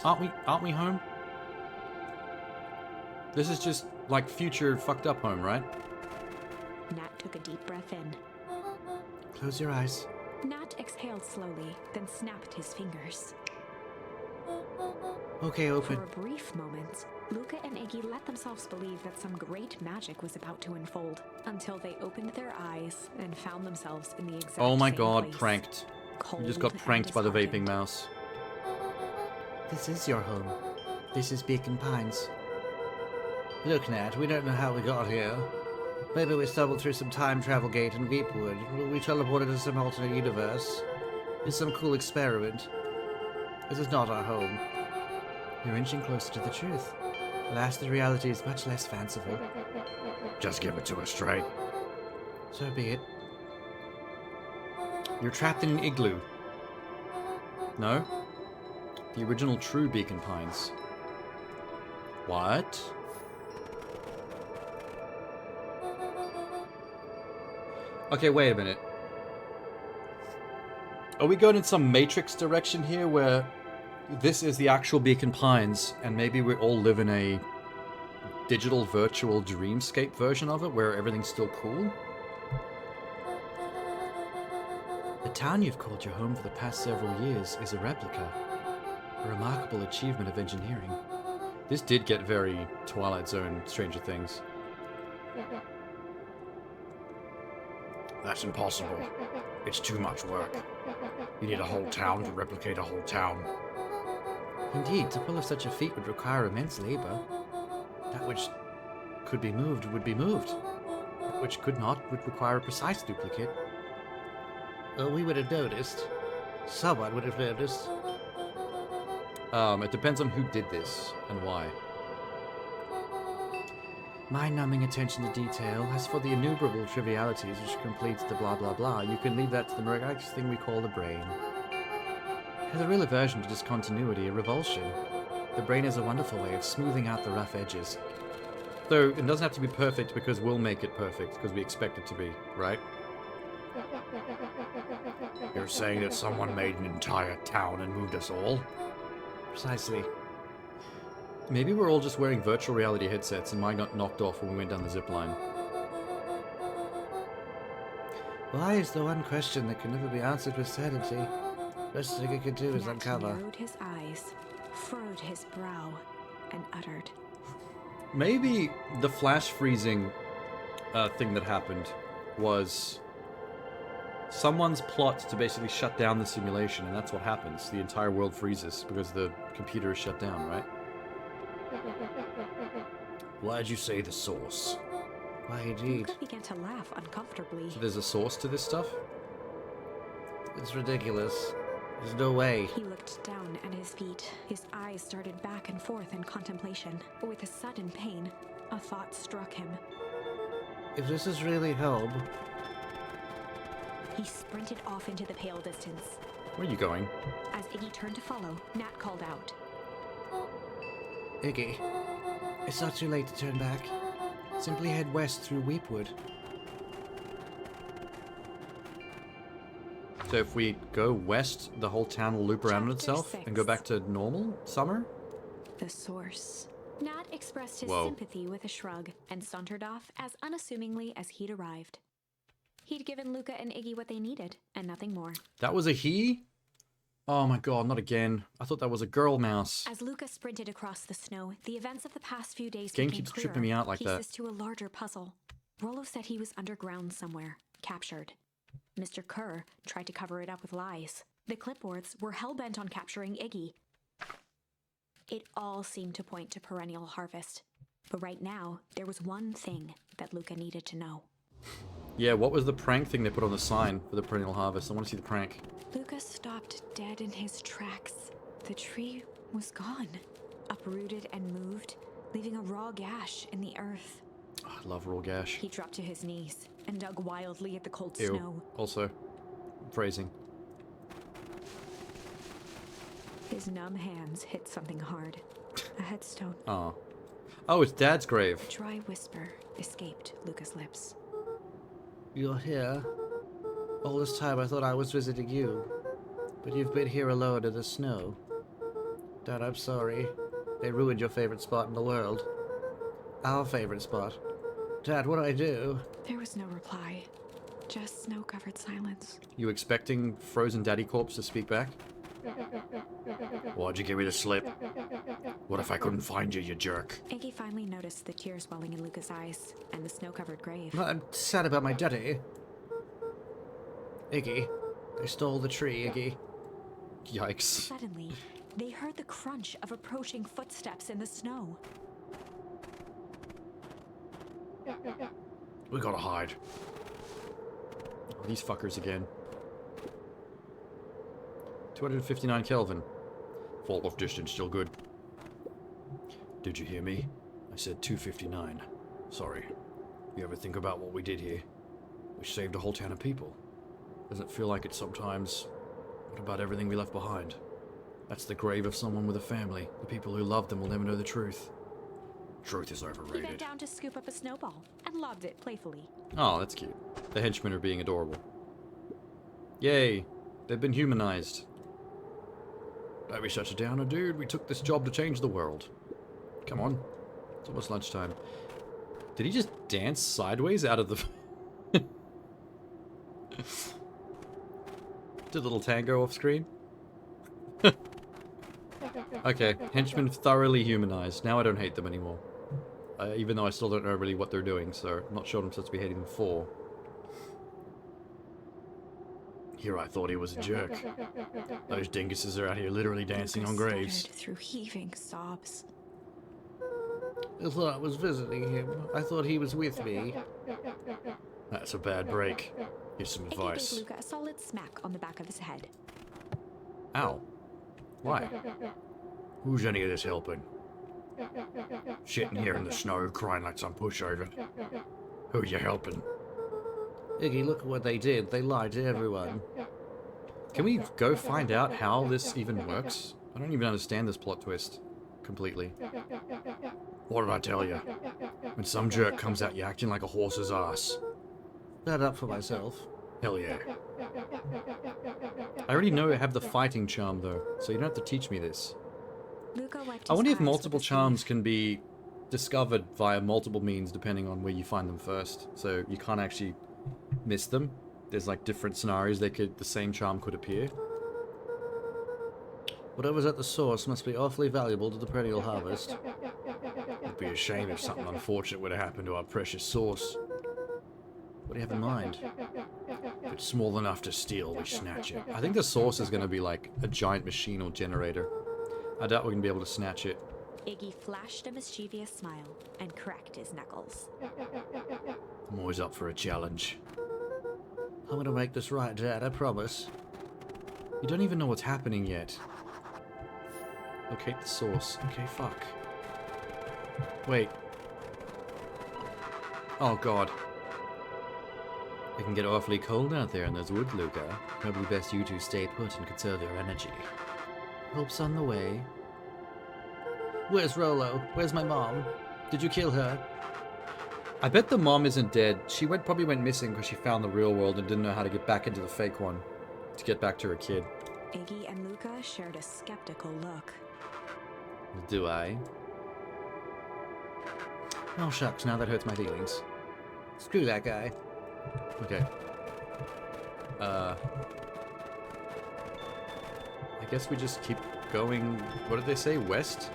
Aren't we home? This is just like future fucked up home, right? Nat took a deep breath in. Close your eyes. Nat exhaled slowly, then snapped his fingers. Okay, open. For a brief moment, Luca and Iggy let themselves believe that some great magic was about to unfold, until they opened their eyes and found themselves in the exact Oh my same god, place. pranked. We just Cold got pranked by the vaping disheartened. mouse. This is your home. This is Beacon Pines. Look, Nat, we don't know how we got here. Maybe we stumbled through some time travel gate in Weepwood. We teleported to some alternate universe. It's some cool experiment. This is not our home. You're inching closer to the truth. Alas, the reality is much less fanciful. Just give it to us straight. So be it. You're trapped in an igloo. No? The original true Beacon Pines. What? Okay, wait a minute. Are we going in some Matrix direction here where this is the actual Beacon Pines and maybe we all live in a digital virtual dreamscape version of it where everything's still cool? The town you've called your home for the past several years is a replica. A remarkable achievement of engineering. This did get very Twilight Zone Stranger Things. That's impossible. It's too much work. You need a whole town to replicate a whole town. Indeed, to pull off such a feat would require immense labor. That which could be moved would be moved. That which could not would require a precise duplicate. Well, we would have noticed. Someone would have noticed. It depends on who did this and why. Mind-numbing attention to detail. As for the innumerable trivialities which completes the blah blah blah, you can leave that to the miraculous thing we call the brain. It has a real aversion to discontinuity, a revulsion. The brain is a wonderful way of smoothing out the rough edges. Though it doesn't have to be perfect because we'll make it perfect because we expect it to be, right? You're saying that someone made an entire town and moved us all? Precisely. Maybe we're all just wearing virtual reality headsets and mine got knocked off when we went down the zip line. Why is the one question that can never be answered with certainty? Best thing it can do is Nat uncover. narrowed his eyes, furrowed his brow, and uttered, Maybe the flash freezing thing that happened was someone's plot to basically shut down the simulation, and that's what happens. The entire world freezes because the computer is shut down, right? Why'd you say the source? Why, indeed. Luca began to laugh uncomfortably. So there's a source to this stuff? It's ridiculous. There's no way. He looked down at his feet. His eyes darted back and forth in contemplation. With a sudden pain, a thought struck him. If this is really home, He sprinted off into the pale distance. Where are you going? As Iggy turned to follow, Nat called out. Iggy, it's not too late to turn back. Simply head west through Weepwood. So if we go west, the whole town will loop around on Chapter itself and go 6. back to normal summer? The source. Nat expressed his Whoa. sympathy with a shrug and sauntered off as unassumingly as he'd arrived. He'd given Luca and Iggy what they needed, and nothing more. That was a he? Oh my god, not again. I thought that was a girl mouse. As Luca sprinted across the snow, the events of the past few days Game became keeps clearer, tripping me out like that. pieces to a larger puzzle. Rollo said he was underground somewhere, captured. Mr. Kerr tried to cover it up with lies. The clipboards were hell-bent on capturing Iggy. It all seemed to point to perennial harvest. But right now, there was one thing that Luca needed to know. Yeah, what was the prank thing they put on the sign for the perennial harvest? I want to see the prank. Luca stopped dead in his tracks. The tree was gone, uprooted and moved, leaving a raw gash in the earth. Oh, I love raw gash. He dropped to his knees and dug wildly at the cold Ew. snow. Also, phrasing. His numb hands hit something hard. A headstone. Oh. Oh, it's Dad's grave. A dry whisper escaped Luca's lips. You're here? All this time I thought I was visiting you. But you've been here alone in the snow. Dad, I'm sorry. They ruined your favorite spot in the world. Our favorite spot. Dad, what'd I do? There was no reply. Just snow-covered silence. You expecting frozen daddy corpse to speak back? Why'd you give me the slip? What if I couldn't find you, you jerk? Iggy finally noticed the tears welling in Luca's eyes and the snow-covered grave. I'm sad about my daddy. Iggy. They stole the tree, Iggy. Yikes. Suddenly, they heard the crunch of approaching footsteps in the snow. We gotta hide. Oh, these fuckers again. 259 Kelvin. Fault of distance still good. Did you hear me? I said 259. Sorry. You ever think about what we did here? We saved a whole town of people. Doesn't it feel like it sometimes? What about everything we left behind? That's the grave of someone with a family. The people who loved them will never know the truth. Truth is He bent overrated. down to scoop up a snowball and lobbed it playfully. Oh, that's cute. The henchmen are being adorable. Yay! They've been humanized. Don't be such a downer, dude. We took this job to change the world. Come on. It's almost lunchtime. Did he just dance sideways out of the... Did a little tango off screen? Okay, henchmen thoroughly humanized. Now I don't hate them anymore. Even though I still don't know really what they're doing, so I'm not sure what I'm supposed to be hating them for. Here I thought he was a jerk. Those dinguses are out here literally dancing on Luca graves. stuttered through heaving sobs. I thought I was visiting him. I thought he was with me. That's a bad break. Here's some Iggy advice. gave Luca a solid smack on the back of his head. Ow. Why? Who's any of this helping? Sitting here in the snow crying like some pushover. Who you helping? Iggy, look at what they did. They lied to everyone. Can we go find out how this even works? I don't even understand this plot twist completely. What did I tell you? When some jerk comes at you acting like a horse's ass. That up for myself. Hell yeah. I already know I have the fighting charm though, so you don't have to teach me this. Luca wiped I his wonder if eyes with multiple his charms sleeve. can be discovered via multiple means depending on where you find them first. So you can't actually miss them. There's like different scenarios the same charm could appear. Whatever's at the source must be awfully valuable to the perennial harvest. It'd be a shame if something unfortunate would have happened to our precious source. What do you have in mind? If it's small enough to steal, we snatch it. I think the source is going to be like a giant machine or generator. I doubt we're going to be able to snatch it. Iggy flashed a mischievous smile and cracked his knuckles. I'm always up for a challenge. I'm gonna make this right, Dad, I promise. You don't even know what's happening yet. Locate the source. Okay, fuck. Wait. Oh god. It can get awfully cold out there in those woods, Luca. Probably best you two stay put and conserve your energy. Help's on the way. Where's Rolo? Where's my mom? Did you kill her? I bet the mom isn't dead. She probably went missing because she found the real world and didn't know how to get back into the fake one to get back to her kid. Iggy and Luca shared a skeptical look. Do I? Oh shucks, now that hurts my feelings. Screw that guy. Okay. I guess we just keep going. What did they say? West?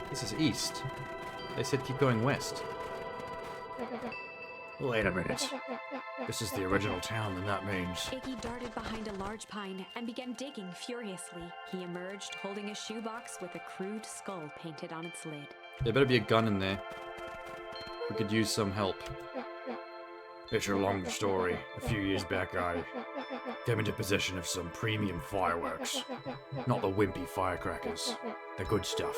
This is east. They said keep going west. Wait a minute. This is the original town, then that means... Iggy darted behind a large pine and began digging furiously. He emerged holding a shoebox with a crude skull painted on its lid. There better be a gun in there. We could use some help. It's a long story. A few years back, I came into possession of some premium fireworks. Not the wimpy firecrackers. The good stuff.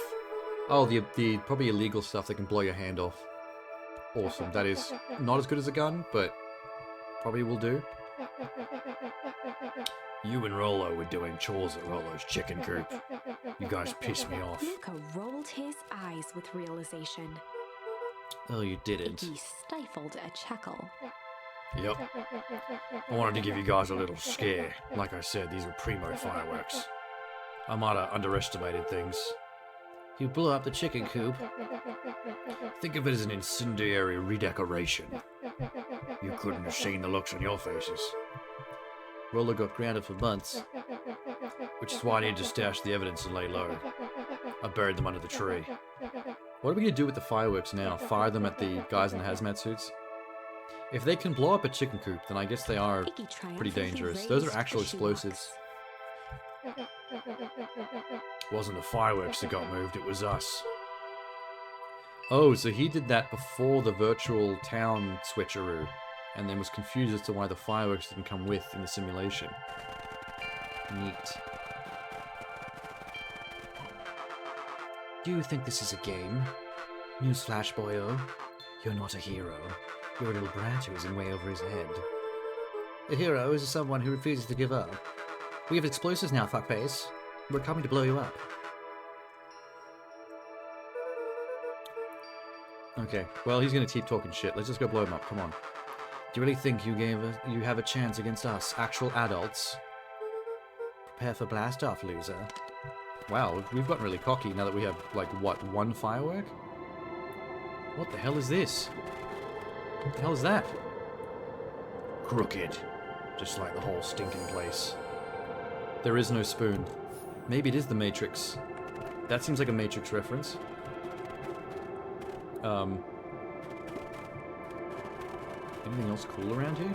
Oh, the probably illegal stuff that can blow your hand off. Awesome. That is not as good as a gun, but probably will do. You and Rolo were doing chores at Rolo's chicken coop. You guys pissed me off. Luca rolled his eyes with realization. Oh, you didn't. Iggy stifled a chuckle. Yep. I wanted to give you guys a little scare. Like I said, these were primo fireworks. I might have underestimated things. You blew up the chicken coop. Think of it as an incendiary redecoration. You couldn't have seen the looks on your faces. Rolo got grounded for months. Which is why I needed to stash the evidence and lay low. I buried them under the tree. What are we going to do with the fireworks now? Fire them at the guys in the hazmat suits? If they can blow up a chicken coop, then I guess they are Iggy pretty triumphantly dangerous. Those are raised actual the shoebox. explosives. Wasn't the fireworks that got moved, it was us. Oh, so he did that before the virtual town switcheroo, and then was confused as to why the fireworks didn't come with in the simulation. Neat. Do you think this is a game? Newsflash, boyo. You're not a hero. You're a little brat who's in way over his head. A hero is someone who refuses to give up. We have explosives now, fuckface. We're coming to blow you up. Okay, well, he's gonna keep talking shit. Let's just go blow him up, come on. Do you really think you have a chance against us, actual adults? Prepare for blast-off, loser. Wow, we've gotten really cocky now that we have, like, what, one firework? What the hell is this? What the hell is that? Crooked. Just like the whole stinking place. There is no spoon. Maybe it is the Matrix. That seems like a Matrix reference. Anything else cool around here?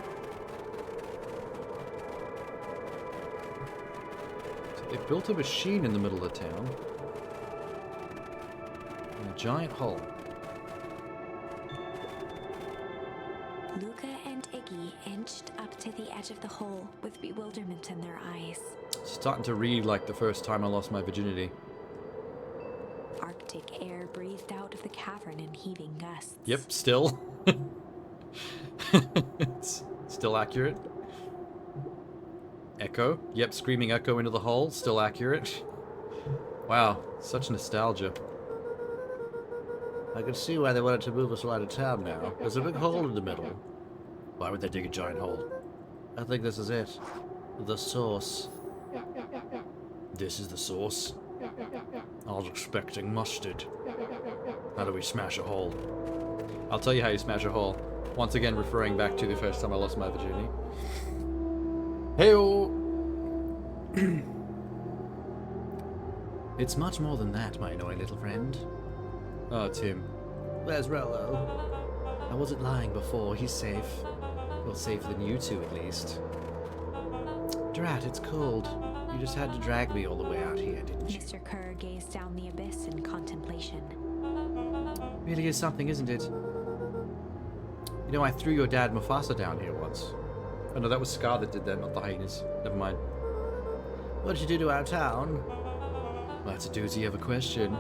So they built a machine in the middle of town. In a giant hole. Luca and Iggy inched up to the edge of the hole with bewilderment in their eyes. Starting to read like the first time I lost my virginity. Arctic air breathed out of the cavern in heaving gusts. Yep, still. It's still accurate. Echo. Yep, screaming echo into the hole. Still accurate. Wow, such nostalgia. I can see why they wanted to move us out of town now. There's a big hole in the middle. Why would they dig a giant hole? I think this is it. The source. This is the source? I was expecting mustard. How do we smash a hole? I'll tell you how you smash a hole. Once again, referring back to the first time I lost my virginity. Hey-oh! It's much more than that, my annoying little friend. Oh, Tim. Where's Rolo? I wasn't lying before. He's safe. Well, safer than you two, at least. Drat, it's cold. You just had to drag me all the way out here, didn't you? Mr. Kerr gazed down the abyss in contemplation. Really is something, isn't it? You know, I threw your dad Mufasa down here once. Oh no, that was Scar that did that, not the hyenas. Never mind. What did you do to our town? Well, that's a doozy of a question.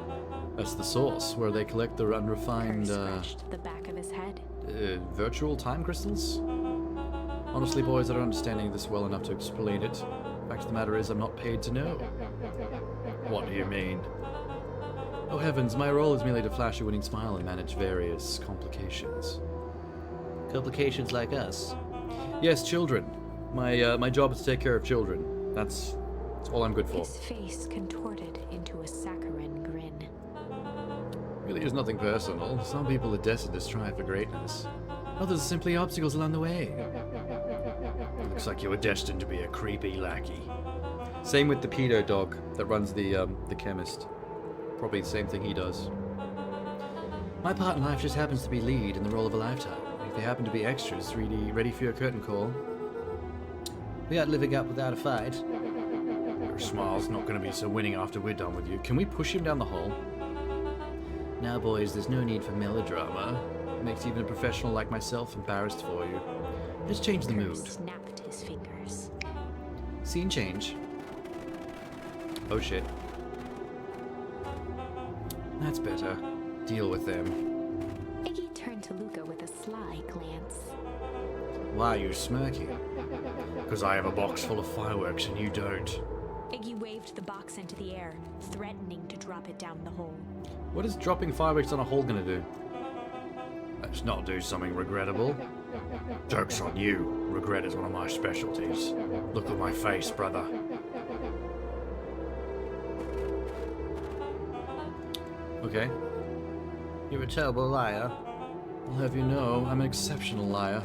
That's the source, where they collect the unrefined, Kerr scratched the back of his head. virtual time crystals? Honestly, boys, I don't understand this well enough to explain it. Fact of the matter is, I'm not paid to know. What do you mean? Oh heavens, my role is merely to flash a winning smile and manage various complications. Complications like us. Yes, children. My job is to take care of children. That's all I'm good for. His face contorted into a saccharine grin. Really is nothing personal. Some people are destined to strive for greatness. Others are simply obstacles along the way. Looks like you were destined to be a creepy lackey. Same with the pedo dog that runs the chemist. Probably the same thing he does. My part in life just happens to be lead in the role of a lifetime. If they happen to be extras, really ready for your curtain call. We aren't living up without a fight. Your smile's not going to be so winning after we're done with you. Can we push him down the hole? Now, boys, there's no need for melodrama. It makes even a professional like myself embarrassed for you. Let's change the Kerr mood. snapped his fingers. Scene change. Oh shit. That's better. Deal with them. Iggy turned to Luca with a sly glance. Why are you smirking? Because I have a box full of fireworks and you don't. Iggy waved the box into the air, threatening to drop it down the hole. What is dropping fireworks on a hole gonna do? Let's not do something regrettable. Joke's on you. Regret is one of my specialties. Look at my face, brother. Okay. You're a terrible liar. I'll have you know, I'm an exceptional liar.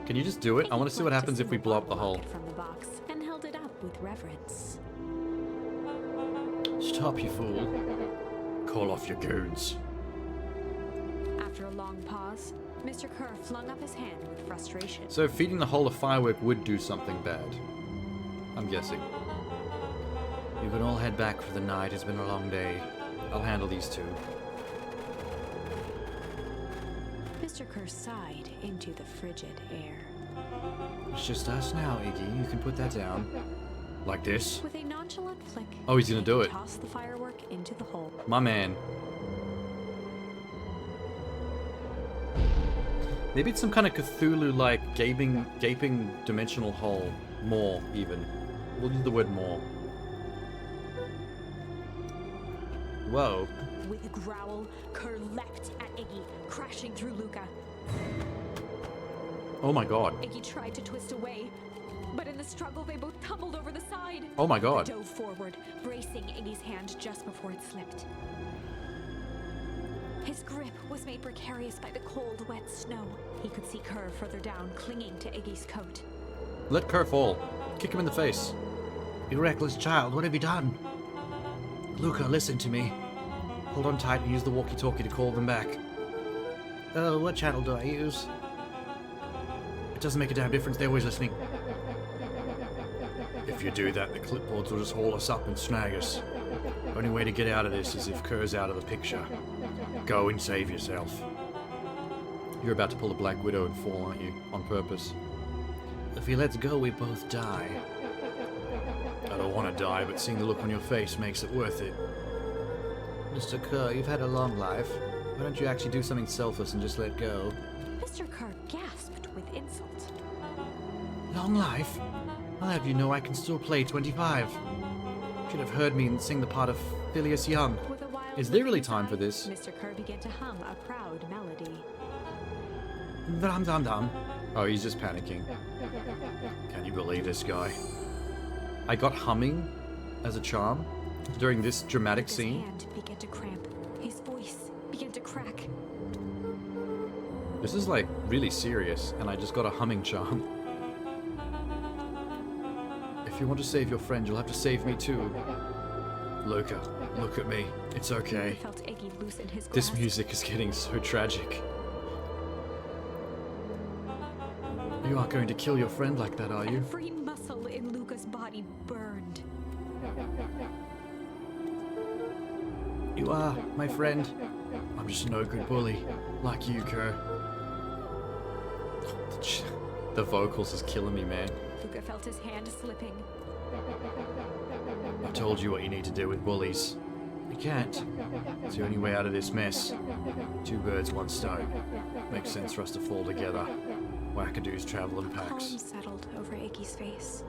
Can you just do it? I want to see what happens if we blow up the hole. From the box and held it up with reverence. Stop, you fool. Call off your goons. After a long pause, Mr. Kerr flung up his hand with frustration. So feeding the hole a firework would do something bad. I'm guessing. You can all head back for the night. It's been a long day. I'll handle these two. Mr. Kerr sighed into the frigid air. It's just us now, Iggy. You can put that down. Like this? With a nonchalant flick, Oh, he's gonna do Iggy it. tossed the firework into the hole. My man. Maybe it's some kind of Cthulhu-like gaping dimensional hole. More, even. We'll use the word more. Whoa. With a growl, Kerr leapt at Iggy, crashing through Luca. Oh my god. Iggy tried to twist away, but in the struggle they both tumbled over the side. Oh my god. Dove forward, bracing Iggy's hand just before it slipped. His grip was made precarious by the cold, wet snow. He could see Kerr further down, clinging to Iggy's coat. Let Kerr fall. Kick him in the face. You reckless child, what have you done? Luca, listen to me. Hold on tight and use the walkie-talkie to call them back. Oh, what channel do I use? It doesn't make a damn difference. They're always listening. If you do that, the clipboards will just haul us up and snag us. Only way to get out of this is if Kerr's out of the picture. Go and save yourself. You're about to pull a Black Widow and fall, aren't you? On purpose. If he lets go, we both die. I don't want to die, but seeing the look on your face makes it worth it. Mr. Kerr, you've had a long life. Why don't you actually do something selfless and just let go? Mr. Kerr gasped with insult. Long life? I'll have you know I can still play 25. Should have heard me sing the part of Phileas Young. With a wild Is there look really in his time for eye, this? Mr. Kerr began to hum a proud melody. Dum dum dum. Oh, he's just panicking. Can you believe this guy? I got humming as a charm during this dramatic His scene. hand began to cramp. His voice began to crack. This is like really serious, and I just got a humming charm. If you want to save your friend, you'll have to save me too. Luca, look at me. It's okay. He felt Iggy loosen his grasp. This music is getting so tragic. You aren't going to kill your friend like that, are you? Every muscle in Luca's body burned. You are, my friend. I'm just no good bully, like you, Kerr. The vocals is killing me, man. Luca felt his hand slipping. I told you what you need to do with bullies. You can't. It's the only way out of this mess. Two birds, one stone. Makes sense for us to fall together. Wackadoos travel in Calm packs. settled over Iggy's face.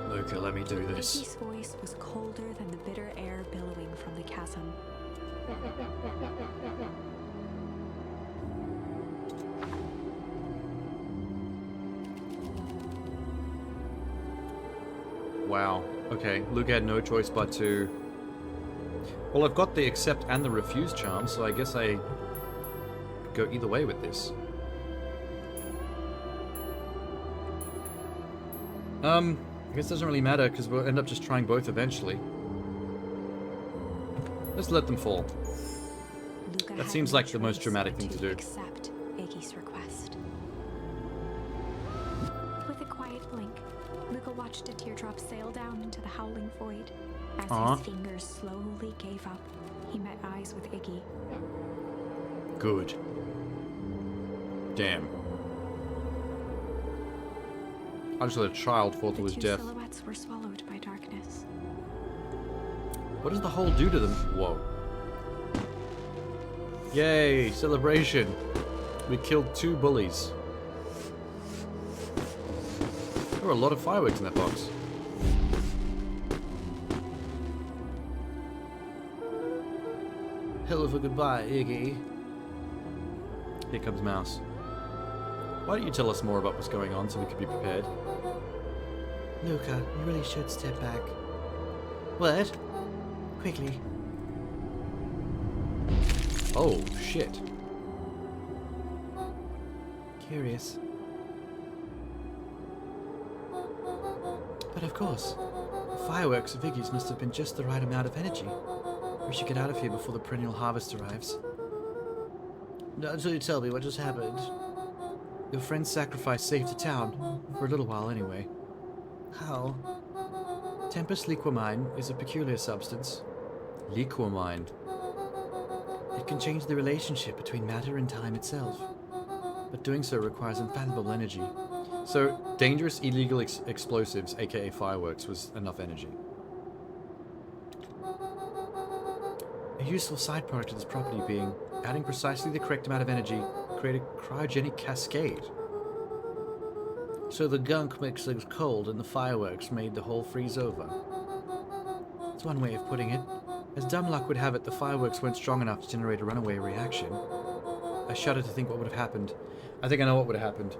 Luca, let me do this. Iggy's voice was colder than the bitter air billowing from the chasm. Wow. Okay, Luke had no choice but to... Well, I've got the accept and the refuse charm, so I guess I go either way with this. I guess it doesn't really matter, because we'll end up just trying both eventually. Let's let them fall. Luca That had seems no like the most choice dramatic but thing to do. Accept Iggy's request. With a quiet blink, Luca watched a teardrop sail down into the howling void. As Aw. his fingers slowly gave up, he met eyes with Iggy. Good. Damn. I just let a child fall to The his two death. silhouettes were swallowed by darkness. What does the hole do to them? Whoa. Yay! Celebration! We killed 2 bullies. There were a lot of fireworks in that box. Hell of a goodbye, Iggy. Here comes Mouse. Why don't you tell us more about what's going on so we could be prepared? Luca, you really should step back. What? Quickly. Oh, shit. Curious. But of course, the fireworks of Iggy's must have been just the right amount of energy. We should get out of here before the perennial harvest arrives. Not until you tell me what just happened. Your friend's sacrifice saved the town, for a little while anyway. How? Tempus liquamine is a peculiar substance. Liquamine. It can change the relationship between matter and time itself. But doing so requires invaluable energy. So, dangerous illegal explosives, aka fireworks, was enough energy. A useful side product of this property being, adding precisely the correct amount of energy, create a cryogenic cascade. So the gunk makes things cold and the fireworks made the whole freeze over. That's one way of putting it. As dumb luck would have it, the fireworks weren't strong enough to generate a runaway reaction. I shudder to think what would have happened. I think I know what would have happened.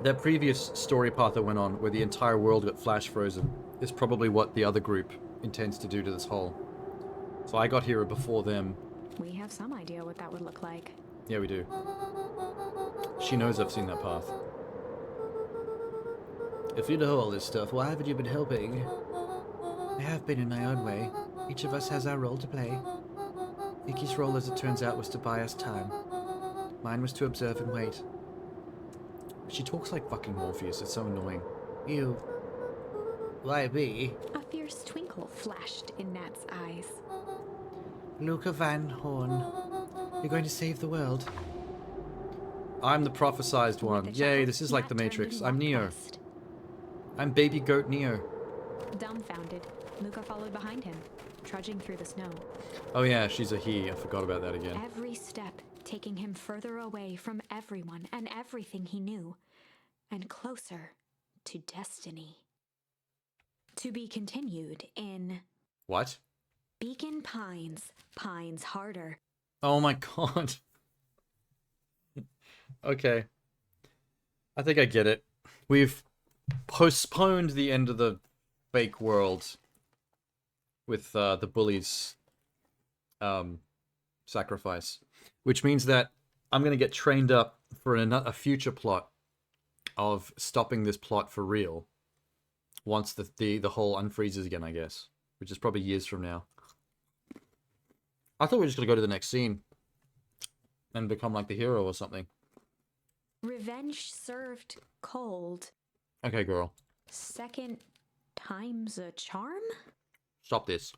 That previous story path that went on, where the entire world got flash frozen, is probably what the other group intends to do to this hole. So I got here before them. We have some idea what that would look like. Yeah, we do. She knows I've seen that path. If you know all this stuff, why haven't you been helping? I have been in my own way. Each of us has our role to play. Iggy's role, as it turns out, was to buy us time. Mine was to observe and wait. She talks like fucking Morpheus, it's so annoying. You. Why me? A fierce twinkle flashed in Nat's eyes. Luca Van Horn, you're going to save the world. I'm the prophesized one. With a Yay, chuckle, this is like Nat the turned Matrix. and I'm walked Neo. west. I'm baby goat Neo. Dumbfounded, Luca followed behind him, trudging through the snow. Oh yeah, she's a he. I forgot about that again. Every step taking him further away from everyone and everything he knew, and closer to destiny. To be continued in What? Beacon Pines, Pines Harder. Oh my god. Okay. I think I get it. We've postponed the end of the fake world with the bully's sacrifice, which means that I'm going to get trained up for a future plot of stopping this plot for real once the hole unfreezes again, I guess, which is probably years from now. I thought we were just going to go to the next scene and become like the hero or something. Revenge served cold. Okay, girl. Second time's a charm? Stop this.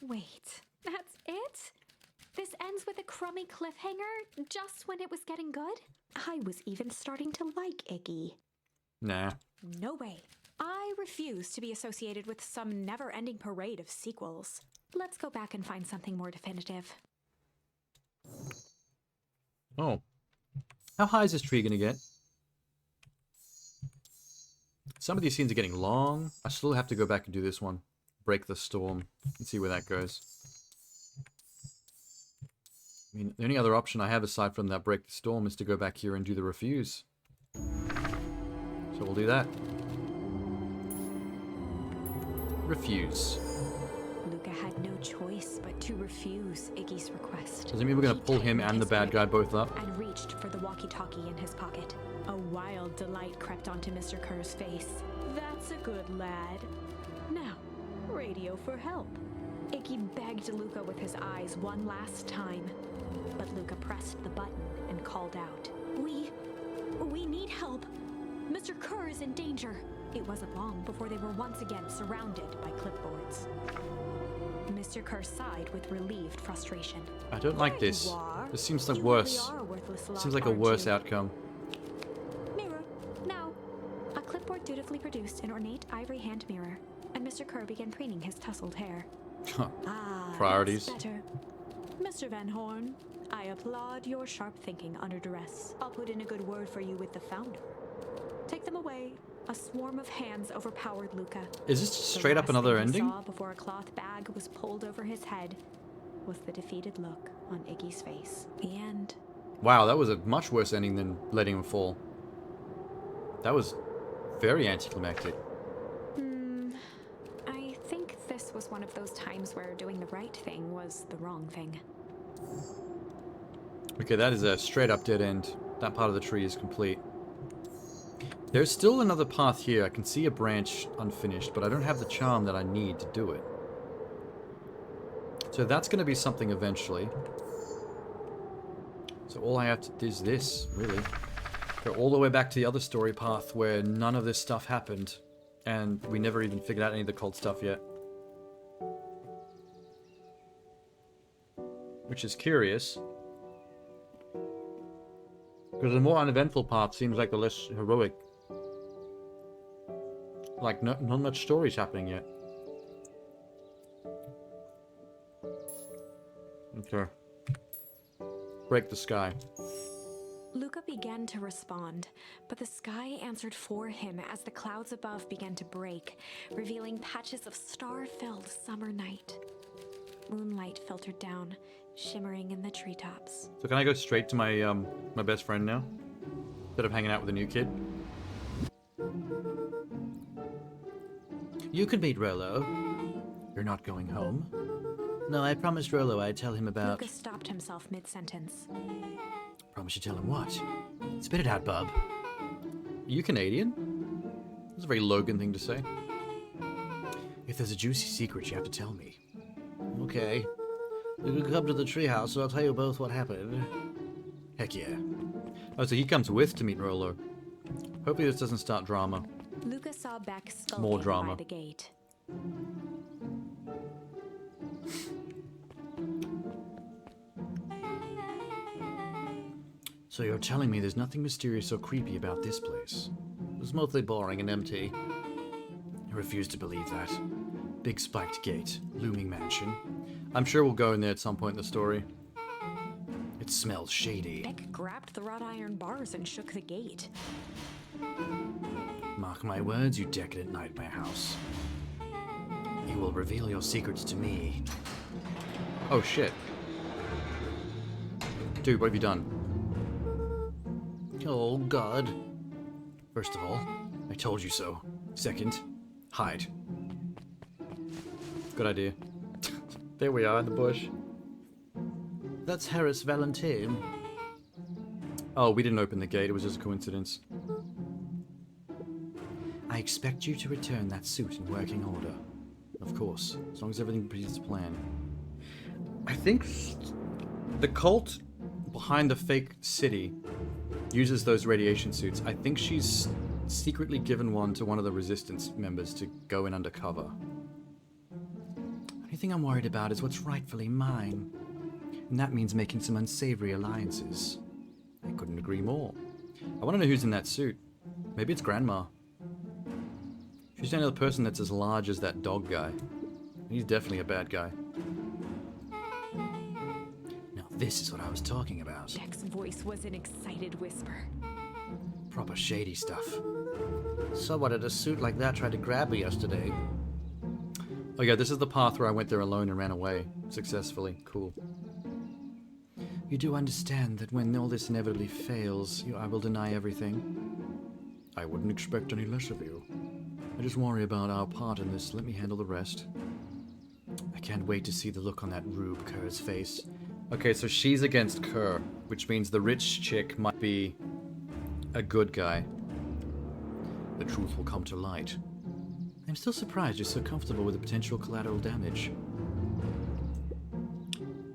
Wait, that's it? This ends with a crummy cliffhanger just when it was getting good? I was even starting to like Iggy. Nah. No way. I refuse to be associated with some never-ending parade of sequels. Let's go back and find something more definitive. Oh. How high is this tree gonna get? Some of these scenes are getting long. I still have to go back and do this one. Break the storm and see where that goes. I mean, the only other option I have aside from that break the storm is to go back here and do the refuse. So we'll do that. Refuse. Luca had no choice but to refuse Iggy's request. Does it mean we're gonna He pull him tightened and the his bad grip guy both up? and reached for the walkie-talkie in his pocket. A wild delight crept onto Mr. Kerr's face. That's a good lad. Now, radio for help. Iggy begged Luca with his eyes one last time, but Luca pressed the button and called out. We need help. Mr. Kerr is in danger. It wasn't long before they were once again surrounded by clipboards. Mr. Kerr sighed with relieved frustration. I don't like There this. you are. This seems like You worse. really are a worthless lot, Seems like a aren't worse you? outcome. Mirror, now. A clipboard dutifully produced an ornate ivory hand mirror, and Mr. Kerr began preening his tousled hair. Ah, Priorities. that's better. Mr. Van Horn, I applaud your sharp thinking under duress. I'll put in a good word for you with the founder. Take them away, a swarm of hands overpowered Luca. Is this The straight up last another thing he ending? saw before a cloth bag was pulled over his head was the defeated look on Iggy's face. The end. Wow, that was a much worse ending than letting him fall. That was very anticlimactic. I think this was one of those times where doing the right thing was the wrong thing. Okay, that is a straight up dead end. That part of the tree is complete. There's still another path here. I can see a branch unfinished, but I don't have the charm that I need to do it. So that's going to be something eventually. So all I have to do is this, really. Go all the way back to the other story path where none of this stuff happened. And we never even figured out any of the cult stuff yet. Which is curious. Because the more uneventful path seems like the less heroic. Like, not much story's happening yet. Okay. Break the sky. Luca began to respond, but the sky answered for him as the clouds above began to break, revealing patches of star-filled summer night. Moonlight filtered down, shimmering in the treetops. So can I go straight to my my best friend now? Instead of hanging out with a new kid? You can meet Rolo. You're not going home? No, I promised Rolo I'd tell him about... Luca stopped himself mid-sentence. Promise you tell him what? Spit it out, bub. Are you Canadian? That's a very Logan thing to say. If there's a juicy secret, you have to tell me. Okay. You can come to the treehouse, and I'll tell you both what happened. Heck yeah. Oh, so he comes with to meet Rolo. Hopefully this doesn't start drama. Luca saw Beck skulking More drama. by the gate. So you're telling me there's nothing mysterious or creepy about this place? It was mostly boring and empty. I refuse to believe that. Big spiked gate, looming mansion. I'm sure we'll go in there at some point in the story. It smells shady. Beck grabbed the wrought iron bars and shook the gate. Mark my words, you decadent nightmare house. You will reveal your secrets to me. Oh shit. Dude, what have you done? Oh, God. First of all, I told you so. Second, hide. Good idea. There we are in the bush. That's Harris Valentine. Oh, we didn't open the gate. It was just a coincidence. I expect you to return that suit in working order. Of course, as long as everything proceeds to plan. I think the cult behind the fake city uses those radiation suits. I think she's secretly given one to one of the resistance members to go in undercover. Only thing I'm worried about is what's rightfully mine. And that means making some unsavory alliances. I couldn't agree more. I want to know who's in that suit. Maybe it's Grandma. She's the only other person that's as large as that dog guy. He's definitely a bad guy. Now this is what I was talking about. Beck's voice was an excited whisper. Proper shady stuff. Someone in a suit like that tried to grab me yesterday. Oh yeah, this is the path where I went there alone and ran away. Successfully. Cool. You do understand that when all this inevitably fails, I will deny everything? I wouldn't expect any less of you. I just worry about our part in this. Let me handle the rest. I can't wait to see the look on that Rube Kerr's face. Okay, so she's against Kerr, which means the rich chick might be a good guy. The truth will come to light. I'm still surprised you're so comfortable with the potential collateral damage.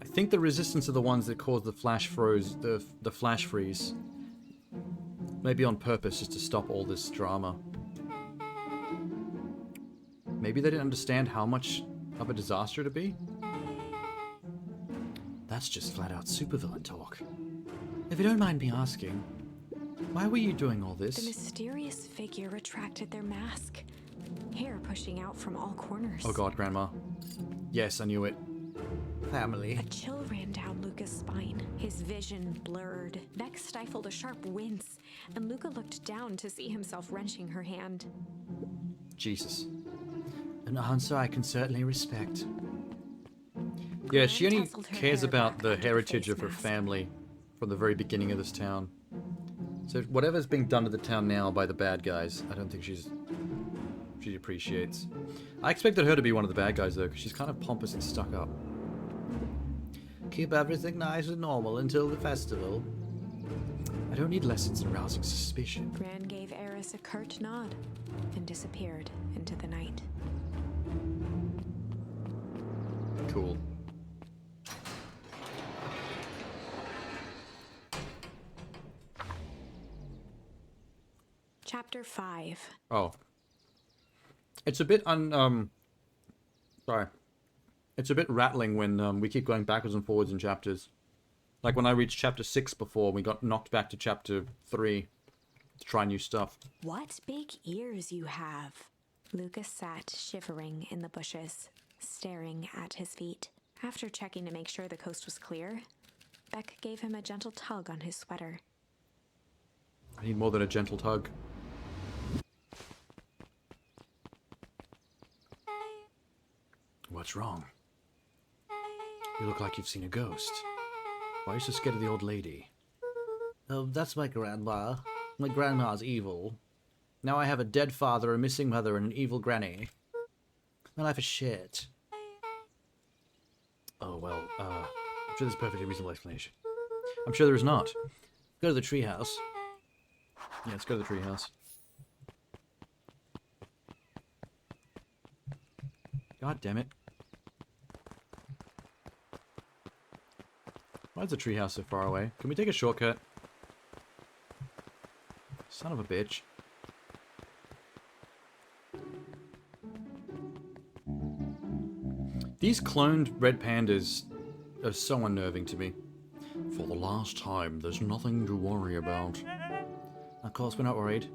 I think the resistance are the ones that caused the flash freeze. Maybe on purpose, just to stop all this drama. Maybe they didn't understand how much of a disaster it'd be? That's just flat-out supervillain talk. If you don't mind me asking, why were you doing all The this? mysterious figure retracted their mask, hair pushing out from all corners. Oh god, Grandma. Yes, I knew it. family. A chill ran down Luca's spine. His vision blurred. Vex stifled a sharp wince, and Luca looked down to see himself wrenching her hand. Jesus. An answer I can certainly respect. Yeah, she Gran only tousled her cares hair about back the onto the heritage face of her mask. family from the very beginning of this town. So whatever's being done to the town now by the bad guys, I don't think she appreciates. I expected her to be one of the bad guys though, because she's kind of pompous and stuck up. Keep everything nice and normal until the festival. I don't need lessons in rousing suspicion. Gran gave Eris a curt nod and disappeared into the night. Cool. Chapter 5. Oh. It's a bit sorry. It's a bit rattling when we keep going backwards and forwards in chapters. Like when I reached chapter 6 before, we got knocked back to chapter 3 to try new stuff. What big ears you have! Lucas sat shivering in the bushes, staring at his feet. After checking to make sure the coast was clear, Beck gave him a gentle tug on his sweater. I need more than a gentle tug. What's wrong? You look like you've seen a ghost. Why are you so scared of the old lady? Oh, that's my grandma. My grandma's evil. Now I have a dead father, a missing mother, and an evil granny. My life is shit. Oh, well, I'm sure there's a perfectly reasonable explanation. I'm sure there is not. Go to the treehouse. Yeah, let's go to the treehouse. God damn it. Why is the treehouse so far away? Can we take a shortcut? Son of a bitch. These cloned red pandas are so unnerving to me. For the last time, there's nothing to worry about. Of course, we're not worried.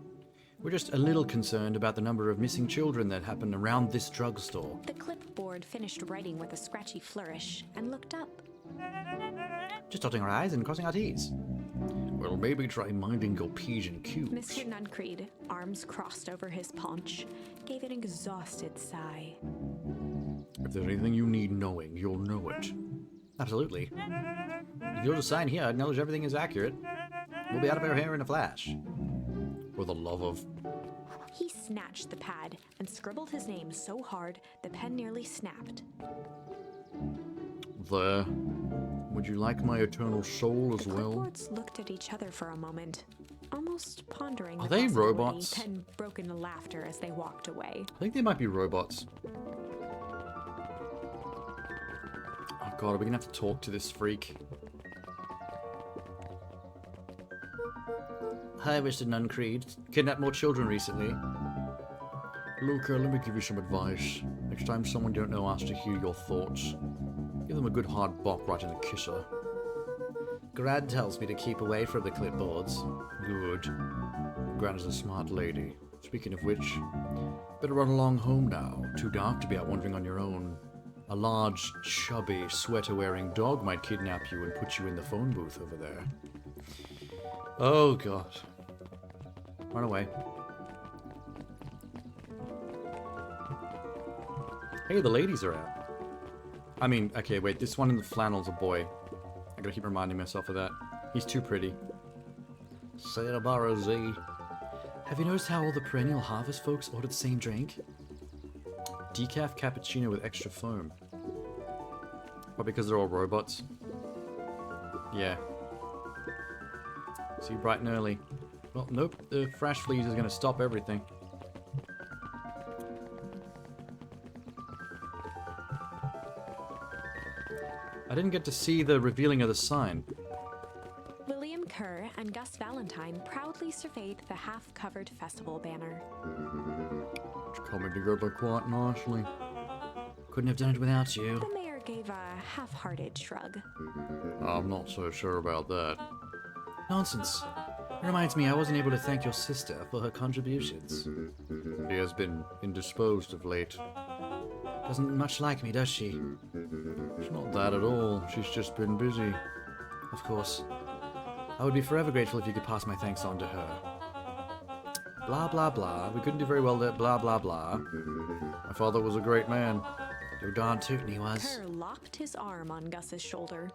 We're just a little concerned about the number of missing children that happen around this drugstore. The clipboard finished writing with a scratchy flourish and looked up. Just dotting our I's and crossing our T's. Well, maybe try minding your P's and Q's. Mr. Nuncreed, arms crossed over his paunch, gave an exhausted sigh. If there's anything you need knowing, you'll know it. Absolutely. If you'll just sign here, acknowledge everything is accurate. We'll be out of our hair in a flash. For the love of... He snatched the pad and scribbled his name so hard the pen nearly snapped. There. Would you like my eternal soul as The well? clipboards looked at each other for a moment, almost pondering Are the they possibility, robots? then broke into laughter as they walked away. I think they might be robots. Oh god, are we gonna have to talk to this freak? Hi, Mr. Nuncreed. Kidnapped more children recently. Luca, let me give you some advice. Next time someone you don't know asks to hear your thoughts, give them a good hard bop right in the kisser. Gran tells me to keep away from the clipboards. Good. Gran is a smart lady. Speaking of which, better run along home now. Too dark to be out wandering on your own. A large, chubby, sweater-wearing dog might kidnap you and put you in the phone booth over there. Oh god. Run away. Hey, the ladies are out. I mean, okay, wait, this one in the flannel's a boy. I gotta keep reminding myself of that. He's too pretty. Sayonara, Z. Have you noticed how all the perennial harvest folks ordered the same drink? Decaf cappuccino with extra foam. What, because they're all robots? Yeah. See you bright and early. Well, nope, the fresh fleas is gonna stop everything. I didn't get to see the revealing of the sign. William Kerr and Gus Valentine proudly surveyed the half-covered festival banner. It's coming together quite nicely. Couldn't have done it without you. The mayor gave a half-hearted shrug. I'm not so sure about that. Nonsense. Reminds me I wasn't able to thank your sister for her contributions. She has been indisposed of late. Doesn't much like me, does she? It's not that at all. She's just been busy. Of course. I would be forever grateful if you could pass my thanks on to her. Blah, blah, blah. We couldn't do very well there. Blah, blah, blah. My father was a great man. You're darn tootin' he was. Kerr locked his arm on Gus's shoulder.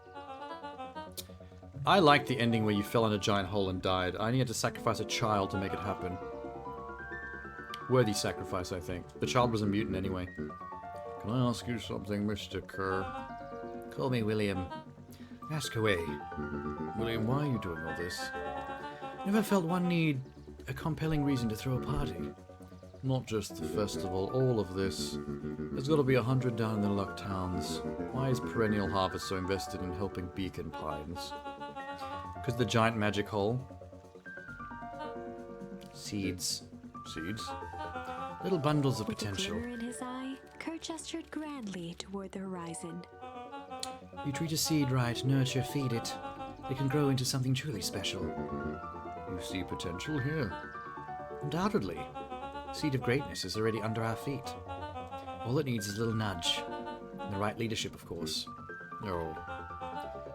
I like the ending where you fell in a giant hole and died. I needed to sacrifice a child to make it happen. Worthy sacrifice, I think. The child was a mutant anyway. Can I ask you something, Mr. Kerr? Call me William. Ask away. William, why are you doing all this? Never felt one need a compelling reason to throw a party. Not just the festival, all of this. There's got to be 100 down in the Luck Towns. Why is Perennial Harvest so invested in helping Beacon Pines? Because the giant magic hole? Seeds. Seeds? Little bundles of With a potential. glimmer in his eye, Kerr gestured grandly toward the horizon. You treat a seed right, nurture, feed it. It can grow into something truly special. You see potential here. Undoubtedly. Seed of greatness is already under our feet. All it needs is a little nudge. And the right leadership, of course. Oh,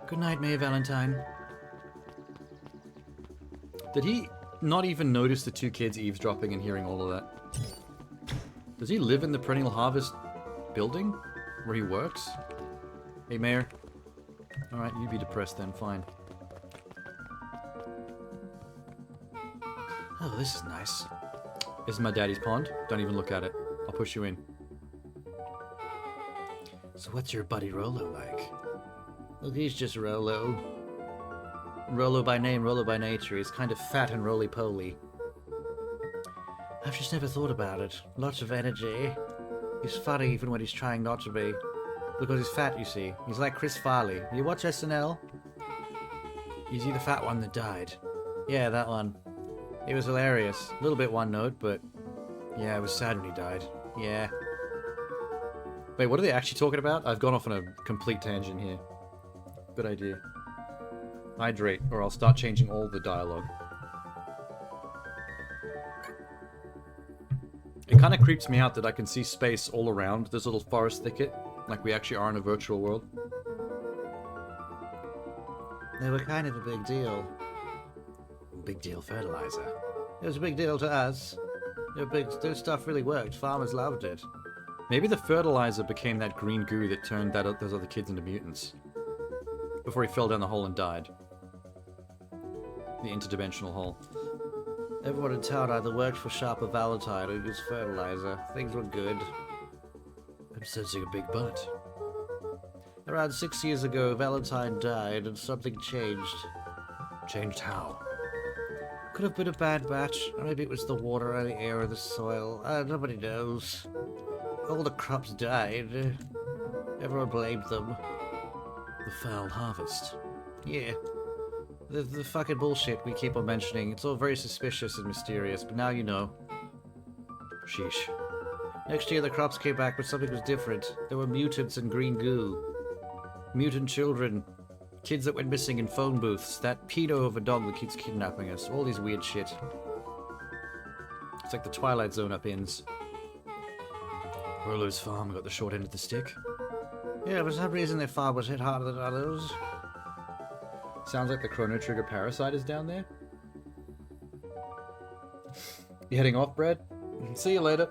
Good night, May Valentine. Did he not even notice the two kids eavesdropping and hearing all of that? Does he live in the Perennial Harvest building? Where he works? Hey, Mayor. Alright, you be depressed then, fine. Oh, this is nice. This is my daddy's pond. Don't even look at it. I'll push you in. So what's your buddy Rolo like? Look, he's just Rolo. Rolo by name, Rolo by nature. He's kind of fat and roly-poly. I've just never thought about it. Lots of energy. He's funny even when he's trying not to be. Because he's fat, you see. He's like Chris Farley. You watch SNL? Is he the fat one that died? Yeah, that one. It was hilarious. A little bit one note, but Yeah, it was sad when he died. yeah. Wait, what are they actually talking about? I've gone off on a complete tangent here. Good idea. Hydrate, or I'll start changing all the dialogue. It kind of creeps me out that I can see space all around this little forest thicket, like we actually are in a virtual world. They were kind of a big deal. Big deal fertilizer. It was a big deal to us. Their stuff really worked. Farmers loved it. Maybe the fertilizer became that green goo that turned those other kids into mutants. Before he fell down the hole and died. The interdimensional hole. Everyone in town either worked for Shop or Valentine or used fertilizer. Things were good. I'm sensing a big butt. Around 6 years ago, Valentine died and something changed. Changed how? Could have been a bad batch, or maybe it was the water or the air or the soil. Nobody knows. All the crops died. Everyone blamed them. The foul harvest. Yeah. The fucking bullshit we keep on mentioning. It's all very suspicious and mysterious, but now you know. Sheesh. Next year the crops came back, but something was different. There were mutants and green goo. Mutant children. Kids that went missing in phone booths. That pedo of a dog that keeps kidnapping us. All these weird shit. It's like the Twilight Zone up ins. Rolo's farm got the short end of the stick. Yeah, for some reason their farm was hit harder than others. Sounds like the Chrono Trigger parasite is down there. You heading off, Brad? See you later.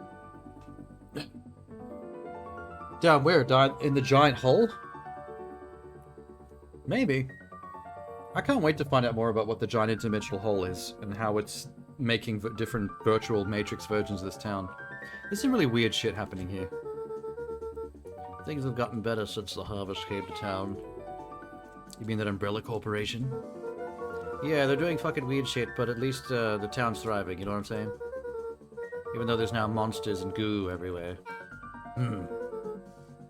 Down where? Down in the giant hole? Maybe. I can't wait to find out more about what the giant interdimensional hole is and how it's making different virtual Matrix versions of this town. There's some really weird shit happening here. Things have gotten better since the harvest came to town. You mean that Umbrella Corporation? Yeah, they're doing fucking weird shit, but at least the town's thriving, you know what I'm saying? Even though there's now monsters and goo everywhere.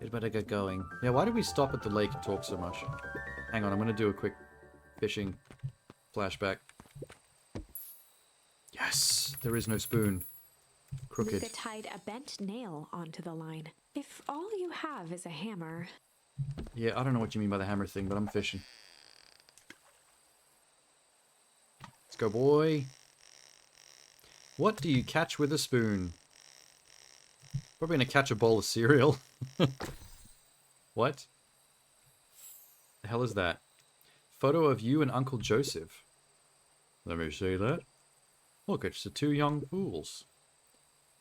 It better get going. Yeah, why did we stop at the lake and talk so much? Hang on, I'm gonna do a quick fishing flashback. Yes, there is no spoon. Crooked. Luca tied a bent nail onto the line. If all you have is a hammer, Yeah, I don't know what you mean by the hammer thing, but I'm fishing. Let's go, boy. What do you catch with a spoon? Probably gonna catch a bowl of cereal. What? The hell is that? Photo of you and Uncle Joseph. Let me see that. Look, it's the two young fools.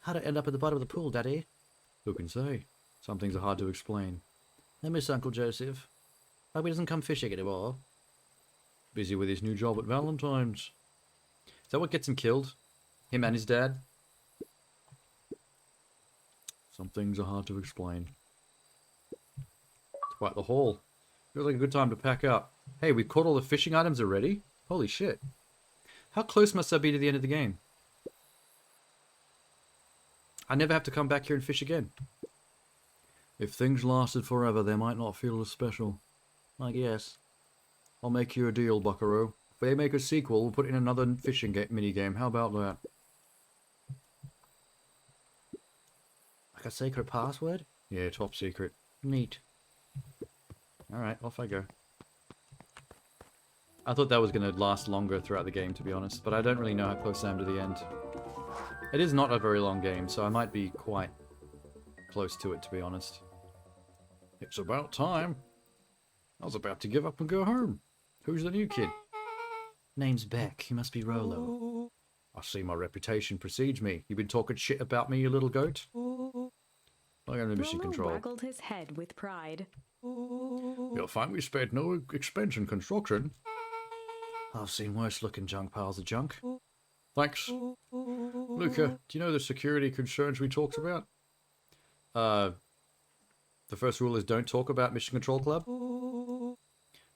How'd it end up at the bottom of the pool, Daddy? Who can say? Some things are hard to explain. I miss Uncle Joseph. Hope he doesn't come fishing anymore. Busy with his new job at Valentine's. Is that what gets him killed? Him and his dad? Some things are hard to explain. It's quite the haul. Feels like a good time to pack up. Hey, we've caught all the fishing items already? Holy shit. How close must I be to the end of the game? I never have to come back here and fish again. If things lasted forever, they might not feel as special. I guess. I'll make you a deal, buckaroo. If they make a sequel, we'll put in another fishing mini-game. How about that? Like a sacred password? Yeah, top secret. Neat. Alright, off I go. I thought that was going to last longer throughout the game, to be honest, but I don't really know how close I am to the end. It is not a very long game, so I might be quite close to it, to be honest. It's about time. I was about to give up and go home. Who's the new kid? Name's Beck. He must be Rolo. I see my reputation precedes me. You been talking shit about me, you little goat? I am the mission Rolo control. waggled his head with pride. You'll find we spared no expense in construction. I've seen worse looking junk piles of junk. Thanks. Luca, do you know the security concerns we talked about? The first rule is don't talk about Mission Control Club.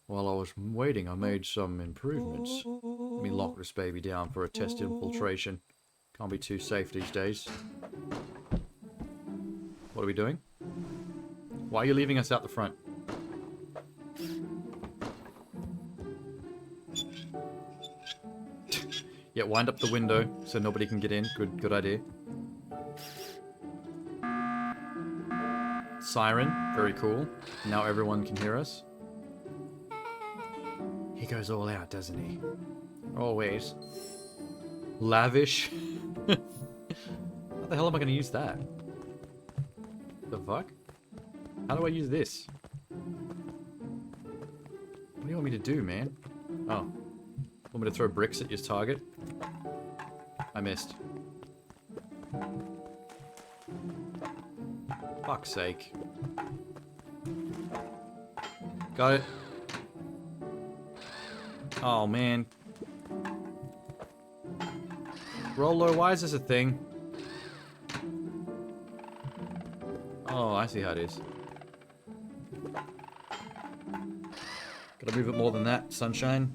While I was waiting, I made some improvements. Let me lock this baby down for a test infiltration. Can't be too safe these days. What are we doing? Why are you leaving us out the front? Yeah, wind up the window so nobody can get in. Good idea. Siren, very cool. Now everyone can hear us. He goes all out, doesn't he? Always. Lavish. How the hell am I going to use that? The fuck? How do I use this? What do you want me to do, man? Oh. Want me to throw bricks at your target? I missed. Fuck's sake. Got it. Oh, man. Rolo, why is this a thing? Oh, I see how it is. Gotta move it more than that, sunshine.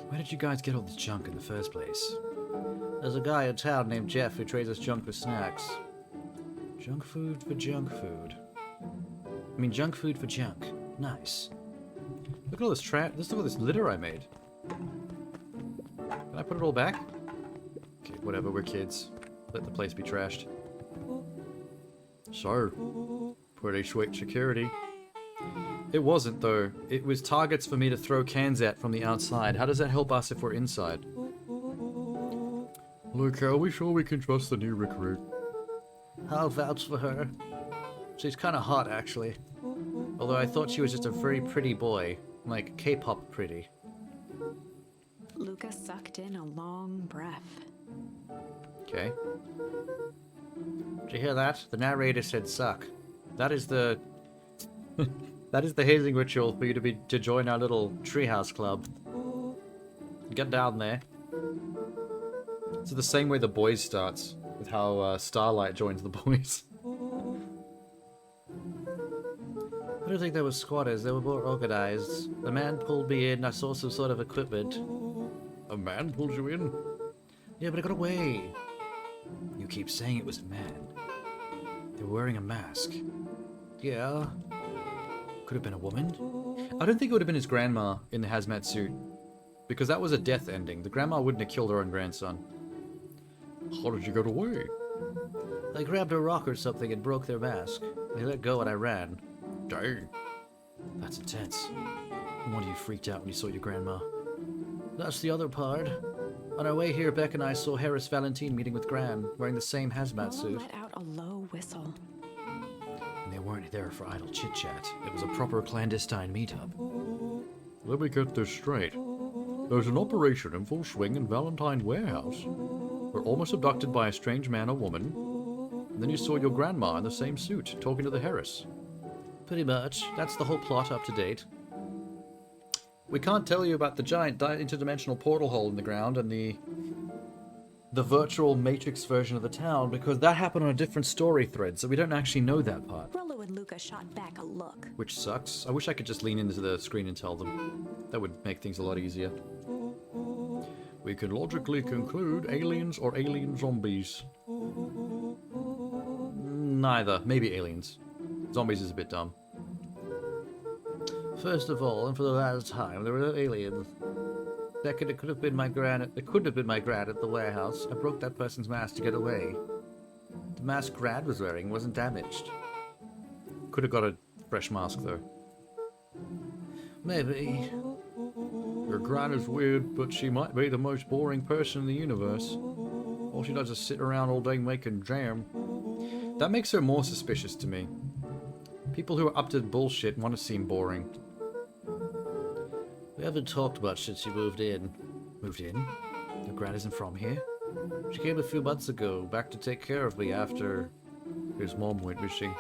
Where did you guys get all this junk in the first place? There's a guy in town named Jeff who trades us junk for snacks. Junk food for junk food. I mean, junk food for junk. Nice. Look at all this look at all this litter I made. Can I put it all back? Okay, whatever, we're kids. Let the place be trashed. So, pretty sweet security. It wasn't, though. It was targets for me to throw cans at from the outside. How does that help us if we're inside? Look, are we sure we can trust the new recruit? I'll vouch for her. She's kind of hot, actually. Although I thought she was just a very pretty boy. Like, K-pop pretty. Luca sucked in a long breath. Okay. Did you hear that? The narrator said suck. That is the... that is the hazing ritual for you to join our little treehouse club. Get down there. It's the same way The Boys starts, with how Starlight joins The Boys. I don't think they were squatters, they were more organized. The man pulled me in, I saw some sort of equipment. A man pulled you in? Yeah, but I got away. You keep saying it was a man. They were wearing a mask. Yeah. Could have been a woman? I don't think it would have been his grandma in the hazmat suit. Because that was a death ending. The grandma wouldn't have killed her own grandson. How did you get away? They grabbed a rock or something and broke their mask. They let go and I ran. Dang. That's intense. No wonder you freaked out when you saw your grandma. That's the other part. On our way here, Beck and I saw Harris Valentine meeting with Gran, wearing the same hazmat Rollo suit. let out a low whistle. And they weren't there for idle chit-chat. It was a proper clandestine meetup. Let me get this straight. There's an operation in full swing in Valentine's warehouse. We're almost abducted by a strange man or woman. And then you saw your grandma in the same suit, talking to the Harris. Pretty much. That's the whole plot up to date. We can't tell you about the giant interdimensional portal hole in the ground and the virtual Matrix version of the town, because that happened on a different story thread, so we don't actually know that part. Rollo and Luca shot back a look. Which sucks. I wish I could just lean into the screen and tell them. That would make things a lot easier. We can logically conclude aliens or alien zombies. Neither. Maybe aliens. Zombies is a bit dumb. First of all, and for the last time, there were no aliens. Second, it could have been my gran. It couldn't have been my gran at the warehouse. I broke that person's mask to get away. The mask Gran was wearing wasn't damaged. Could have got a fresh mask though. Maybe. Your gran is weird, but she might be the most boring person in the universe. All she does is sit around all day making jam. That makes her more suspicious to me. People who are up to bullshit want to seem boring. We haven't talked much since she moved in. Moved in? Your gran isn't from here? She came a few months ago, back to take care of me after His mom went missing.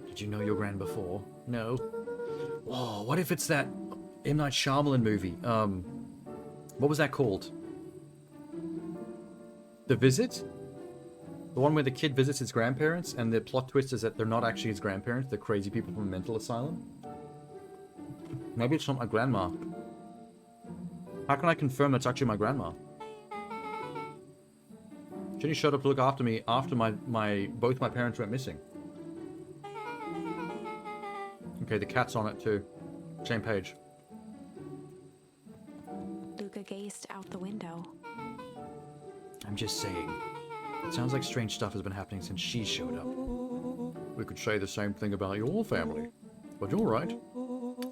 Did you know your gran before? No. Oh, what if it's that M. Night Shyamalan movie? What was that called? The Visit? The one where the kid visits his grandparents and the plot twist is that they're not actually his grandparents, they're crazy people from a mental asylum? Maybe it's not my grandma. How can I confirm that's actually my grandma? Jenny showed up to look after me after both my parents went missing. Okay, the cat's on it too. Same page. Luca gazed out the window. I'm just saying. It sounds like strange stuff has been happening since she showed up. We could say the same thing about your family. But you're right.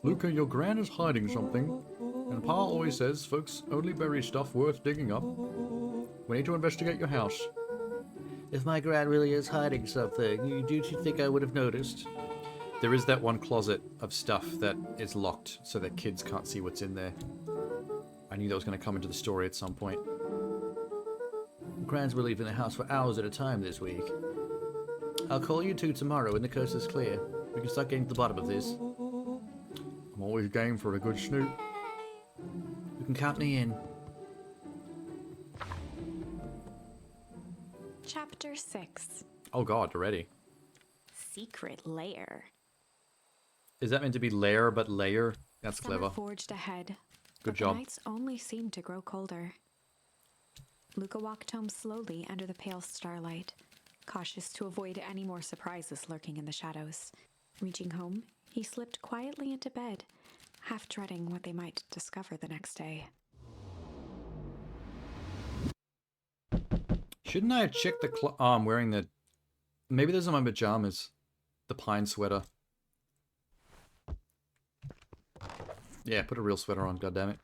Luca, your gran is hiding something. And Pa always says folks only bury stuff worth digging up. We need to investigate your house. If my gran really is hiding something, do you think I would have noticed? There is that one closet of stuff that is locked so that kids can't see what's in there. I knew that was going to come into the story at some point. Grans were leaving the house for hours at a time this week. I'll call you two tomorrow when the coast is clear. We can start getting to the bottom of this. I'm always game for a good snoop. You can count me in. Chapter 6. Oh god, already. Secret Lair. Is that meant to be lair but layer? That's Summer clever. forged ahead. Good but job. The nights only seemed to grow colder. Luca walked home slowly under the pale starlight, cautious to avoid any more surprises lurking in the shadows. Reaching home, he slipped quietly into bed, half dreading what they might discover the next day. Shouldn't I have checked the I'm wearing the... Maybe those are my pajamas. The pine sweater. Yeah, put a real sweater on, goddammit.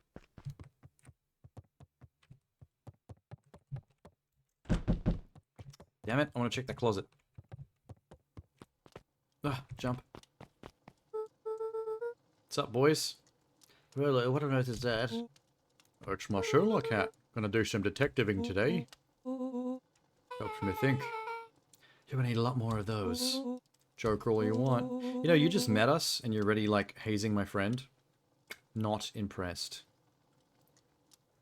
Damn it, I want to check that closet. Ah, jump. What's up, boys? Rollo, what on earth is that? It's my Sherlock hat. Gonna do some detectiving today. Helps me think. You're gonna need a lot more of those. Joke all you want. You know, you just met us and you're already, like, hazing my friend. Not impressed.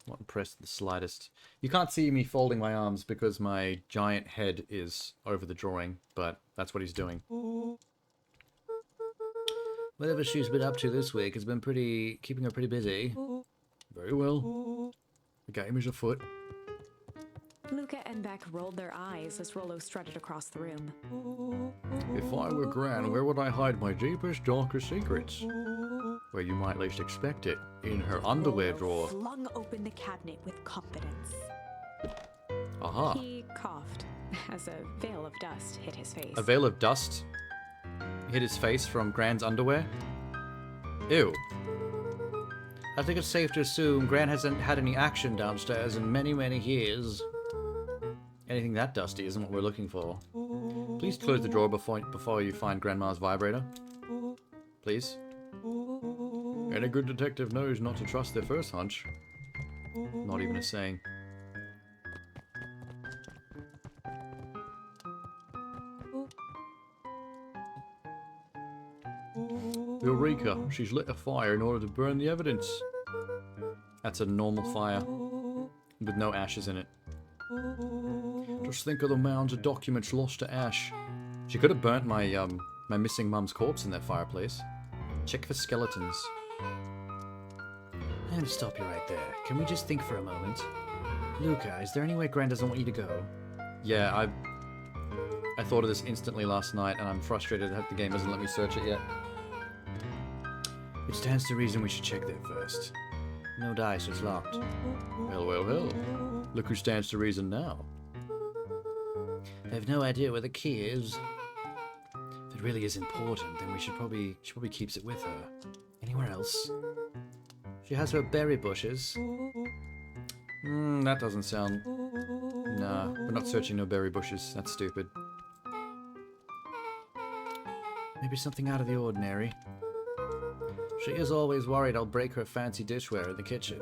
Not impressed the slightest. You can't see me folding my arms because my giant head is over the drawing, but that's what he's doing. Whatever she's been up to this week has been keeping her pretty busy. Very well. The game is afoot. Luca and Beck rolled their eyes as Rollo strutted across the room. If I were Gran, where would I hide my deepest, darkest secrets? Where you might least expect it. In her underwear drawer. Flung open the cabinet with confidence. Aha. He coughed as a veil of dust hit his face. A veil of dust hit his face from Gran's underwear. Ew. I think it's safe to assume Gran hasn't had any action downstairs in many, many years. Anything that dusty isn't what we're looking for. Please close the drawer before you find Grandma's vibrator. Please. Any good detective knows not to trust their first hunch. Not even a saying. Eureka! She's lit a fire in order to burn the evidence. That's a normal fire with no ashes in it. Just think of the mounds of documents lost to ash. She could have burnt my my missing mum's corpse in that fireplace. Check for skeletons. I'm gonna stop you right there. Can we just think for a moment? Luca, is there anywhere Gran doesn't want you to go? Yeah, I thought of this instantly last night, and I'm frustrated that the game doesn't let me search it yet. It stands to reason we should check there first. No dice, it's locked. Well, well, well. Look who stands to reason now. I have no idea where the key is. If it really is important, then she probably keeps it with her. Anywhere else? She has her berry bushes. That doesn't sound... Nah, we're not searching no berry bushes. That's stupid. Maybe something out of the ordinary. She is always worried I'll break her fancy dishware in the kitchen.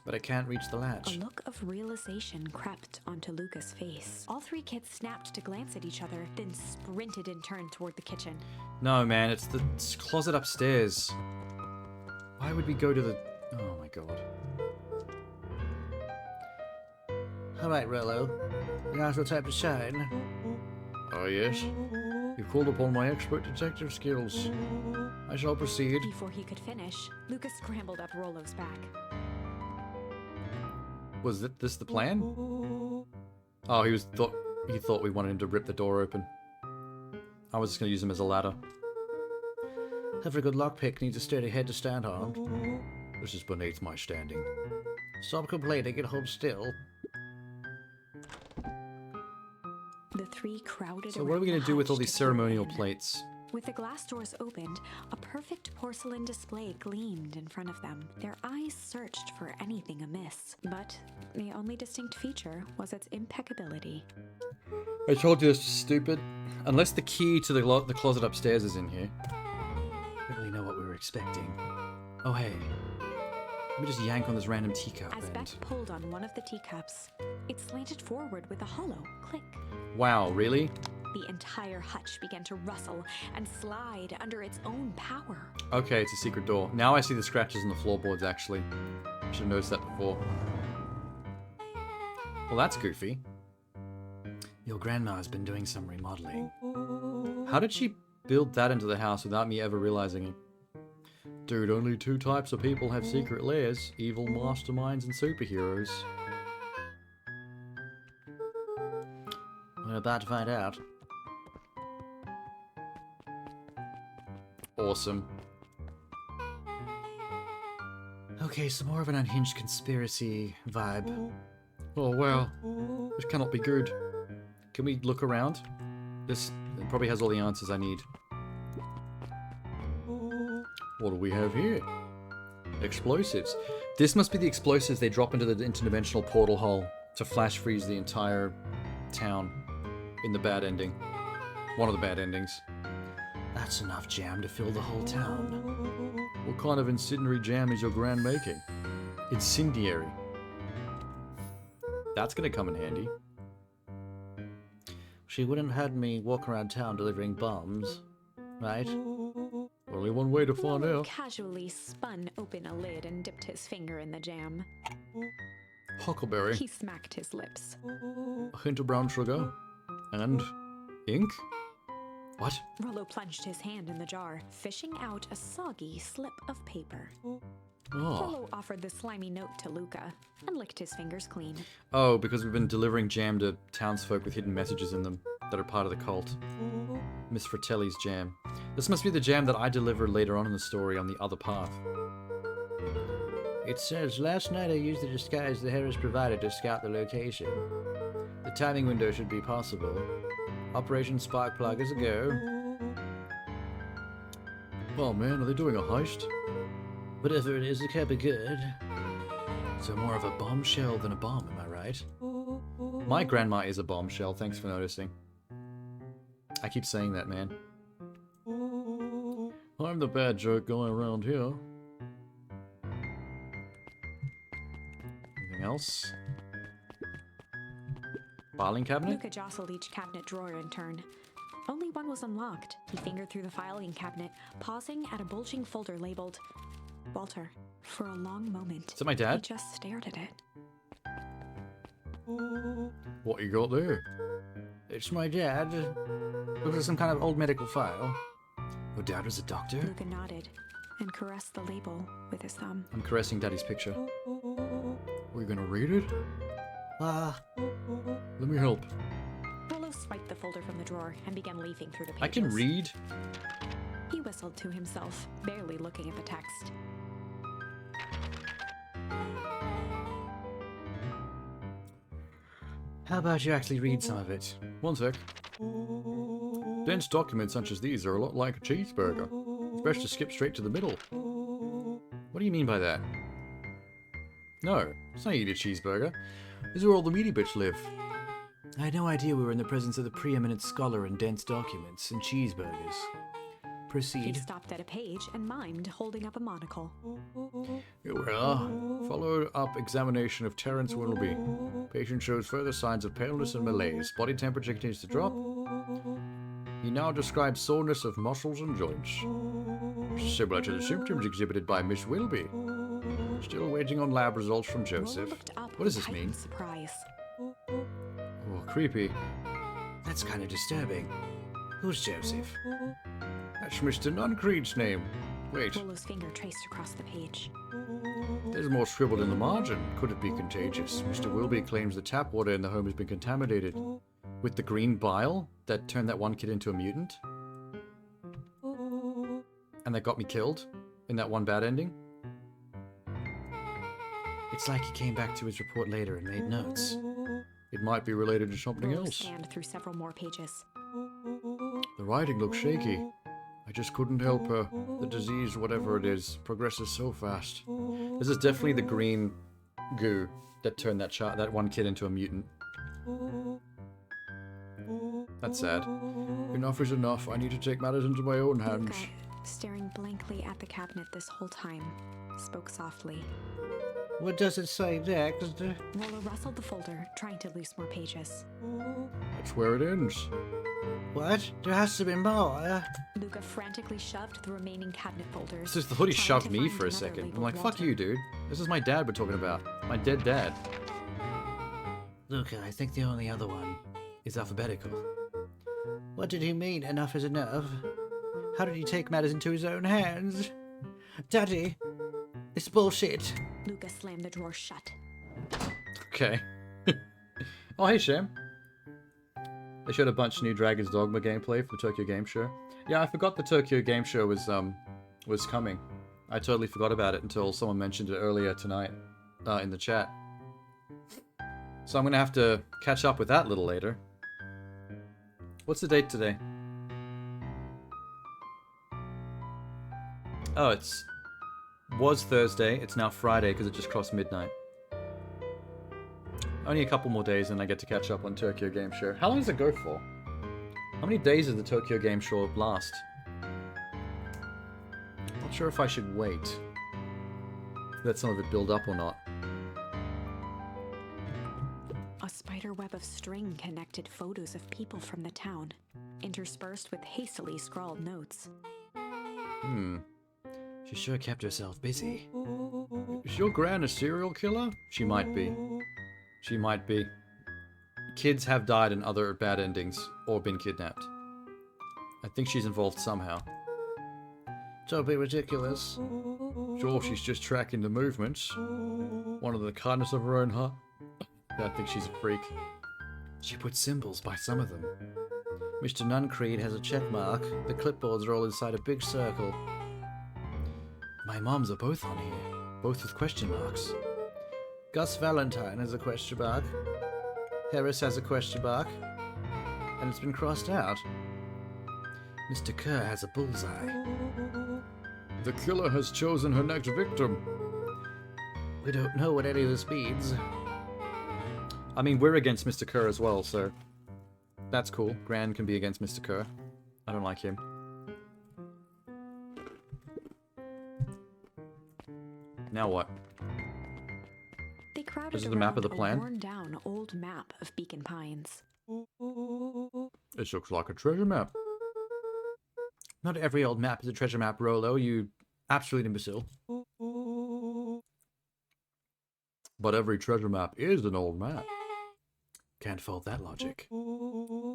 But I can't reach the latch. A look of realization crept onto Luca's face. All three kids snapped to glance at each other, then sprinted in turn toward the kitchen. No, man, it's the closet upstairs. Why would we go to the... Oh my god. Alright, Rollo. Now's your time to shine. Oh, yes. You've called upon my expert detective skills. I shall proceed. Before he could finish, Luca scrambled up Rollo's back. Was this the plan? Oh, he thought we wanted him to rip the door open. I was just going to use him as a ladder. Every good lockpick needs a sturdy head to stand on. This is beneath my standing. Stop complaining and hold still. The three crowded So what are we around going the to do with all hutch these to ceremonial peer in. plates? With the glass doors opened, a perfect porcelain display gleamed in front of them. Their eyes searched for anything amiss, but the only distinct feature was its impeccability. I told you this was stupid. Unless the key to the closet upstairs is in here. I don't really know what we were expecting. Oh hey, let me just yank on this random teacup As and... Beck pulled on one of the teacups, it slanted forward with a hollow click. Wow, really? The entire hutch began to rustle and slide under its own power. Okay, it's a secret door. Now I see the scratches in the floorboards, actually. Should have noticed that before. Well, that's goofy. Your grandma's been doing some remodeling. How did she build that into the house without me ever realizing it? Dude, only two types of people have secret lairs. Evil masterminds and superheroes. We're about to find out. Awesome. Okay, some more of an unhinged conspiracy vibe. Oh, wow. This cannot be good. Can we look around? This probably has all the answers I need. What do we have here? Explosives. This must be the explosives they drop into the interdimensional portal hole to flash freeze the entire town in the bad ending. One of the bad endings. That's enough jam to fill the whole town. What kind of incendiary jam is your grand making? Incendiary. That's gonna come in handy. She wouldn't have me walk around town delivering bombs, right? Only one way to find Rollo out. casually spun open a lid and dipped his finger in the jam. Huckleberry, He smacked his lips. a hint of brown sugar, and ink? What? Rollo plunged his hand in the jar, fishing out a soggy slip of paper. Oh, Rollo offered the slimy note to Luca and licked his fingers clean. Oh, because we've been delivering jam to townsfolk with hidden messages in them that are part of the cult. Miss Fratelli's jam. This must be the jam that I delivered later on in the story on the other path. It says, last night I used the disguise the Harris provided to scout the location. The timing window should be possible. Operation Sparkplug is a go. oh man, are they doing a heist? Whatever it is, it can't be good. So more of a bombshell than a bomb, am I right? My grandma is a bombshell, thanks for noticing. I keep saying that, man. I'm the bad joke guy around here. Anything else? Filing cabinet? Luca jostled each cabinet drawer in turn. Only one was unlocked. He fingered through the filing cabinet, pausing at a bulging folder labeled Walter. For a long moment, Is that my he dad? just stared at it. What you got there? It's my dad. Looks like some kind of old medical file. Your dad was a doctor? Luca nodded and caressed the label with his thumb. I'm caressing Daddy's picture. We gonna read it? Let me help. Willow swiped the folder from the drawer and began leafing through the pages. I can read. He whistled to himself, barely looking at the text. How about you actually read some of it? One sec. Dense documents such as these are a lot like a cheeseburger. It's best to skip straight to the middle. What do you mean by that? No, it's not eat a cheeseburger. This is where all the meaty bits live. I had no idea we were in the presence of the preeminent scholar in dense documents and cheeseburgers. He Proceed. stopped at a page and mimed, holding up a monocle. Here we are. Follow-up examination of Terence Willoughby. Patient shows further signs of paleness and malaise. Body temperature continues to drop. He now describes soreness of muscles and joints. Similar to the symptoms exhibited by Miss Willoughby. Still waiting on lab results from Willow Joseph. looked up What does with this mean? heightened surprise. Oh, creepy. That's kind of disturbing. Who's Joseph? That's Mr. Nuncreed's name. Wait, Willow's finger traced across the page. there's more scribbled in the margin. Could it be contagious? Mr. Wilby claims the tap water in the home has been contaminated with the green bile that turned that one kid into a mutant. And that got me killed in that one bad ending. It's like he came back to his report later and made notes. It might be related to something Willow else. scanned through several more pages. The writing looks shaky. I just couldn't help her. The disease, whatever it is, progresses so fast. This is definitely the green goo that turned that one kid into a mutant. That's sad. Enough is enough. I need to take matters into my own hands. Luca, staring blankly at the cabinet this whole time, spoke softly. What does it say next? Willow rustled the folder, trying to loose more pages. That's where it ends. What? There has to be more. Luca frantically shoved the remaining cabinet folders. This is the hoodie trying shoved to me find for a another second. I'm labeled like, fuck Walter. you, dude. This is my dad we're talking about. My dead dad. Luca, I think the only other one is alphabetical. What did he mean, enough is enough? How did he take matters into his own hands? Daddy, it's bullshit. Luca slammed the drawer shut. Okay. Oh, hey, Sham. They showed a bunch of new Dragon's Dogma gameplay for the Tokyo Game Show. Yeah, I forgot the Tokyo Game Show was coming. I totally forgot about it until someone mentioned it earlier tonight in the chat. So I'm gonna have to catch up with that a little later. What's the date today? Oh, was Thursday. It's now Friday because it just crossed midnight. Only a couple more days and I get to catch up on Tokyo Game Show. How long does it go for? How many days does the Tokyo Game Show last? Not sure if I should wait. Let some of it build up or not. A spider web of string connected photos of people from the town, interspersed with hastily scrawled notes. She sure kept herself busy. Is your gran a serial killer? She might be. She might be. Kids have died in other bad endings or been kidnapped. I think she's involved somehow. Don't be ridiculous. Sure, she's just tracking the movements. One of the kindness of her own heart. I think she's a freak. She put symbols by some of them. Mr. Nuncreed has a check mark. The clipboards are all inside a big circle. My moms are both on here, both with question marks. Gus Valentine has a question mark. Harris has a question mark. And it's been crossed out. Mr. Kerr has a bullseye. The killer has chosen her next victim. We don't know what any of this means. I mean, we're against Mr. Kerr as well, so that's cool. Gran can be against Mr. Kerr. I don't like him. Now what? They crowded This is the map of around the plan? a worn-down old map of Beacon Pines. This looks like a treasure map. Not every old map is a treasure map, Rolo, you absolute imbecile. But every treasure map is an old map. Can't fault that logic.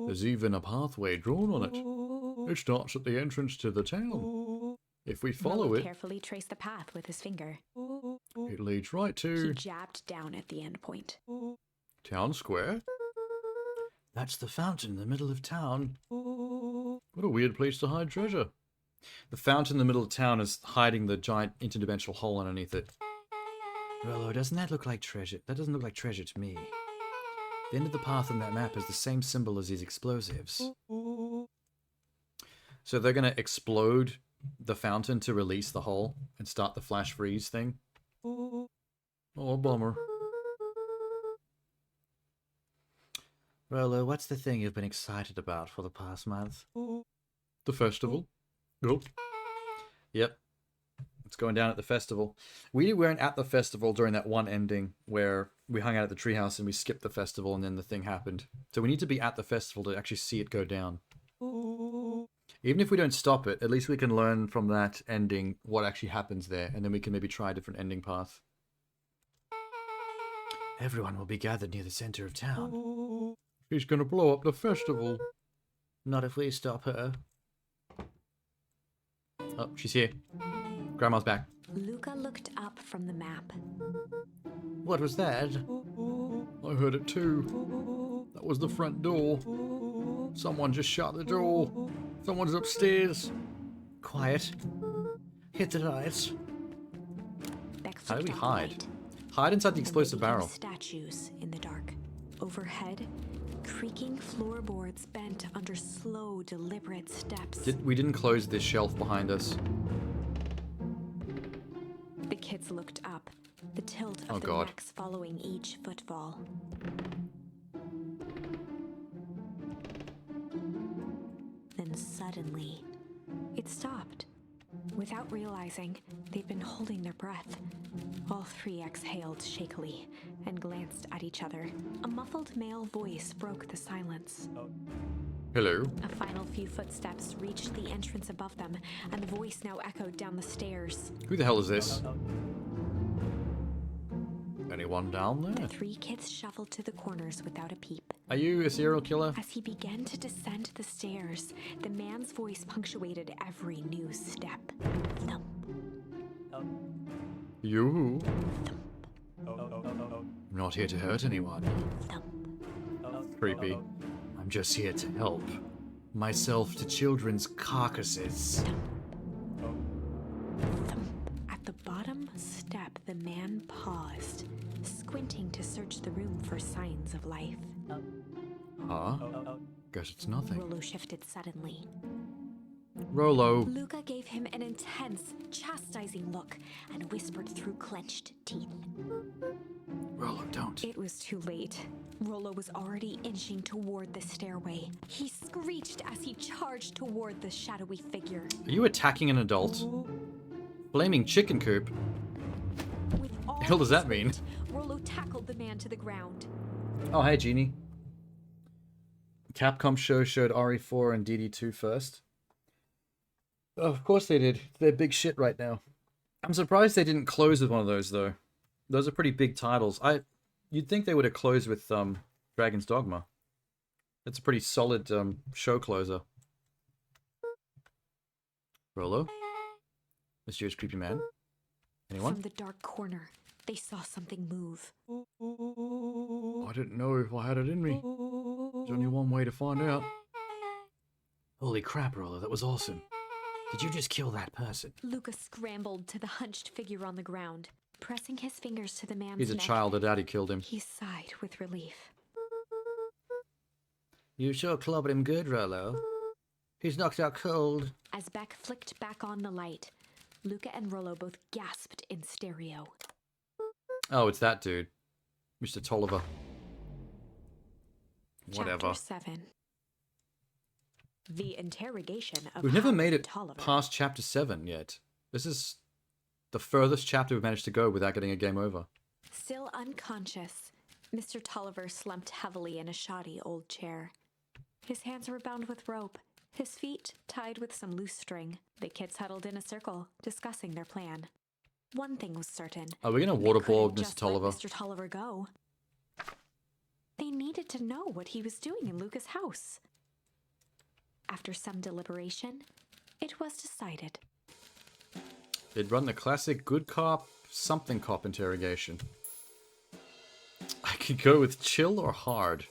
There's even a pathway drawn on it. It starts at the entrance to the town. If we follow Rollo it, carefully traced the path with his finger. it leads right He to jabbed down at the end point. Town Square. That's the fountain in the middle of town. What a weird place to hide treasure. The fountain in the middle of town is hiding the giant interdimensional hole underneath it. Rolo, doesn't that look like treasure? That doesn't look like treasure to me. The end of the path on that map is the same symbol as these explosives. So they're going to explode the fountain to release the hole and start the flash freeze thing. Oh, bummer. Rolo, what's the thing you've been excited about for the past month? The festival. Oh, Yep. It's going down at the festival. We weren't at the festival during that one ending where we hung out at the treehouse and we skipped the festival and then the thing happened. So we need to be at the festival to actually see it go down. Even if we don't stop it, at least we can learn from that ending what actually happens there, and then we can maybe try a different ending path. Everyone will be gathered near the center of town. he's gonna blow up the festival. Not if we stop her. Oh, she's here. Grandma's back. Luca looked up from the map. What was that? I heard it too. That was the front door. Someone just shut the door. Someone's upstairs. Quiet. Hit the lights. Beck How do flicked we on the hide? light, Hide inside the and they explosive became barrel. Statues in the dark. Overhead, creaking floorboards bent under slow, deliberate steps. We didn't close this shelf behind us. The kids looked up, the tilt of Oh, the God. necks following each footfall. Then suddenly, it stopped. Without realizing, they'd been holding their breath. All three exhaled shakily and glanced at each other. A muffled male voice broke the silence. Hello. A final few footsteps reached the entrance above them, and the voice now echoed down the stairs. Who the hell is this? Anyone down The there? three kids shuffled to the corners without a peep. Are you a serial killer? As he began to descend the stairs, the man's voice punctuated every new step. Thump, You? I'm not here to hurt anyone. thump. Creepy. I'm just here to help. Myself to children's carcasses. At the bottom step, the man paused, squinting to search the room for signs of life. Huh? Guess it's nothing. Rollo shifted suddenly. Rolo. Luca gave him an intense, chastising look and whispered through clenched teeth. Rolo, don't. It was too late. Rollo was already inching toward the stairway. He screeched as he charged toward the shadowy figure. Are you attacking an adult? Blaming chicken coop. With all The hell does his that mean? weight, Rollo tackled the man to the ground. Oh, hey, Genie. Capcom show showed RE4 and DD2 first. Oh, of course they did. They're big shit right now. I'm surprised they didn't close with one of those, though. Those are pretty big titles. You'd think they would have closed with Dragon's Dogma. That's a pretty solid show closer. Rolo? Mysterious creepy man? Anyone? From the dark corner, they saw something move. I didn't know if I had it in me. There's only one way to find out. Holy crap, Rolo, that was awesome. Did you just kill that person? Luca scrambled to the hunched figure on the ground. Pressing his fingers to the man's He's a neck, child. Their daddy killed him. he sighed with relief. You sure clobbered him good, Rolo. He's knocked out cold. As Beck flicked back on the light, Luca and Rollo both gasped in stereo. Oh, it's that dude. Mr. Tolliver. Whatever. Chapter 7. The interrogation of We've never Howard made it Tolliver. past chapter 7 yet. This is the furthest chapter we've managed to go without getting a game over. Still unconscious, Mr. Tolliver slumped heavily in a shoddy old chair. His hands were bound with rope, his feet tied with some loose string. The kids huddled in a circle, discussing their plan. One thing was certain. Are we going to They waterboard couldn't Mr. just let Tolliver? Mr. Tolliver go. They needed to know what he was doing in Luca's house. After some deliberation, it was decided. They'd run the classic good cop, something cop interrogation. I could go with chill or hard.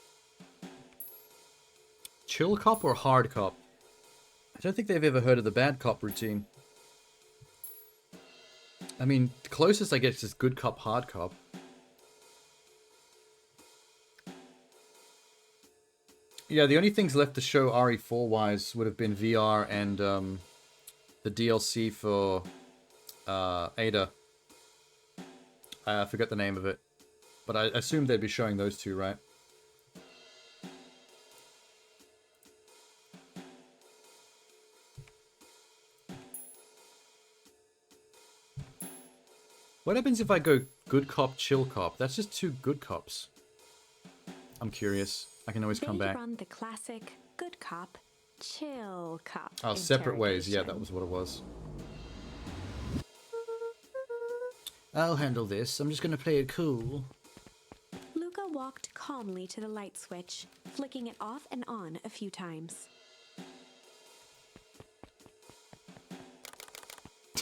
Chill cop or hard cop? I don't think they've ever heard of the bad cop routine. I mean, the closest I get is good cop, hard cop. Yeah, the only things left to show RE4-wise would have been VR and the DLC for Ada. I forget the name of it. But I assume they'd be showing those two, right? What happens if I go good cop, chill cop? That's just two good cops. I'm curious. I can always come They back. run the classic good cop, chill cop. Oh, separate ways. Yeah, that interrogation. was what it was. I'll handle this. I'm just gonna play it cool. Luca walked calmly to the light switch, flicking it off and on a few times.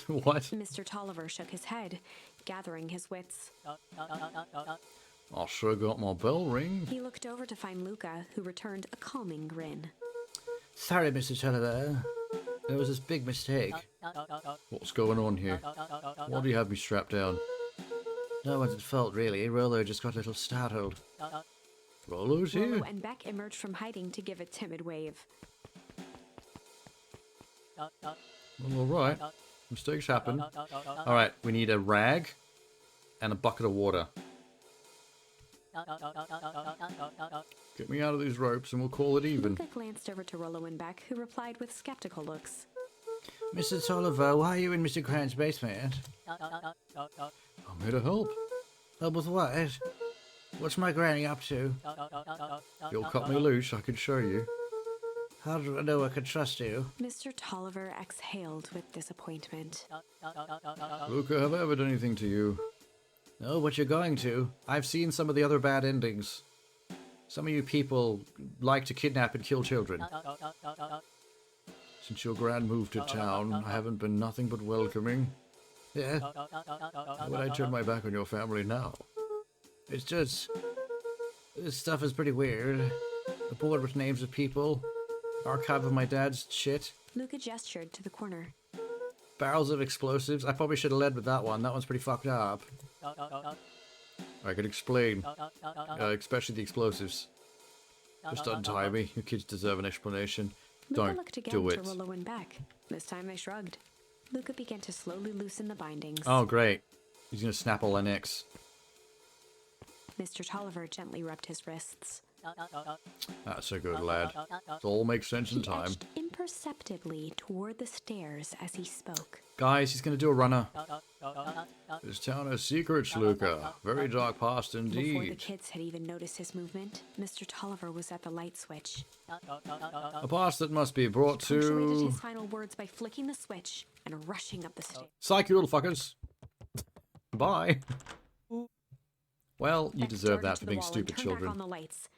What? Mr. Tolliver shook his head, gathering his wits. I sure got my bell ring. He looked over to find Luca, who returned a calming grin. Sorry, Mr. Tolliver. There was this big mistake. What's going on here? Why do you have me strapped down? No one's at fault, really. Rollo just got a little startled. Rollo's here? Rollo and Beck emerged from hiding to give a timid wave. Well, alright. Mistakes happen. Alright, we need a rag and a bucket of water. Get me out of these ropes and we'll call it even. Luca glanced over to Rollo and Beck, who replied with skeptical looks. Mr. Tolliver, why are you in Mr. Grant's basement? I'm here to help. Help with what? What's my granny up to? If you'll cut me loose, I can show you. How do I know I can trust you? Mr. Tolliver exhaled with disappointment. Luca, have I ever done anything to you? No, but you're going to. I've seen some of the other bad endings. Some of you people like to kidnap and kill children. Since your grand moved to town, I haven't been nothing but welcoming. Yeah, Why would I turn my back on your family now? it's just... This stuff is pretty weird. A board with names of people. Archive of my dad's shit. Luca gestured to the corner. Barrels of explosives. I probably should have led with that one. That one's pretty fucked up. I can explain, especially the explosives. Just untie me. You kids deserve an explanation. Luca Don't looked again do to it. Rollo and Beck. This time they shrugged. Luca began to slowly loosen the bindings. Oh, great. He's gonna snap all their necks. Mr. Tolliver gently rubbed his wrists. That's a good lad. It all makes sense in He time. edged imperceptibly toward the stairs as he spoke. Guys, he's gonna do a runner. This town has secrets, Luca. Very dark past Before the indeed. kids had even noticed his movement, Mr. Tolliver was at the light switch. A past that must be brought Punctuated to... his final words by flicking the switch and rushing up the stairs. Psych, you little fuckers. Bye. Well, you Beck deserve darted that to for the being wall and stupid turned back children. on the lights.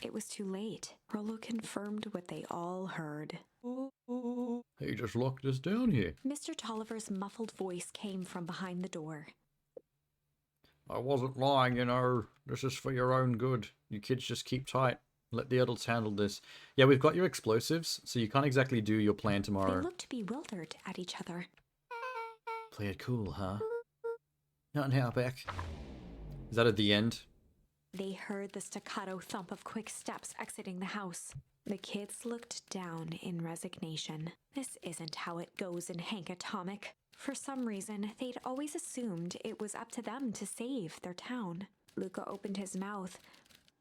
It was too late. Rollo confirmed what they all heard. He just locked us down here. Mr. Tolliver's muffled voice came from behind the door. I wasn't lying, you know. This is for your own good. You kids just keep tight. Let the adults handle this. Yeah, we've got your explosives, so you can't exactly do your plan They tomorrow. looked bewildered at each other. Play it cool, huh? Not now, Beck. Is that at the end? They heard the staccato thump of quick steps exiting the house. The kids looked down in resignation. This isn't how it goes in Hank Atomic. For some reason, they'd always assumed it was up to them to save their town. Luca opened his mouth,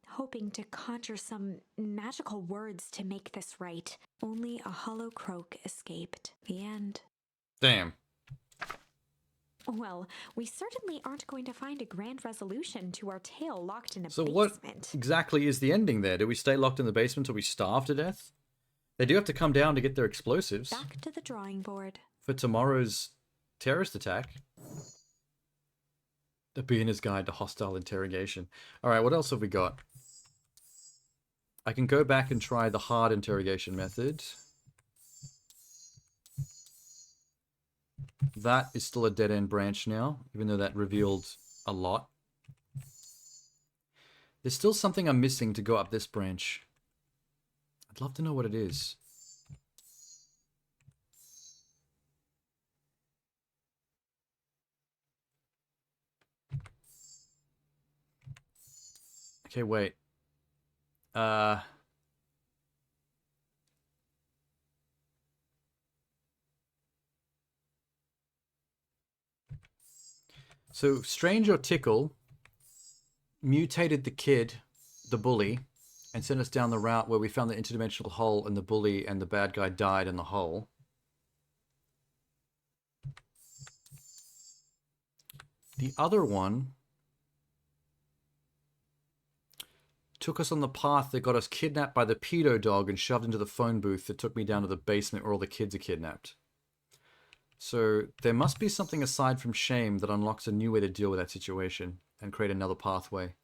hoping to conjure some magical words to make this right. Only a hollow croak escaped. The end. Damn. Well, we certainly aren't going to find a grand resolution to our tale locked in a So basement. what exactly is the ending there? Do we stay locked in the basement till we starve to death? They do have to come down to get their explosives Back to the drawing board. for tomorrow's terrorist attack. The beginner's guide to hostile interrogation. Alright, what else have we got? I can go back and try the hard interrogation method. That is still a dead-end branch now, even though that revealed a lot. There's still something I'm missing to go up this branch. I'd love to know what it is. Okay, wait. So, Strange or Tickle mutated the kid, the bully, and sent us down the route where we found the interdimensional hole and the bully and the bad guy died in the hole. The other one took us on the path that got us kidnapped by the pedo dog and shoved into the phone booth that took me down to the basement where all the kids are kidnapped. So there must be something aside from shame that unlocks a new way to deal with that situation and create another pathway.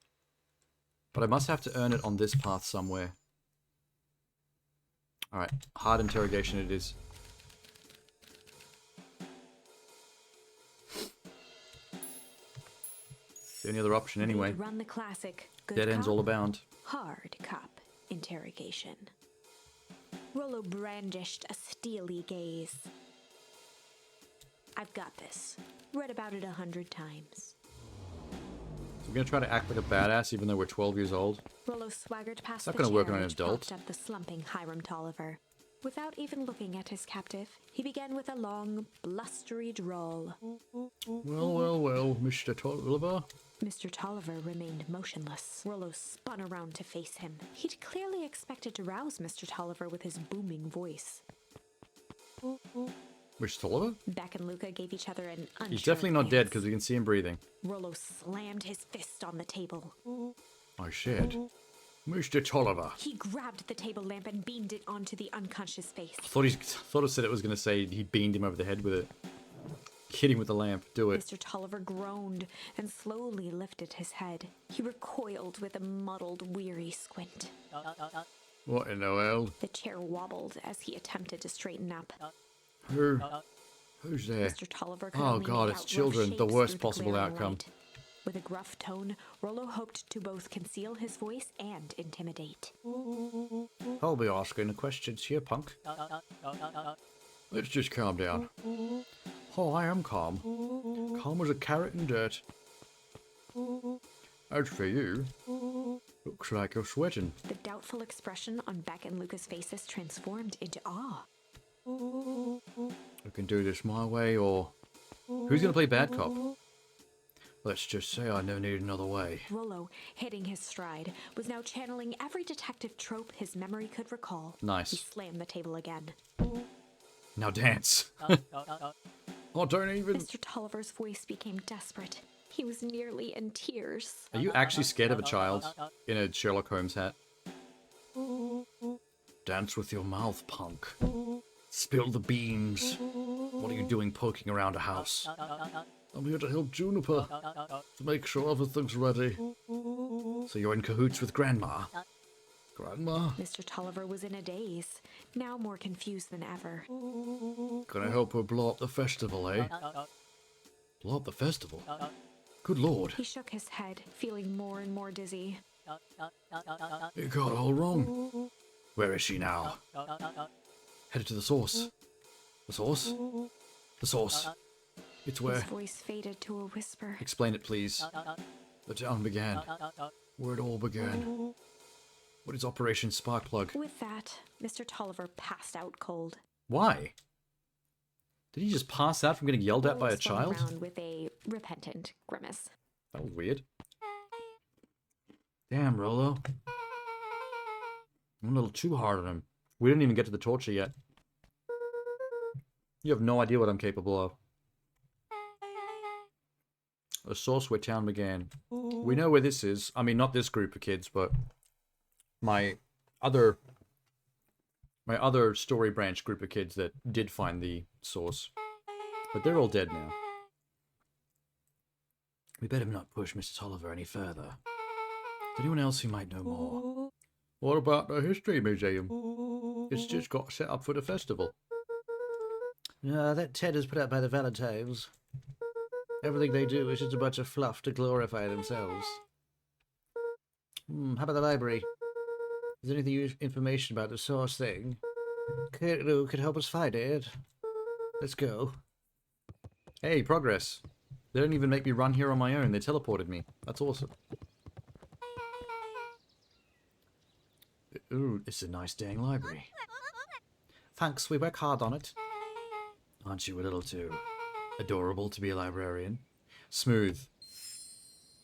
But I must have to earn it on this path somewhere. Alright, hard interrogation it is. The only other option anyway. They run the classic good Dead ends cop, all abound. hard cop interrogation. Rollo brandished a steely gaze. I've got this. Read about it 100 times. We're gonna try to act like a badass even though we're 12 years old. Rollo swaggered past not the gonna work chair on an which adult. propped up the slumping Hiram Tolliver. Without even looking at his captive, he began with a long, blustery drawl. Well, Mr. Tolliver. Mr. Tolliver remained motionless. Rollo spun around to face him. He'd clearly expected to rouse Mr. Tolliver with his booming voice. Mr. Tolliver? Beck and Luca gave each other an unsure He's definitely not dead glance. because we can see him breathing. Rollo slammed his fist on the table. I said, Mr. Tolliver. He grabbed the table lamp and beamed it onto the unconscious face. Thought it said it was gonna say he beamed him over the head with it. Hit him with the lamp. Do it. Mr. Tolliver groaned and slowly lifted his head. He recoiled with a muddled, weary squint. What in the world? The chair wobbled as he attempted to straighten up. Who's there? Mr. Tolliver could Oh only God, make it's out children. rough The shapes worst through the possible glaring outcome. light. With a gruff tone, Rollo hoped to both conceal his voice and intimidate. I'll be asking the questions here, punk. Let's just calm down. Oh, I am calm. Calm as a carrot in dirt. As for you, looks like you're sweating. The doubtful expression on Beck and Luca's faces transformed into awe. I can do this my way, or Who's gonna play bad cop? let's just say I never need another way. Rollo, hitting his stride, was now channeling every detective trope his memory could recall. Nice. He slammed the table again. Now dance. Oh, don't even. Mr. Tolliver's voice became desperate. He was nearly in tears. Are you actually scared of a child in a Sherlock Holmes hat? Dance with your mouth, punk. Spill the beans. What are you doing poking around a house? I'm here to help Juniper. To make sure everything's ready. So you're in cahoots with Grandma? Grandma? Mr. Tolliver was in a daze, now more confused than ever. Gonna help her blow up the festival, eh? Blow up the festival? Good lord. He shook his head, feeling more and more dizzy. You got it all wrong. Where is she now? Headed to the source. The source? The source. It's where His voice faded to a whisper. Explain it, please. the town began. Where it all began. What is Operation Sparkplug? With that, Mr. Tolliver passed out cold. Why? Did he just pass out from getting yelled at by Rollo a spun child? around with a repentant grimace. That was weird. Damn, Rolo. I'm a little too hard on him. We didn't even get to the torture yet. You have no idea what I'm capable of. A source where town began. We know where this is. I mean, not this group of kids, but my other story branch group of kids that did find the source. But they're all dead now. We better not push Mr. Tolliver any further. Is anyone else who might know more? What about the History Museum? It's just got set up for the festival. That tent is put up by the Valentines. Everything they do is just a bunch of fluff to glorify themselves. How about the library? Is there any information about the source thing? Who could help us find it? Let's go. Hey, progress. They didn't even make me run here on my own. They teleported me. That's awesome. Ooh, it's a nice dang library. Thanks, we work hard on it. Aren't you a little too adorable to be a librarian? Smooth.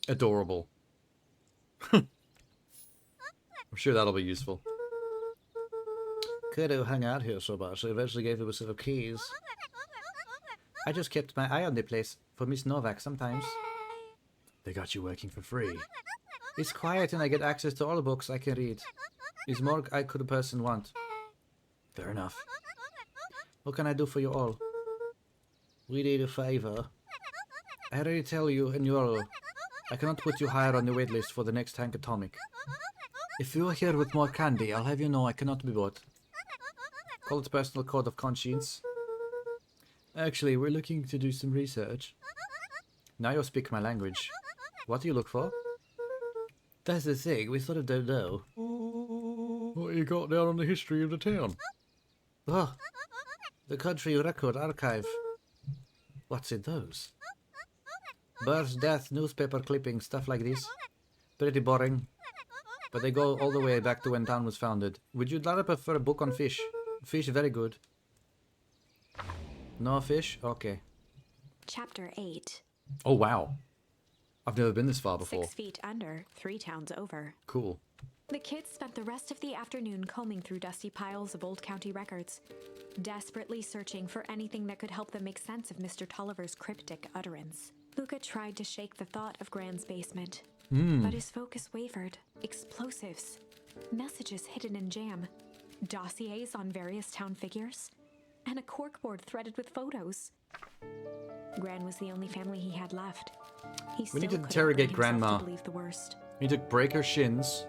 Adorable. I'm sure that'll be useful. Kurdo hung out here so much, I eventually gave him a set of keys. I just kept my eye on the place for Miss Novak sometimes. They got you working for free. It's quiet and I get access to all the books I can read. Is more I could a person want. Fair enough. What can I do for you all? We need a favor. I already tell you in Euro, I cannot put you higher on the waitlist for the next Hank Atomic. If you are here with more candy, I'll have you know I cannot be bought. Call it personal code of conscience. Actually, we're looking to do some research. Now you speak my language. What do you look for? That's the thing, we sort of don't know. What you got down on the history of the town? Oh, the Country Record Archive. What's in those? Birth, death, newspaper clippings, stuff like this. Pretty boring. But they go all the way back to when town was founded. Would you rather prefer a book on fish? Fish, very good. No fish? Okay. Chapter 8. Oh, wow. I've never been this far before. 6 feet under, 3 towns over. Cool. The kids spent the rest of the afternoon combing through dusty piles of old county records, desperately searching for anything that could help them make sense of Mr. Tolliver's cryptic utterance. Luca tried to shake the thought of Gran's basement, but his focus wavered. Explosives, messages hidden in jam, dossiers on various town figures, and a corkboard threaded with photos. Gran was the only family he had left. He We need to still couldn't interrogate bring himself Grandma. to believe the worst. We need to break her shins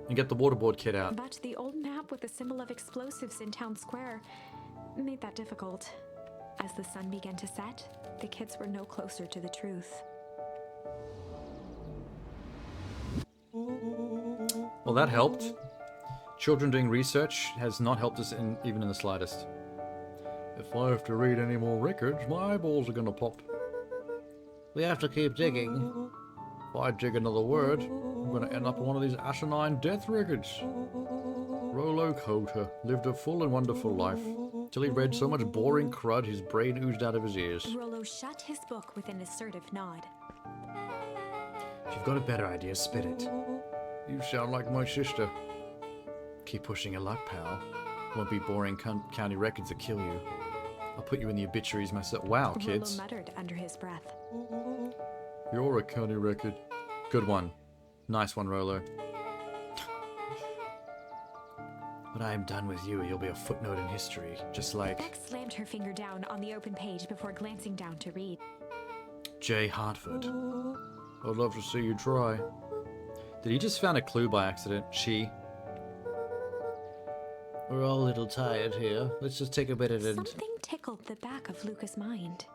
and get the waterboard kit out. But the old map with the symbol of explosives in town square made that difficult. As the sun began to set, the kids were no closer to the truth. Well, that helped. Children doing research has not helped us even in the slightest. If I have to read any more records, my eyeballs are gonna pop. We have to keep digging. If I dig another word, I'm gonna end up on one of these asinine death records. Rollo Coulter lived a full and wonderful life, till he read so much boring crud his brain oozed out of his ears. Rollo shut his book with an assertive nod. If you've got a better idea, spit it. You sound like my sister. Keep pushing your luck, pal. Won't be boring county records that kill you. I'll put you in the obituaries myself. Wow, kids. Rollo muttered under his breath. You're a county record. Good one. Nice one, Rollo. When I am done with you, you'll be a footnote in history, just like Beck slammed her finger down on the open page before glancing down to read. J. Hartford. I'd love to see you try. Did he just found a clue by accident? She. We're all a little tired here. Let's just take a minute and... Something tickled the back of Luca's mind.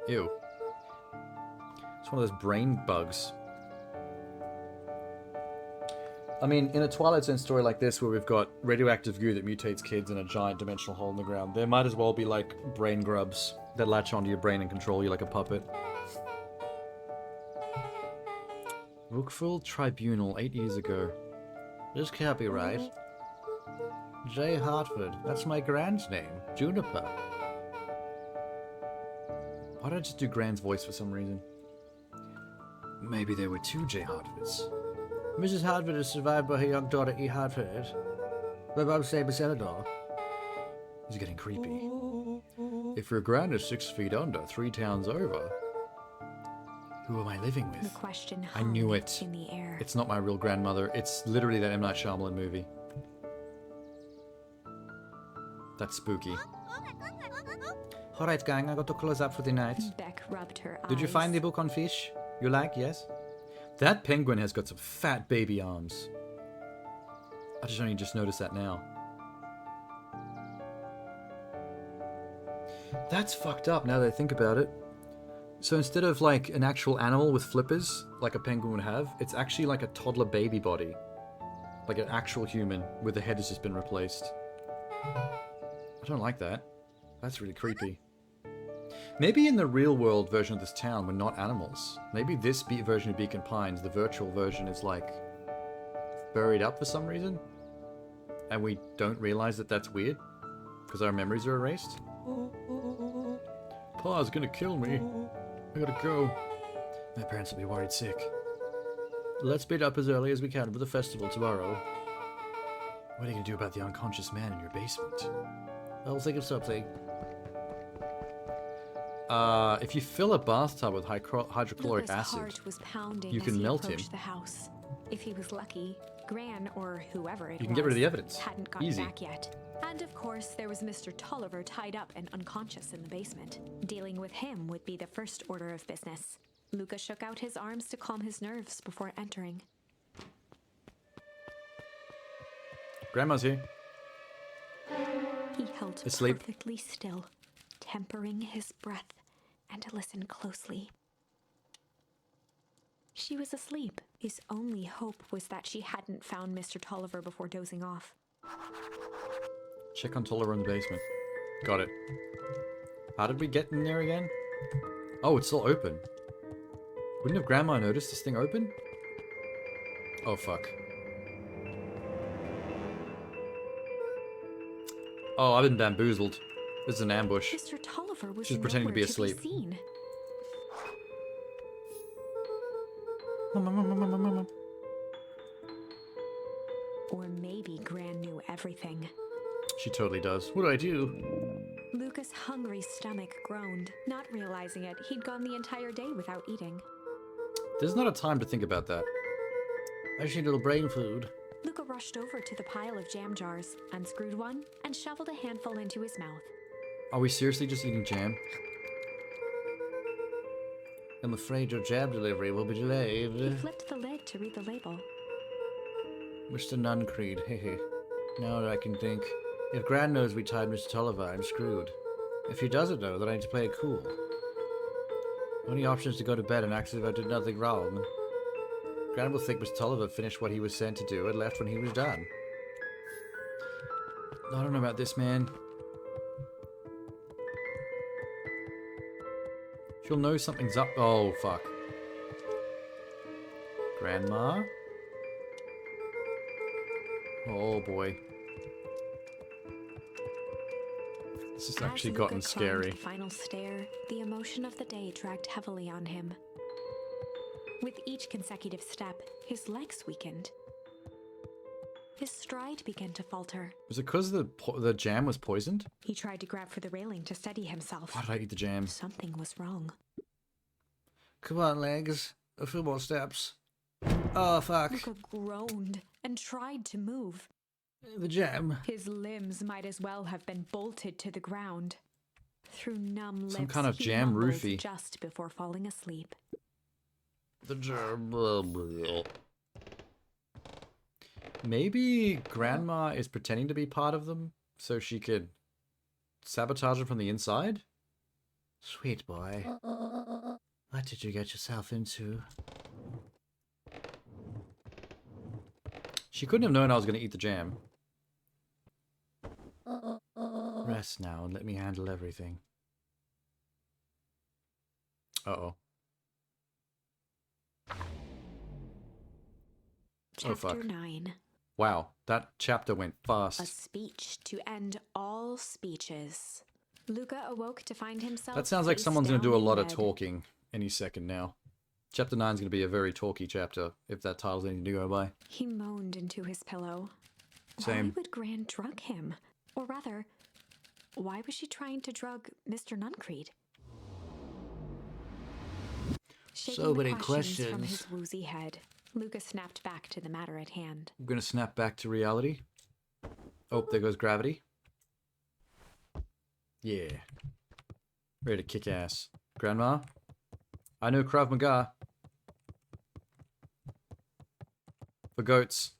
Ew. It's one of those brain bugs. I mean, in a Twilight Zone story like this, where we've got radioactive goo that mutates kids in a giant dimensional hole in the ground, there might as well be, like, brain grubs that latch onto your brain and control you like a puppet. Brookfield Tribunal 8 years ago. This can't be right. J. Hartford. That's my grand's name. Juniper. Why did I just do Grand's voice for some reason? Maybe there were 2 J. Hartfords. Mrs. Hartford is survived by her young daughter, E. Hartford. My mom's name is Eleanor. He's getting creepy. If your grand is 6 feet under, 3 towns over, who am I living The with? question I knew hung it. in the air. It's not my real grandmother. It's literally that M. Night Shyamalan movie. That's spooky. Alright, gang, I got to close up for the night. Beck rubbed her eyes. Did you find the book on fish? You like, yes? That penguin has got some fat baby arms. I just only just noticed that now. That's fucked up now that I think about it. So instead of like an actual animal with flippers, like a penguin would have, it's actually like a toddler baby body. Like an actual human with the head has just been replaced. I don't like that. That's really creepy. Maybe in the real world version of this town we're not animals. Maybe this version of Beacon Pines, the virtual version, is like buried up for some reason. And we don't realize that that's weird. Because our memories are erased. Pa's gonna kill me. I gotta go. My parents will be worried sick. Let's meet up as early as we can for the festival tomorrow. What are you gonna do about the unconscious man in your basement? I'll think of something. If you fill a bathtub with hydrochloric Luca's acid, heart was pounding you as can he melt him. approached the house. If he was lucky, Gran or whoever it You can get rid of the was evidence. hadn't gotten Easy. back yet. And of course, there was Mr. Tolliver tied up and unconscious in the basement. Dealing with him would be the first order of business. Luca shook out his arms to calm his nerves before entering. Grandma's here. He held Asleep. perfectly still, tempering his breath, and listened closely. She was asleep. His only hope was that she hadn't found Mr. Tolliver before dozing off. Check on Tolliver in the basement. Got it. How did we get in there again? Oh, it's still open. Wouldn't have Grandma noticed this thing open? Oh, fuck. Oh, I've been bamboozled. This is an ambush. Mr. Tolliver was She's pretending to be nowhere asleep. seen. Or maybe Gran knew everything. She totally does. What do I do? Luca's hungry stomach groaned. Not realizing it, he'd gone the entire day without eating. There's not a time to think about that. I just need a little brain food. Luca rushed over to the pile of jam jars, unscrewed one, and shoveled a handful into his mouth. Are we seriously just eating jam? I'm afraid your jam delivery will be He delayed. flipped the lid to read the label. Mr. Nuncreed, hehe. Now that I can think. If Gran knows we tied Mr. Tolliver, I'm screwed. If he doesn't know, then I need to play it cool. Only option is to go to bed and act as if I did nothing wrong. Gran will think Mr. Tolliver finished what he was sent to do and left when he was done. I don't know about this, man. She'll know something's up. Oh, fuck. Grandma? Oh, boy. This has actually As gotten Luca climbed scary. the final stair, the emotion of the day dragged heavily on him. With each consecutive step, his legs weakened. His stride began to falter. Was it because the jam was poisoned? He tried to grab for the railing to steady himself. Why did I eat the jam? Something was wrong. Come on, legs. A few more steps. Oh, fuck. Luca groaned and tried to move. The jam. His limbs might as well have been bolted to the ground. Through numb lips, Some kind of he jam mumbled roofie. just before falling asleep. The jam. Maybe Grandma is pretending to be part of them so she could sabotage them from the inside? Sweet boy. What did you get yourself into? She couldn't have known I was going to eat the jam. Rest now and let me handle everything. Uh-oh. Chapter fuck. 9. Wow, that chapter went A fast. speech to end all speeches. Luca awoke to find himself. That sounds like face someone's going to do a down in lot of bed. talking any second now. Chapter 9 is going to be a very talky chapter, if that title's anything to go by. He moaned into his pillow. Same. Why would Gran drug him? Or rather, why was she trying to drug Mr. Nuncreed? Shaking So the many from questions. his woozy head, Luca snapped back to the matter at hand. I'm going to snap back to reality. Oh, there goes gravity. Yeah. Ready to kick ass. Grandma? I know Krav Maga. For goats.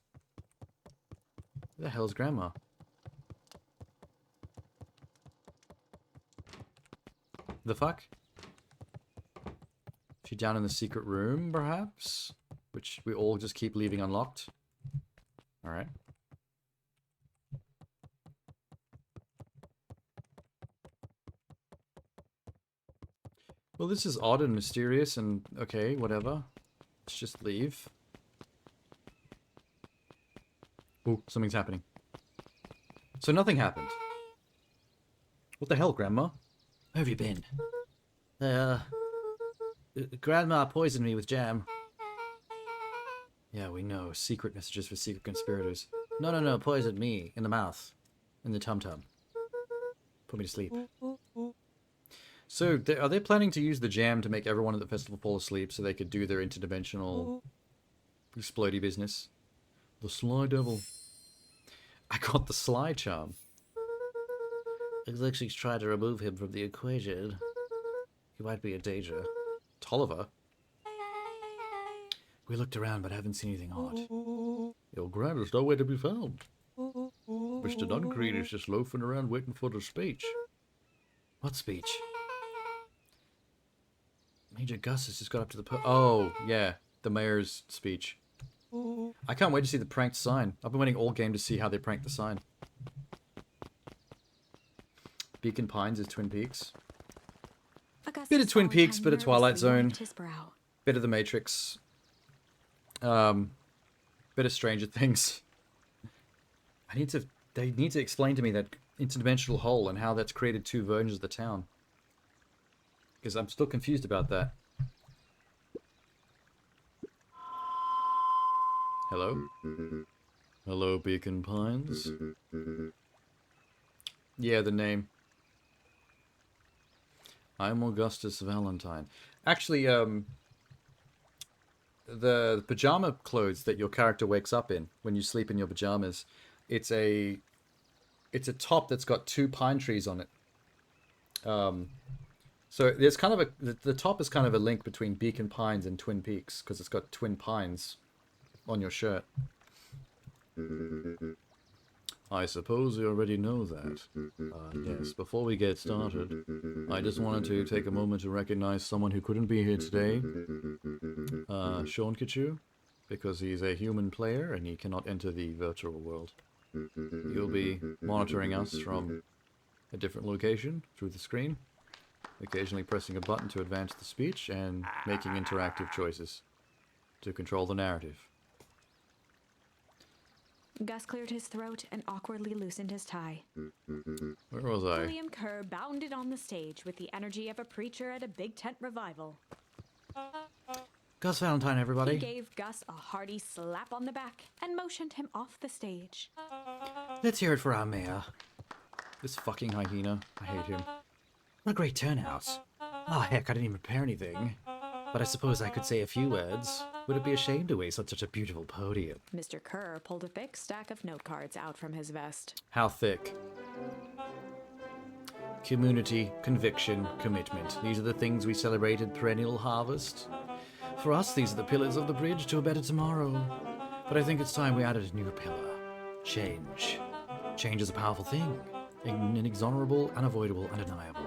Who the hell's Grandma? The fuck? She down in the secret room, perhaps? Which we all just keep leaving unlocked. Alright. Well, this is odd and mysterious and okay, whatever. Let's just leave. Oh, something's happening. So nothing happened. What the hell, Grandma? Where have you been? Grandma poisoned me with jam. Yeah, we know. Secret messages for secret conspirators. No, poisoned me in the mouth. In the tum-tum. Put me to sleep. So, are they planning to use the jam to make everyone at the festival fall asleep so they could do their interdimensional explodey business? The Sly Devil. I got the Sly charm. Looks like she's trying to remove him from the equation. He might be in danger. Tolliver? We looked around but haven't seen anything odd. Your grand is nowhere to be found. Mr. Nuncreed is just loafing around waiting for the speech. What speech? Major Gus has just got up to the oh, yeah. The mayor's speech. I can't wait to see the pranked sign. I've been waiting all game to see how they prank the sign. Beacon Pines is Twin Peaks. Augustus Bit of Twin Peaks, Valentine bit of Twilight nervously Zone. wiped his brow. Bit of The Matrix. Bit of Stranger Things. They need to explain to me that interdimensional hole and how that's created two versions of the town. Because I'm still confused about that. Hello? Hello, Beacon Pines. Yeah, the name. I'm Augustus Valentine. Actually, the pajama clothes that your character wakes up in when you sleep in your pajamas, it's a top that's got two pine trees on it. So there's kind of the top is kind of a link between Beacon Pines and Twin Peaks because it's got twin pines on your shirt. I suppose you already know that. Yes, before we get started, I just wanted to take a moment to recognize someone who couldn't be here today. Seankichu, because he's a human player and he cannot enter the virtual world. He'll be monitoring us from a different location through the screen, occasionally pressing a button to advance the speech and making interactive choices to control the narrative. Gus cleared his throat and awkwardly loosened his tie. Where was I? William Kerr bounded on the stage with the energy of a preacher at a big tent revival. Gus Valentine, He everybody. gave Gus a hearty slap on the back and motioned him off the stage. Let's hear it for our mayor. This fucking hyena. I hate him. What a great turnout. Oh, heck, I didn't even prepare anything. But I suppose I could say a few words. Would it be a shame to waste on such a beautiful podium? Mr. Kerr pulled a thick stack of note cards out from his vest. How thick? Community, conviction, commitment. These are the things we celebrate at Perennial Harvest. For us, these are the pillars of the bridge to a better tomorrow. But I think it's time we added a new pillar. Change. Change is a powerful thing. Inexorable, unavoidable, undeniable.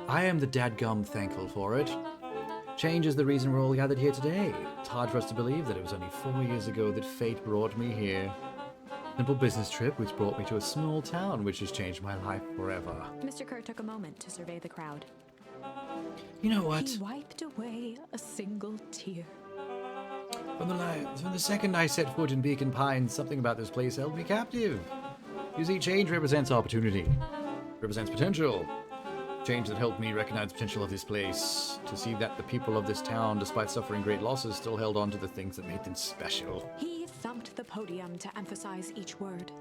I am the dadgum thankful for it. Change is the reason we're all gathered here today. It's hard for us to believe that it was only 4 years ago that fate brought me here. Simple business trip which brought me to a small town which has changed my life forever. Mr. Kerr took a moment to survey the crowd. You know what? He wiped away a single tear. From the second I set foot in Beacon Pines, something about this place held me captive. You see, change represents opportunity. Represents potential. Change that helped me recognize the potential of this place. To see that the people of this town, despite suffering great losses, still held on to the things that made them special. He thumped the podium to emphasize each word.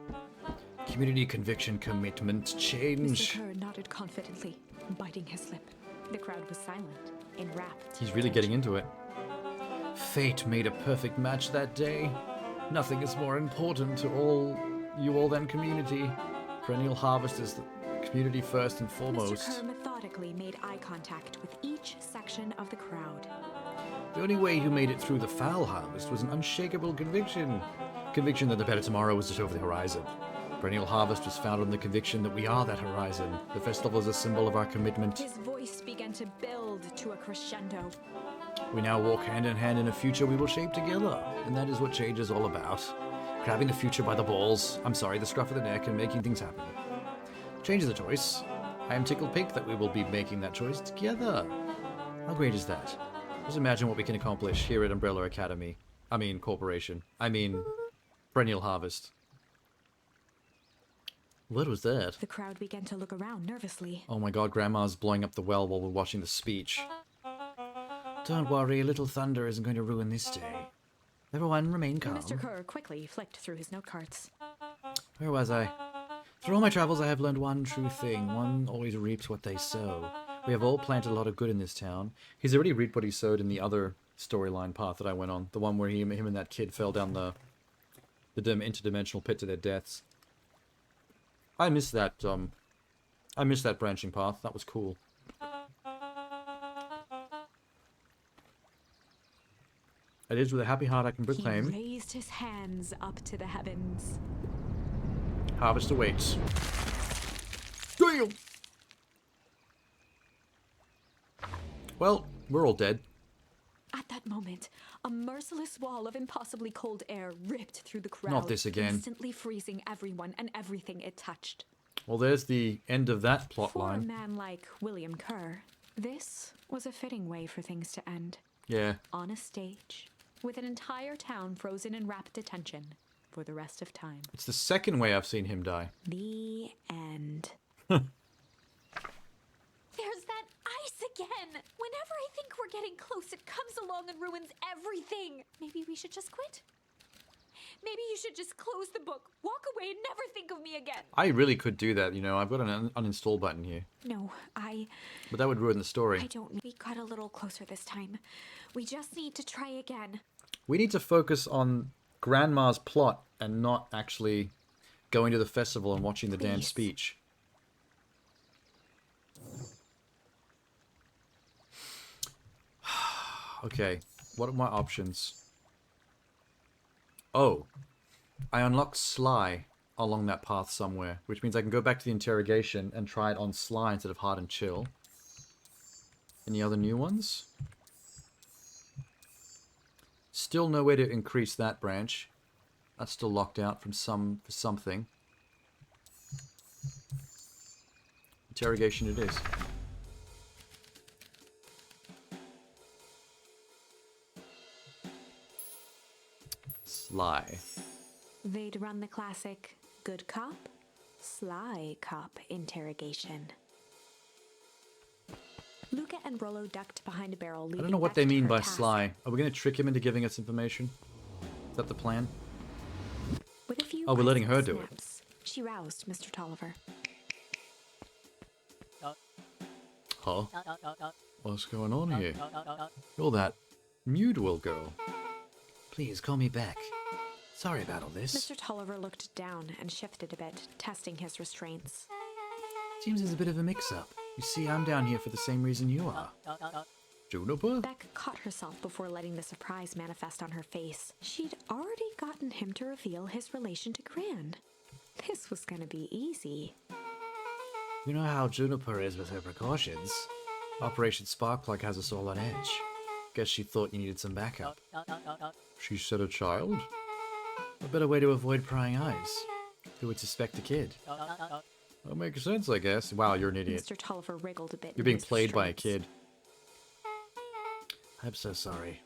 Community, conviction, commitment, change. Mr. Kerr nodded confidently, biting his lip. The crowd was silent, enwrapped. He's really getting into it. Fate made a perfect match that day. Nothing is more important to you all than community. Perennial harvest is the community first and foremost. Mr. Kerr methodically made eye contact with each section of the crowd. The only way you made it through the foul harvest was an unshakable conviction. Conviction that the better tomorrow was just over the horizon. Perennial harvest was founded on the conviction that we are that horizon. The festival is a symbol of our commitment. His voice began to build to a crescendo. We now walk hand in hand in a future we will shape together, and that is what change is all about. Grabbing the future by the balls, the scruff of the neck, and making things happen. Change is a choice. I am tickled pink that we will be making that choice together. How great is that? Just imagine what we can accomplish here at Umbrella Academy. Corporation. Perennial Harvest. What was that? The crowd began to look around nervously. Oh my god, Grandma's blowing up the well while we're watching the speech. Don't worry, little thunder isn't going to ruin this day. Everyone remain calm. Mr. Kerr quickly flicked through his note cards. Where was I? Through all my travels I have learned one true thing. One always reaps what they sow. We have all planted a lot of good in this town. He's already reaped what he sowed in the other storyline path that I went on. The one where him and that kid fell down the interdimensional pit to their deaths. I missed that branching path. That was cool. It is with a happy heart I can proclaim. He raised his hands up to the heavens. Harvest awaits. Damn! Well, we're all dead. At that moment, a merciless wall of impossibly cold air ripped through the crowd, Not this again. instantly freezing everyone and everything it touched. Well, there's the end of that plot For a line. man like William Kerr, this was a fitting way for things to end. Yeah. On a stage, with an entire town frozen in rapt attention for the rest of time. It's the second way I've seen him die. The end. There's that ice again! Whenever I think we're getting close, it comes along and ruins everything! Maybe we should just quit? Maybe you should just close the book, walk away, and never think of me again. I really could do that, you know. I've got an uninstall button here. No, But that would ruin the story. I don't. We got a little closer this time. We just need to try again. We need to focus on Grandma's plot and not actually going to the festival and watching the damn Please. speech. Okay, what are my options? Oh, I unlocked Sly along that path somewhere, which means I can go back to the interrogation and try it on Sly instead of Hard and Chill. Any other new ones? Still no way to increase that branch. That's still locked out from something. Interrogation it is. Sly. They'd run the classic good cop, sly cop interrogation. Luca and Rollo ducked behind a barrel. I don't know what they mean by Sly. Are we going to trick him into giving us information? Is that the plan? With a few Oh, we're letting her pleasant do it. snaps, she roused Mr. Tolliver. Huh? What's going on here? You're that Mudwell girl. Please, call me back. Sorry about all this. Mr. Tolliver looked down and shifted a bit, testing his restraints. Seems there's a bit of a mix-up. You see, I'm down here for the same reason you are. Juniper? Beck caught herself before letting the surprise manifest on her face. She'd already gotten him to reveal his relation to Gran. This was gonna be easy. You know how Juniper is with her precautions. Operation Sparkplug has us all on edge. Guess she thought you needed some backup. She said a child? A better way to avoid prying eyes. Who would suspect a kid? That makes sense, I guess. Wow, you're an idiot. Mr. Tolliver wriggled a bit. You're in being his played by a restraints. kid. I'm so sorry.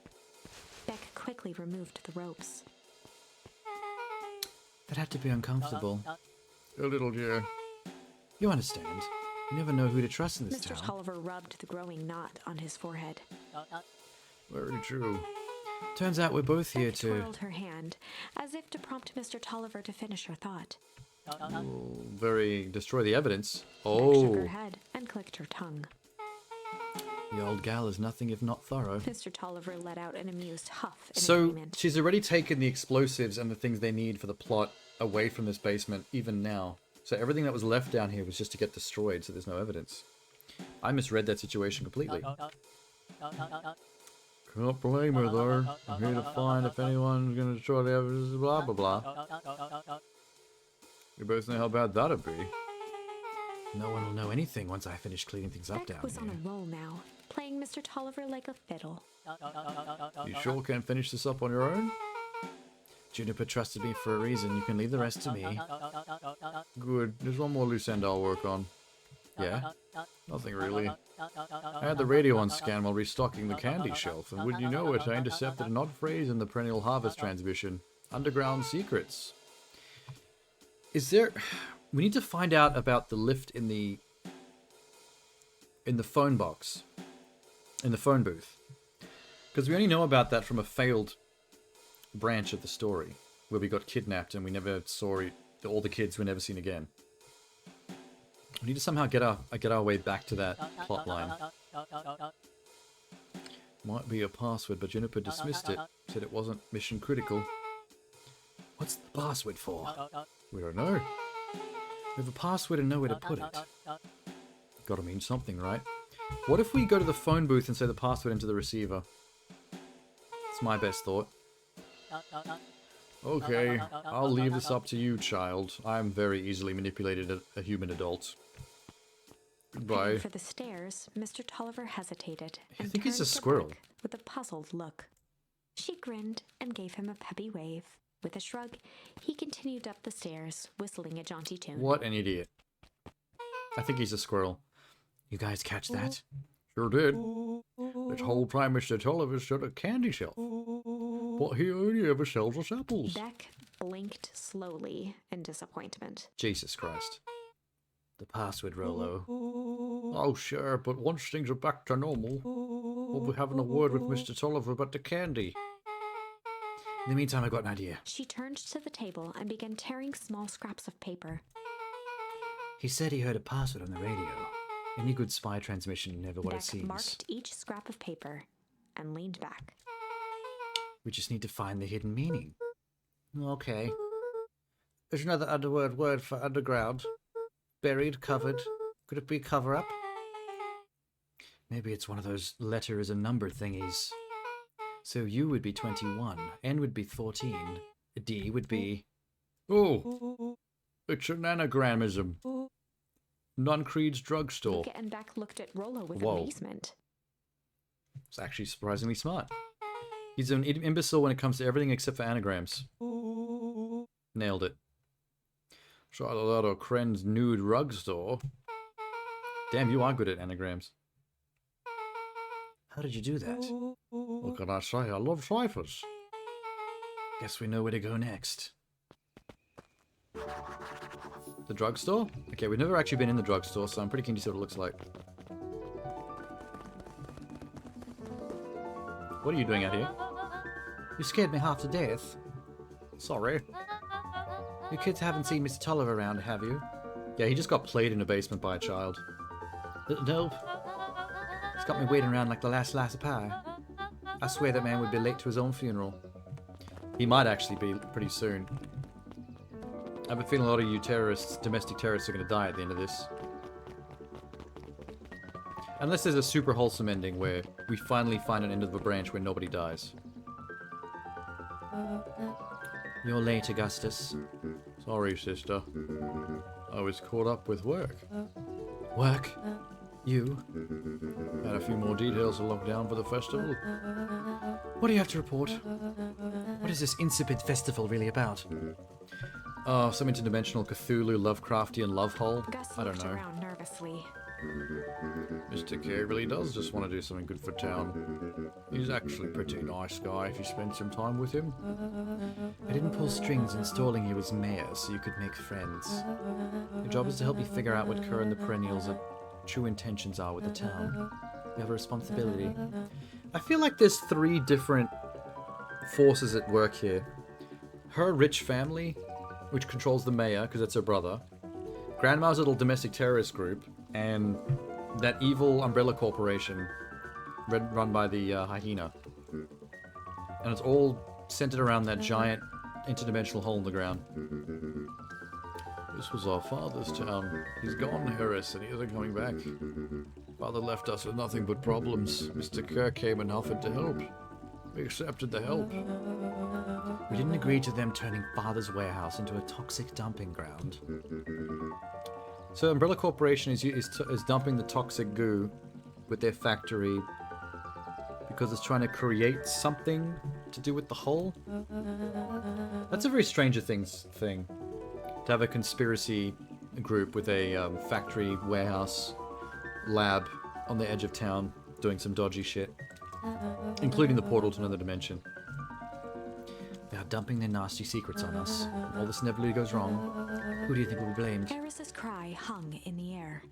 Beck quickly removed the ropes. That had to be uncomfortable. A little, yeah. You understand. You never know who to trust in this Mr. town. Tolliver rubbed the growing knot on his forehead. Very true. Turns out we're both here Beck to... twirled her hand, as if to prompt Mr. Tolliver to finish her thought. Oh, very destroy the evidence. Beck shook Oh, her head and clicked her tongue. The old gal is nothing if not thorough. Mr. Tolliver let out an amused huff in So agreement. she's already taken the explosives and the things they need for the plot away from this basement, even now. So everything that was left down here was just to get destroyed, so there's no evidence. I misread that situation completely. can't blame her though. I'm here to find if anyone's gonna destroy the evidence, blah blah blah. You both know how bad that'd be. No one will know anything once I finish cleaning things up Beck down was here. on a roll now, playing Mr. Tolliver like a fiddle. You sure can't finish this up on your own? Juniper trusted me for a reason. You can leave the rest to me. Good. There's one more loose end I'll work on. Yeah? Nothing really. I had the radio on scan while restocking the candy shelf, and wouldn't you know it, I intercepted an odd phrase in the perennial harvest transmission. Underground secrets. Is there... We need to find out about the lift in the phone box. In the phone booth. Because we only know about that from a failed branch of the story. Where we got kidnapped and we never saw it. All the kids were never seen again. We need to somehow get our way back to that plot line. Might be a password, but Juniper dismissed it. Said it wasn't mission critical. What's the password for? We don't know. We have a password and know where to put it. Gotta mean something, right? What if we go to the phone booth and say the password into the receiver? It's my best thought. Okay, I'll leave this up to you, child. I'm very easily manipulated a human adult. Goodbye. Heading for the stairs, Mr. Tolliver hesitated I and think he's turned a to squirrel. Beck with a puzzled look. She grinned and gave him a peppy wave. With a shrug, he continued up the stairs, whistling a jaunty tune. What an idiot. I think he's a squirrel. You guys catch that? Sure did. This whole time Mr. Tolliver's shut a candy shelf. But he only ever sells us apples. Beck blinked slowly in disappointment. Jesus Christ. The password, Rolo. Oh, sure, but once things are back to normal, we'll be having a word with Mr. Tolliver about the candy. In the meantime, I've got an idea. She turned to the table and began tearing small scraps of paper. He said he heard a password on the radio. Any good spy transmission, never what it Beck seems. marked each scrap of paper and leaned back. We just need to find the hidden meaning. Okay. There's another underword word for underground. Buried, covered. Could it be cover up? Maybe it's one of those letter is a number thingies. So U would be 21, N would be 14, D would be... Oh, it's an anagrammism. Nuncreed's drugstore. Luca and Beck looked at Rolo with Whoa. amazement. It's actually surprisingly smart. He's an imbecile when it comes to everything except for anagrams. Nailed it. Saw that at Kren's nude rug store. Damn, you are good at anagrams. How did you do that? What can I say? I love ciphers. Guess we know where to go next. The drugstore? Okay, we've never actually been in the drugstore, so I'm pretty keen to see what it looks like. What are you doing out here? You scared me half to death. Sorry. You kids haven't seen Mr. Tolliver around, have you? Yeah, he just got played in a basement by a child. Nope. He's got me waiting around like the last slice of pie. I swear that man would be late to his own funeral. He might actually be pretty soon. I have a feeling a lot of you terrorists, domestic terrorists, are going to die at the end of this. Unless there's a super wholesome ending where we finally find an end of a branch where nobody dies. You're late, Augustus. Sorry, sister. I was caught up with work. Work? You? Had a few more details to lock down for the festival. What do you have to report? What is this insipid festival really about? Oh, some interdimensional Cthulhu, Lovecraftian love hole? Gus I don't looked know. around nervously. Mr. Mr. K really does just want to do something good for town. He's actually a pretty nice guy if you spend some time with him. I didn't pull strings installing you as mayor so you could make friends. Your job is to help me figure out what Kerr and the Perennials' true intentions are with the town. You have a responsibility. I feel like there's 3 different forces at work here. Her rich family, which controls the mayor because it's her brother. Grandma's little domestic terrorist group, and that evil umbrella corporation run by the hyena. And it's all centered around that giant interdimensional hole in the ground. This was our father's town. He's gone, Harris, and he isn't coming back. Father left us with nothing but problems. Mr. Kerr came and offered to help. We accepted the help. We didn't agree to them turning Father's warehouse into a toxic dumping ground. So Umbrella Corporation is dumping the toxic goo with their factory because it's trying to create something to do with the hole. That's a very Stranger Things thing. To have a conspiracy group with a factory, warehouse, lab on the edge of town doing some dodgy shit. Including the portal to another dimension. They are dumping their nasty secrets on us. All this inevitably goes wrong. Who do you think will be blamed? Eris's cry hung in the air.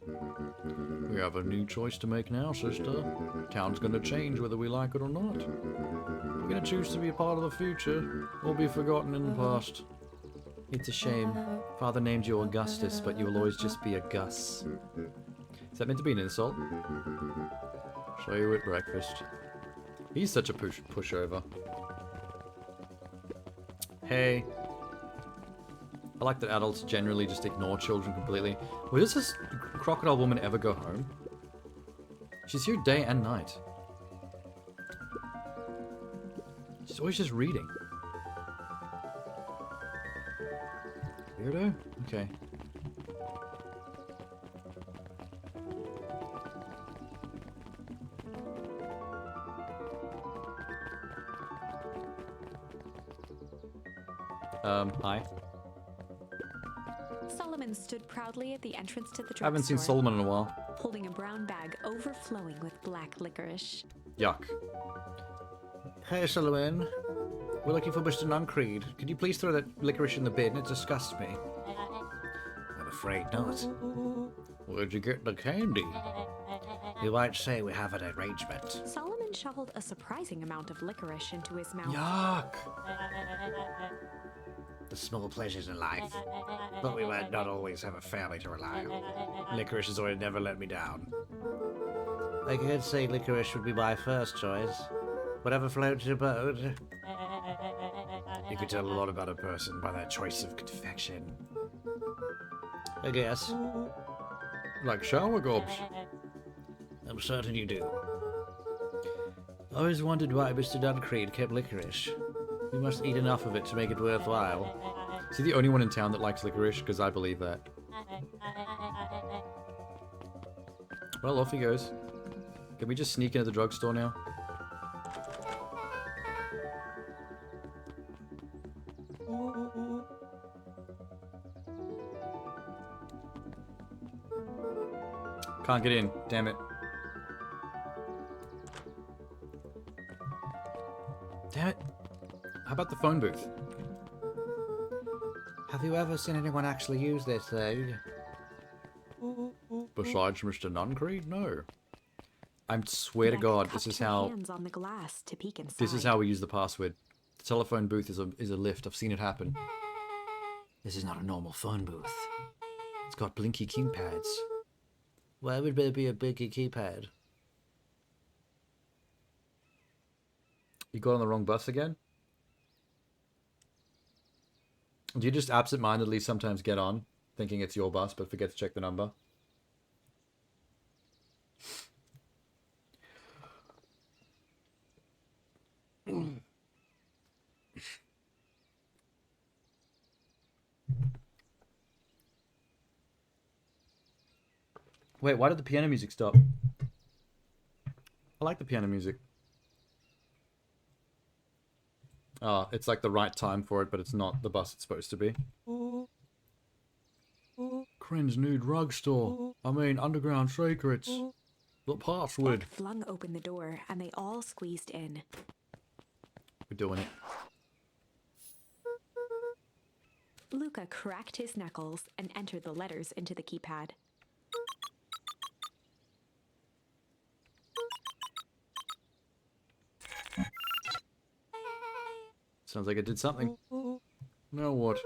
We have a new choice to make now, sister. Town's gonna change whether we like it or not. We're gonna choose to be a part of the future, or be forgotten in the past. It's a shame. Father named you Augustus, but you will always just be a Gus. Is that meant to be an insult? Show you at breakfast. He's such a pushover. Hey. I like that adults generally just ignore children completely. Will this crocodile woman ever go home? She's here day and night. She's always just reading. Weirdo? Okay. Hi. Solomon stood proudly at the entrance to the drugstore. I haven't seen Solomon in a while. Holding a brown bag overflowing with black licorice. Yuck. Hey, Solomon. We're looking for Mr. Nuncreed. Could you please throw that licorice in the bin? It disgusts me. I'm afraid not. Where'd you get the candy? You might say we have an arrangement. Solomon shoveled a surprising amount of licorice into his mouth. Yuck. The small pleasures in life. But we might not always have a family to rely on. Licorice has already never let me down. I can't say licorice would be my first choice. Whatever floats your boat. You can tell a lot about a person by their choice of confection. I guess. Like shower gobs. I'm certain you do. I always wondered why Mr. Nuncreed kept licorice. You must eat enough of it to make it worthwhile. Is he the only one in town that likes licorice? Because I believe that. Well, off he goes. Can we just sneak into the drugstore now? Can't get in, damn it. Damn it. How about the phone booth? Have you ever seen anyone actually use this thing? Besides Mr. Nuncreed? No. I swear to Neck God, cupped this is her how hands on the glass to peek inside. this is how we use the password. The telephone booth is a lift. I've seen it happen. This is not a normal phone booth. It's got blinky keypads. Why would there be a blinky keypad? You got on the wrong bus again? Do you just absent-mindedly sometimes get on, thinking it's your bus, but forget to check the number? Wait, why did the piano music stop? I like the piano music. Oh, it's like the right time for it, but it's not the bus it's supposed to be. Crin's new drugstore. I mean, underground secrets. The password. Buck flung open the door, and they all squeezed in. We're doing it. Luca cracked his knuckles and entered the letters into the keypad. Sounds like it did something. Now what?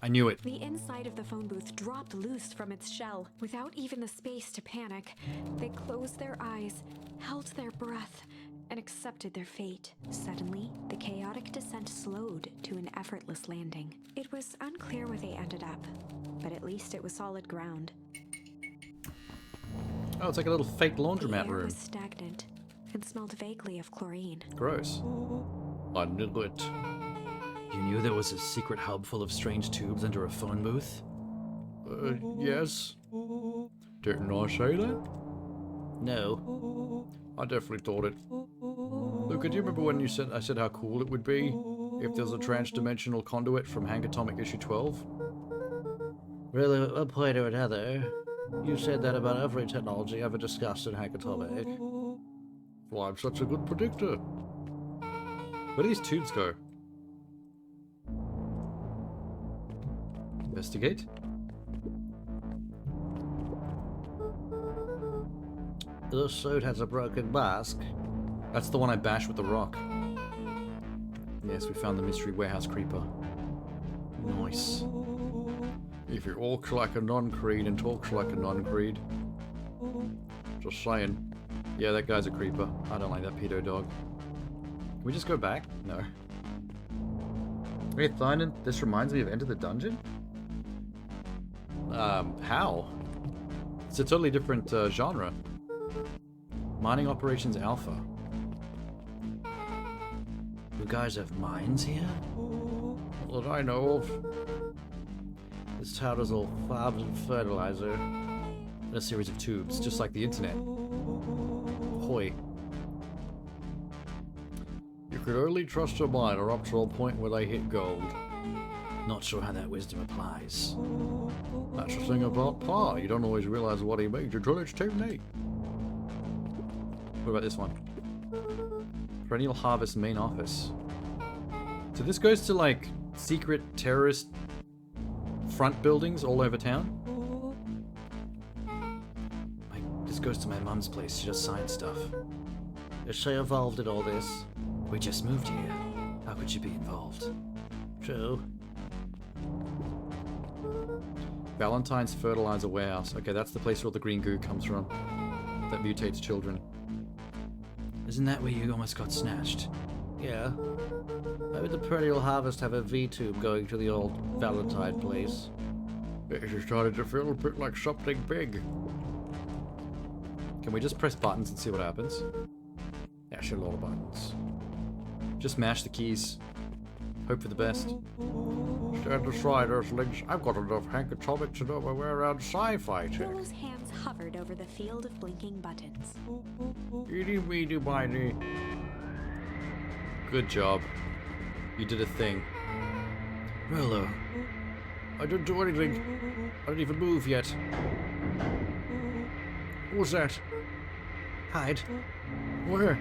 I knew it. The inside of the phone booth dropped loose from its shell. Without even the space to panic, they closed their eyes, held their breath, and accepted their fate. Suddenly, the chaotic descent slowed to an effortless landing. It was unclear where they ended up, but at least it was solid ground. Oh, it's like a little fake The laundromat air room. was stagnant and smelled vaguely of chlorine. Gross. I knew it. You knew there was a secret hub full of strange tubes under a phone booth? Yes. Didn't I say that? No. I definitely thought it. Luca, do you remember when I said how cool it would be if there was a trans-dimensional conduit from Hank Atomic issue 12? Really, at one point or another, you said that about every technology ever discussed in Hank Atomic. Well, I'm such a good predictor. Where do these tubes go? Investigate? The suit has a broken mask. That's the one I bashed with the rock. Yes, we found the mystery warehouse creeper. Nice. If he walks like a non-creed and talks like a non-creed. Just saying. Yeah, that guy's a creeper. I don't like that pedo dog. Can we just go back? No. Wait, Thinan, this reminds me of Enter the Dungeon? How? It's a totally different genre. Mining Operations Alpha. You guys have mines here? Not that I know of. This town is all farms and fertilizer. And a series of tubes, just like the internet. Hoi. You can only trust a miner up to a point where they hit gold. Not sure how that wisdom applies. That's the thing about Pa. You don't always realize what he means until it's too late. What about this one? Perennial Harvest main office. So this goes to like secret terrorist front buildings all over town? This goes to my mum's place. She does science stuff. Is she involved in all this? We just moved here. How could she be involved? True. Valentine's Fertilizer Warehouse. Okay, that's the place where all the green goo comes from. That mutates children. Isn't that where you almost got snatched? Yeah. Why would the Perennial Harvest have a V-tube going to the old Valentine place? It started to feel a bit like something big. Can we just press buttons and see what happens? Yeah, sure, a lot of buttons. Just mash the keys. Hope for the best. Stand aside, Earthlings. I've got enough Hank Atomic to know my way around sci-fi tech. Willow's hands hovered over the field of blinking buttons. Eeny, meeny, miny. Good job. You did a thing. Hello. I didn't do anything. I didn't even move yet. What was that? Hide. Where?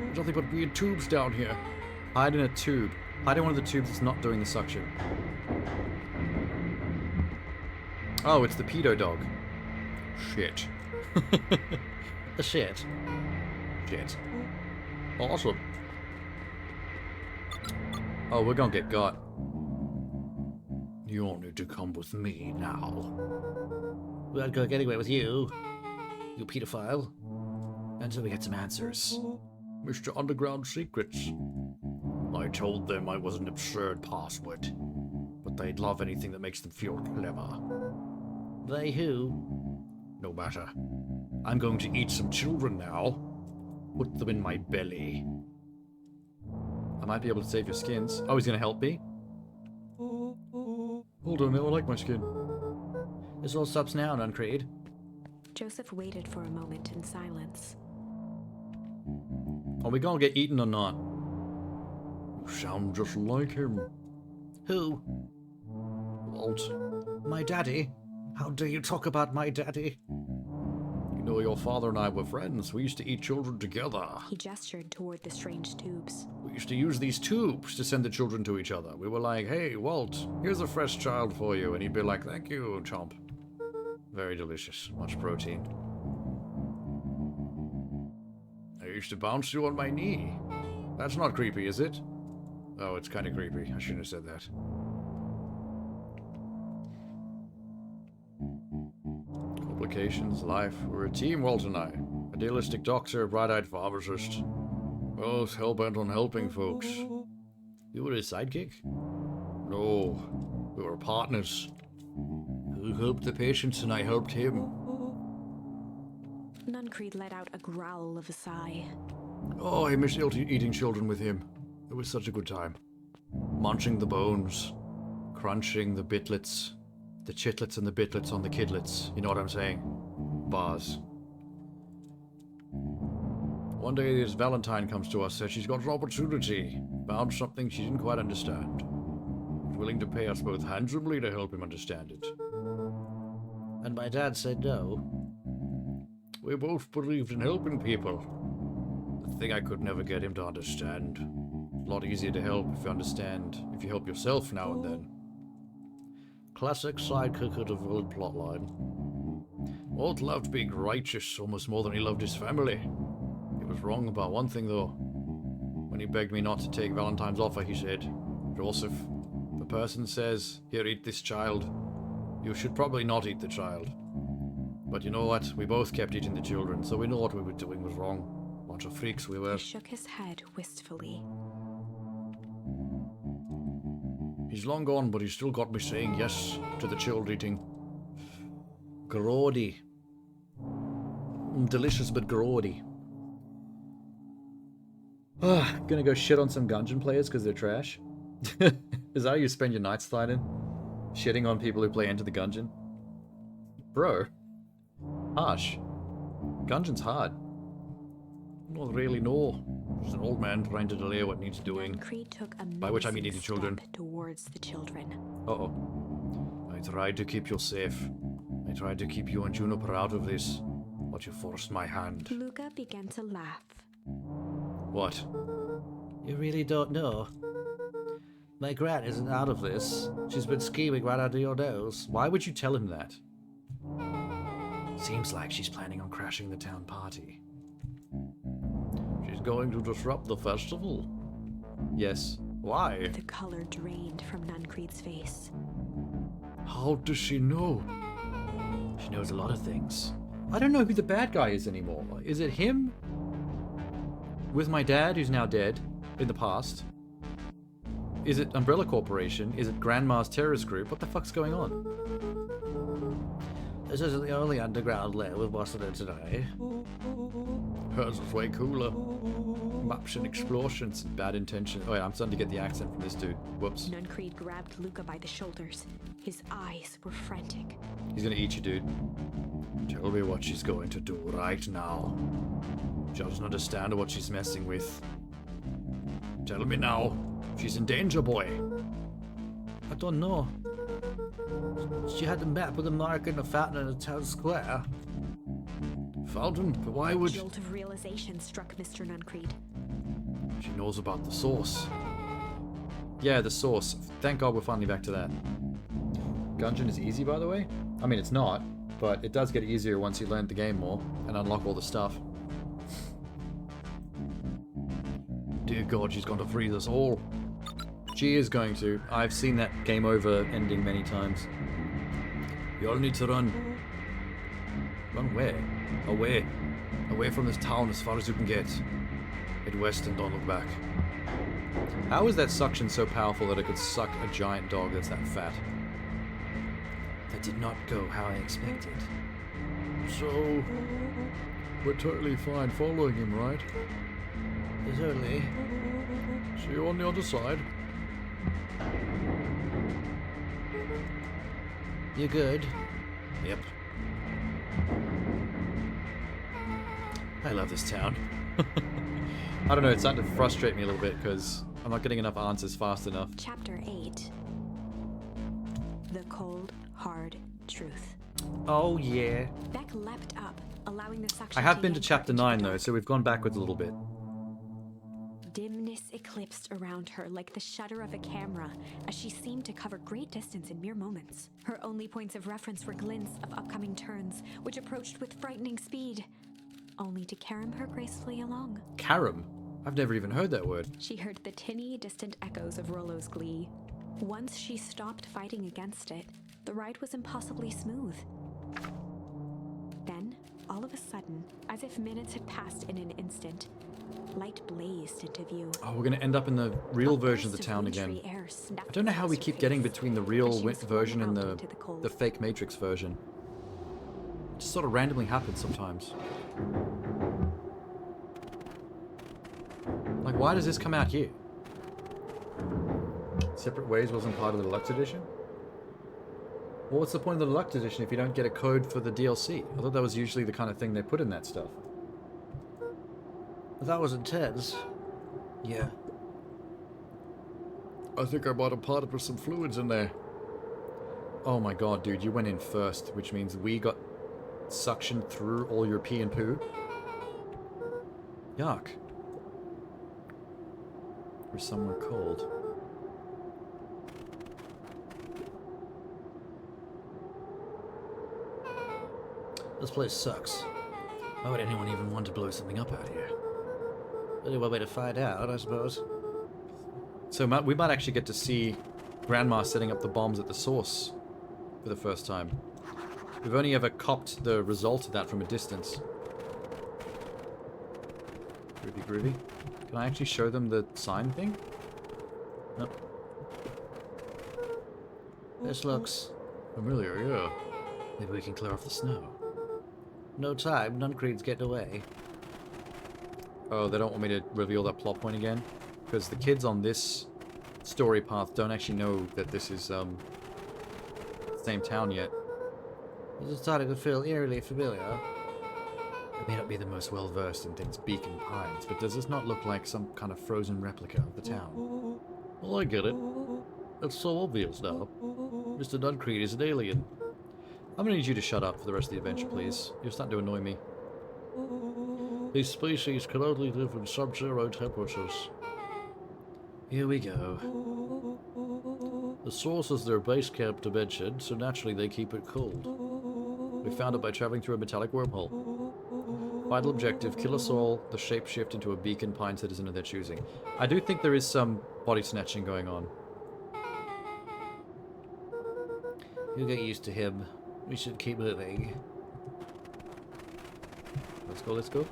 There's nothing but weird tubes down here. Hide in a tube. Hide in one of the tubes that's not doing the suction. Oh, it's the pedo dog. Shit. The shit. Shit. Awesome. Oh, we're gonna get got. You'll need to come with me now. We aren't going anywhere with you. You pedophile. Until we get some answers. Mr. Underground Secrets. I told them I was an absurd password, but they'd love anything that makes them feel clever. They who? No matter. I'm going to eat some children now. Put them in my belly. I might be able to save your skins. Oh, he's gonna help me? Hold on, now I like my skin. This all stops now, Nuncreed. Joseph waited for a moment in silence. Are we gonna get eaten or not? You sound just like him. Who? Walt. My daddy? How dare you talk about my daddy? You know, your father and I were friends. We used to eat children together. He gestured toward the strange tubes. We used to use these tubes to send the children to each other. We were like, hey, Walt, here's a fresh child for you. And he'd be like, thank you, chomp. Very delicious. Much protein. I used to bounce you on my knee. That's not creepy, is it? Oh, it's kind of creepy. I shouldn't have said that. Complications, life. We're a team, Walt and I. Idealistic doctor, a bright-eyed pharmacist. Both hell-bent on helping folks. You were his sidekick? No. We were partners. He helped the patients and I helped him. Nuncreed let out a growl of a sigh. Oh, I miss eating children with him. It was such a good time. Munching the bones. Crunching the bitlets. The chitlets and the bitlets on the kidlets. You know what I'm saying? Bars. One day this Valentine comes to us, says she's got an opportunity. Found something she didn't quite understand. Was willing to pay us both handsomely to help him understand it. And my dad said no. We both believed in helping people. The thing I could never get him to understand. It's a lot easier to help if you understand, if you help yourself now and then. Classic sidekick of the villain plotline. Walt loved being righteous almost more than he loved his family. He was wrong about one thing though. When he begged me not to take Valentine's offer, he said, Joseph, if a person says, here, eat this child, you should probably not eat the child. But you know what? We both kept eating the children, so we know what we were doing was wrong. Bunch of freaks we were. He shook his head wistfully. He's long gone, but he's still got me saying yes to the child eating. Grody. Delicious but grody. Gonna go shit on some Gungeon players because they're trash? Is that how you spend your nights, Thyden? Shitting on people who play Enter the Gungeon? Bro. Harsh. Gungeon's hard. Not really, no. Just an old man trying to delay what needs doing. Nuncreed took a By which I mean menacing eating children. step towards the children. Uh-oh. I tried to keep you safe. I tried to keep you and Juniper out of this, but you forced my hand. Luca began to laugh. What? You really don't know? My Gran isn't out of this. She's been scheming right under your nose. Why would you tell him that? Seems like she's planning on crashing the town party. She's going to disrupt the festival? Yes. Why? The color drained from Nuncreed's face. How does she know? She knows a lot of things. I don't know who the bad guy is anymore. Is it him? With my dad, who's now dead, in the past? Is it Umbrella Corporation? Is it Grandma's terrorist group? What the fuck's going on? This isn't the only underground lair we've busted in today. Hers is way cooler. Maps and explosions and bad intentions. Oh yeah, I'm starting to get the accent from this dude. Whoops. Nuncreed grabbed Luca by the shoulders. His eyes were frantic. He's gonna eat you, dude. Tell me what she's going to do right now. She doesn't understand what she's messing with. Tell me now. She's in danger, boy. I don't know. She had the map with a mark and a fountain in a town square. Fountain? But why would... A jolt of realization struck Mr. Nuncreed. She knows about the source. Yeah, the source. Thank God we're finally back to that. Gungeon is easy, by the way. I mean, it's not, but it does get easier once you learn the game more and unlock all the stuff. Dear God, she's going to freeze us all. She is going to. I've seen that game over ending many times. You all need to run. Run where? Away. Away from this town as far as you can get. Head west and don't look back. How is that suction so powerful that it could suck a giant dog that's that fat? That did not go how I expected. So, we're totally fine following him, right? Certainly. See you on the other side. You good? Yep. I love this town. I don't know, it's starting to frustrate me a little bit because I'm not getting enough answers fast enough. Chapter 8. The Cold, Hard Truth. Oh, yeah. Beck leapt up, allowing the suction I have been to yank her chapter into the 9 though, dark. so we've gone backwards a little bit. Dimness eclipsed around her like the shutter of a camera as she seemed to cover great distance in mere moments. Her only points of reference were glints of upcoming turns, which approached with frightening speed, only to carom her gracefully along. Carom? I've never even heard that word. She heard the tinny, distant echoes of Rollo's glee. Once she stopped fighting against it, the ride was impossibly smooth. Then, all of a sudden, as if minutes had passed in an instant, light blazed into view. Oh, we're gonna end up in the real A version of the burst town wintry again. air snapped I don't know how we across her keep getting face between the as real she was version flung and out into the cold. the fake Matrix version. It just sort of randomly happens sometimes. Like, why does this come out here? Separate Ways wasn't part of the deluxe edition? Well, what's the point of the deluxe edition if you don't get a code for the DLC? I thought that was usually the kind of thing they put in that stuff. That was intense. Yeah. I think I might have parted with some fluids in there. Oh my god, dude, you went in first, which means we got suctioned through all your pee and poo. Yuck. We're somewhere cold. This place sucks. Why would anyone even want to blow something up out here? Only one way to find out, I suppose. So we might actually get to see Grandma setting up the bombs at the source for the first time. We've only ever copped the result of that from a distance. Groovy, groovy. Can I actually show them the sign thing? Nope. This looks Familiar, yeah. Maybe we can clear off the snow. no time. Nuncreed's getting away. Oh, they don't want me to reveal that plot point again? Because the kids on this story path don't actually know that this is, the same town yet. This is starting to feel eerily familiar. I may not be the most well-versed in things Beacon Pines, but does this not look like some kind of frozen replica of the town? Well, I get it. It's so obvious now. Mr. Nuncreed is an alien. I'm gonna need you to shut up for the rest of the adventure, please. You're starting to annoy me. These species can only live in sub-zero temperatures. Here we go. The source is their base camp dimension, so naturally they keep it cold. We found it by traveling through a metallic wormhole. Final objective, kill us all, the shapeshift into a Beacon Pine citizen of their choosing. I do think there is some body snatching going on. You'll get used to him. We should keep moving. Let's go, let's go.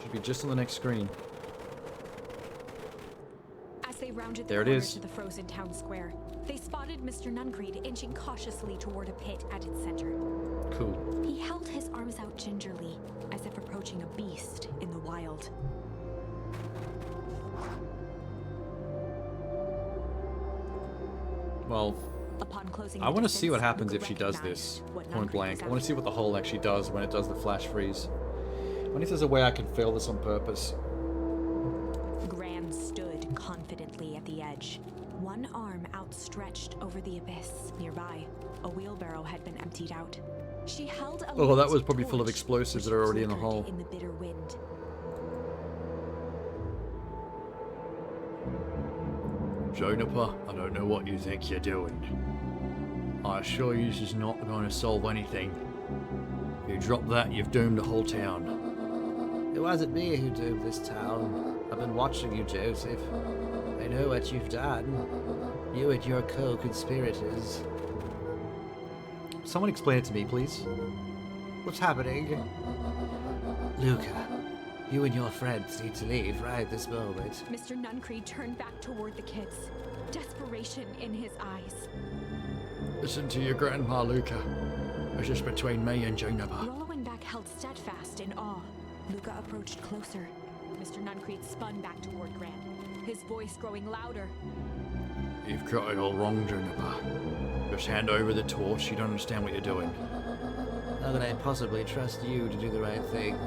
Should be just on the next screen. As they rounded the There it corner is. to the frozen town square, they spotted Mr. Nuncreed inching cautiously toward a pit at its center. Cool. He held his arms out gingerly, as if approaching a beast in the wild. Well, Upon closing, I the want to see what distance, happens Luca if she does recognized this, what point Nuncreed blank. was I want to see what the hole actually does when it does the flash freeze. I wonder if there's a way I can fail this on purpose. Gran stood confidently at the edge, one arm outstretched over the abyss. Nearby, a wheelbarrow had been emptied out. She held a Oh, that lit was probably full of torch, explosives which that are already in the flickered hole. in the bitter wind. Juniper, I don't know what you think you're doing. I assure you this is not going to solve anything. If you drop that, you've doomed the whole town. It wasn't me who doomed this town. I've been watching you, Joseph. I know what you've done. You and your co-conspirators. Someone explain it to me, please. What's happening? Luca, you and your friends need to leave right this moment. Mr. Nuncreed turned back toward the kids, desperation in his eyes. Listen to your grandma, Luca. This is between me and Juniper. Rollo and Beck held steadfast in awe. Luca approached closer. Mr. Nuncreed spun back toward Gran, his voice growing louder. You've got it all wrong, Juniper. Just hand over the torch. You don't understand what you're doing. How can I possibly trust you to do the right thing?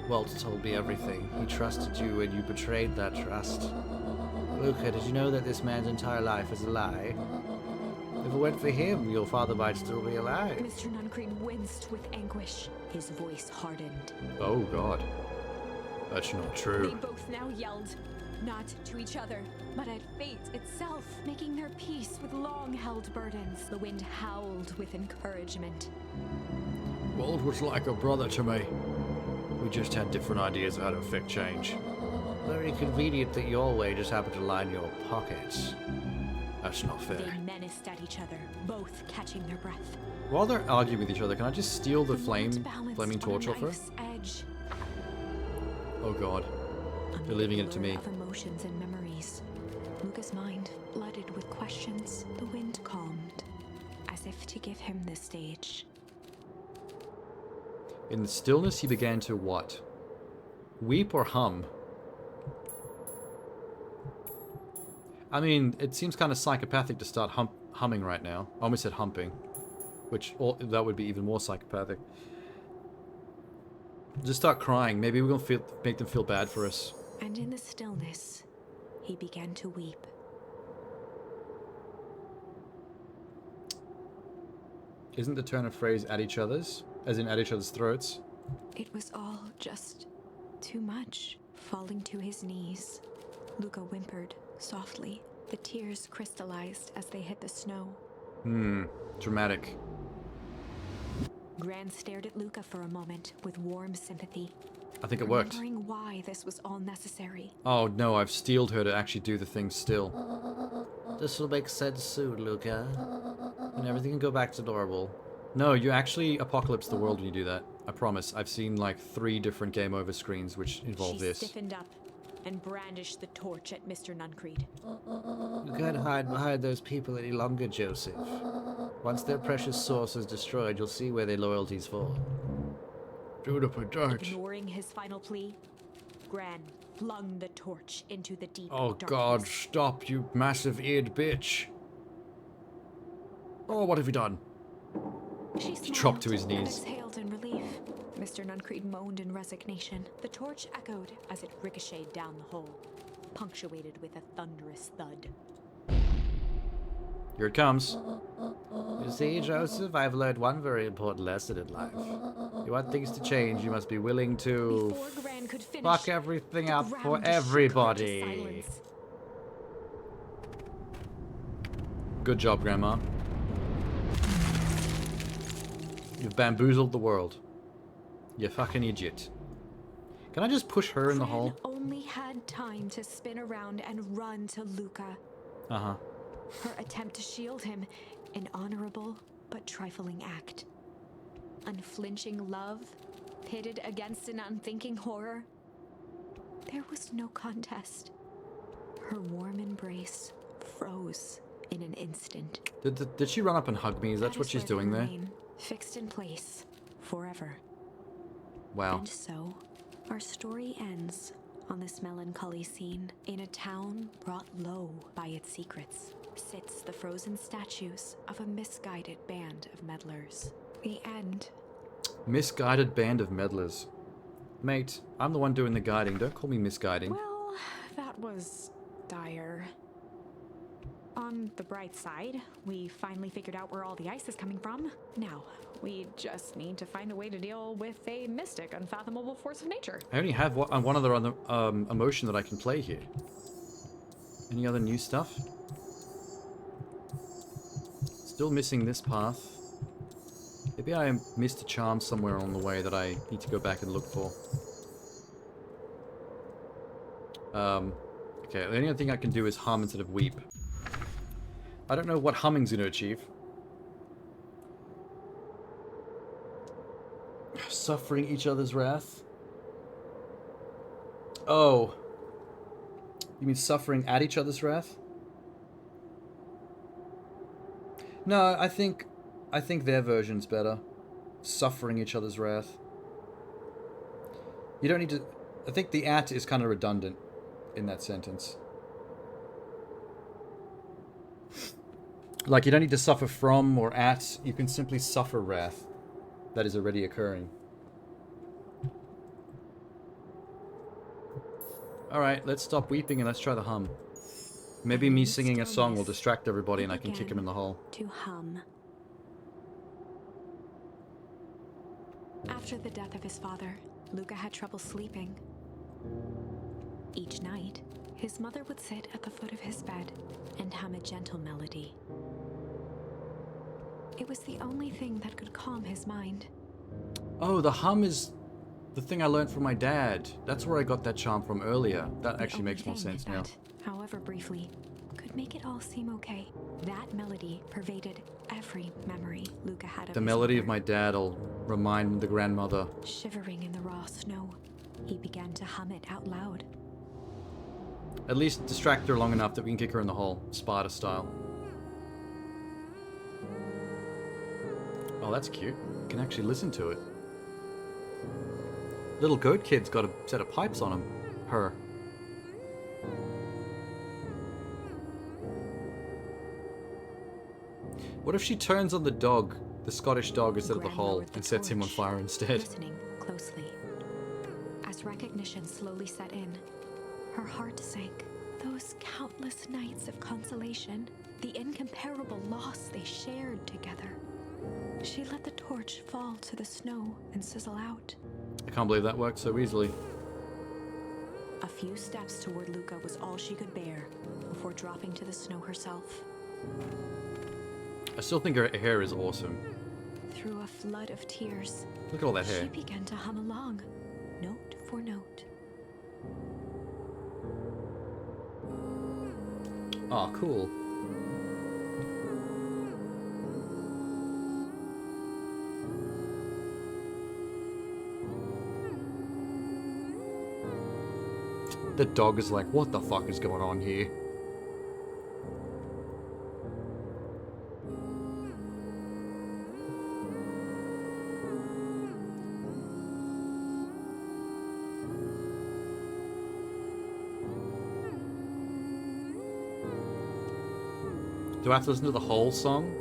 Walt told me everything. He trusted you and you betrayed that trust. Luca, did you know that this man's entire life is a lie? If it weren't for him, your father might still be alive. Mr. Nuncreed winced with anguish. His voice hardened. Oh god. That's not They true. both now yelled, not to each other, but at fate itself, making their peace with long-held burdens. The wind howled with encouragement. Wald was like a brother to me. We just had different ideas of how to affect change. Very convenient that your way just happened to line your pockets. That's not fair. They menaced at each other, both catching their breath. While they're arguing with each other, can I just steal the moment balanced flaming on a torch off her? knife's edge. Oh god. Amid They're leaving a it to blur me. Of emotions and memories, Luca's mind flooded with questions. The wind calmed, as if to give him the stage. In the stillness, he began to what? Weep or hum? I mean, it seems kind of psychopathic to start humming right now. I almost said humping. Which, that would be even more psychopathic. Just start crying. Maybe we're gonna make them feel bad for us. And in the stillness, he began to weep. Isn't the turn of phrase at each other's? As in at each other's throats? It was all just too much. Falling to his knees, Luca whimpered softly. The tears crystallized as they hit the snow. Dramatic. Gran stared at Luca for a moment with warm sympathy, I think it worked. wondering why this was all necessary. Oh no, I've steeled her to actually do the thing still. This will make sense soon, Luca. And everything can go back to normal. No, you actually apocalypse the world when you do that. I promise. I've seen like 3 different game over screens which involve She this. stiffened up and brandished the torch at Mr. Nuncreed. You can't hide behind those people any longer, Joseph. Once their precious source is destroyed, you'll see where their loyalties fall. Juniper, don't. Ignoring his final plea, Gran flung the torch into the deep Oh darkness. god, stop, you massive eared bitch. Oh, what have you done? She dropped to his smiled and knees. exhaled in relief. Mr. Nuncreed moaned in resignation. The torch echoed as it ricocheted down the hole, punctuated with a thunderous thud. Here it comes. You see, Joseph, I've learned one very important lesson in life. You want things to change, you must be willing to Before Gran could finish, fuck everything the up for ground shook her to everybody. silence. Good job, Grandma. You've bamboozled the world. You fucking idiot. Can I just push her in the Gran hole? only had time to spin around and run to Luca. Uh-huh. Her attempt to shield him, an honorable but trifling act. Unflinching love, pitted against an unthinking horror. There was no contest. Her warm embrace froze in an instant. Did she run up and hug me? Is that what she's where they doing there? remain, fixed in place, forever. Wow. And so, our story ends on this melancholy scene. In a town brought low by its secrets, sits the frozen statues of a misguided band of meddlers. The end. Misguided band of meddlers. Mate, I'm the one doing the guiding. Don't call me misguiding. Well, that was dire. On the bright side, we finally figured out where all the ice is coming from. Now, we just need to find a way to deal with a mystic, unfathomable force of nature. I only have one other emotion that I can play here. Any other new stuff? Still missing this path. Maybe I missed a charm somewhere along the way that I need to go back and look for. Okay, the only thing I can do is hum instead of weep. I don't know what humming's gonna achieve. Suffering each other's wrath. Oh. You mean suffering at each other's wrath? No, I think their version's better. Suffering each other's wrath. You don't need to... I think the at is kind of redundant in that sentence. Like, you don't need to suffer from or at. You can simply suffer wrath that is already occurring. Alright, let's stop weeping and let's try the hum. Maybe and me in singing a song will stillness, distract everybody he and I can kick him in the hole. To hum. After the death of his father, Luca had trouble sleeping. Each night, his mother would sit at the foot of his bed and hum a gentle melody. It was the only thing that could calm his mind. Oh, the hum is the thing I learned from my dad. That's where I got that charm from earlier. That The actually only makes more thing sense now. that, however briefly, could make it all seem okay. That melody pervaded every memory Luca had of The his melody of mother. my dad will remind the grandmother. Shivering in the raw snow, he began to hum it out loud. At least distract her long enough that we can kick her in the hole, Sparta style. Oh, that's cute. You can actually listen to it. Little goat kid's got a set of pipes on him. Her. What if she turns on the dog, the Scottish dog, instead of the Gran hole, lowered the and sets him on torch, fire instead? Listening closely. As recognition slowly set in, her heart sank. Those countless nights of consolation, the incomparable loss they shared together. She let the torch fall to the snow and sizzle out. I can't believe that worked so easily. A few steps toward Luca was all she could bear before dropping to the snow herself. I still think her hair is awesome. Through a flood of tears, Look at all that she hair. began to hum along, note for note. Oh, cool. The dog is like, what the fuck is going on here? Do I have to listen to the whole song?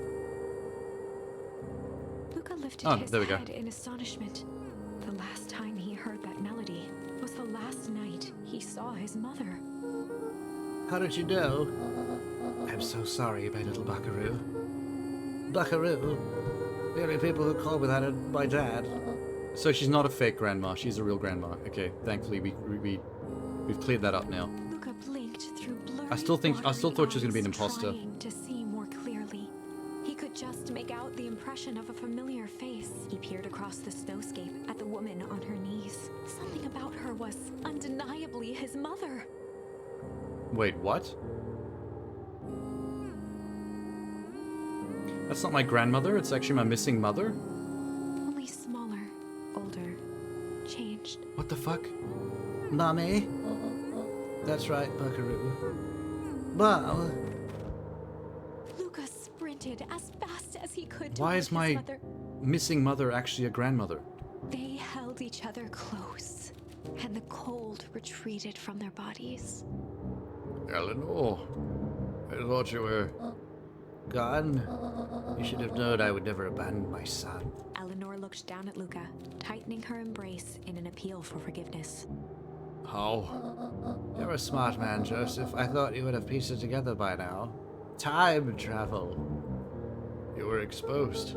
Luca lifted Oh, his there we go. head in astonishment. The last time he heard that melody was the last night he saw his mother. How did you know? I'm so sorry, my little buckaroo. Buckaroo? The only people who call me that are my dad. So she's not a fake grandma, she's a real grandma. Okay, thankfully we've cleared that up now. Luca blinked through blurry, I still thought she was gonna be an eyes, imposter. trying to see more clearly. He could just make out the impression of a familiar face. He peered across the snowscape at the woman on her knees. Something about her was undeniably his mother. Wait, what? That's not my grandmother, it's actually my missing mother? Only smaller, older, changed. What the fuck? Mummy? That's right, buckaroo. Mom? Luca sprinted as fast as he could Why toward is his my mother. missing mother actually a grandmother? They held each other close, and the cold retreated from their bodies. Eleanor, I thought you were... Gone? You should have known I would never abandon my son. Eleanor looked down at Luca, tightening her embrace in an appeal for forgiveness. How? You're a smart man, Joseph. I thought you would have pieced it together by now. Time travel. You were exposed.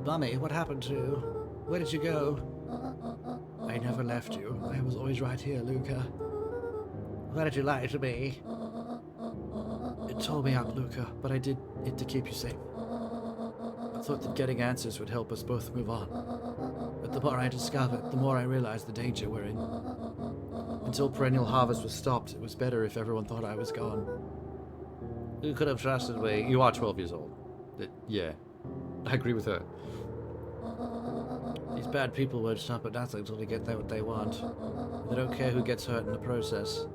Mummy, what happened to you? Where did you go? I never left you. I was always right here, Luca. Why did you lie to me? It tore me up, Luca, but I did it to keep you safe. I thought that getting answers would help us both move on. But the more I discovered, the more I realized the danger we're in. Until perennial harvest was stopped, it was better if everyone thought I was gone. You could have trusted me. You are 12 years old. Yeah, I agree with her. These bad people won't stop at nothing until they get what they want. They don't care who gets hurt in the process.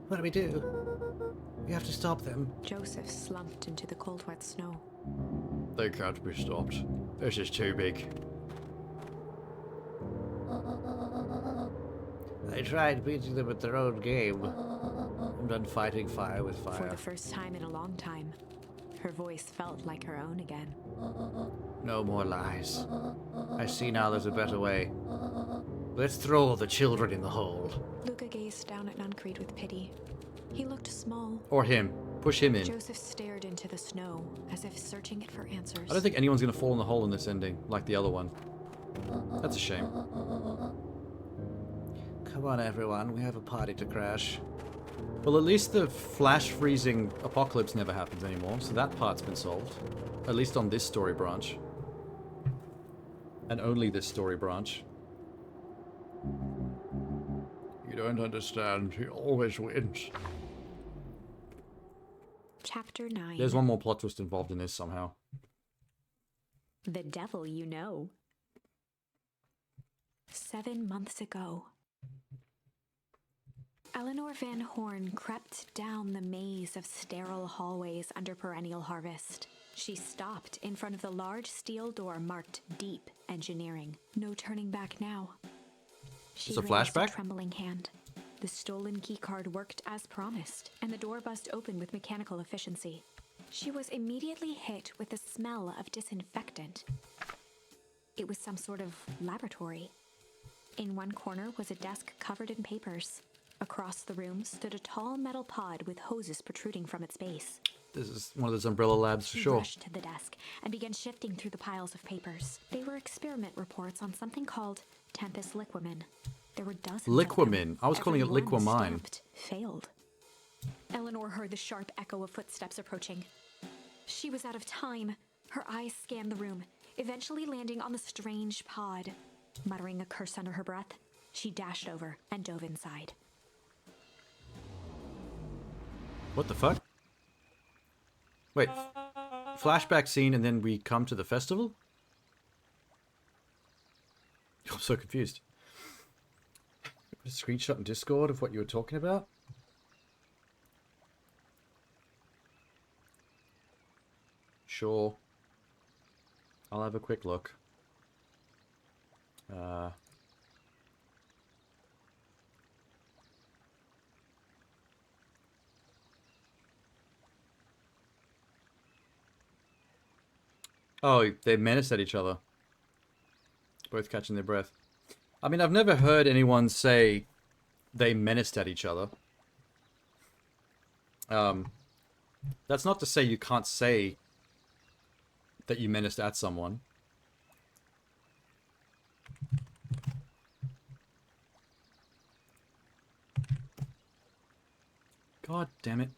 What do we do? We have to stop them. Joseph slumped into the cold, wet snow. They can't be stopped. This is too big. They tried beating them at their own game. I'm done fighting fire with For fire. the first time in a long time, her voice felt like her own again. No more lies. I see now there's a better way. Let's throw all the children in the hole. Luca gazed down at Nuncreed with pity. He looked small. Or him. Push him in. Joseph stared into the snow, as if searching it for answers. I don't think anyone's going to fall in the hole in this ending, like the other one. That's a shame. Come on, everyone. We have a party to crash. Well, at least the flash freezing apocalypse never happens anymore, so that part's been solved. At least on this story branch. And only this story branch. You don't understand. He always wins. Chapter 9. There's one more plot twist involved in this somehow. The devil you know. 7 months ago. Eleanor Van Horn crept down the maze of sterile hallways under perennial harvest. She stopped in front of the large steel door marked Deep Engineering. No turning back now. She Is this a raised flashback? a trembling hand. The stolen keycard worked as promised, and the door buzzed open with mechanical efficiency. She was immediately hit with the smell of disinfectant. It was some sort of laboratory. In one corner was a desk covered in papers. Across the room stood a tall metal pod with hoses protruding from its base. This is one of those Umbrella Labs for She sure. rushed to the desk and began shifting through the piles of papers. They were experiment reports on something called Tempest Liquamin. There were dozens of them. Liquamin. I was calling it Every one Liquamine. stopped, failed. Eleanor heard the sharp echo of footsteps approaching. She was out of time. Her eyes scanned the room, eventually landing on the strange pod. Muttering a curse under her breath, she dashed over and dove inside. What the fuck? Wait. Flashback scene and then we come to the festival? I'm so confused. A screenshot in Discord of what you were talking about? Sure. I'll have a quick look. Oh, they menaced at each other. Both catching their breath. I mean, I've never heard anyone say they menaced at each other. That's not to say you can't say that you menaced at someone. God damn it.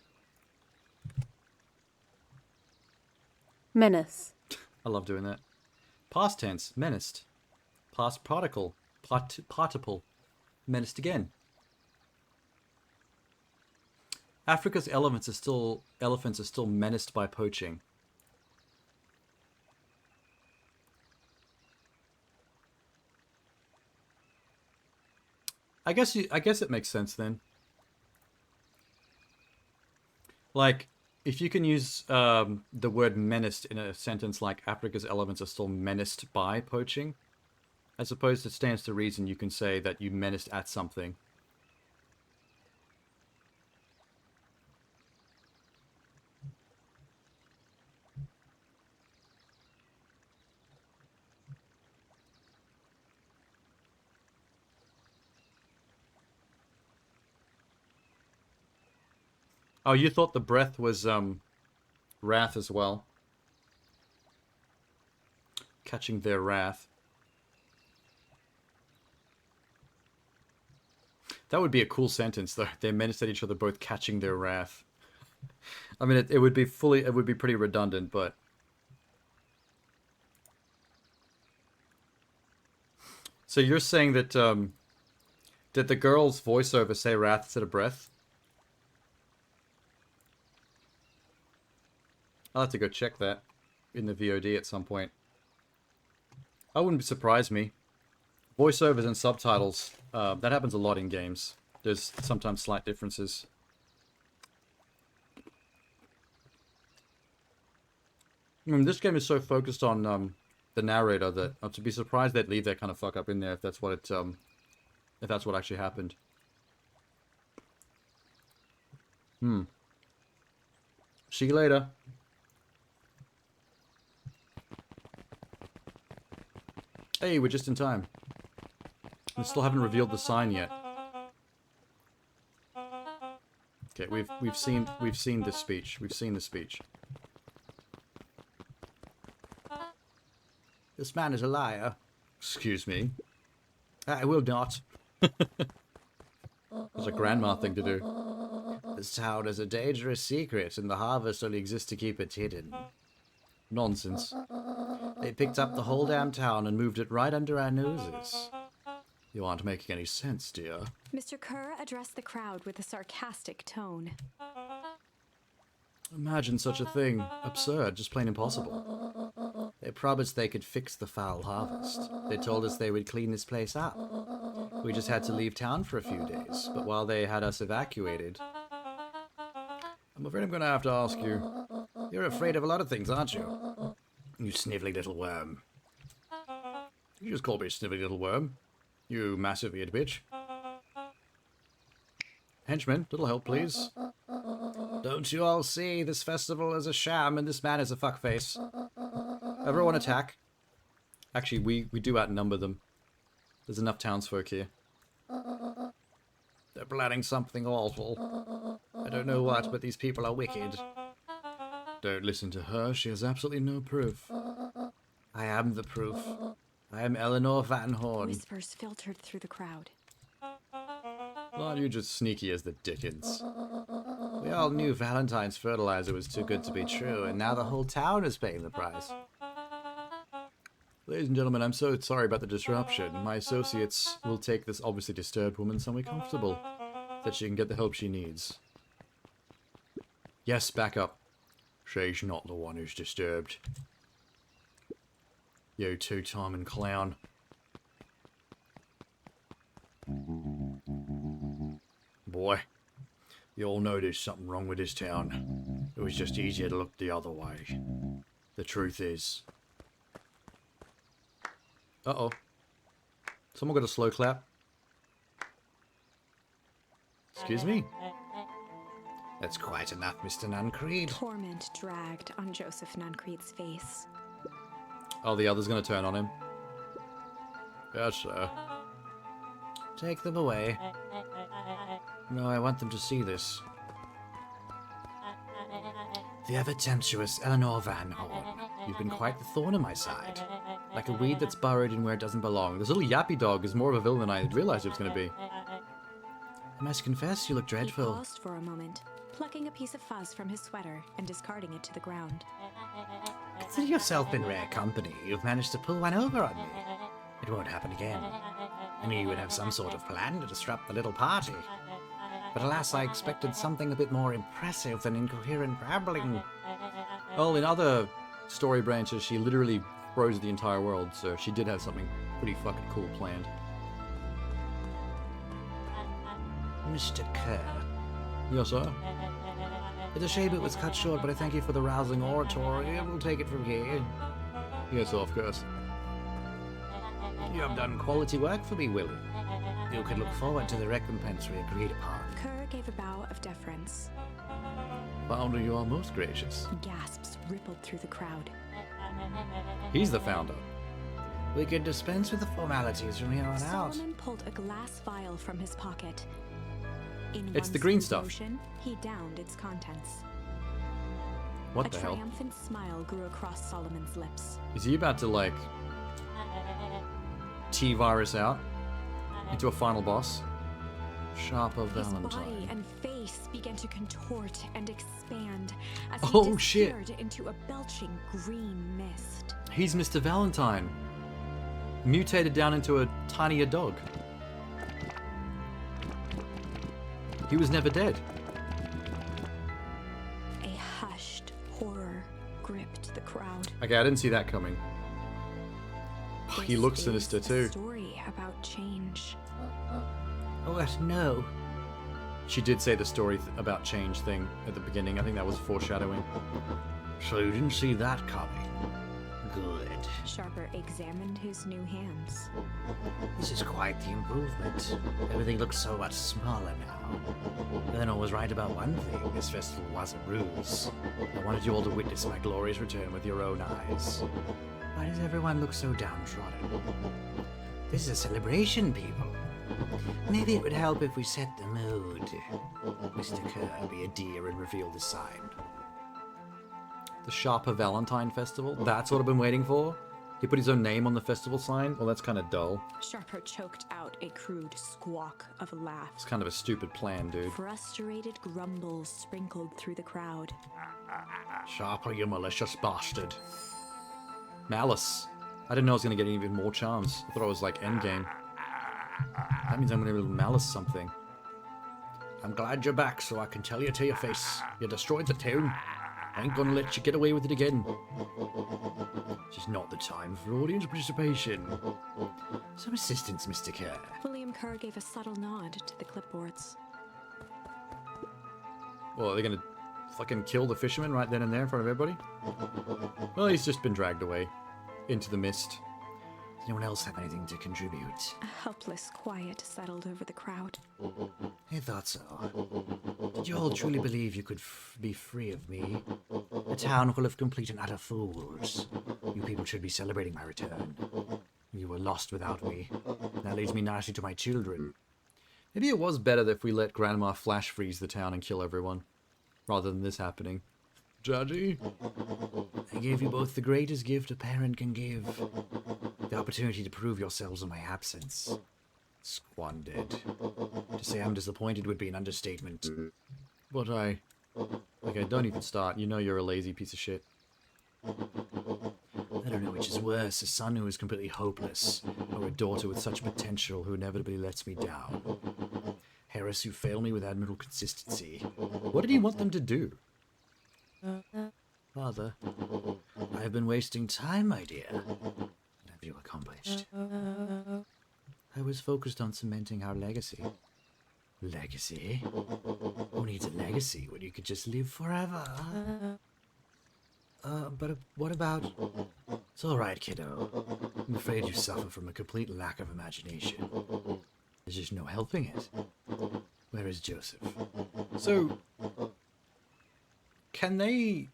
Menace. I love doing that. Past tense, menaced. Past particle, participle, menaced again. Africa's elephants are still menaced by poaching. I guess it makes sense then. Like, if you can use the word menaced in a sentence like Africa's elephants are still menaced by poaching, I suppose it stands to reason you can say that you menaced at something. Oh, you thought the breath was wrath as well. Catching their wrath. That would be a cool sentence, though. They menaced at each other, both catching their wrath. I mean, it would be pretty redundant, but so you're saying that did the girl's voiceover say wrath instead of breath? I'll have to go check that in the VOD at some point. That wouldn't surprise me. Voiceovers and subtitles, that happens a lot in games. There's sometimes slight differences. I mean, this game is so focused on the narrator that to be surprised they'd leave that kind of fuck up in there if that's what if that's what actually happened. See you later. Hey, we're just in time. We still haven't revealed the sign yet. Okay, we've seen this speech. We've seen the speech. This man is a liar. Excuse me. I will not. It's a grandma thing to do. This town is a dangerous secret, and the harvest only exists to keep it hidden. Nonsense. They picked up the whole damn town and moved it right under our noses. You aren't making any sense, dear. Mr. Kerr addressed the crowd with a sarcastic tone. Imagine such a thing. Absurd, just plain impossible. They promised they could fix the foul harvest. They told us they would clean this place up. We just had to leave town for a few days, but while they had us evacuated... I'm afraid I'm going to have to ask you. You're afraid of a lot of things, aren't you? You snivelly little worm. You just called me a snivelly little worm. You massive weird bitch. Henchman, little help, please. Don't you all see? This festival is a sham and this man is a fuckface. Everyone attack. Actually, we do outnumber them. There's enough townsfolk here. They're planning something awful. I don't know what, but these people are wicked. Don't listen to her. She has absolutely no proof. I am the proof. I am Eleanor Van Horn. Whispers filtered through the crowd. Aren't you just sneaky as the dickens? We all knew Valentine's fertilizer was too good to be true, and now the whole town is paying the price. Ladies and gentlemen, I'm so sorry about the disruption. My associates will take this obviously disturbed woman somewhere comfortable, that she can get the help she needs. Yes, back up. She's not the one who's disturbed. You two-timing clown. Boy, you all know there's something wrong with this town. It was just easier to look the other way. The truth is... Uh-oh. Someone got a slow clap. Excuse me? That's quite enough, Mr. Nuncreed. Torment dragged on Joseph Nuncreed's face. Oh, the other's gonna turn on him. Yes, sir. Take them away. No, I want them to see this. The ever-tempestuous Eleanor Van Horn. You've been quite the thorn in my side. Like a weed that's burrowed in where it doesn't belong. This little yappy dog is more of a villain than I realized it was gonna be. I must confess, you look He dreadful. paused for a moment, plucking a piece of fuzz from his sweater and discarding it to the ground. Consider yourself in rare company. You've managed to pull one over on me. It won't happen again. I knew you would have some sort of plan to disrupt the little party. But alas, I expected something a bit more impressive than incoherent babbling. Well, in other story branches, she literally froze the entire world, so she did have something pretty fucking cool planned. Mr. Kerr. Yes, sir? It's a shame it was cut short, but I thank you for the rousing oratory, and we'll take it from here. Yes, sir, of course. You have done quality work for me, Willie. You can look forward to the recompense we agreed upon. Kerr gave a bow of deference. Founder, you are most gracious. Gasps rippled through the crowd. He's the founder. We can dispense with the formalities from here on out. Solomon pulled a glass vial from his pocket. In It's one the green smooth stuff. motion, he downed its contents. What A the hell? triumphant smile grew across Solomon's lips. Is he about to, like, T-virus out into a final boss? Sharper His body Valentine. and face began to contort and expand as Oh, he shit. disappeared into a belching green mist. He's Mr. Valentine. Mutated down into a tinier dog. He was never dead. A hushed horror gripped the crowd. Okay, I didn't see that coming. He This looks is sinister a too. Story about change. What? No. She did say the story about change thing at the beginning. I think that was foreshadowing. So you didn't see that coming. Good. Sharper examined his new hands. This is quite the improvement. Everything looks so much smaller now. Eleanor was right about one thing. This festival was a ruse. I wanted you all to witness my glorious return with your own eyes. Why does everyone look so downtrodden? This is a celebration, people. Maybe it would help if we set the mood. Mr. Kerr, be a dear and reveal the sign. The Sharper Valentine Festival? That's what I've been waiting for? He put his own name on the festival sign? Well, that's kind of dull. Sharper choked out a crude squawk of a laugh. It's kind of a stupid plan, dude. Frustrated grumbles sprinkled through the crowd. Sharper, you malicious bastard. Malice. I didn't know I was going to get even more charms. I thought I was like endgame. That means I'm going to malice something. I'm glad you're back so I can tell you to your face. You destroyed the town. I ain't gonna let you get away with it again. It's just not the time for audience participation. Some assistance, Mr. Kerr. William Kerr gave a subtle nod to the clipboards. Well, are they going to fucking kill the fisherman right then and there in front of everybody? Well, he's just been dragged away into the mist. Does anyone else have anything to contribute? A helpless quiet settled over the crowd. I thought so. Did you all truly believe you could be free of me? A town full of complete and utter fools. You people should be celebrating my return. You were lost without me. That leads me nicely to my children. Maybe it was better if we let Grandma flash freeze the town and kill everyone, rather than this happening. Daddy? I gave you both the greatest gift a parent can give. The opportunity to prove yourselves in my absence. Squandered. To say I'm disappointed would be an understatement. But okay, don't even start. You know you're a lazy piece of shit. I don't know which is worse, a son who is completely hopeless, or a daughter with such potential who inevitably lets me down. Harris who failed me with admirable consistency. What did he want them to do? Father, I have been wasting time, my dear. What have you accomplished? I was focused on cementing our legacy. Legacy? Who needs a legacy when you could just live forever? But what about... It's all right, kiddo. I'm afraid you suffer from a complete lack of imagination. There's just no helping it. Where is Joseph? So, can they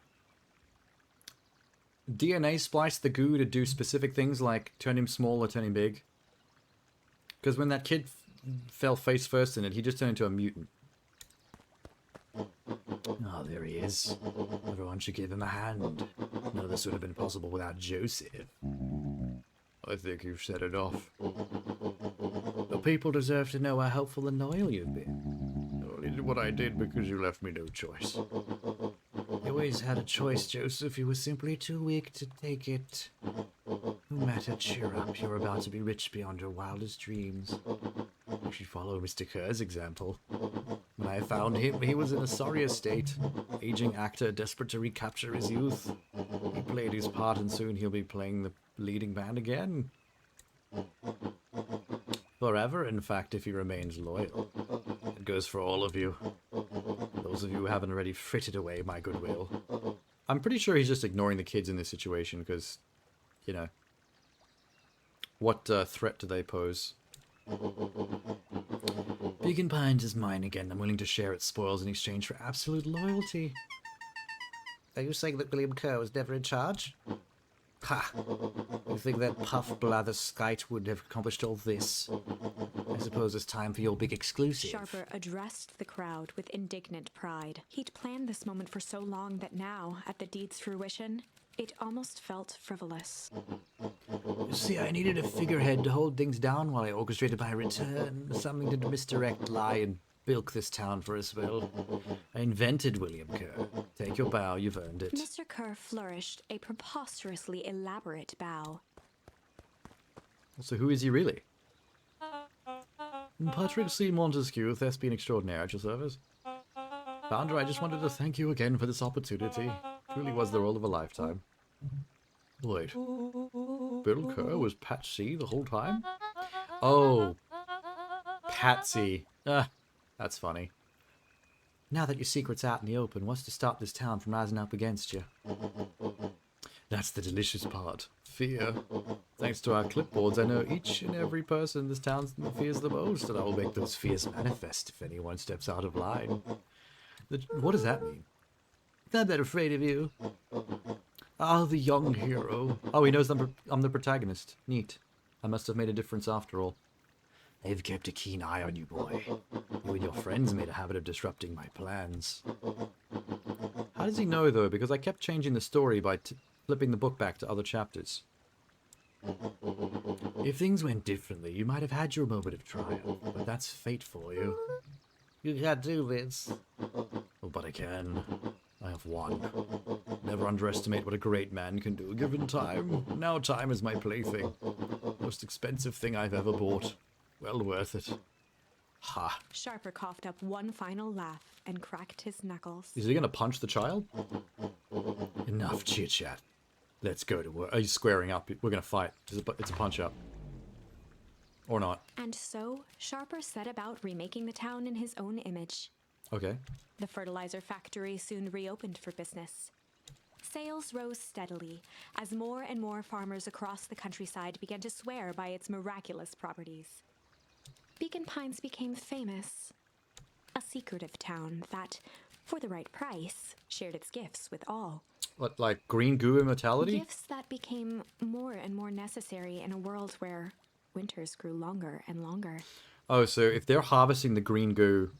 DNA splice the goo to do specific things like turn him small or turn him big? Because when that kid fell face first in it, he just turned into a mutant. Oh, there he is. Everyone should give him a hand. None of this would have been possible without Joseph. I think you've set it off. The people deserve to know how helpful and loyal you've been. I only did what I did because you left me no choice. You always had a choice, Joseph. You were simply too weak to take it. No matter, cheer up. You're about to be rich beyond your wildest dreams. You should follow Mr. Kerr's example. When I found him, he was in a sorry state. Aging actor desperate to recapture his youth. He played his part and soon he'll be playing the leading band again. Forever, in fact, if he remains loyal. It goes for all of you. Those of you who haven't already frittered away my goodwill. I'm pretty sure he's just ignoring the kids in this situation because, you know, what threat do they pose? Beacon Pines is mine again. I'm willing to share its spoils in exchange for absolute loyalty. Are you saying that William Kerr was never in charge? Ha! You think that puff blatherskite would have accomplished all this? I suppose it's time for your big exclusive. Sharper addressed the crowd with indignant pride. He'd planned this moment for so long that now, at the deed's fruition, it almost felt frivolous. You see, I needed a figurehead to hold things down while I orchestrated my return. Something to misdirect, lie, and bilk this town for a spell. I invented William Kerr. Take your bow, you've earned it. Mr. Kerr flourished a preposterously elaborate bow. So who is he really? Patrick C. Montesquieu, thespian extraordinaire at your service. Founder, I just wanted to thank you again for this opportunity. Truly was the role of a lifetime. Wait. Bill Kerr was Pat C. the whole time? Oh, Patsy. That's funny. Now that your secret's out in the open, what's to stop this town from rising up against you? That's the delicious part. Fear. Thanks to our clipboards, I know each and every person in this town fears the most, and I will make those fears manifest if anyone steps out of line. What does that mean? I'm not afraid of you. Ah, the young hero. Oh, he knows I'm the protagonist. Neat. I must have made a difference after all. They've kept a keen eye on you, boy. You and your friends made a habit of disrupting my plans. How does he know, though? Because I kept changing the story by flipping the book back to other chapters. If things went differently, you might have had your moment of triumph, but that's fate for you. You can't do this. Oh, but I can. I have won. Never underestimate what a great man can do given time. Now time is my plaything. Most expensive thing I've ever bought. Well worth it. Ha. Sharper coughed up one final laugh and cracked his knuckles. Is he going to punch the child? Enough chit-chat. Let's go to work. Are you squaring up? We're going to fight. It's a punch-up. Or not. And so, Sharper set about remaking the town in his own image. Okay. The fertilizer factory soon reopened for business. Sales rose steadily as more and more farmers across the countryside began to swear by its miraculous properties. Beacon Pines became famous, a secretive town that, for the right price, shared its gifts with all. What, like green goo immortality? Gifts that became more and more necessary in a world where winters grew longer and longer. Oh, so if they're harvesting the green goo,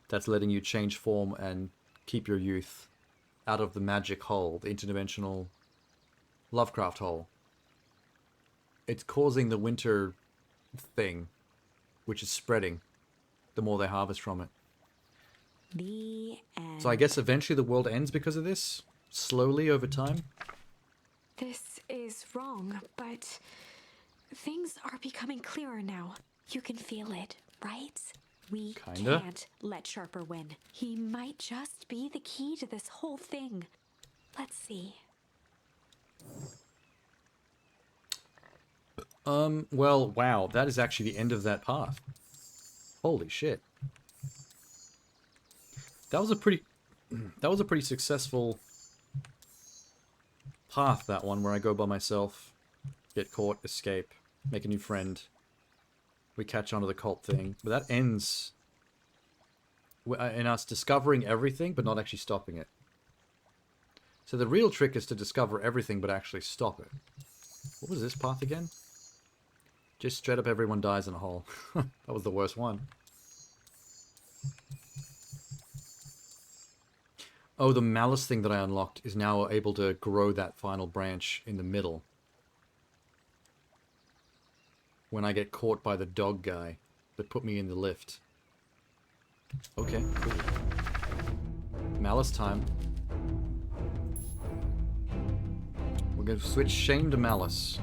that's letting you change form and keep your youth out of the magic hole, the interdimensional Lovecraft hole. It's causing the winter thing, which is spreading the more they harvest from it. The end. So I guess eventually the world ends because of this? Slowly over time? This is wrong, but things are becoming clearer now. You can feel it, right? We Kinda. can't let Sharper win. He might just be the key to this whole thing. Let's see. Well, wow, that is actually the end of that path. Holy shit. That was a pretty successful path, that one, where I go by myself, get caught, escape, make a new friend. We catch on to the cult thing. But that ends in us discovering everything, but not actually stopping it. So the real trick is to discover everything, but actually stop it. What was this path again? Just straight up everyone dies in a hole. That was the worst one. Oh, the malice thing that I unlocked is now able to grow that final branch in the middle. When I get caught by the dog guy that put me in the lift. Okay, cool. Malice time. We're going to switch shame to malice.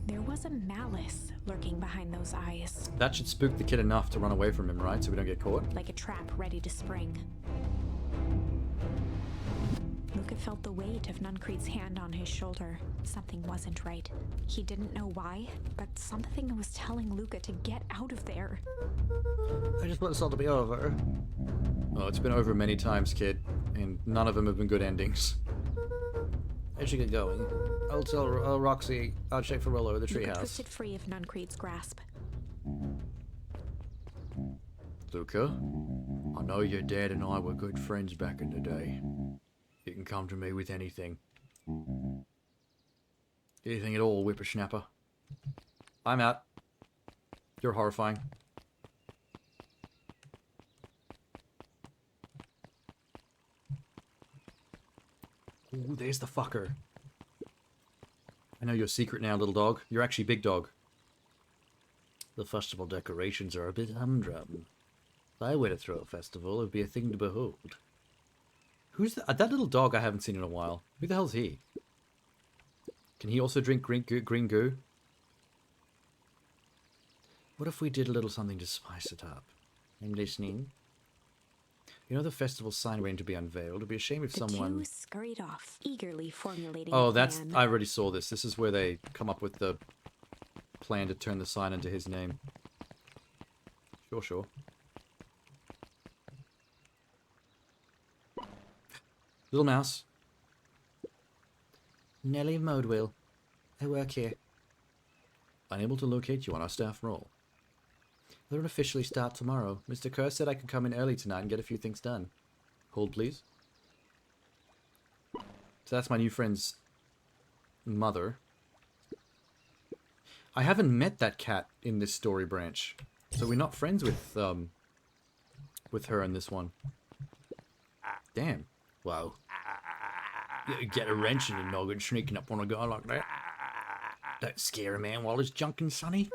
There was a malice lurking behind those eyes, That should spook the kid enough to run away from him, right? So we don't get caught. like a trap ready to spring. Luca felt the weight of Nuncreed's hand on his shoulder. Something wasn't right. He didn't know why, but something was telling Luca to get out of there. I just want this all to be over. Oh, it's been over many times, kid, and none of them have been good endings. I should get going. I'll tell Roxy I'll check for Rollo at the Luca treehouse. twisted free of Nuncreed's grasp. Luca, I know your dad and I were good friends back in the day. You can come to me with anything. Anything at all, whippersnapper. I'm out. You're horrifying. Ooh, there's the fucker. I know your secret now, little dog. You're actually big dog. The festival decorations are a bit humdrum. If I were to throw a festival, it would be a thing to behold. Who's that little dog I haven't seen in a while? Who the hell's he? Can he also drink green goo? What if we did a little something to spice it up? I'm listening. You know the festival sign waiting to be unveiled? It'd be a shame if The someone... two scurried off, eagerly formulating Oh, a that's... plan. I already saw this. This is where they come up with the plan to turn the sign into his name. Sure, sure. Little mouse. Nellie Modewell. I work here. Unable to locate you on our staff roll. I don't officially start tomorrow. Mr. Kerr said I could come in early tonight and get a few things done. Hold, please. So that's my new friend's mother. I haven't met that cat in this story branch. So we're not friends with her in this one. Damn. Whoa. You get a wrench in the noggin sneaking up on a guy like that. Don't scare a man while he's junking, sonny.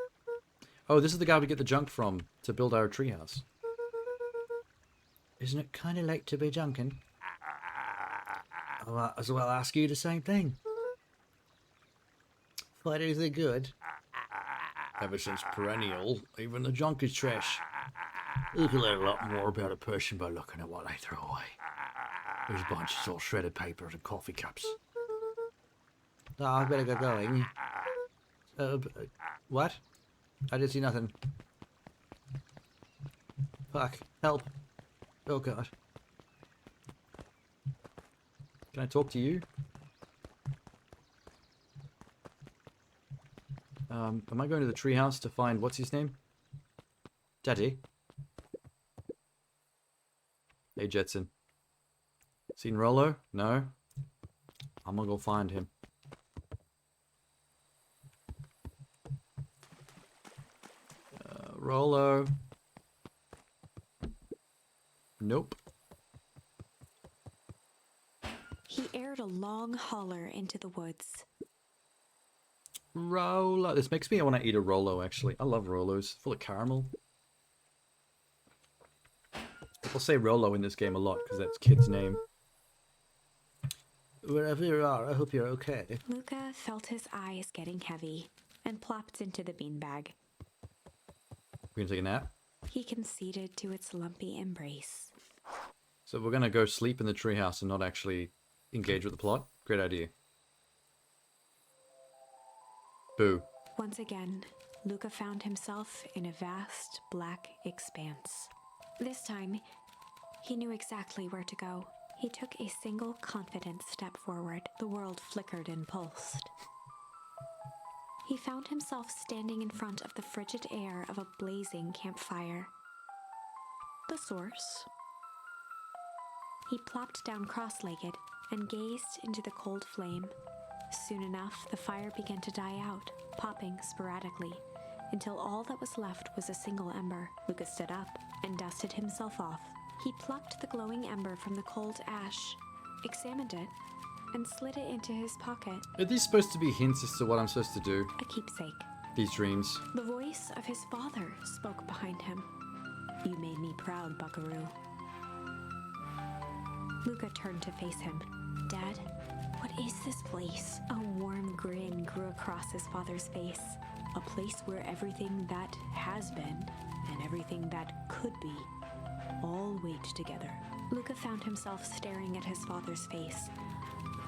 Oh, this is the guy we get the junk from to build our treehouse. Isn't it kind of late to be junking? I might as well ask you the same thing. Find anything good? Ever since perennial, even the junk is trash. You can learn a lot more about a person by looking at what they throw away. There's bunches of shredded paper and coffee cups. Oh, I better get going. What? I didn't see nothing. Fuck. Help. Oh, God. Can I talk to you? Am I going to the treehouse to find what's his name? Daddy. Hey, Jetson. Seen Rollo? No? I'm gonna go find him. Rollo. Nope. He aired a long holler into the woods. Rollo. This makes me want to eat a Rollo, actually. I love Rollos. Full of caramel. People say Rollo in this game a lot because that's kid's name. Wherever you are, I hope you're okay. Luca felt his eyes getting heavy and plopped into the beanbag. We're gonna take a nap. He conceded to its lumpy embrace. So we're gonna go sleep in the treehouse and not actually engage with the plot. Great idea. Boo. Once again, Luca found himself in a vast black expanse. This time, he knew exactly where to go. He took a single confident step forward. The world flickered and pulsed. He found himself standing in front of the frigid air of a blazing campfire. The source. He plopped down cross-legged and gazed into the cold flame. Soon enough, the fire began to die out, popping sporadically, until all that was left was a single ember. Luca stood up and dusted himself off. He plucked the glowing ember from the cold ash, examined it, and slid it into his pocket. Are these supposed to be hints as to what I'm supposed to do? A keepsake. These dreams. The voice of his father spoke behind him. You made me proud, Buckaroo. Luca turned to face him. Dad, what is this place? A warm grin grew across his father's face. A place where everything that has been and everything that could be all wait together. Luca found himself staring at his father's face,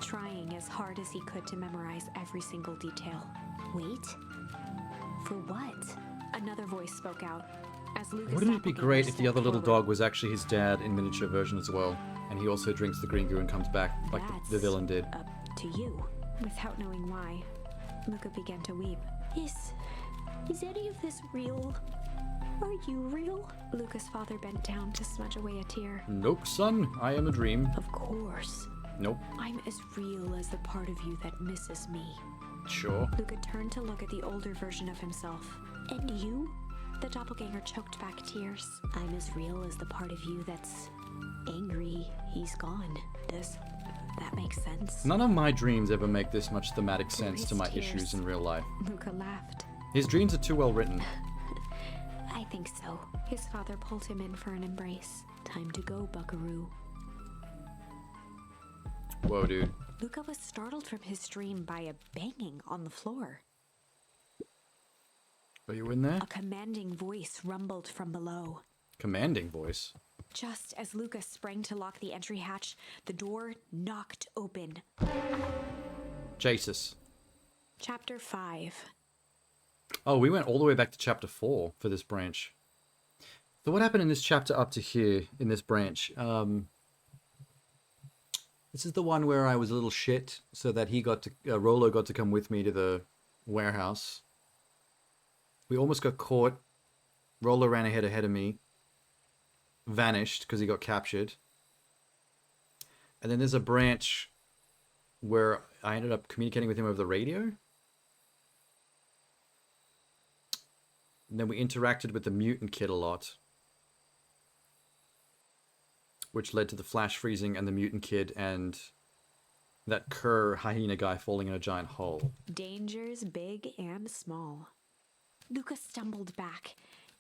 trying as hard as he could to memorize every single detail. Wait? For what? Another voice spoke out. As Luca's Wouldn't it be doppelganger great if the stepped other little forward. dog was actually his dad in miniature version as well? And he also drinks the green goo and comes back like the That's villain did. Up to you. Without knowing why, Luca began to weep. Is any of this real? Are you real? Luca's father bent down to smudge away a tear. Nope, son. I am a dream. Of course. Nope. I'm as real as the part of you that misses me. Sure. Luca turned to look at the older version of himself. And you? The doppelganger choked back tears. I'm as real as the part of you that's angry he's gone. Does that make sense? None of my dreams ever make this much thematic Through sense his to my tears, issues in real life. Luca laughed. His dreams are too well written. I think so. His father pulled him in for an embrace. Time to go, Buckaroo. Whoa, dude. Luca was startled from his dream by a banging on the floor. Are you in there? A commanding voice rumbled from below. Commanding voice. Just as Luca sprang to lock the entry hatch, the door knocked open. Jesus. Chapter 5. Oh, we went all the way back to chapter 4 for this branch. So what happened in this chapter up to here, in this branch? This is the one where I was a little shit, so that he got to, Rollo got to come with me to the warehouse. We almost got caught. Rollo ran ahead of me. Vanished, because he got captured. And then there's a branch where I ended up communicating with him over the radio. And then we interacted with the mutant kid a lot, which led to the flash freezing and the mutant kid and that cur hyena guy falling in a giant hole. Dangers big and small. Luca stumbled back.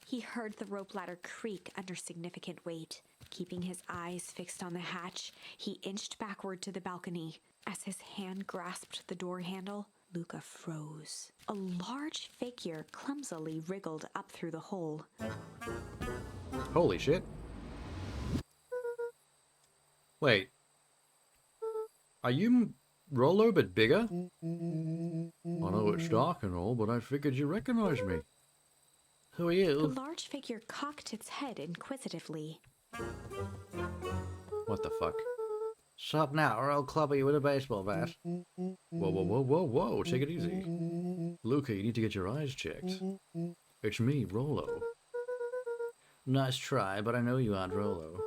He heard the rope ladder creak under significant weight. Keeping his eyes fixed on the hatch, he inched backward to the balcony. As his hand grasped the door handle, Luca froze. A large figure clumsily wriggled up through the hole. Holy shit. Wait. Are you Rollo but bigger? I know it's dark and all, but I figured you recognize me. Who are The you? large figure cocked its head inquisitively. What the fuck? Shut up now, or I'll clobber you with a baseball bat. Whoa, whoa, whoa, whoa, whoa, take it easy. Luca, you need to get your eyes checked. It's me, Rollo. Nice try, but I know you aren't Rollo.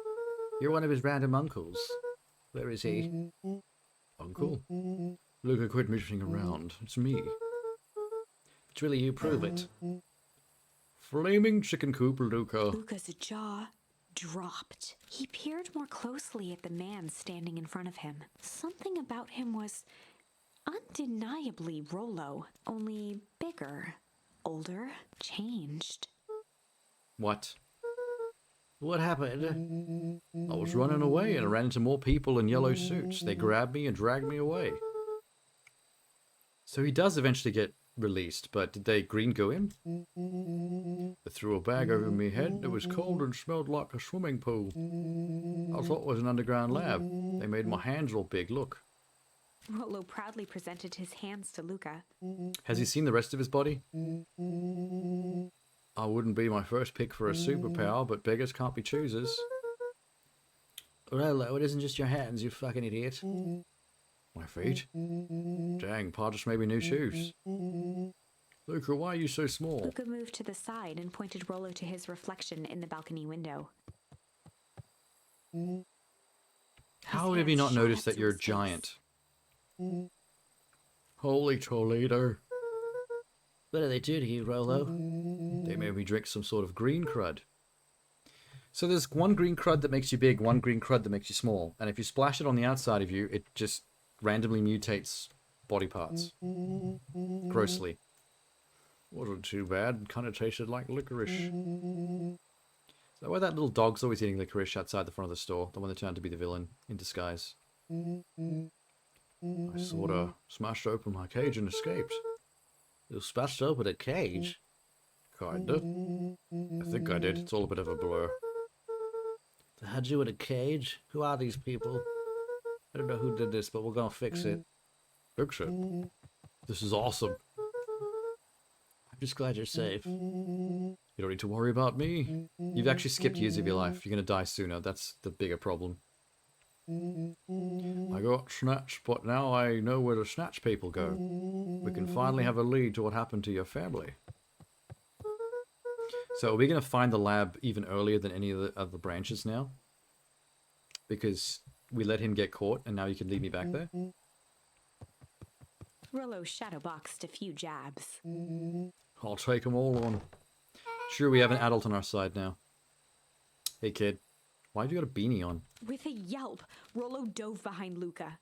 You're one of his random uncles. Where is he? Uncle? Luca, quit messing around. It's me. It's really you, prove it. Flaming chicken coop, Luca. Luca's jaw dropped. He peered more closely at the man standing in front of him. Something about him was undeniably Rollo, only bigger, older, changed. What? What happened? I was running away and I ran into more people in yellow suits. They grabbed me and dragged me away. So he does eventually get released, but did they green go him? They threw a bag over my head. It was cold and smelled like a swimming pool. I thought it was an underground lab. They made my hands all big, look. Rollo proudly presented his hands to Luca. Has he seen the rest of his body? I wouldn't be my first pick for a superpower, but beggars can't be choosers. Rollo, it isn't just your hands, you fucking idiot. My feet? Dang, Pa just made me new shoes. Luca, why are you so small? Luca moved to the side and pointed Rollo to his reflection in the balcony window. How His have you hands not shot noticed up that to you're a his face. giant? Holy Toledo. What do they do to you, Rollo? They made me drink some sort of green crud. So there's one green crud that makes you big, one green crud that makes you small. And if you splash it on the outside of you, it just randomly mutates body parts. Grossly. Wasn't too bad. Kind of tasted like licorice. Is that why that little dog's always eating licorice outside the front of the store? The one that turned out to be the villain in disguise. I sort of smashed open my cage and escaped. You smashed open a cage? Kinda. I think I did. It's all a bit of a blur. They had you in a cage? Who are these people? I don't know who did this, but we're gonna fix it. Fix it. This is awesome. I'm just glad you're safe. You don't need to worry about me. You've actually skipped years of your life. You're going to die sooner. That's the bigger problem. I got snatched, but now I know where the snatch people go. We can finally have a lead to what happened to your family. So are we going to find the lab even earlier than any of the other branches now? Because we let him get caught and now you can lead me back there? Rollo shadowboxed a few jabs. I'll take them all on. Sure, we have an adult on our side now. Hey kid, why'd you got a beanie on? With a yelp, Rollo dove behind Luca.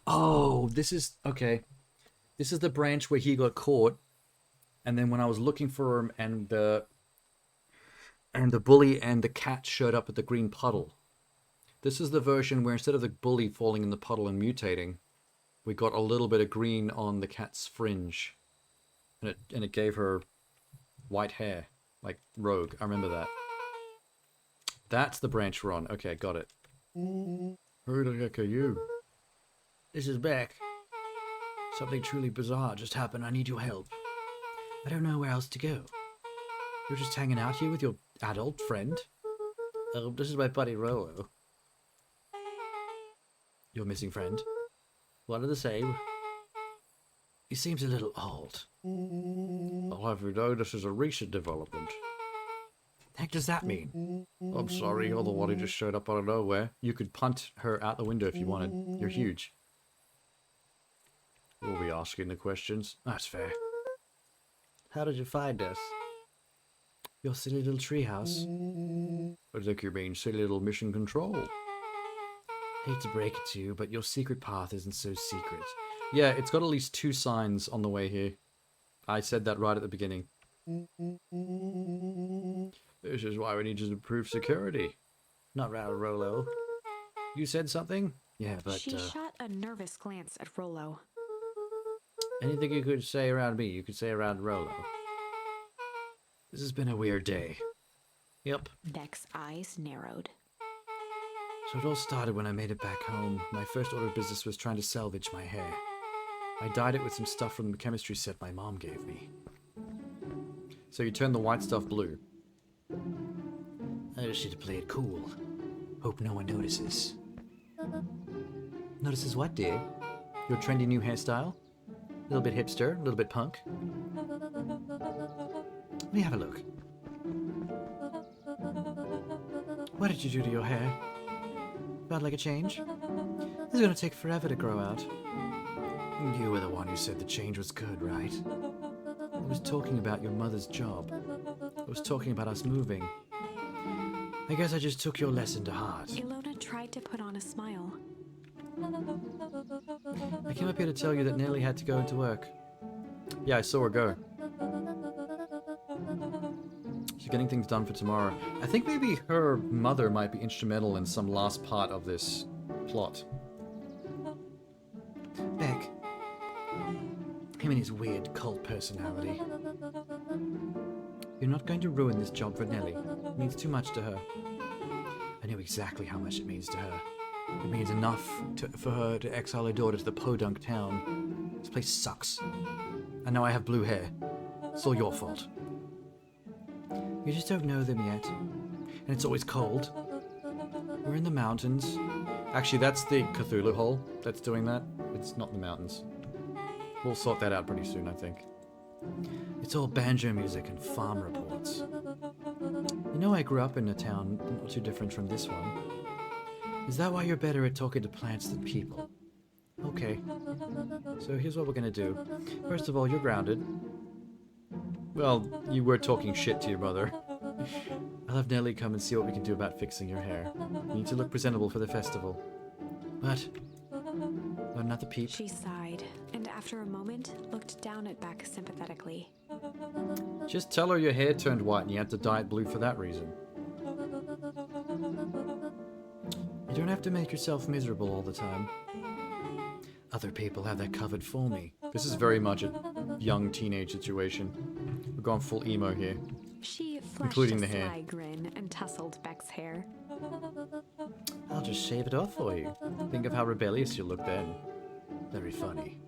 Oh, this is... okay. This is the branch where he got caught. And then when I was looking for him and the bully and the cat showed up at the green puddle. This is the version where instead of the bully falling in the puddle and mutating, we got a little bit of green on the cat's fringe. And it gave her white hair, like Rogue. I remember that. That's the branch we're on. Okay, got it. Who the heck are you? This is Beck. Something truly bizarre just happened. I need your help. I don't know where else to go. You're just hanging out here with your adult friend? This is my buddy Rollo. Your missing friend. One of the same. He seems a little old. I'll have you know this is a recent development. The heck does that mean? I'm sorry, you're the one who just showed up out of nowhere. You could punt her out the window if you wanted. You're huge. We'll be asking the questions. That's fair. How did you find us? Your silly little treehouse. I think you mean silly little mission control. Hate to break it to you, but your secret path isn't so secret. Yeah, it's got at least 2 signs on the way here. I said that right at the beginning. This is why we need to improve security. Not Raul Rolo. You said something? Yeah, but, She shot a nervous glance at Rollo. Anything you could say around me, you could say around Rolo. this has been a weird day. Yep. Beck's eyes narrowed. So it all started when I made it back home. My first order of business was trying to salvage my hair. I dyed it with some stuff from the chemistry set my mom gave me. So you turn the white stuff blue. I just need to play it cool. Hope no one notices. Notices what, dear? Your trendy new hairstyle? A little bit hipster, a little bit punk. Let me have a look. What did you do to your hair? Felt like a change? This is gonna take forever to grow out. You were the one who said the change was good, right? I was talking about your mother's job. I was talking about us moving. I guess I just took your lesson to heart. Ilona tried to put on a smile. I came up here to tell you that Nellie had to go into work. Yeah, I saw her go. She's getting things done for tomorrow. I think maybe her mother might be instrumental in some last part of this plot. Beck. Him and his weird cult personality. You're not going to ruin this job for Nellie. It means too much to her. I know exactly how much it means to her. It means enough for her to exile her daughter to the podunk town. This place sucks. I know I have blue hair. It's all your fault. You just don't know them yet. And it's always cold. We're in the mountains. Actually, that's the Cthulhu hole that's doing that. It's not the mountains. We'll sort that out pretty soon, I think. It's all banjo music and farm reports. You know, I grew up in a town not too different from this one. Is that why you're better at talking to plants than people? Okay. So here's what we're gonna do. First of all, you're grounded. Well, you were talking shit to your mother. I'll have Nellie come and see what we can do about fixing your hair. You need to look presentable for the festival. But, not another peep. She sighed, and after a moment, looked down at Beck sympathetically. Just tell her your hair turned white and you had to dye it blue for that reason. You don't have to make yourself miserable all the time. Other people have that covered for me. This is very much a young teenage situation. We're going full emo here. She flashed Including a the hair. sly grin and tousled Beck's hair. I'll just shave it off for you. Think of how rebellious you'll look then. Very funny.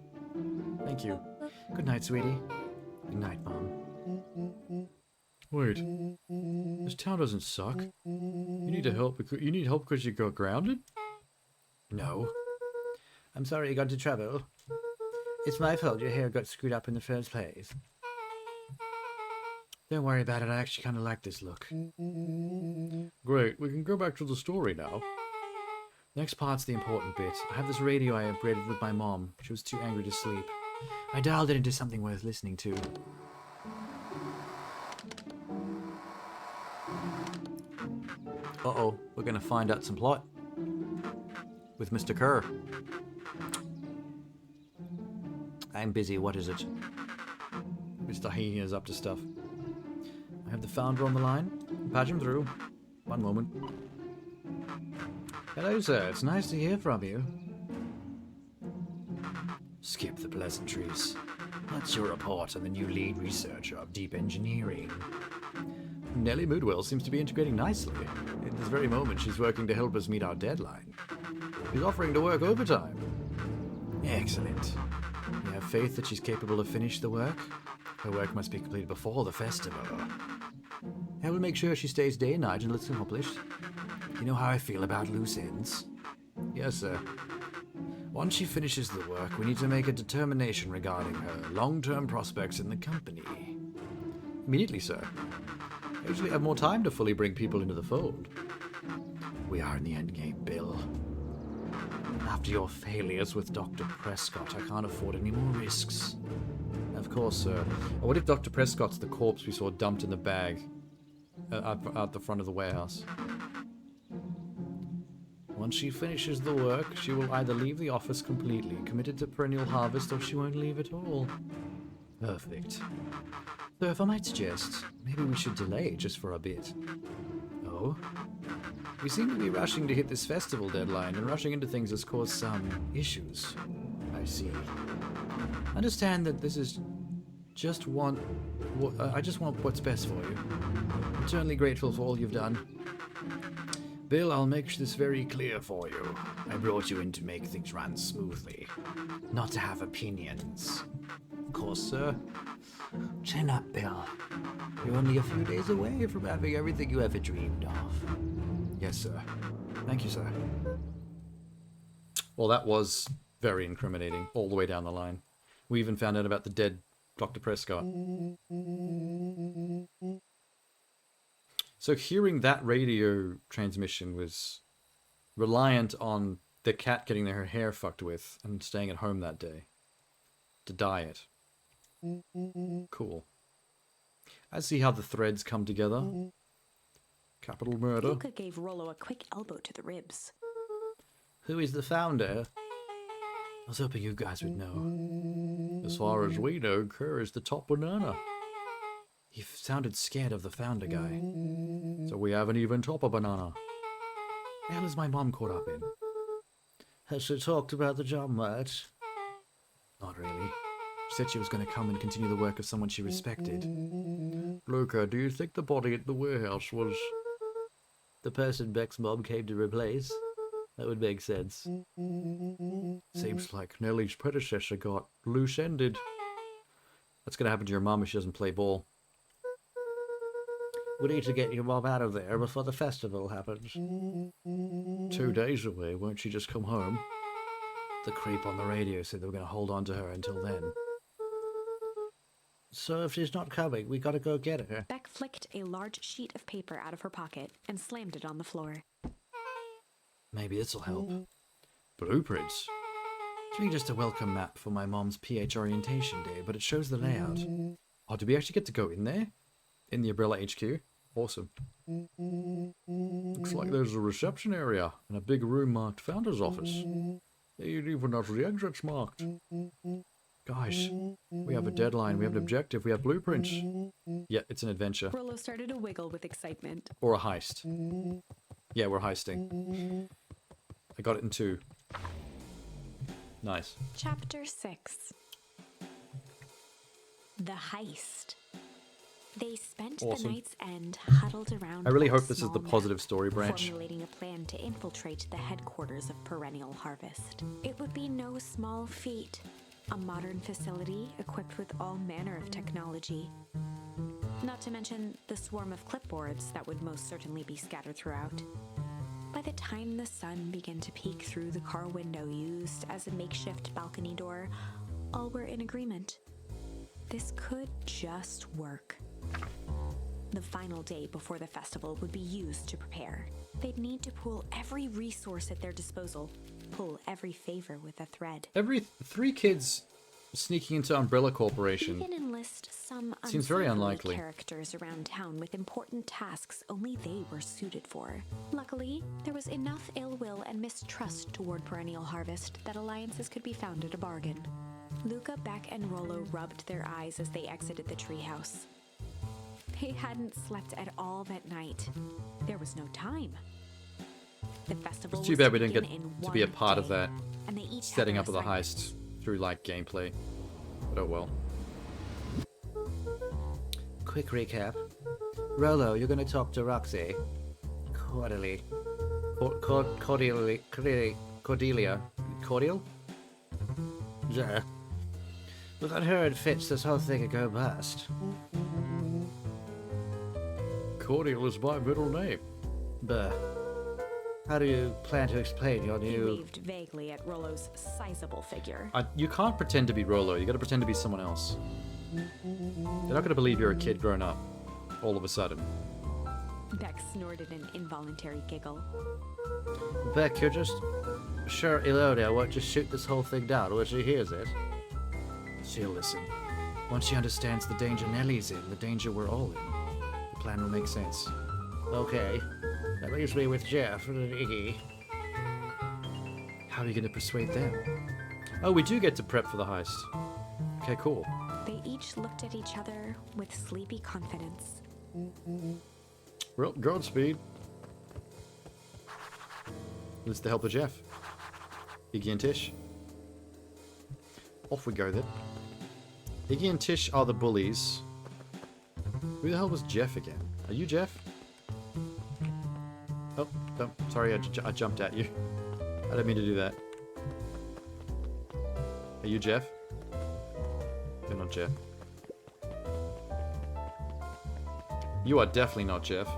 Thank you. Good night, sweetie. Good night, Mom. Wait, this town doesn't suck. You need help because you got grounded? No. I'm sorry you got into trouble. It's my fault your hair got screwed up in the first place. Don't worry about it, I actually kind of like this look. Great, we can go back to the story now. Next part's the important bit. I have this radio I upgraded with my mom. She was too angry to sleep. I dialed it into something worth listening to. Uh-oh, we're gonna find out some plot. With Mr. Kerr. I'm busy, what is it? Mr. Heaney is up to stuff. I have the founder on the line. Patch him through. One moment. Hello, sir. It's nice to hear from you. Skip the pleasantries. What's your report on the new lead researcher of deep engineering? Nellie Moodwell seems to be integrating nicely. In this very moment, she's working to help us meet our deadline. She's offering to work overtime. Excellent. You have faith that she's capable of finishing the work? Her work must be completed before the festival. I will make sure she stays day and night until it's accomplished. You know how I feel about loose ends? Yes, sir. Once she finishes the work, we need to make a determination regarding her long-term prospects in the company. Immediately, sir. I usually have more time to fully bring people into the fold. We are in the endgame, Bill. After your failures with Dr. Prescott, I can't afford any more risks. A Of course, sir. What if Dr. Prescott's the corpse we saw dumped in the bag out the front of the warehouse? Once she finishes the work, she will either leave the office completely, committed to perennial harvest, or she won't leave at all. Perfect. So if I might suggest, maybe we should delay just for a bit. Oh? We seem to be rushing to hit this festival deadline, and rushing into things has caused some issues. I see. Understand that this is just I just want what's best for you. I'm eternally grateful for all you've done. Bill, I'll make this very clear for you. I brought you in to make things run smoothly, not to have opinions. Of course, sir. Chin up, Bill. You're only a few days away from having everything you ever dreamed of. Yes, sir. Thank you, sir. Well, that was very incriminating, all the way down the line. We even found out about the dead Dr. Prescott. So hearing that radio transmission was reliant on the cat getting her hair fucked with and staying at home that day to dye it. Cool. I see how the threads come together. Capital murder. Luca gave Rollo a quick elbow to the ribs. Who is the founder? I was hoping you guys would know. As far as we know, Kerr is the top banana. He sounded scared of the founder guy. So we haven't even top a banana. The hell is my mom caught up in? Has she talked about the job much? Not really. She said she was going to come and continue the work of someone she respected. Luca, do you think the body at the warehouse was... The person Beck's mom came to replace? That would make sense. Seems like Nellie's predecessor got loose-ended. That's going to happen to your mom if she doesn't play ball. We need to get your mom out of there before the festival happens. 2 days away, won't she just come home? The creep on the radio said they were going to hold on to her until then. So if she's not coming, we gotta go get her. Beck flicked a large sheet of paper out of her pocket and slammed it on the floor. Maybe this'll help. Blueprints? It's really just a welcome map for my mom's PH orientation day, but it shows the layout. Oh, did we actually get to go in there? In the Umbrella HQ? Awesome. Looks like there's a reception area and a big room marked Founder's Office. It even has the exits marked. Gosh, we have a deadline, we have an objective, we have blueprints. Yeah, it's an adventure. Rollo started to wiggle with excitement. Or a heist. Yeah, we're heisting. I got it in 2. Nice. Chapter 6. The Heist. They spent Awesome. the night's end huddled around. I really a hope this is small the positive map, story branch. formulating a plan to infiltrate the headquarters of Perennial Harvest. It would be no small feat. A modern facility equipped with all manner of technology. Not to mention the swarm of clipboards that would most certainly be scattered throughout. By the time the sun began to peek through the car window used as a makeshift balcony door, all were in agreement. This could just work. The final day before the festival would be used to prepare. They'd need to pool every resource at their disposal, pull every favor with a thread. Every 3 kids sneaking into Umbrella Corporation. Even enlist some Seems very unsavory unlikely. characters around town with important tasks only they were suited for. Luckily, there was enough ill will and mistrust toward Perennial Harvest that alliances could be found at a bargain. Luca, Beck, and Rollo rubbed their eyes as they exited the treehouse. They hadn't slept at all that night. There was no time. The festival It's too was bad to we didn't begin get in to be a one part of day, that and they each had setting their up of the assignment. heist through like gameplay. But oh well. Quick recap. Rollo, you're gonna talk to Roxy. Cordelia. Cordelia. Cordial? Yeah. Without her and Fitz, this whole thing could go bust. Cordial is my middle name. But how do you plan to explain your He new... waved vaguely at Rollo's sizable figure. You can't pretend to be Rollo, you gotta pretend to be someone else. They're not gonna believe you're a kid grown up, all of a sudden. Beck snorted an involuntary giggle. Beck, you're just... Sure, Elodia won't just shoot this whole thing down when she hears it. She'll listen. Once she understands the danger Nellie's in, the danger we're all in, the plan will make sense. Okay. That leaves me with Jeff and Iggy. How are you going to persuade them? Oh, we do get to prep for the heist. Okay, cool. They each looked at each other with sleepy confidence. Well, Godspeed. With the help of Jeff. Iggy and Tish. Off we go then. Iggy and Tish are the bullies. Who the hell was Jeff again? Are you Jeff? Oh, no, sorry, I jumped at you. I didn't mean to do that. Are you Jeff? You're not Jeff. You are definitely not Jeff.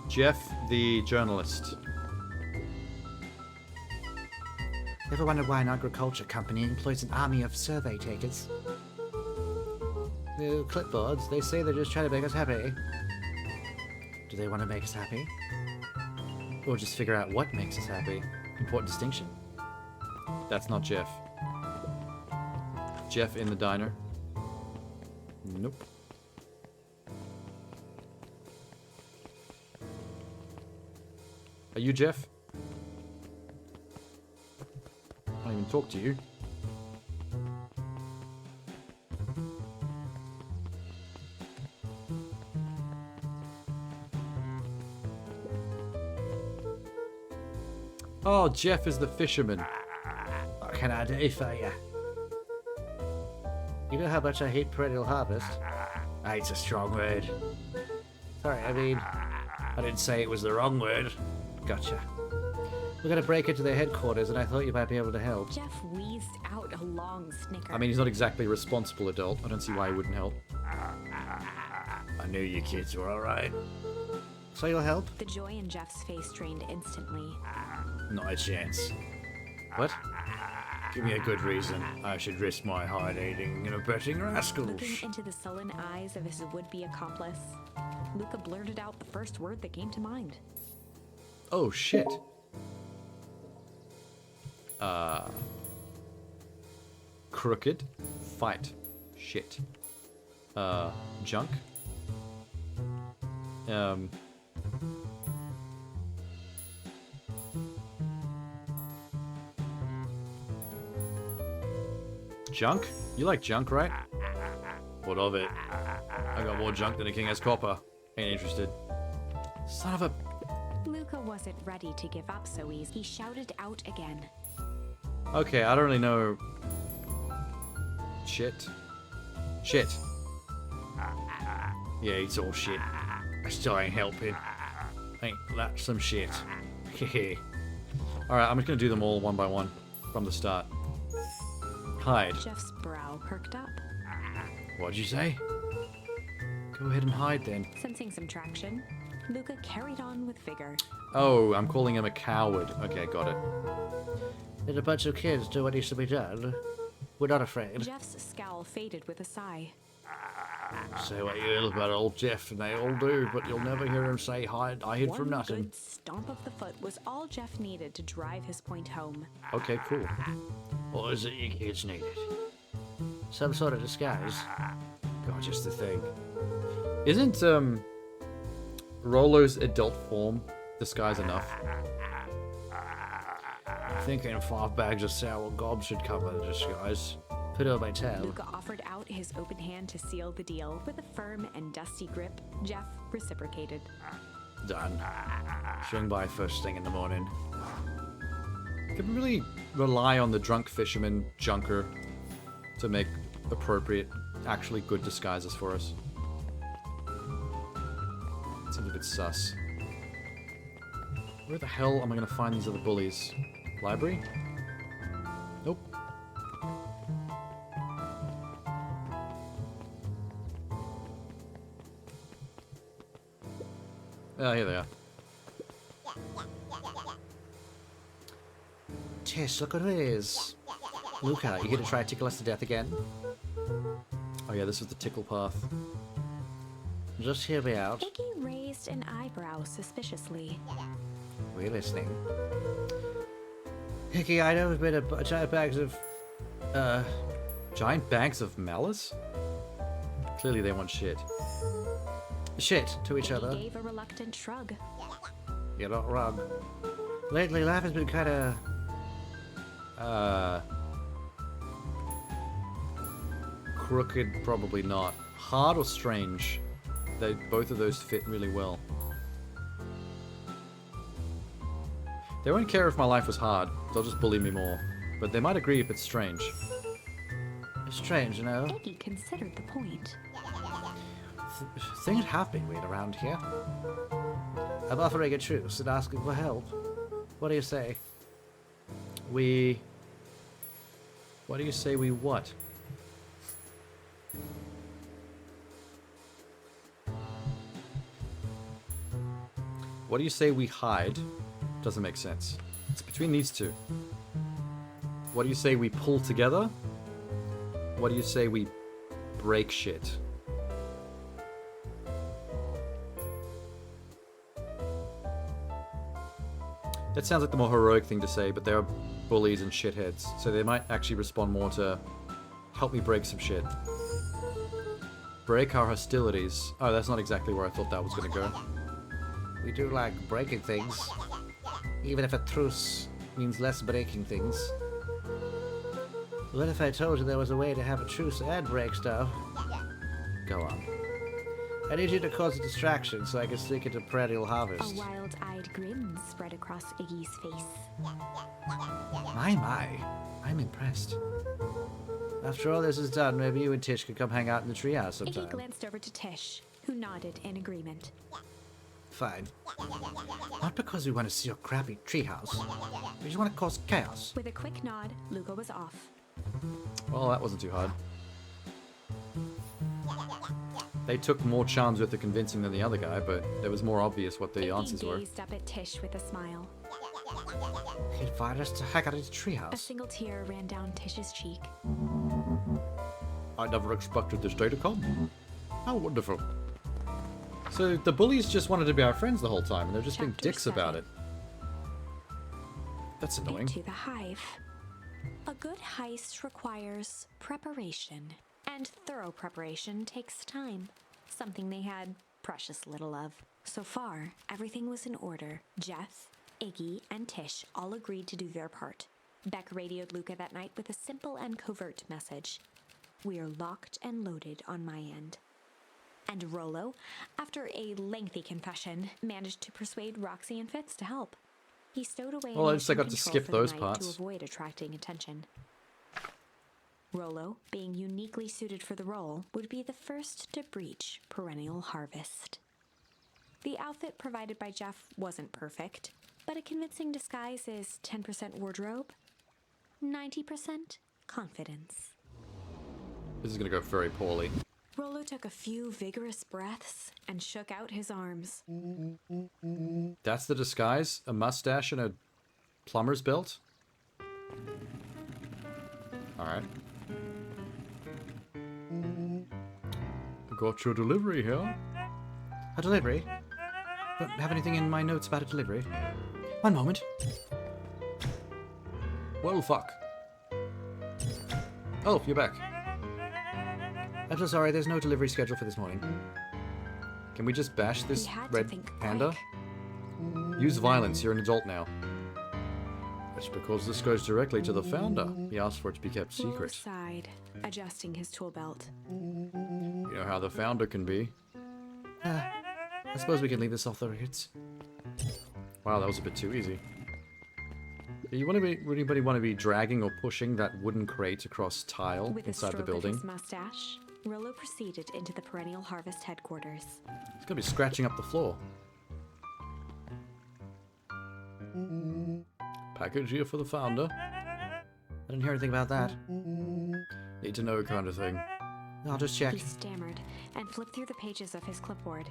Jeff, the journalist. Ever wondered why an agriculture company employs an army of survey takers? New clipboards, they say they're just trying to make us happy. Do they want to make us happy? Or just figure out what makes us happy? Important distinction. That's not Jeff. Jeff in the diner. Nope. Are you Jeff? I can't even talk to you. Oh, Jeff is the fisherman. What can I do for you? You know how much I hate perennial harvest? Hate's a strong word. Sorry, I mean, I didn't say it was the wrong word. Gotcha. We're gonna break into their headquarters, and I thought you might be able to help. Jeff wheezed out a long snicker. I mean, he's not exactly a responsible adult. I don't see why he wouldn't help. I knew you kids were alright. So you'll help? The joy in Jeff's face drained instantly. Not a chance. What? Give me a good reason. I should risk my hide aiding and abetting rascals. Looking into the sullen eyes of his would-be accomplice, Luca blurted out the first word that came to mind. Oh, shit. Crooked. Fight. Shit. Junk. Junk? You like junk, right? What of it? I got more junk than a king has copper. Ain't interested. Son of a... Luca wasn't ready to give up so easy. He shouted out again. Okay, I don't really know... Shit. Shit. Yeah, it's all shit. I still ain't helping. Ain't that some shit? Hehe. Alright, I'm just gonna do them all one by one. From the start. Hide. Jeff's brow perked up. What'd you say? Go ahead and hide then. Sensing some traction, Luca carried on with vigor. Oh, I'm calling him a coward. Okay, got it. Did a bunch of kids do what needs to be done? We're not afraid. Jeff's scowl faded with a sigh. Say what you will about old Jeff, and they all do, but you'll never hear him say, I hid from One nothing. good stomp of the foot was all Jeff needed to drive his point home. Okay, cool. What is it you kids needed? Some sort of disguise? God, just the thing. Isn't, Rolo's adult form disguise enough? Thinking 5 bags of sour gob should cover the disguise. Put it on my tab. Luca offered out his open hand to seal the deal. With a firm and dusty grip, Jeff reciprocated. Done. Swing by first thing in the morning. Can we really rely on the drunk fisherman junker to make appropriate, actually good disguises for us? Seems a bit sus. Where the hell am I gonna find these other bullies? Library? Nope. Ah, here they are. Tish, look what it is. Luca, you gonna try to tickle us to death again? Oh yeah, this is the tickle path. Just hear me out. Iggy raised an eyebrow suspiciously. We're listening. Hickey, I know it's been a giant bags of, Giant bags of malice? Clearly they want shit. shit to each He other. gave a reluctant shrug. You're not wrong. Lately, life has been kinda... Crooked, probably not. Hard or strange? Both of those fit really well. They won't care if my life was hard. They'll just bully me more. But they might agree if it's strange. It's strange, you know? Iggy considered the point. Things have been weird around here. I'm offering a truce and asking for help. What do you say? What do you say we what? What do you say we hide? Doesn't make sense. It's between these two. What do you say we pull together? What do you say we break shit? That sounds like the more heroic thing to say, but they are bullies and shitheads, so they might actually respond more to help me break some shit. Break our hostilities. Oh, that's not exactly where I thought that was going to go. We do like breaking things. Even if a truce means less breaking things. What if I told you there was a way to have a truce and break stuff? Go on. I need you to cause a distraction so I can sneak into perennial A harvest. wild-eyed grin spread across Iggy's face. My, I'm impressed. After all this is done, maybe you and Tish could come hang out in the treehouse Iggy sometime. glanced over to Tish, who nodded in agreement. Fine. Not because we want to see your crappy treehouse. We just want to cause chaos. With a quick nod, Luca was off. Well, that wasn't too hard. They took more charms with the convincing than the other guy, but it was more obvious what the Iggy answers were. gazed up at Tish with a smile. He invited us to hang out in his A treehouse. single tear ran down Tish's cheek. I never expected this day to come. How wonderful. So the bullies just wanted to be our friends the whole time, and they're just being Chapter dicks about 7. it. That's annoying. Into the hive. A good heist requires preparation, and thorough preparation takes time, something they had precious little of. So far, everything was in order. Jeff, Iggy, and Tish all agreed to do their part. Beck radioed Luca that night with a simple and covert message. We are locked and loaded on my end. And Rollo, after a lengthy confession, managed to persuade Roxy and Fitz to help. He stowed away Well, at in least I got to mission skip control for those the night parts. to avoid attracting attention. Rollo, being uniquely suited for the role, would be the first to breach perennial harvest. The outfit provided by Jeff wasn't perfect, but a convincing disguise is 10% wardrobe, 90% confidence. This is gonna go very poorly. Rollo took a few vigorous breaths and shook out his arms. That's the disguise? A mustache and a plumber's belt? Alright. Got your delivery here. A delivery? Don't have anything in my notes about a delivery. One moment. Well, fuck. Oh, you're back. I'm so sorry, there's no delivery schedule for this morning. Can we just bash this He had to red think panda? quick. Use violence, you're an adult now. That's because this goes directly to the founder. He asked for it to be kept Rollo secret. sighed, adjusting his tool belt. You know how the founder can be. I suppose we can leave this off the records. Wow, that was a bit too easy. Would anybody want to be dragging or pushing that wooden crate across tile With a inside the stroke building? of his mustache, Rollo proceeded into the Perennial Harvest headquarters. It's gonna be scratching up the floor. Package here for the founder. I didn't hear anything about that. Need to know kind of thing. I'll just check. He stammered and flipped through the pages of his clipboard.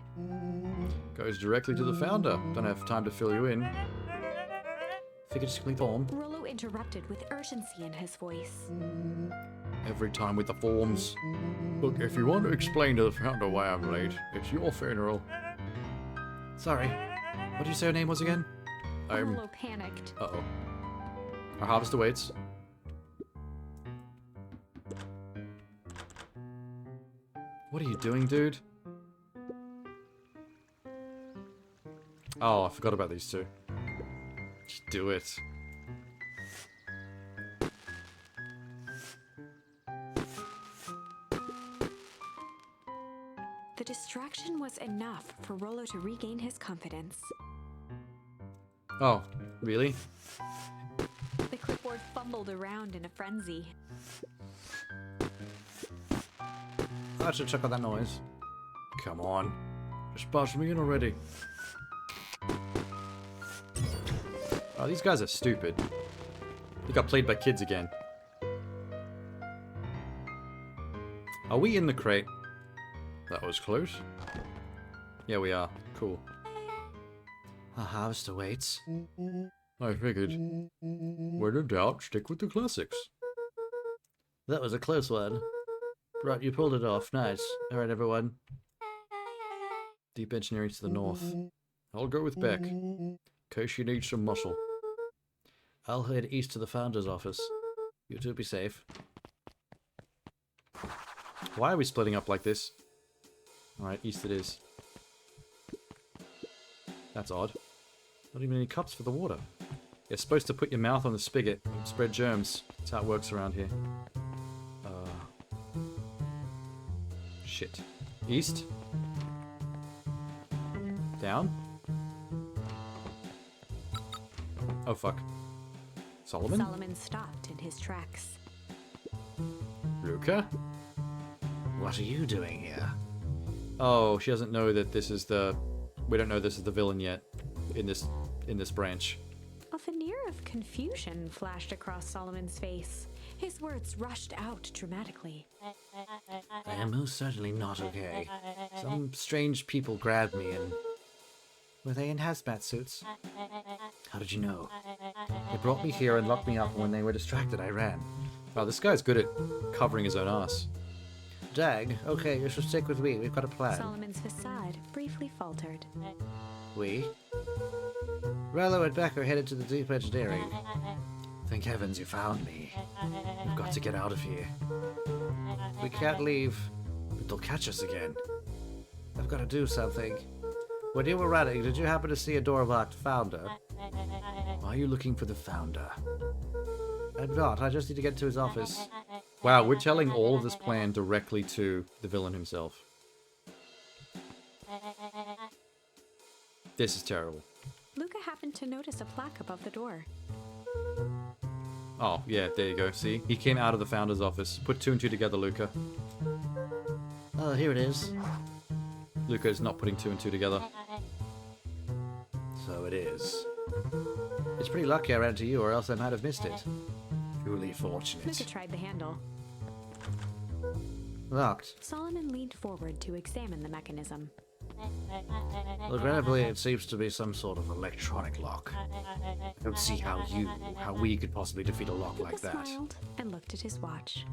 Goes directly to the founder. Don't have time to fill you in. Figured just complete the form. Rollo interrupted with urgency in his voice. Every time with the forms. Look, if you want to explain to the founder why I'm late, it's your funeral. Sorry. What did you say her name was again? I'm a little panicked. Uh-oh. Our harvest awaits. What are you doing, dude? Oh, I forgot about these two. Just do it. The distraction was enough for Rollo to regain his confidence. Oh, really? The clipboard fumbled around in a frenzy. I should check out that noise. Come on. Just buzz me in already. Oh, these guys are stupid. He got played by kids again. Are we in the crate? That was close. Yeah, we are. Cool. Our harvest awaits. I figured. When in doubt, stick with the classics. That was a close one. Right, you pulled it off. Nice. Alright, everyone. Deep engineering to the north. I'll go with Beck. In case she needs some muscle. I'll head east to the founder's office. You two be safe. Why are we splitting up like this? Alright, east it is. That's odd. Not even any cups for the water. You're supposed to put your mouth on the spigot and spread germs. That's how it works around here. Shit. East? Down? Oh fuck. Solomon? Solomon stopped in his tracks. Luca? What are you doing here? Oh, she doesn't know that this is the... We don't know this is the villain yet. In this branch. A veneer of confusion flashed across Solomon's face. His words rushed out dramatically. I am most certainly not okay. Some strange people grabbed me and... Were they in hazmat suits? How did you know? They brought me here and locked me up, and when they were distracted, I ran. Wow, this guy's good at covering his own ass. Dag, okay, you should stick with me. We've got a plan. Solomon's facade briefly faltered. We? Rollo and Beck are headed to the deep engineering. Thank heavens you found me. We've got to get out of here. We can't leave, but they'll catch us again. I've got to do something. When you were running, did you happen to see a door-locked founder? Why are you looking for the founder? I'm not. I just need to get to his office. Wow, we're telling all of this plan directly to the villain himself. This is terrible. Luca happened to notice a plaque above the door. Oh, yeah, there you go. See? He came out of the founder's office. Put two and two together, Luca. Oh, here it is. Luca is not putting two and two together. So it is. It's pretty lucky I ran to you, or else I might have missed it. Truly fortunate. Luca tried the handle. Locked. Solomon leaned forward to examine the mechanism. Regrettably, it seems to be some sort of electronic lock. I don't see how we could possibly defeat a lock Luca like that. smiled and looked at his watch.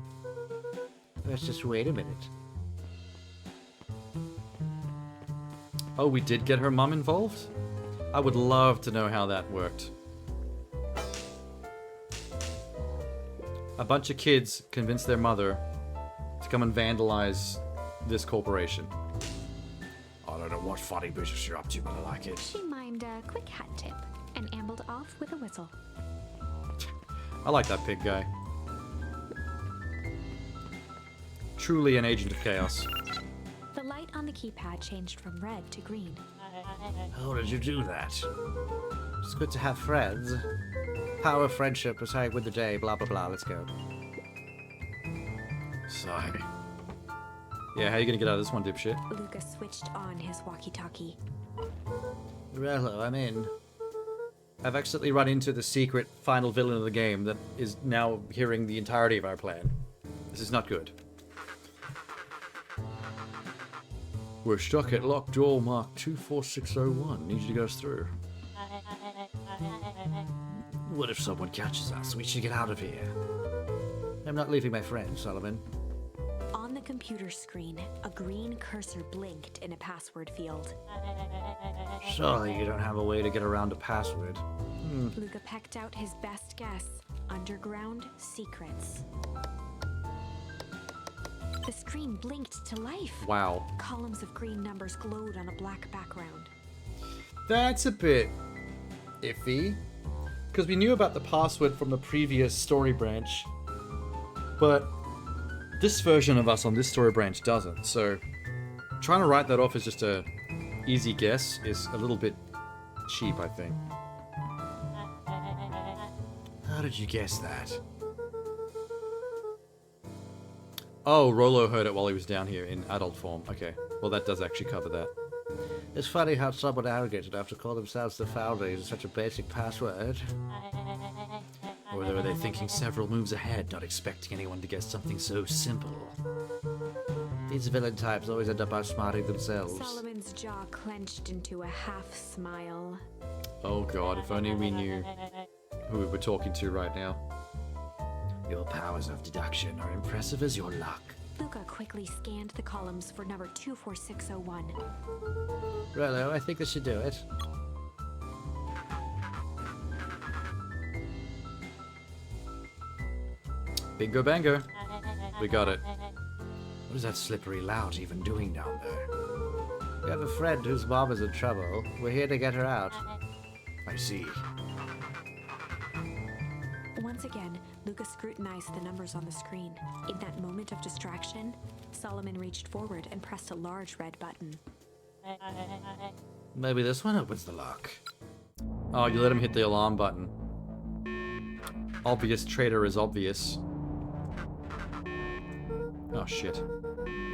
Let's just wait a minute. Oh, we did get her mum involved? I would love to know how that worked. A bunch of kids convinced their mother to come and vandalize this corporation. I don't know what funny business you're up to, but I like it. She mimed a quick hat tip and ambled off with a whistle. I like that pig guy. Truly an agent of chaos. The light on the keypad changed from red to green. How did you do that? It's good to have friends. Power of friendship is how you win the day, blah blah blah, let's go. Sigh. Yeah, how you gonna get out of this one, dipshit? Luca switched on his walkie-talkie. Rello, I'm in. I've accidentally run into the secret final villain of the game that is now hearing the entirety of our plan. This is not good. We're stuck at locked door mark 24601. Need you to go us through. What if someone catches us? We should get out of here. I'm not leaving my friend, Solomon. On the computer screen, a green cursor blinked in a password field. Surely you don't have a way to get around a password. Luca pecked out his best guess. Underground secrets. The screen blinked to life. Wow. Columns of green numbers glowed on a black background. That's a bit iffy. Because we knew about the password from the previous story branch. But this version of us on this story branch doesn't. So trying to write that off as just a easy guess is a little bit cheap, I think. How did you guess that? Oh, Rolo heard it while he was down here in adult form. Okay. Well, that does actually cover that. It's funny how someone arrogant enough to call themselves the founder uses such a basic password. Or were they thinking several moves ahead, not expecting anyone to guess something so simple? These villain types always end up outsmarting themselves. Solomon's jaw clenched into a half smile. Oh god, if only we knew who we were talking to right now. Your powers of deduction are impressive as your luck. Luca quickly scanned the columns for number 24601. Rolo, I think this should do it. Bingo bango. We got it. What is that slippery lout even doing down there? We have a friend whose mom is in trouble. We're here to get her out. I see. Once again, Luca scrutinized the numbers on the screen. In that moment of distraction, Solomon reached forward and pressed a large red button. Maybe this one opens the lock. Oh, you let him hit the alarm button. Obvious traitor is obvious. Oh shit.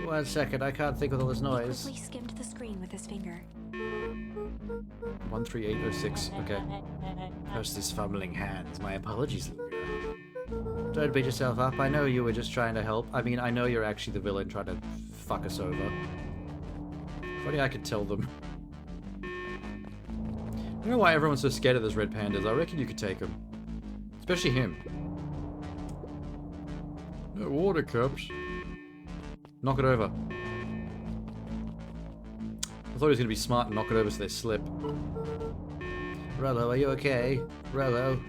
1 second, I can't think with all this He noise. quickly skimmed the screen with his finger. 13806. Okay. How's this fumbling hands? My apologies, Luca. Don't beat yourself up. I know you were just trying to help. I mean, I know you're actually the villain trying to fuck us over. If only I could tell them. I don't know why everyone's so scared of those red pandas. I reckon you could take them. Especially him. No water cups. Knock it over. I thought he was going to be smart and knock it over so they slip. Rolo, are you okay? Rolo.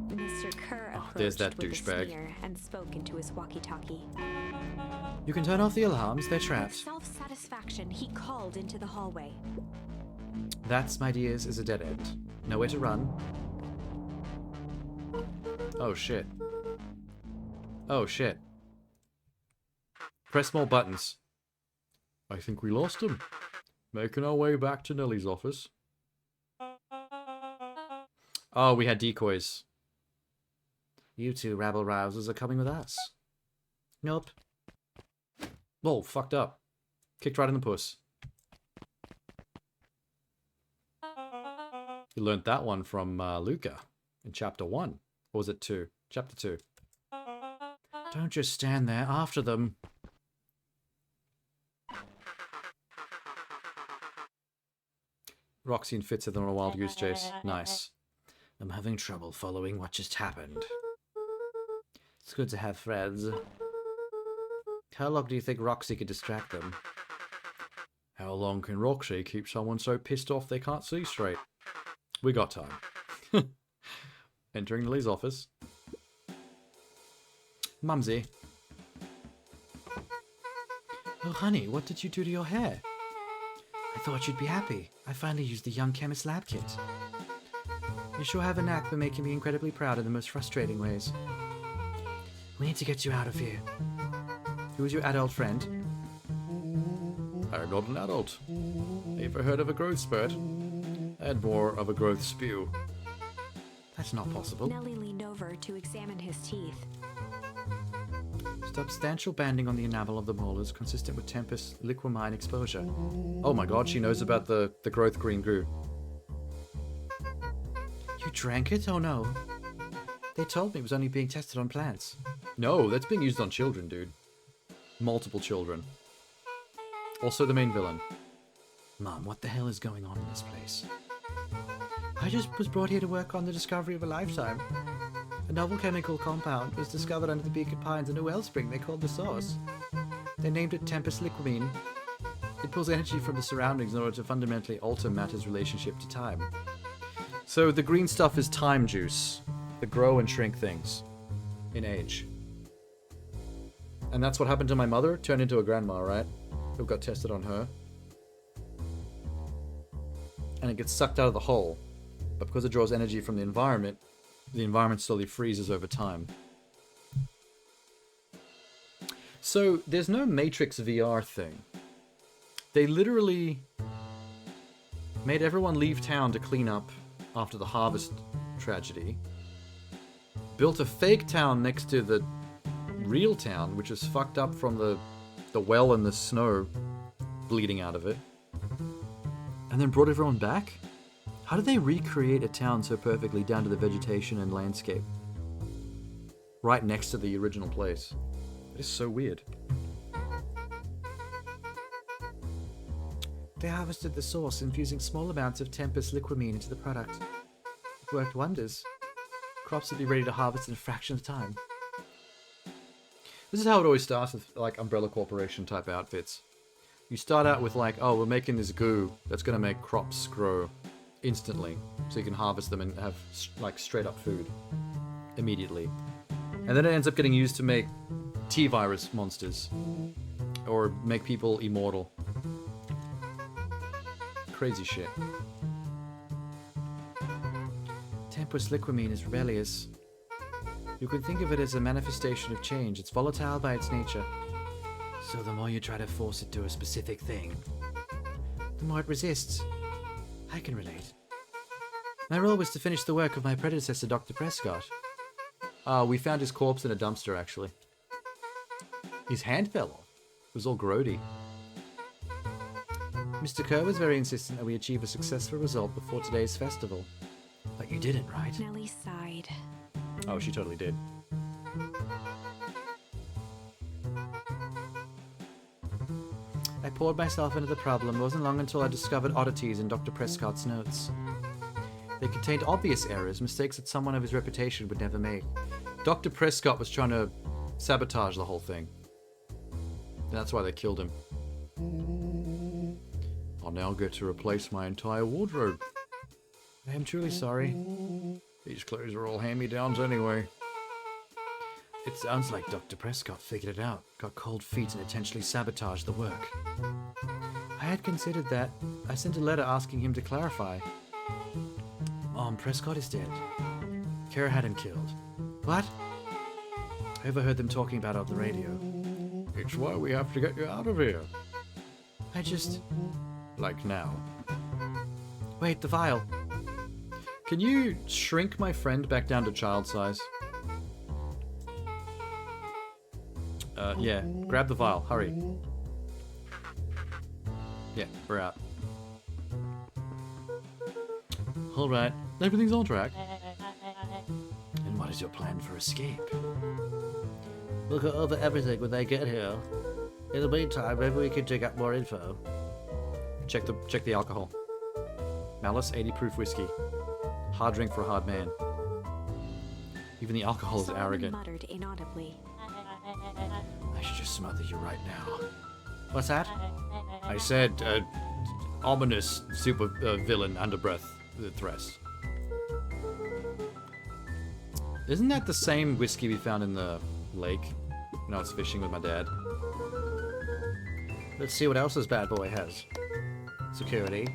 Mr. Kerr approached there's that with douchebag. a sneer and spoke into his walkie-talkie. You can turn off the alarms, they're With trapped. self-satisfaction, he called into the hallway. That, my dears, is a dead end. Nowhere to run. Oh shit. Oh shit. Press more buttons. I think we lost him. Making our way back to Nellie's office. Oh, we had decoys. You two rabble-rousers are coming with us. Nope. Oh, fucked up. Kicked right in the puss. You learnt that one from Luca in chapter 1. Or was it 2? Chapter 2. Don't just stand there after them. Roxy and Fitz are on a wild goose chase. Nice. I'm having trouble following what just happened. It's good to have friends. How long do you think Roxy could distract them? How long can Roxy keep someone so pissed off they can't see straight? We got time. Entering Lily's office. Mumsy. Oh, honey, what did you do to your hair? I thought you'd be happy. I finally used the Young Chemist lab kit. You sure have a knack for making me incredibly proud in the most frustrating ways. We need to get you out of here. Who is your adult friend? I'm not an adult. Ever heard of a growth spurt? And more of a growth spew. That's not possible. Nellie leaned over to examine his teeth. Substantial banding on the enamel of the molars consistent with Tempest liquamine exposure. Oh my god, she knows about the growth green goo. You drank it? Oh no. They told me it was only being tested on plants. No, that's being used on children, dude. Multiple children. Also the main villain. Mom, what the hell is going on in this place? I just was brought here to work on the discovery of a lifetime. A novel chemical compound was discovered under the Beacon Pines in a wellspring they called the source. They named it Tempest Liquamine. It pulls energy from the surroundings in order to fundamentally alter matter's relationship to time. So the green stuff is time juice that grow and shrink things in age. And that's what happened to my mother, turned into a grandma, right? Who got tested on her. And it gets sucked out of the hole. But because it draws energy from the environment slowly freezes over time. So there's no Matrix VR thing. They literally made everyone leave town to clean up after the harvest tragedy. Built a fake town next to the real town, which is fucked up from the well and the snow bleeding out of it. And then brought everyone back? How did they recreate a town so perfectly down to the vegetation and landscape? Right next to the original place. It is so weird. They harvested the source, infusing small amounts of Tempest Liquamine into the product. It worked wonders. Crops would be ready to harvest in a fraction of the time. This is how it always starts with, like, Umbrella Corporation type outfits. You start out with, like, oh, we're making this goo that's going to make crops grow instantly. So you can harvest them and have, like, straight-up food immediately. And then it ends up getting used to make T-virus monsters. Or make people immortal. Crazy shit. Tempest Liquamine is rebellious. You can think of it as a manifestation of change. It's volatile by its nature. So the more you try to force it to a specific thing, the more it resists. I can relate. My role was to finish the work of my predecessor, Dr. Prescott. We found his corpse in a dumpster, actually. His hand fell off. It was all grody. Mr. Kerr was very insistent that we achieve a successful result before today's festival. But you didn't, right? Nellie sighed. Oh, she totally did. I poured myself into the problem. It wasn't long until I discovered oddities in Dr. Prescott's notes. They contained obvious errors, mistakes that someone of his reputation would never make. Dr. Prescott was trying to sabotage the whole thing. That's why they killed him. I'll now get to replace my entire wardrobe. I am truly sorry. These clothes are all hand-me-downs anyway. It sounds like Dr. Prescott figured it out, got cold feet and intentionally sabotaged the work. I had considered that. I sent a letter asking him to clarify. Mom, Prescott is dead. Kara had him killed. What? I overheard them talking about it on the radio. It's why we have to get you out of here. I just... Like now. Wait, the vial. Can you shrink my friend back down to child size? Yeah. Grab the vial. Hurry. Yeah, we're out. Alright. Everything's on track. And what is your plan for escape? We'll go over everything when they get here. In the meantime, maybe we can dig up more info. Check the alcohol. Malice 80 proof whiskey. Hard drink for a hard man. Even the alcohol is Solomon arrogant. muttered inaudibly. I should just smother you right now. What's that? I said, ominous super villain under breath threats. Isn't that the same whiskey we found in the lake when I was fishing with my dad? Let's see what else this bad boy has. Security.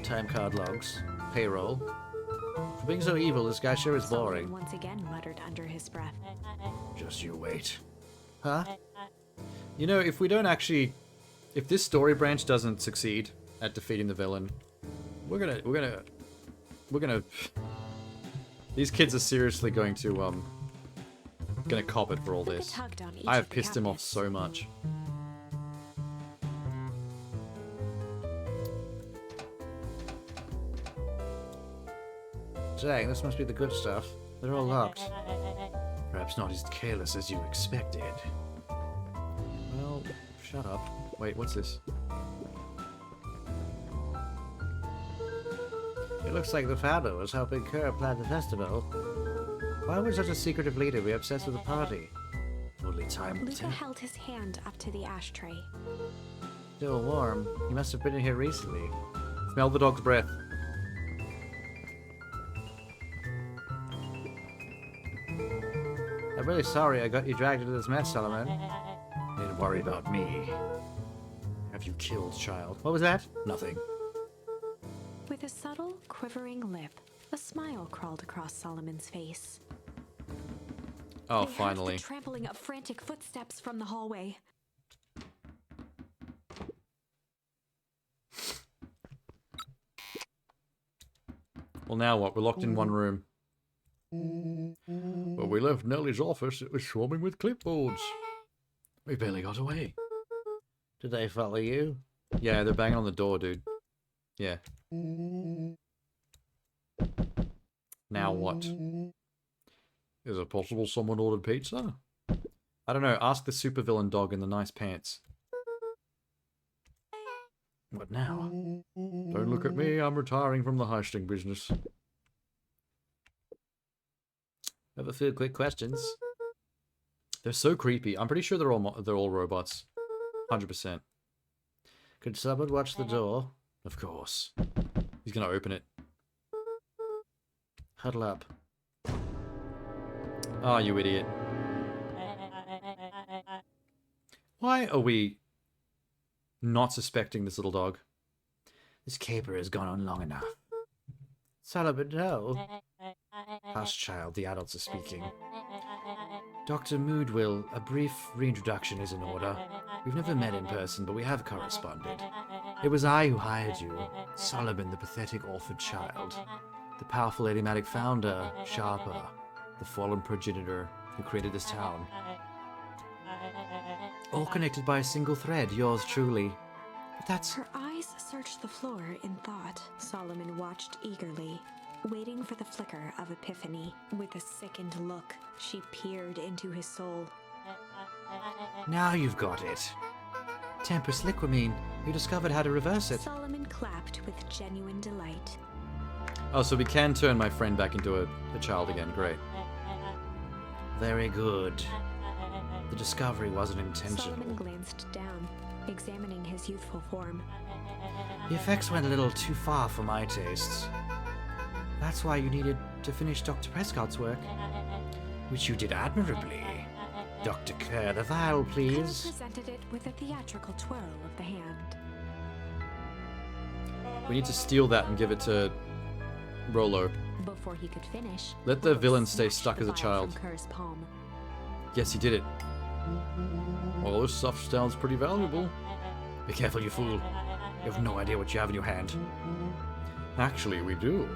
Time card logs. Payroll. For being so evil, this guy sure is boring. Solomon once again muttered under his breath. Just you wait. Huh? You know, if we don't actually... If this story branch doesn't succeed at defeating the villain, we're gonna... These kids are seriously going to, gonna cop it for all The this. tugged on each I of have the pissed him off cabinets. so much. Dang, this must be the good stuff. They're all locked. Perhaps not as careless as you expected. Well, shut up. Wait, what's this? It looks like the founder was helping Kerr plan the festival. Why would such a secretive leader be obsessed with a party? Only time will Luca tell. held his hand up to the ashtray. Still warm. He must have been in here recently. Smell the dog's breath. I'm really sorry I got you dragged into this mess, Solomon. Don't worry about me. Have you killed, child? What was that? Nothing. With a subtle, quivering lip, a smile crawled across Solomon's face. Oh, They heard finally. the trampling of frantic footsteps from the hallway. Well, now what? We're locked in one room. When we left Nellie's office, it was swarming with clipboards. We barely got away. Did they follow you? Yeah, they're banging on the door, dude. Yeah. Now what? Is it possible someone ordered pizza? I don't know. Ask the supervillain dog in the nice pants. What now? Don't look at me, I'm retiring from the heisting business. Have a few quick questions. They're so creepy. I'm pretty sure they're all robots. 100%. Could someone watch the door? Of course. He's gonna open it. Huddle up. Oh, you idiot. Why are we not suspecting this little dog? This caper has gone on long enough. Solomon, no. Hush, child, the adults are speaking. Dr. Moodwill, a brief reintroduction is in order. We've never met in person, but we have corresponded. It was I who hired you, Solomon, the pathetic orphan child. The powerful enigmatic founder, Sharper, the fallen progenitor who created this town. All connected by a single thread, yours truly. But that's... Her eyes searched the floor in thought. Solomon watched eagerly, waiting for the flicker of epiphany. With a sickened look, she peered into his soul. Now you've got it. Tempest liquamine. You discovered how to reverse it. Solomon clapped with genuine delight. Oh, so we can turn my friend back into a child again. Great. Very good. The discovery wasn't intentional. Solomon glanced down, examining his youthful form. The effects went a little too far for my tastes. That's why you needed to finish Dr. Prescott's work, which you did admirably. Dr. Kerr, the vial, Kerr please. presented it with a theatrical twirl of the hand. We need to steal that and give it to Rolo. Before he could finish, Let the Rolo villain stay snatched stuck the as a vial child. from Kerr's palm. Yes, he did it. Well, this stuff sounds pretty valuable. Be careful, you fool. You have no idea what you have in your hand. Actually, we do.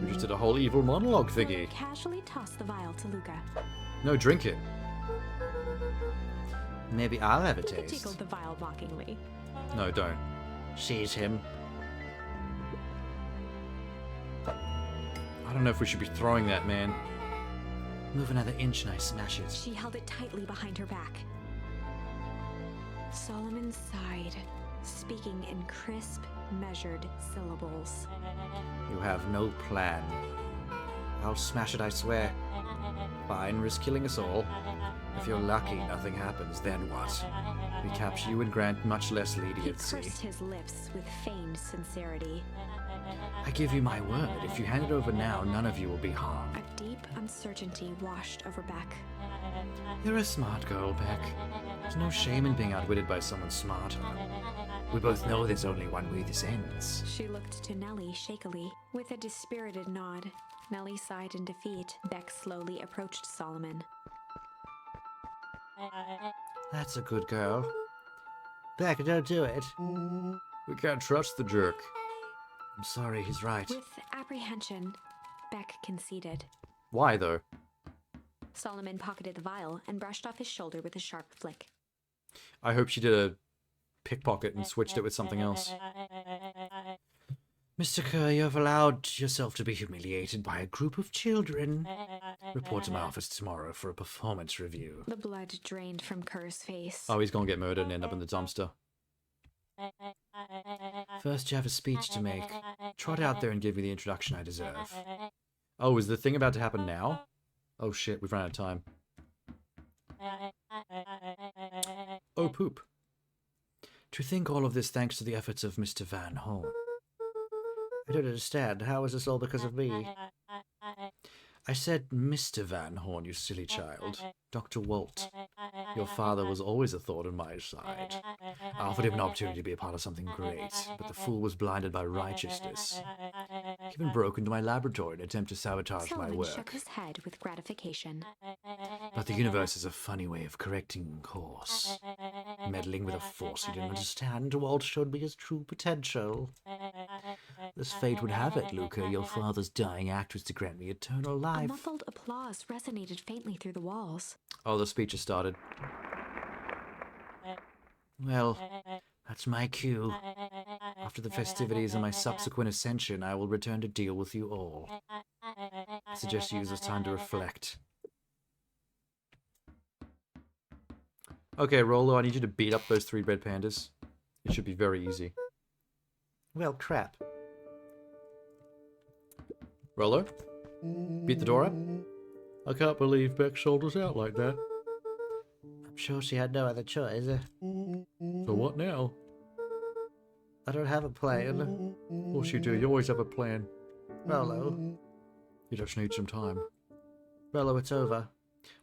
We just did a whole evil monologue Rolo thingy. casually tossed the vial to Luca. No, drink it. Maybe I'll have a Luca taste. tickled the vial mockingly. No, don't. Seize him. I don't know if we should be throwing that, man. Move another inch and I smash it. She held it tightly behind her back. Solomon sighed, speaking in crisp, measured syllables. You have no plan. I'll smash it, I swear. Fine, risk killing us all. If you're lucky, nothing happens, then what? We capture you and grant much less He leniency. pursed his lips with feigned sincerity. I give you my word, if you hand it over now, none of you will be harmed. A deep uncertainty washed over Beck. You're a smart girl, Beck. There's no shame in being outwitted by someone smarter. We both know there's only one way this ends. She looked to Nellie shakily. With a dispirited nod, Nellie sighed in defeat. Beck slowly approached Solomon. That's a good girl. Beck, don't do it. We can't trust the jerk. I'm sorry, he's right. With apprehension, Beck conceded. Why, though? Solomon pocketed the vial and brushed off his shoulder with a sharp flick. I hope she did a pickpocket and switched it with something else. Mr. Kerr, you have allowed yourself to be humiliated by a group of children. Report to my office tomorrow for a performance review. The blood drained from Kerr's face. Oh, he's gonna get murdered and end up in the dumpster. First, you have a speech to make. Trot out there and give me the introduction I deserve. Oh, is the thing about to happen now? Oh shit, we've run out of time. Oh poop. To think all of this thanks to the efforts of Mr. Van Horn. I don't understand. How is this all because of me? I said Mr. Van Horn, you silly child. Dr. Walt. Your father was always a thorn in my side. I offered him an opportunity to be a part of something great, but the fool was blinded by righteousness. He even broke into my laboratory in an attempt to sabotage my Solomon shook work. his head with gratification. But the universe is a funny way of correcting course. Meddling with a force you didn't understand, Walt showed me his true potential. As fate would have it, Luca, your father's dying act was to grant me eternal A life. muffled applause resonated faintly through the walls. Oh, the speech has started. Well, that's my cue. After the festivities and my subsequent ascension, I will return to deal with you all. I suggest you use this time to reflect. Okay, Rolo, I need you to beat up those 3 red pandas. It should be very easy. Well, crap. Rolo? Beat the door up? I can't believe Beck sold us out like that. I'm sure she had no other choice. So what now? I don't have a plan. Of course you do, you always have a plan. Rolo. You just need some time. Rolo, it's over.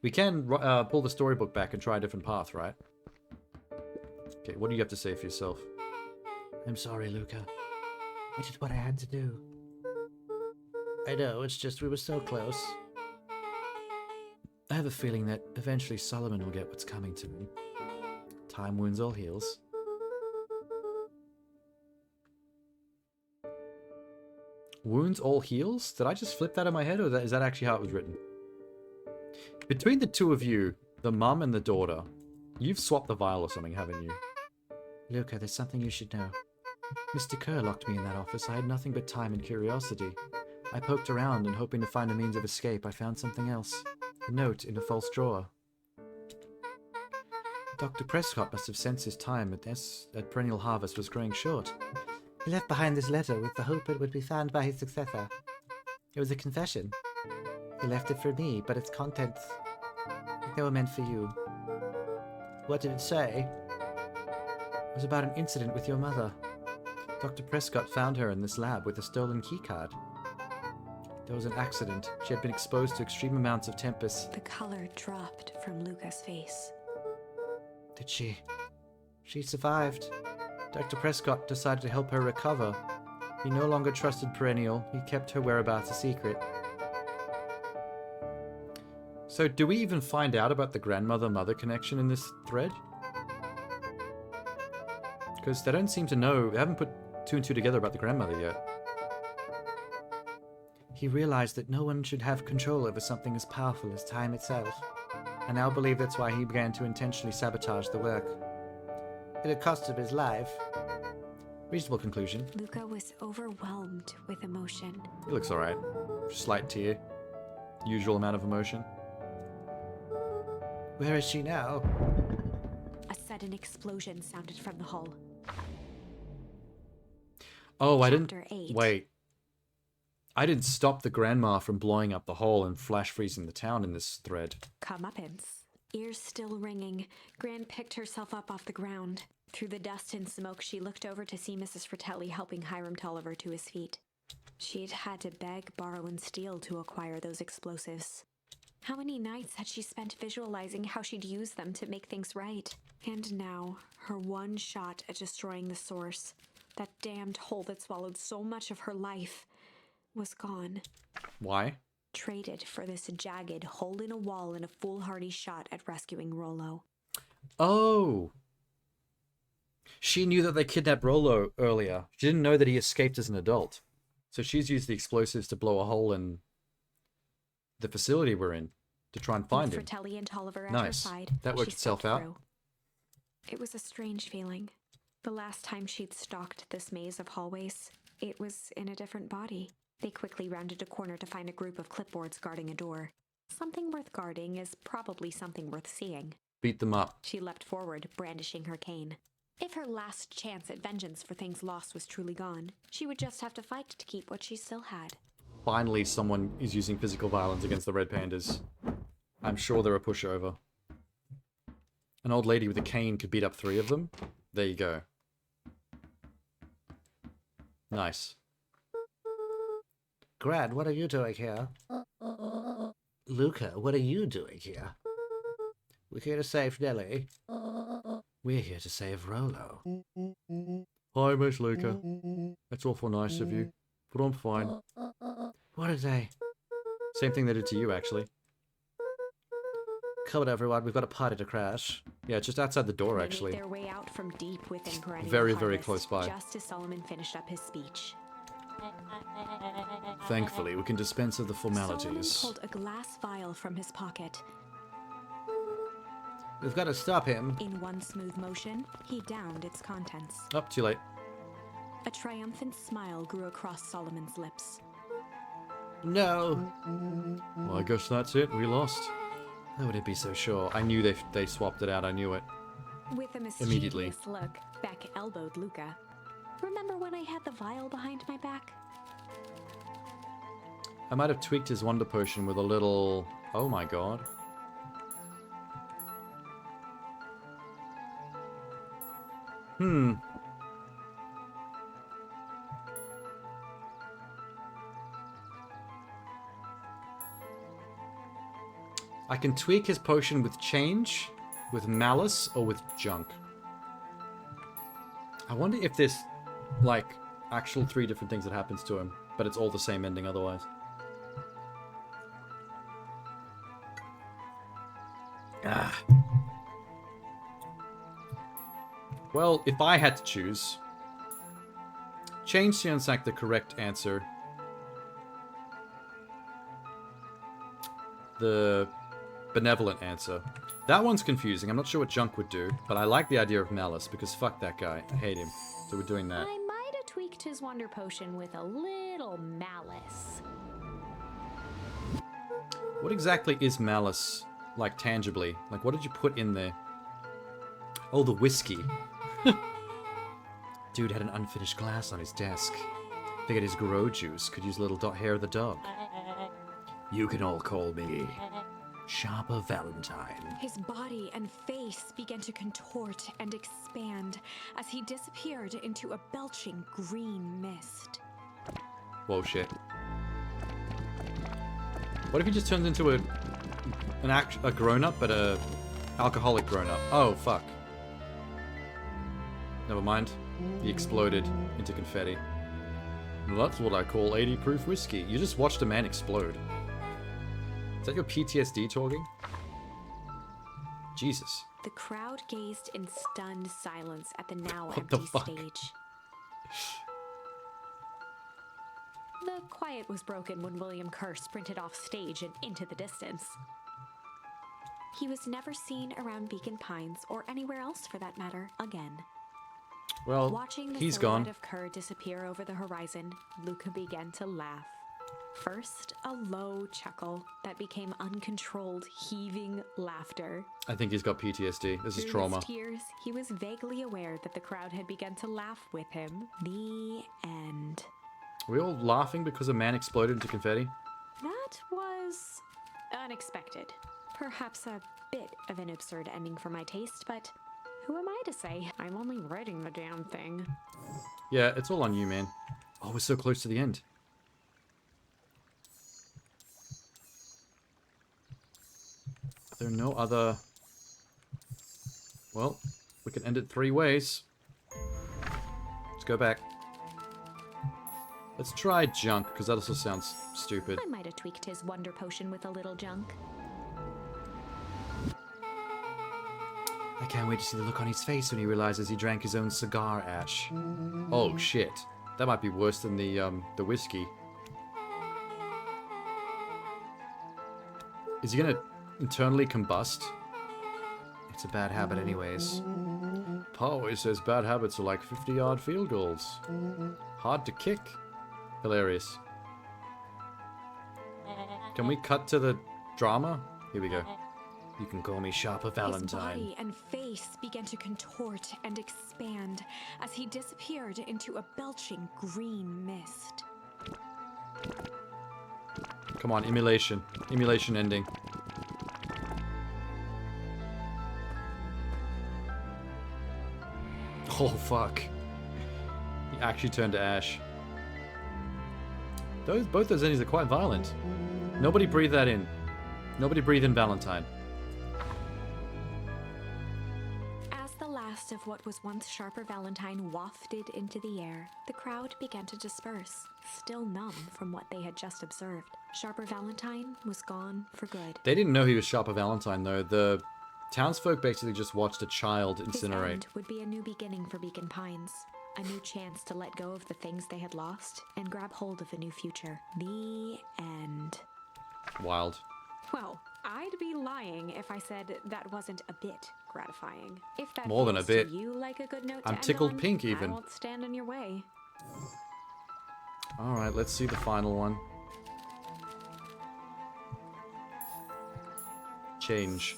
We can pull the storybook back and try a different path, right? Okay, what do you have to say for yourself? I'm sorry, Luca. I did what I had to do. I know, it's just we were so close. I have a feeling that eventually Solomon will get what's coming to him. Time wounds all heals. Wounds all heals? Did I just flip that in my head, or is that actually how it was written? Between the two of you, the mum and the daughter, you've swapped the vial or something, haven't you? Luca, there's something you should know. Mr. Kerr locked me in that office. I had nothing but time and curiosity. I poked around and hoping to find a means of escape. I found something else. A note in a false drawer. Dr. Prescott must have sensed his time at Perennial Harvest was growing short. He left behind this letter with the hope it would be found by his successor. It was a confession. He left it for me, but its contents, they were meant for you. What did it say? It was about an incident with your mother. Dr. Prescott found her in this lab with a stolen keycard. There was an accident. She had been exposed to extreme amounts of tempest. The color dropped from Luca's face. Did she? She survived. Dr. Prescott decided to help her recover. He no longer trusted Perennial. He kept her whereabouts a secret. So do we even find out about the grandmother-mother connection in this thread? Because they don't seem to know, they haven't put 2 and 2 together about the grandmother yet. He realized that no one should have control over something as powerful as time itself. I now believe that's why he began to intentionally sabotage the work. It had cost him his life. Reasonable conclusion. Luca was overwhelmed with emotion. He looks alright. Slight tear. Usual amount of emotion. Where is she now? A sudden explosion sounded from the hull. Oh, I didn't... Chapter 8. Wait. I didn't stop the grandma from blowing up the hole and flash freezing the town in this thread. Comeuppance. Ears still ringing, Gran picked herself up off the ground. Through the dust and smoke, she looked over to see Mrs. Fratelli helping Hiram Tolliver to his feet. She'd had to beg, borrow, and steal to acquire those explosives. How many nights had she spent visualizing how she'd use them to make things right? And now, her one shot at destroying the source, that damned hole that swallowed so much of her life, was gone. Why? Traded for this jagged hole in a wall and a foolhardy shot at rescuing Rollo. Oh! She knew that they kidnapped Rollo earlier. She didn't know that he escaped as an adult. So she's used the explosives to blow a hole in the facility we're in to try and find him. Fratelli and Tolliver at Nice. her side. That worked she itself stepped out. through. It was a strange feeling. The last time she'd stalked this maze of hallways, it was in a different body. They quickly rounded a corner to find a group of clipboards guarding a door. Something worth guarding is probably something worth seeing. Beat them up. She leapt forward, brandishing her cane. If her last chance at vengeance for things lost was truly gone, she would just have to fight to keep what she still had. finally someone is using physical violence against the red pandas. I'm sure they're a pushover. An old lady with a cane could beat up 3 of them. There you go. Nice. Grad, what are you doing here? Luca, what are you doing here? We're here to save Nelly. We're here to save Rolo. Hi, Miss Luca. That's awful nice of you, but I'm fine. What are they? Same thing they did to you, actually. Come on, everyone, we've got a party to crash. Yeah, just outside the door, They actually. made their way out from deep within perennial Very, very harvest, close by. just as Solomon finished up his speech. Thankfully, we can dispense of the Solomon formalities. pulled a glass vial from his pocket. We've got to stop him. In one smooth motion, he downed its contents. Oh, too late. A triumphant smile grew across Solomon's lips. No. Well, I guess that's it. We lost. I wouldn't be so sure. I knew they swapped it out. I knew it. With a Immediately. mischievous look, Beck elbowed Luca. Remember when I had the vial behind my back? I might have tweaked his wonder potion with a little... Oh my god. I can tweak his potion with change, with malice, or with junk. I wonder if there's, like, actual 3 different things that happens to him, but it's all the same ending otherwise. Ah. Well, if I had to choose, change sounds like the correct answer. The benevolent answer. That one's confusing. I'm not sure what junk would do, but I like the idea of malice because fuck that guy. I hate him. So we're doing that. I might have tweaked his wonder potion with a little malice. What exactly is malice? Like, tangibly? Like, what did you put in there? Oh, the whiskey. Dude had an unfinished glass on his desk. Figured his grow juice could use a little hair of the dog. You can all call me Sharper Valentine. His body and face began to contort and expand as he disappeared into a belching green mist. Whoa, shit. What if he just turns into a grown-up, but a alcoholic grown-up? Oh, fuck. Never mind. He exploded into confetti. Well, that's what I call 80 proof whiskey. You just watched a man explode. Is that your PTSD talking? Jesus. The crowd gazed in stunned silence at the now What the empty fuck? stage. The quiet was broken when William Kerr sprinted off stage and into the distance. He was never seen around Beacon Pines, or anywhere else for that matter, again. Well, Watching the he's silhouette gone. of Kerr disappear over the horizon, Luca began to laugh. First, a low chuckle that became uncontrolled, heaving laughter. I think he's got PTSD. This is Through trauma. his tears, he was vaguely aware that the crowd had begun to laugh with him. The end. Are we all laughing because a man exploded into confetti? That was unexpected. Perhaps a bit of an absurd ending for my taste, but who am I to say? I'm only writing the damn thing. Yeah, it's all on you, man. Oh, we're so close to the end. Are there no other... Well, we can end it 3 ways. Let's go back. Let's try junk, because that also sounds stupid. I might have tweaked his wonder potion with a little junk. I can't wait to see the look on his face when he realizes he drank his own cigar ash. Oh, shit. That might be worse than the whiskey. Is he gonna internally combust? It's a bad habit anyways. Pa always says bad habits are like 50-yard field goals. Hard to kick. Hilarious. Can we cut to the drama? Here we go. You can call me Sharper His Valentine. body and face began to contort and expand as he disappeared into a belching green mist. Come on, emulation. Emulation ending. Oh, fuck. He actually turned to ash. Both those endings are quite violent. Nobody breathe that in. Nobody breathe in Valentine. As the last of what was once Sharper Valentine wafted into the air, the crowd began to disperse, still numb from what they had just observed. Sharper Valentine was gone for good. They didn't know he was Sharper Valentine, though. The townsfolk basically just watched a child His incinerate. end would be a new beginning for Beacon Pines. A new chance to let go of the things they had lost and grab hold of a new future. The end. Wild. Well, I'd be lying if I said that wasn't a bit gratifying. If that More than a feels bit. to you like a good note to I'm end tickled on, pink, even. I won't stand in your way. Alright, let's see the final one. Change.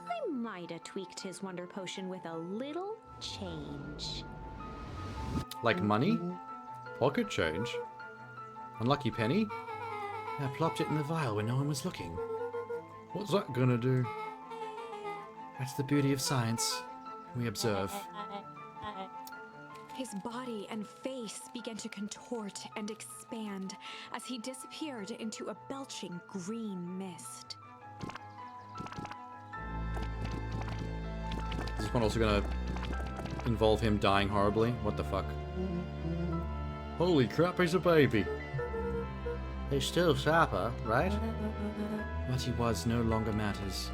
I might have tweaked his wonder potion with a little change. Like money? Pocket change? Unlucky penny? I plopped it in the vial when no one was looking. What's that gonna do? That's the beauty of science. We observe. His body and face began to contort and expand as he disappeared into a belching green mist. Is this one also gonna involve him dying horribly? What the fuck? Holy crap, he's a baby. He's still Sharper, right? What he was no longer matters.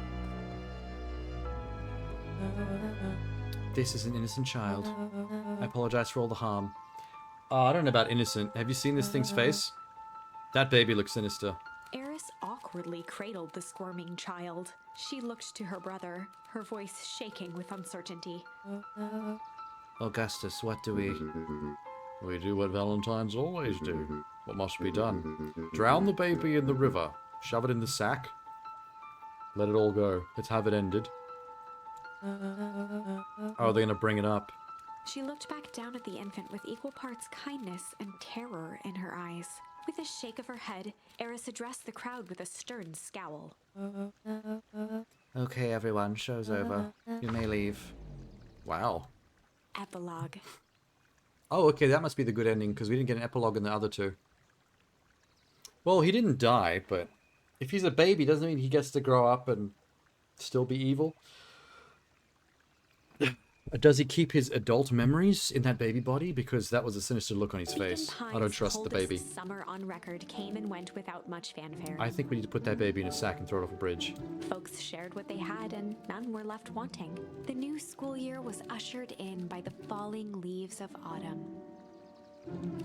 This is an innocent child. I apologize for all the harm. I don't know about innocent. Have you seen this thing's face? That baby looks sinister. Eris awkwardly cradled the squirming child. She looked to her brother, her voice shaking with uncertainty. Augustus, what do we... We do what Valentines always do. What must be done? Drown the baby in the river. Shove it in the sack. Let it all go. Let's have it ended. Oh, they're gonna bring it up. She looked back down at the infant with equal parts kindness and terror in her eyes. With a shake of her head, Eris addressed the crowd with a stern scowl. Okay, everyone, show's over. You may leave. Wow. Epilogue. Oh, okay, that must be the good ending, because we didn't get an epilogue in the other two. Well, he didn't die, but if he's a baby, doesn't mean he gets to grow up and still be evil. Does he keep his adult memories in that baby body? Because that was a sinister look on his face. I don't trust the baby. Summer on record came and went without much fanfare. I think we need to put that baby in a sack and throw it off a bridge. Folks shared what they had and none were left wanting. The new school year was ushered in by the falling leaves of autumn.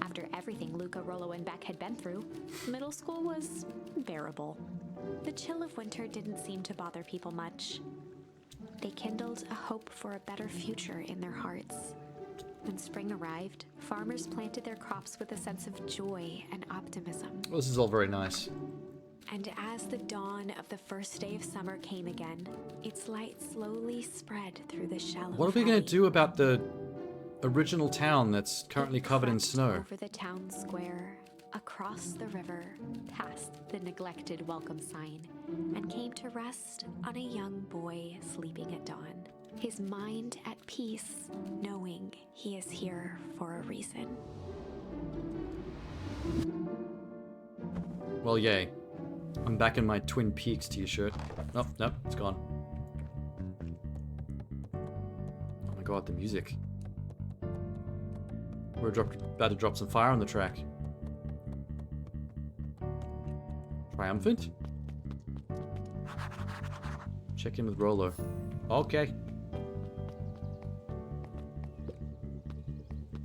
After everything Luca, Rollo, and Beck had been through, middle school was bearable. The chill of winter didn't seem to bother people much. They kindled a hope for a better future in their hearts. When spring arrived, farmers planted their crops with a sense of joy and optimism. Well, this is all very nice. And as the dawn of the first day of summer came again, its light slowly spread through the shallow What are we going to valley. do about the original town that's currently It covered in crept snow? Over the town square, across the river, past the neglected welcome sign, and came to rest on a young boy sleeping at dawn. His mind at peace, knowing he is here for a reason. Well, yay. I'm back in my Twin Peaks t-shirt. Oh, no, it's gone. Oh my god, the music. We're about to drop some fire on the track. Triumphant? Check in with Rollo. Okay.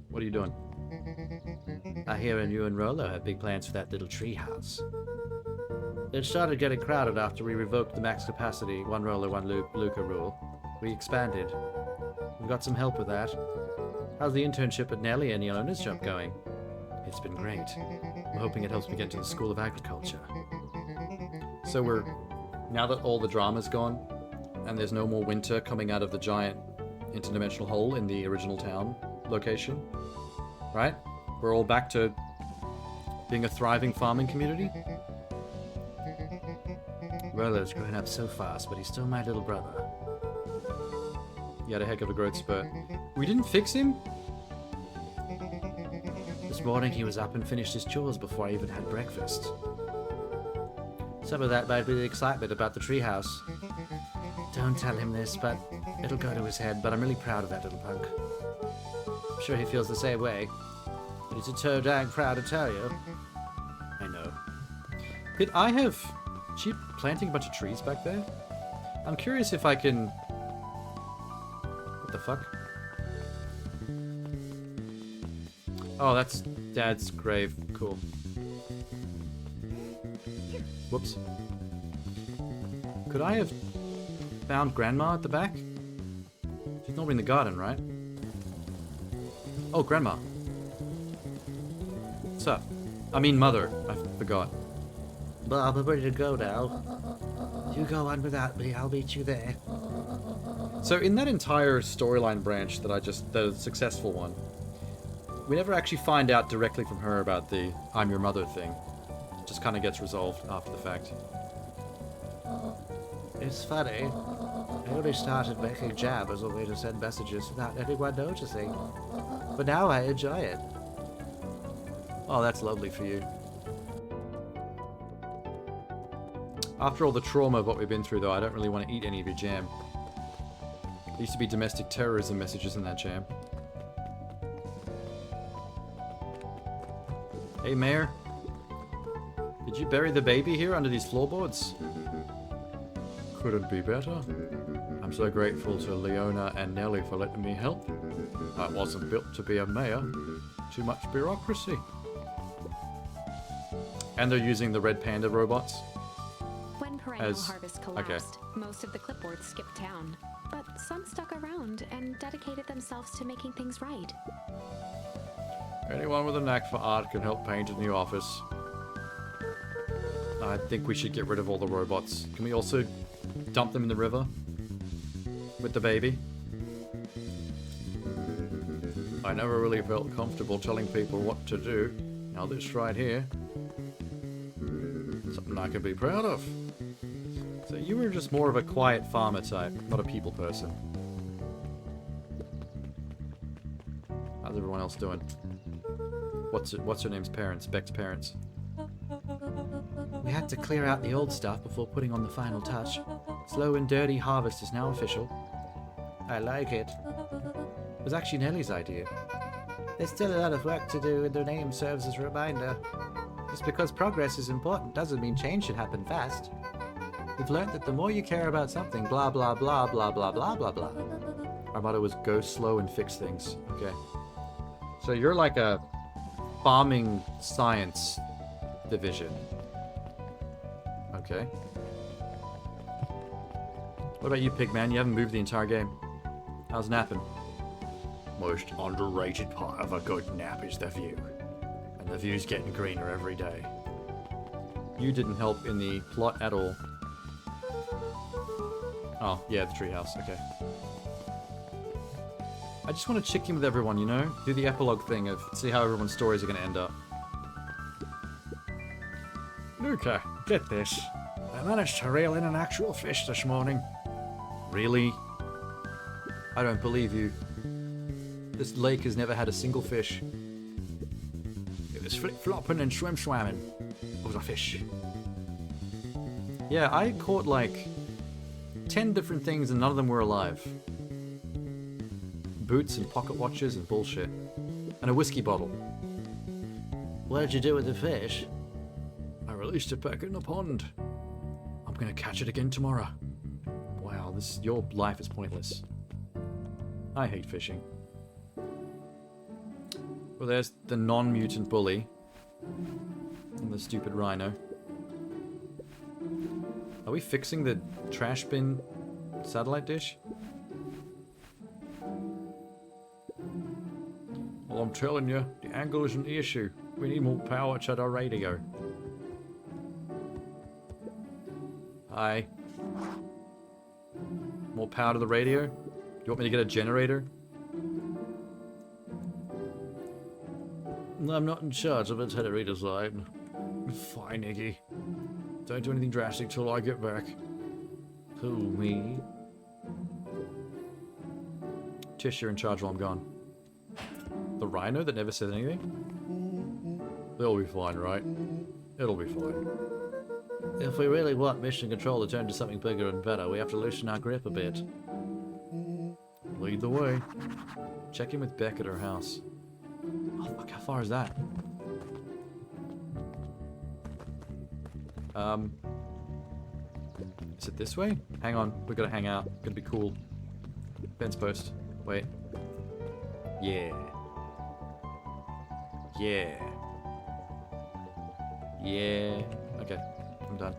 What are you doing? I hear you and Rollo have big plans for that little tree house. It started getting crowded after we revoked the max capacity, one Rollo, one Luca rule. We expanded. We've got some help with that. How's the internship at Nellie and Yelena's jump going? It's been great. I'm hoping it helps me get into the School of Agriculture. So we're... Now that all the drama's gone, and there's no more winter coming out of the giant interdimensional hole in the original town location, right? We're all back to being a thriving farming community? Rollo's grown up so fast, but he's still my little brother. He had a heck of a growth spurt. We didn't fix him? This morning he was up and finished his chores before I even had breakfast. Some of that might be the excitement about the treehouse. Don't tell him this, but it'll go to his head, but I'm really proud of that little punk. I'm sure he feels the same way. But he's so dang proud to tell you. I know. Could I have... She planting a bunch of trees back there? I'm curious if I can... What the fuck? Oh, that's Dad's grave. Cool. Whoops. Could I have found Grandma at the back? She's normally in the garden, right? Oh, Grandma. What's up? I mean, Mother. I forgot. Bob, I'm ready to go now. You go on without me, I'll meet you there. So in that entire storyline branch that the successful one, we never actually find out directly from her about the I'm your mother thing. It just kind of gets resolved after the fact. It's funny. I only started making jam as a way to send messages without anyone noticing. But now I enjoy it. Oh, that's lovely for you. After all the trauma of what we've been through, though, I don't really want to eat any of your jam. There used to be domestic terrorism messages in that jam. Hey, Mayor. Did you bury the baby here under these floorboards? Couldn't be better. I'm so grateful to Leona and Nellie for letting me help. I wasn't built to be a mayor. Too much bureaucracy. And they're using the Red Panda robots? When Perennial As- Harvest okay. collapsed, most of the clipboards skipped town. But some stuck around and dedicated themselves to making things right. Anyone with a knack for art can help paint a new office. I think we should get rid of all the robots. Can we also dump them in the river? With the baby? I never really felt comfortable telling people what to do. Now this right here, something I can be proud of. So you were just more of a quiet farmer type, not a people person. How's everyone else doing? What's her name's parents? Beck's parents. We had to clear out the old stuff before putting on the final touch. Slow and Dirty Harvest is now official. I like it. It was actually Nellie's idea. There's still a lot of work to do, and their name serves as a reminder. Just because progress is important doesn't mean change should happen fast. We've learned that the more you care about something, blah blah blah blah blah blah blah blah. Our motto was go slow and fix things. Okay. So you're like a farming science division. Okay. What about you, Pigman? You haven't moved the entire game. How's napping? Most underrated part of a good nap is the view. And the view's getting greener every day. You didn't help in the plot at all. Oh, yeah, the treehouse. Okay. I just want to check in with everyone, you know? Do the epilogue thing of see how everyone's stories are going to end up. Luca, get this. I managed to reel in an actual fish this morning. Really? I don't believe you. This lake has never had a single fish. It was flip-flopping and swim-swamming. It was a fish. Yeah, I caught like 10 different things and none of them were alive. Boots and pocket watches and bullshit. And a whiskey bottle. What did you do with the fish? I released it back in the pond. I'm gonna catch it again tomorrow. Wow, your life is pointless. I hate fishing. Well, there's the non-mutant bully. And the stupid rhino. Are we fixing the trash bin satellite dish? Well, I'm telling you, the angle isn't the issue. We need more power to the radio. Hi. More power to the radio? Do you want me to get a generator? I'm not in charge of artillery design. Fine, Iggy. Don't do anything drastic till I get back. Who, me? Tish, you're in charge while I'm gone. The rhino that never says anything? They'll be fine, right? It'll be fine. If we really want Mission Control to turn to something bigger and better, we have to loosen our grip a bit. Lead the way. Check in with Beck at her house. Oh, fuck, how far is that? Is it this way? Hang on, we gotta hang out. Gonna be cool. Fence post. Wait. Yeah. Yeah. Yeah. Okay, I'm done.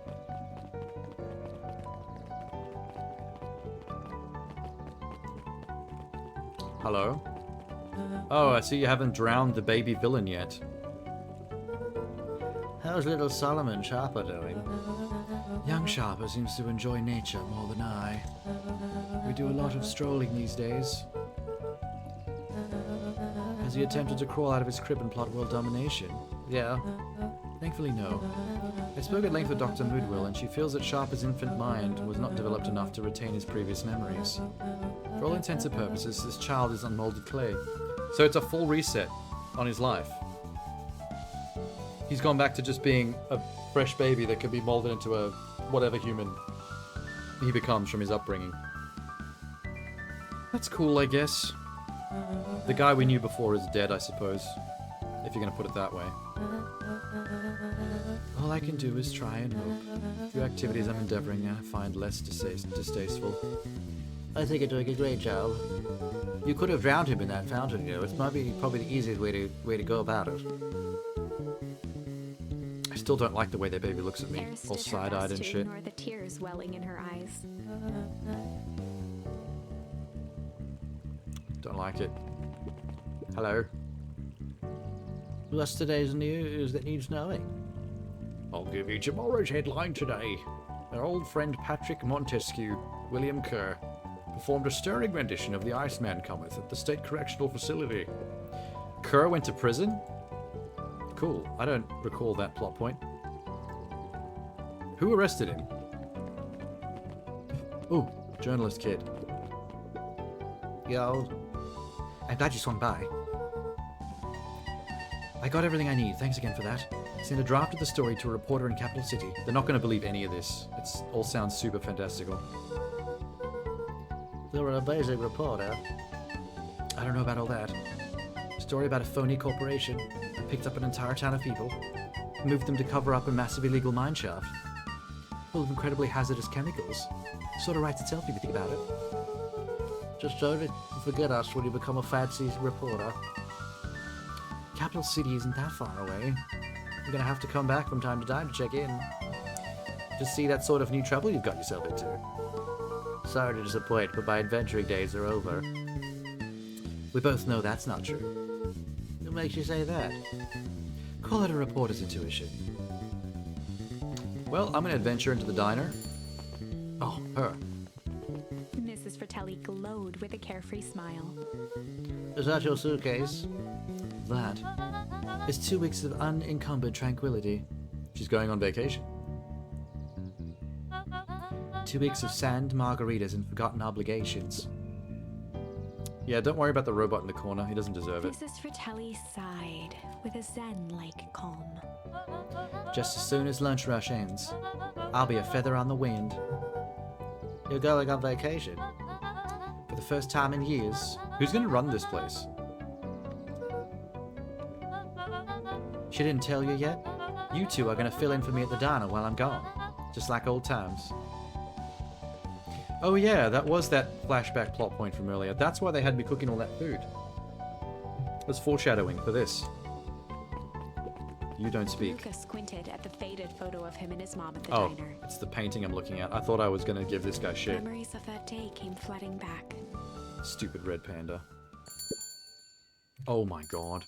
Hello? Oh, I see you haven't drowned the baby villain yet. How's little Solomon Sharper doing? Young Sharper seems to enjoy nature more than I. We do a lot of strolling these days. Has he attempted to crawl out of his crib and plot world domination? Yeah. Thankfully, no. I spoke at length with Dr. Moodwell, and she feels that Sharper's infant mind was not developed enough to retain his previous memories. For all intents and purposes, this child is unmolded clay. So it's a full reset on his life. He's gone back to just being a fresh baby that could be molded into a whatever human he becomes from his upbringing. That's cool, I guess. The guy we knew before is dead, I suppose. If you're going to put it that way. All I can do is try and hope. A few activities I'm endeavoring I find less distasteful. I think you're doing a great job. You could have drowned him in that fountain, you know. It's probably the easiest way to go about it. I still don't like the way their baby looks at me, Eris all did her side-eyed best and to shit. ignore the tears welling in her eyes. Don't like it. Hello? What's today's news that needs knowing? I'll give you tomorrow's headline today. Our old friend Patrick Montesquieu, William Kerr, performed a stirring rendition of The Iceman Cometh at the State Correctional Facility. Kerr went to prison? Cool. I don't recall that plot point. Who arrested him? Ooh, journalist kid. Yo. I'm glad you swung by. I got everything I need. Thanks again for that. Send a draft of the story to a reporter in Capital City. They're not going to believe any of this. It all sounds super fantastical. You're an amazing reporter. I don't know about all that. Story about a phony corporation that picked up an entire town of people, moved them to cover up a massive illegal mine shaft, full of incredibly hazardous chemicals. Sort of writes itself if you think about it. Just don't forget us when you become a fancy reporter. Capital City isn't that far away. You're gonna have to come back from time to time to check in. Just see that sort of new trouble you've got yourself into. Sorry to disappoint, but my adventuring days are over. We both know that's not true. What makes you say that? Call it a reporter's intuition. Well, I'm going to adventure into the diner. Oh, her. Mrs. Fratelli glowed with a carefree smile. Is that your suitcase? That is 2 weeks of unencumbered tranquility. She's going on vacation. 2 weeks of sand, margaritas, and forgotten obligations. Yeah, don't worry about the robot in the corner. He doesn't deserve it. Mrs. Fratelli sighed with a zen-like calm. Just as soon as lunch rush ends, I'll be a feather on the wind. You're going on vacation? For the first time in years. Who's going to run this place? She didn't tell you yet? You two are going to fill in for me at the diner while I'm gone. Just like old times. Oh yeah, that was that flashback plot point from earlier. That's why they had me cooking all that food. It was foreshadowing for this. You don't speak. Luca squinted at the faded photo of him and his mom at the Oh, diner. it's the painting I'm looking at. I thought I was going to give this guy shit. Memories of that day came flooding back. Stupid red panda. Oh my god.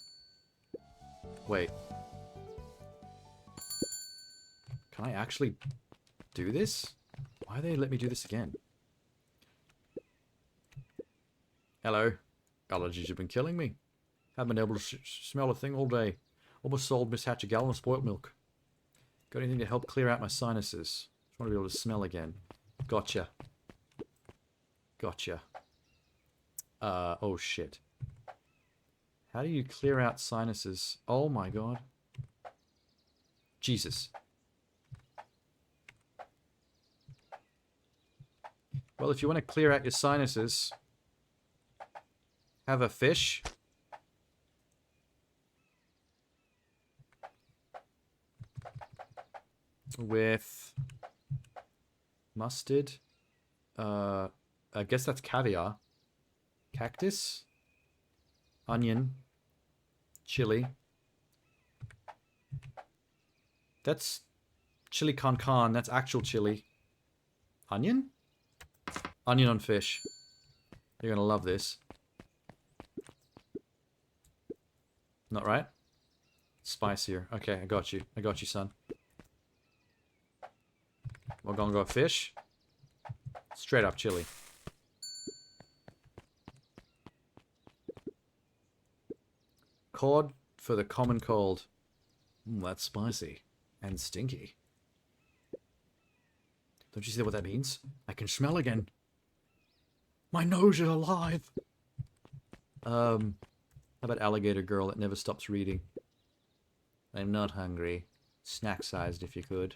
Wait. Can I actually do this? Why they let me do this again? Hello. Allergies have been killing me. Haven't been able to smell a thing all day. Almost sold Miss Hatch a gallon of spoilt milk. Got anything to help clear out my sinuses? Just want to be able to smell again. Gotcha. Gotcha. Oh shit. How do you clear out sinuses? Oh my god. Jesus. Well, if you want to clear out your sinuses, have a fish. With mustard. I guess that's caviar. Cactus. Onion. Chili. That's chili con carne. That's actual chili. Onion? Onion on fish. You're gonna love this. Not right? Spicier. Okay, I got you. I got you, son. We're gonna go fish. Straight up chili. Cod for the common cold. That's spicy. And stinky. Don't you see what that means? I can smell again. My nose is alive. How about alligator girl that never stops reading? I'm not hungry. Snack sized if you could.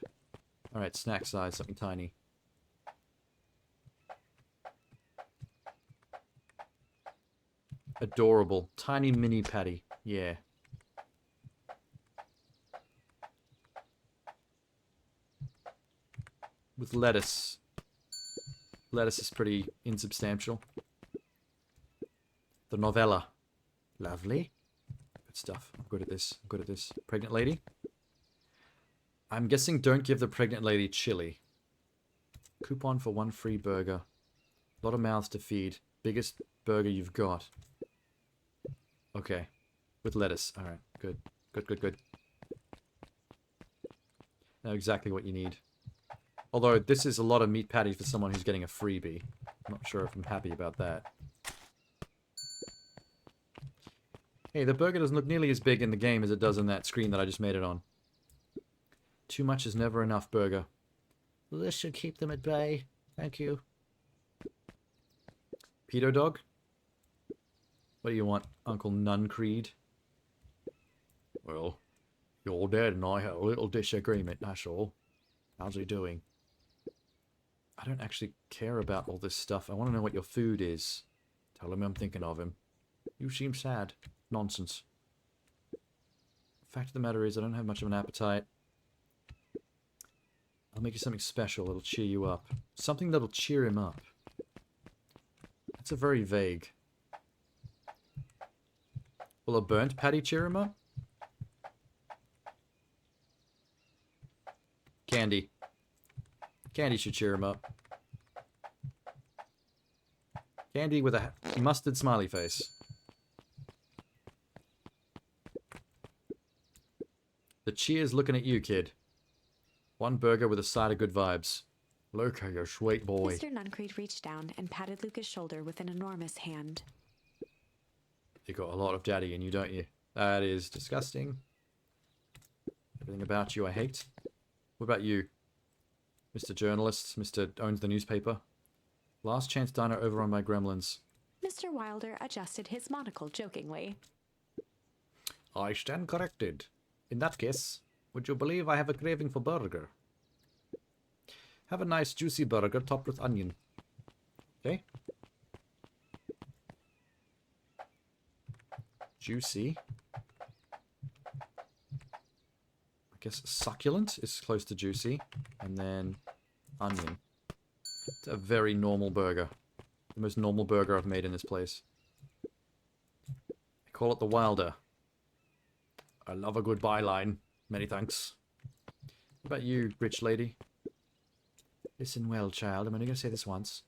Alright, snack size, something tiny. Adorable. Tiny mini patty. Yeah. With lettuce. Lettuce is pretty insubstantial. The novella. Lovely. Good stuff. I'm good at this. I'm good at this. Pregnant lady? I'm guessing don't give the pregnant lady chili. Coupon for 1 free burger. A lot of mouths to feed. Biggest burger you've got. Okay. With lettuce. Alright. Good. Good, good, good. Know exactly what you need. Although, this is a lot of meat patty for someone who's getting a freebie. I'm not sure if I'm happy about that. Hey, the burger doesn't look nearly as big in the game as it does in that screen that I just made it on. Too much is never enough, burger. This should keep them at bay. Thank you. Pedo dog? What do you want, Uncle Nuncreed? Well, your dad and I had a little disagreement, that's all. How's he doing? I don't actually care about all this stuff. I want to know what your food is. Tell him I'm thinking of him. You seem sad. Nonsense. Fact of the matter is, I don't have much of an appetite. I'll make you something special that'll cheer you up. Something that'll cheer him up. That's a very vague. Will a burnt patty cheer him up? Candy. Candy should cheer him up. Candy with a mustard smiley face. The cheer's looking at you, kid. 1 burger with a side of good vibes. Luca, you sweet boy. Mr. Nuncreed reached down and patted Luca's shoulder with an enormous hand. You got a lot of daddy in you, don't you? That is disgusting. Everything about you I hate. What about you? Mr. Journalist, Mr. Owns the newspaper. Last chance diner over on my gremlins. Mr. Wilder adjusted his monocle jokingly. I stand corrected. In that case, would you believe I have a craving for burger? Have a nice juicy burger topped with onion. Okay. Juicy. I guess succulent is close to juicy. And then onion. It's a very normal burger. The most normal burger I've made in this place. I call it the Wilder. I love a good byline. Many thanks. What about you, rich lady? Listen well, child. I'm only going to say this once.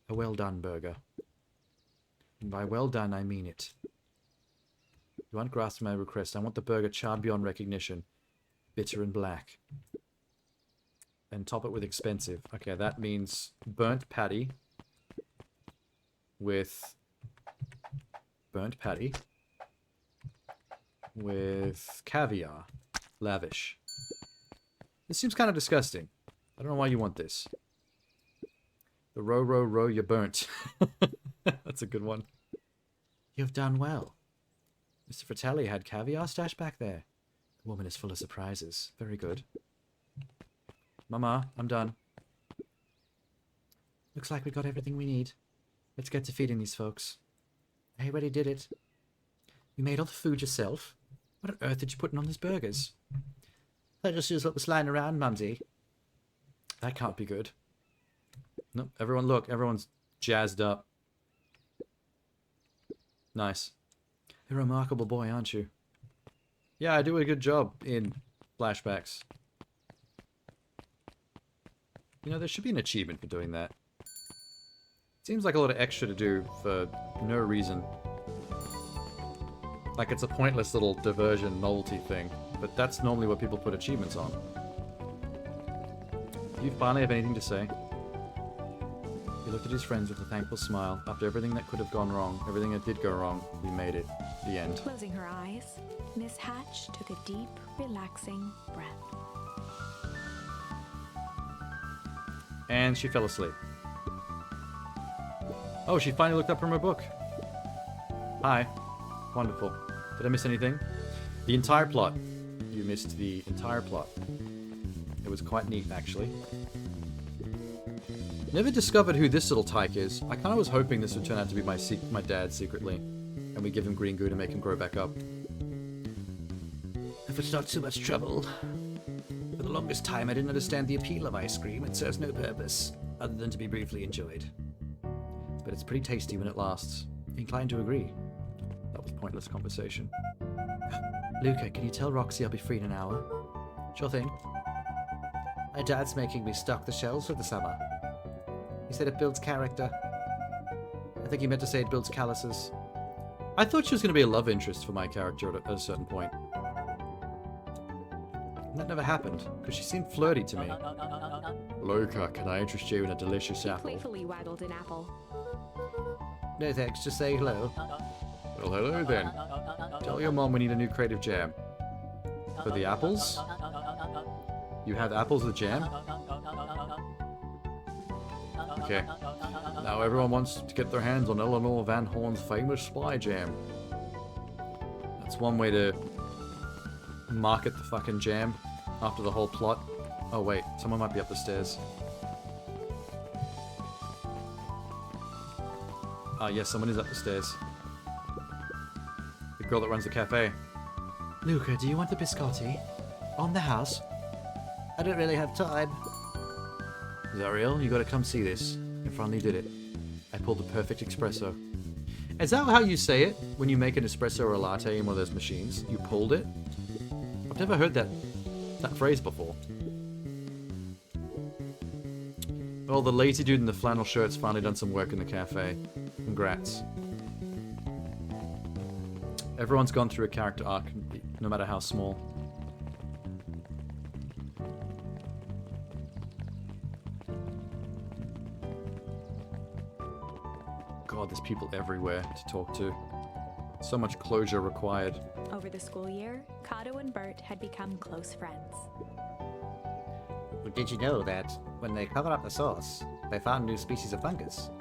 A well done burger. And by well done, I mean it. You aren't grasping my request. I want the burger charred beyond recognition. Bitter and black. And top it with expensive. Okay, that means burnt patty. With caviar. Lavish. This seems kind of disgusting. I don't know why you want this. The row, row, row, you're burnt. That's a good one. You've done well. Mr. Fratelli had caviar stashed back there. The woman is full of surprises. Very good. Mama, I'm done. Looks like we got everything we need. Let's get to feeding these folks. I already did it. You made all the food yourself? What on earth did you put in on those burgers? I just used what was lying around, Mumsy. That can't be good. Nope, everyone look. Everyone's jazzed up. Nice. You're a remarkable boy, aren't you? Yeah, I do a good job in flashbacks. You know, there should be an achievement for doing that. Seems like a lot of extra to do for no reason. Like it's a pointless little diversion novelty thing, but that's normally what people put achievements on. Do you finally have anything to say? He looked at his friends with a thankful smile. After everything that could have gone wrong, everything that did go wrong, we made it. The end. Closing her eyes, Miss Hatch took a deep, relaxing breath. And she fell asleep. Oh, she finally looked up from her book. Hi. Wonderful. Did I miss anything? The entire plot. You missed the entire plot. It was quite neat, actually. Never discovered who this little tyke is. I kind of was hoping this would turn out to be my dad secretly. And we give him green goo to make him grow back up. If it's not too much trouble. For the longest time, I didn't understand the appeal of ice cream. It serves no purpose, other than to be briefly enjoyed. But it's pretty tasty when it lasts. Inclined to agree. That was pointless conversation. Luca, can you tell Roxy I'll be free in an hour? Sure thing. My dad's making me stock the shelves for the summer. He said it builds character. I think he meant to say it builds calluses. I thought she was going to be a love interest for my character at a certain point. And that never happened, because she seemed flirty to me. Luca, can I interest you in a delicious apple? Playfully waggled an apple. No thanks, just say hello. Well, hello then. Tell your mom we need a new creative jam. For the apples? You have apples with jam? Okay. Now everyone wants to get their hands on Eleanor Van Horn's famous spy jam. That's one way to market the fucking jam after the whole plot. Oh wait, someone might be up the stairs. Ah yes, someone is up the stairs. The girl that runs the cafe. Luca, do you want the biscotti? On the house? I don't really have time. Is that real? You gotta come see this. I finally did it. I pulled the perfect espresso. Is that how you say it when you make an espresso or a latte in one of those machines? You pulled it? I've never heard that phrase before. Well, the lazy dude in the flannel shirt's finally done some work in the cafe. Congrats. Everyone's gone through a character arc, no matter how small. God, there's people everywhere to talk to. So much closure required. Over the school year, Kato and Bert had become close friends. Well, did you know that when they covered up the source, they found a new species of fungus?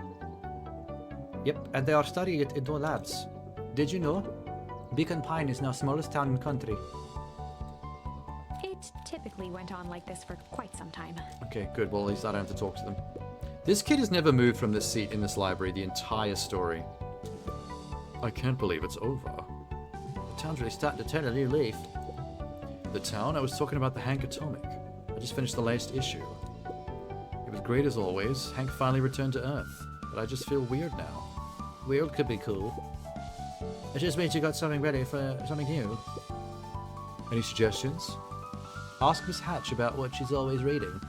Yep, and they are studying it in 2 labs. Did you know? Beacon Pine is now smallest town in the country. It typically went on like this for quite some time. Okay, good. Well, at least I don't have to talk to them. This kid has never moved from this seat in this library the entire story. I can't believe it's over. The town's really starting to turn a new leaf. The town? I was talking about the Hank Atomic. I just finished the latest issue. It was great as always. Hank finally returned to Earth. But I just feel weird now. Weird could be cool. It just means you got something ready for something new. Any suggestions? Ask Miss Hatch about what she's always reading.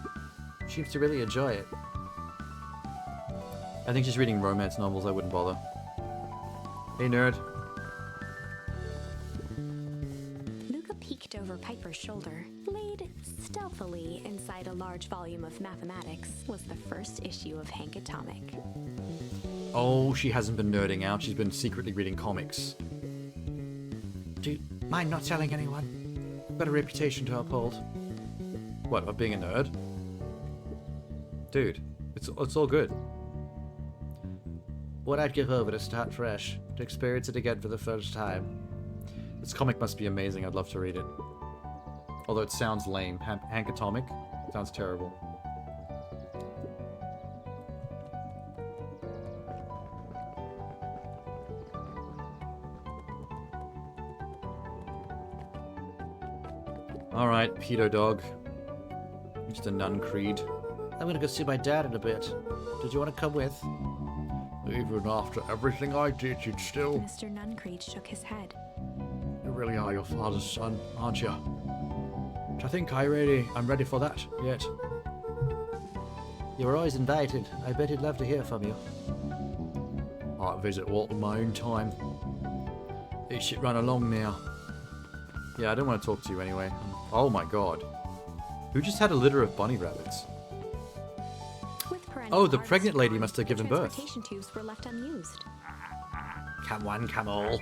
She seems to really enjoy it. I think she's reading romance novels. I wouldn't bother. Hey, nerd. Luca peeked over Piper's shoulder. Laid stealthily inside a large volume of mathematics was the first issue of Hank Atomic. Oh, she hasn't been nerding out. She's been secretly reading comics. Do you mind not telling anyone? I've got a reputation to uphold. What, of being a nerd? Dude, it's all good. What I'd give over to start fresh, to experience it again for the first time. This comic must be amazing. I'd love to read it. Although it sounds lame. Hank Atomic? Sounds terrible. Alright, pedo dog. Just a nun creed. I'm gonna go see my dad in a bit. Did you want to come with? Even after everything I did, you'd still... Mr. Nuncreed shook his head. You really are your father's son, aren't you? I think I'm ready for that yet. You were always invited. I bet he'd love to hear from you. I'll visit Walton my own time. It should run along now. Yeah, I don't want to talk to you anyway. Oh my god. Who just had a litter of bunny rabbits? With parental Oh, the harvest pregnant lady gone, must have the given birth. transportation tubes were left unused. Come one, come all.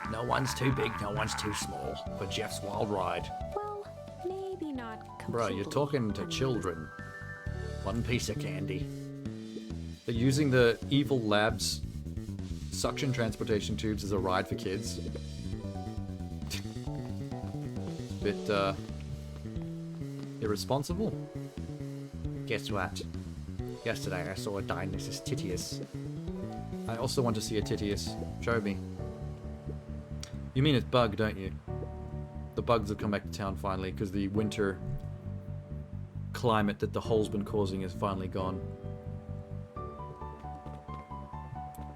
No one's too big, no one's too small for Jeff's wild ride. Well, maybe not completely. Bruh, you're talking to unused. children. One piece of candy. They're using the evil lab's suction transportation tubes as a ride for kids. Bit, irresponsible. Guess what? Yesterday I saw a Dionysus Titius. I also want to see a Titius. Show me. You mean it's Bug, don't you? The bugs have come back to town finally, because the winter climate that the hole's been causing is finally gone.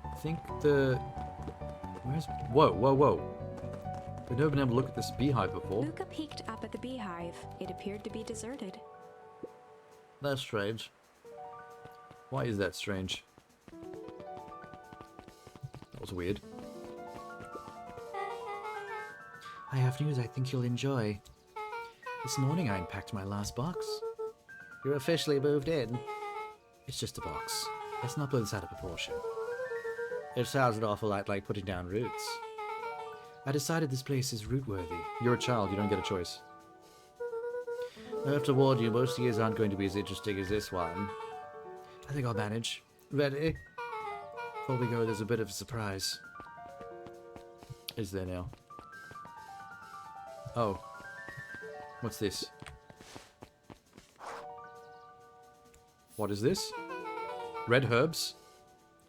I think the... Where's... Whoa, whoa, whoa. We've never been able to look at this beehive before. Luca peeked up at the beehive. It appeared to be deserted. That's strange. Why is that strange? That was weird. I have news I think you'll enjoy. This morning I unpacked my last box. You're officially moved in. It's just a box. Let's not blow this out of proportion. It sounds an awful lot like putting down roots. I decided this place is root-worthy. You're a child, you don't get a choice. I have to warn you, most years aren't going to be as interesting as this one. I think I'll manage. Ready? Before we go, there's a bit of a surprise. Is there now? Oh. What's this? What is this? Red herbs?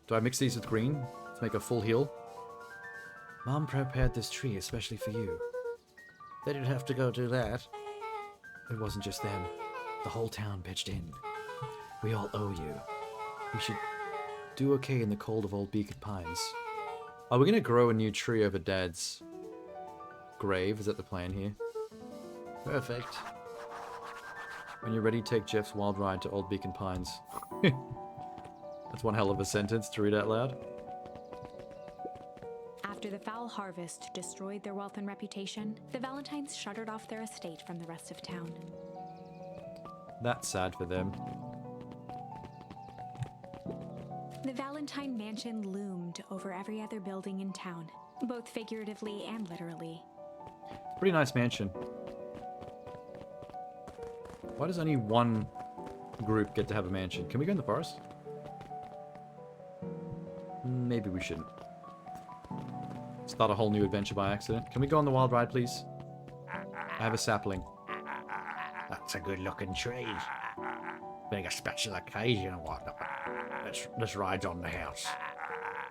Do I mix these with green to make a full heal? Mom prepared this tree especially for you. They didn't have to go do that. It wasn't just them. The whole town pitched in. We all owe you. We should do okay in the cold of old Beacon Pines. Are we gonna grow a new tree over Dad's grave? Is that the plan here? Perfect. When you're ready, take Jeff's wild ride to Old Beacon Pines. That's one hell of a sentence to read out loud. After the foul harvest destroyed their wealth and reputation, the Valentines shuttered off their estate from the rest of town. That's sad for them. The Valentine mansion loomed over every other building in town, both figuratively and literally. Pretty nice mansion. Why does only one group get to have a mansion? Can we go in the forest? Maybe we shouldn't. Start a whole new adventure by accident. Can we go on the wild ride, please? I have a sapling. That's a good looking tree. Being a special occasion or whatnot. This ride's on the house.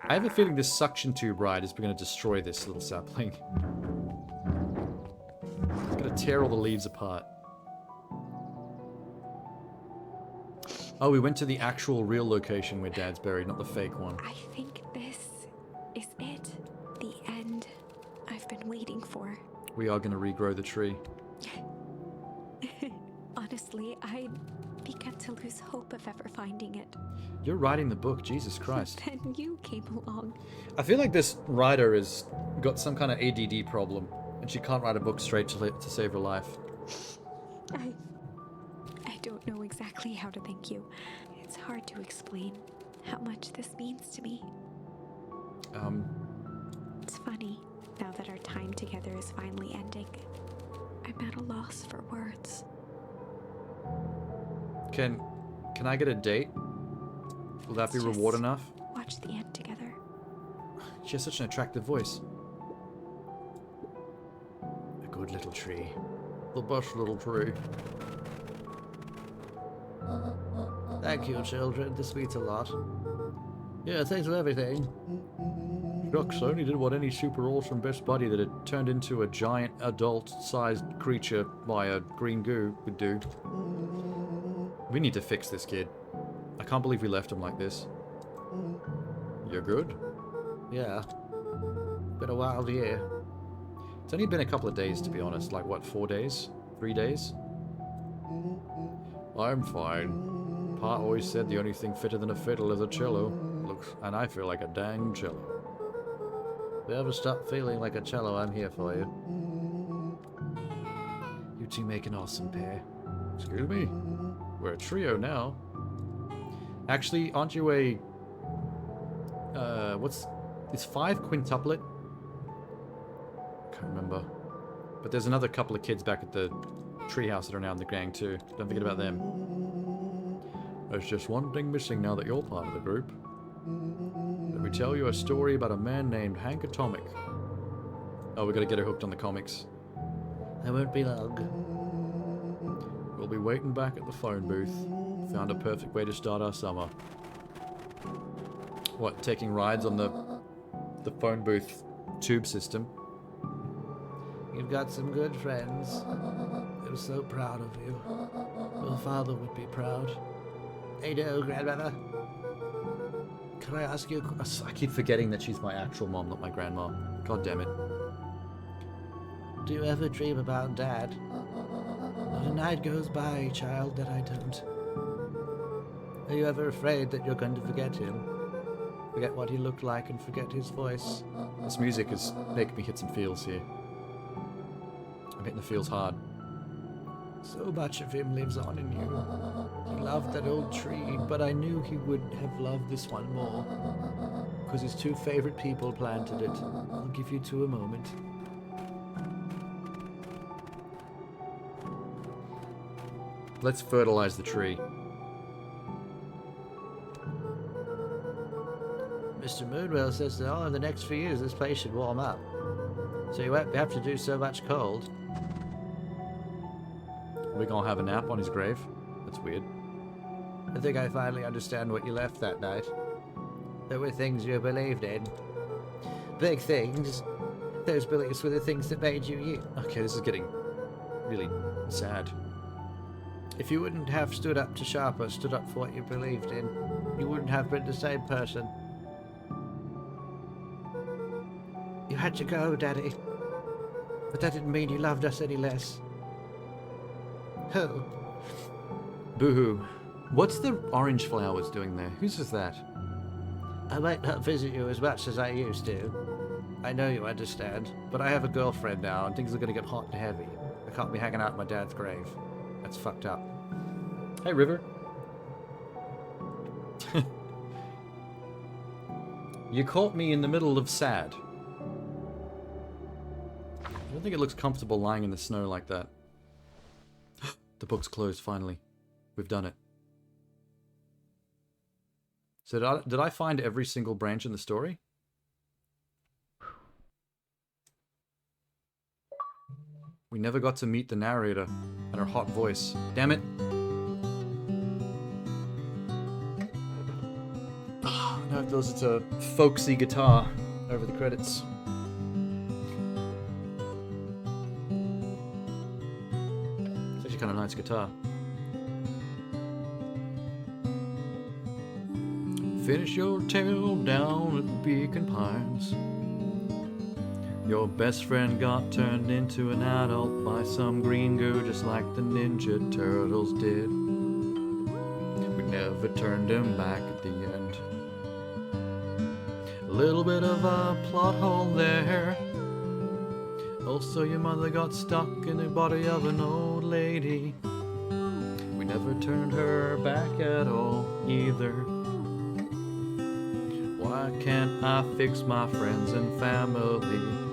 I have a feeling this suction tube ride is going to destroy this little sapling. It's going to tear all the leaves apart. Oh, we went to the actual real location where Dad's buried, not the fake one. I think this is it. The end I've been waiting for. We are going to regrow the tree. Honestly, I began to lose hope of ever finding it. You're writing the book, Jesus Christ. Then you came along. I feel like this writer has got some kind of ADD problem, and she can't write a book straight to save her life. I don't know exactly how to thank you. It's hard to explain how much this means to me. It's funny, now that our time together is finally ending. I'm at a loss for words. Can I get a date? Will that be reward Just enough? Watch the end together. She has such an attractive voice. A good little tree. The best little tree. Thank you, children. This means a lot. Yeah, thanks for everything. Shucks, I only did what any super awesome best buddy that had turned into a giant adult-sized creature by a green goo would do. We need to fix this kid. I can't believe we left him like this. You good? Yeah. Been a wild year. It's only been a couple of days, to be honest. Like, what, 4 days? 3 days? I'm fine. Pa always said the only thing fitter than a fiddle is a cello. Looks, and I feel like a dang cello. If you ever stop feeling like a cello, I'm here for you. You two make an awesome pair. Excuse me? We're a trio now. Actually, aren't you a... Is 5 quintuplet? Can't remember. But there's another couple of kids back at the treehouse that are now in the gang too. Don't forget about them. There's just one thing missing now that you're part of the group. Let me tell you a story about a man named Hank Atomic. Oh, we gotta get her hooked on the comics. I won't be long. We'll be waiting back at the phone booth. Found a perfect way to start our summer. What, taking rides on the phone booth tube system? You've got some good friends. I'm so proud of you. Your father would be proud. Hey, no, grandmother. Can I ask you a question? I keep forgetting that she's my actual mom, not my grandma. God damn it. Do you ever dream about Dad? Not a night goes by, child, that I don't. Are you ever afraid that you're going to forget him? Forget what he looked like and forget his voice? This music is making me hit some feels here. I'm hitting the feels hard. So much of him lives on in you. He loved that old tree, but I knew he would have loved this one more. Because his 2 favorite people planted it. I'll give you 2 a moment. Let's fertilize the tree. Mr. Moonwell says that all in the next few years this place should warm up. So you won't have to do so much cold. We're gonna have a nap on his grave? That's weird. I think I finally understand what you left that night. There were things you believed in. Big things. Those beliefs were the things that made you you. Okay, this is getting really sad. If you wouldn't have stood up to Sharper, stood up for what you believed in, you wouldn't have been the same person. You had to go, Daddy. But that didn't mean you loved us any less. Oh. Boo-hoo. What's the orange flowers doing there? Whose is that? I might not visit you as much as I used to. I know you understand, but I have a girlfriend now, and things are gonna get hot and heavy. I can't be hanging out at my dad's grave. That's fucked up. Hey, River. You caught me in the middle of sad. I don't think it looks comfortable lying in the snow like that. The book's closed, finally. We've done it. So did I find every single branch in the story? We never got to meet the narrator and her hot voice. Damn it. Now it goes to folksy guitar over the credits. It's actually kind of nice guitar. Finish your tale down at the Beacon Pines. Your best friend got turned into an adult by some green goo just like the Ninja Turtles did. We never turned him back at the end. A little bit of a plot hole there. Also, your mother got stuck in the body of an old lady. We never turned her back at all either. Why can't I fix my friends and family?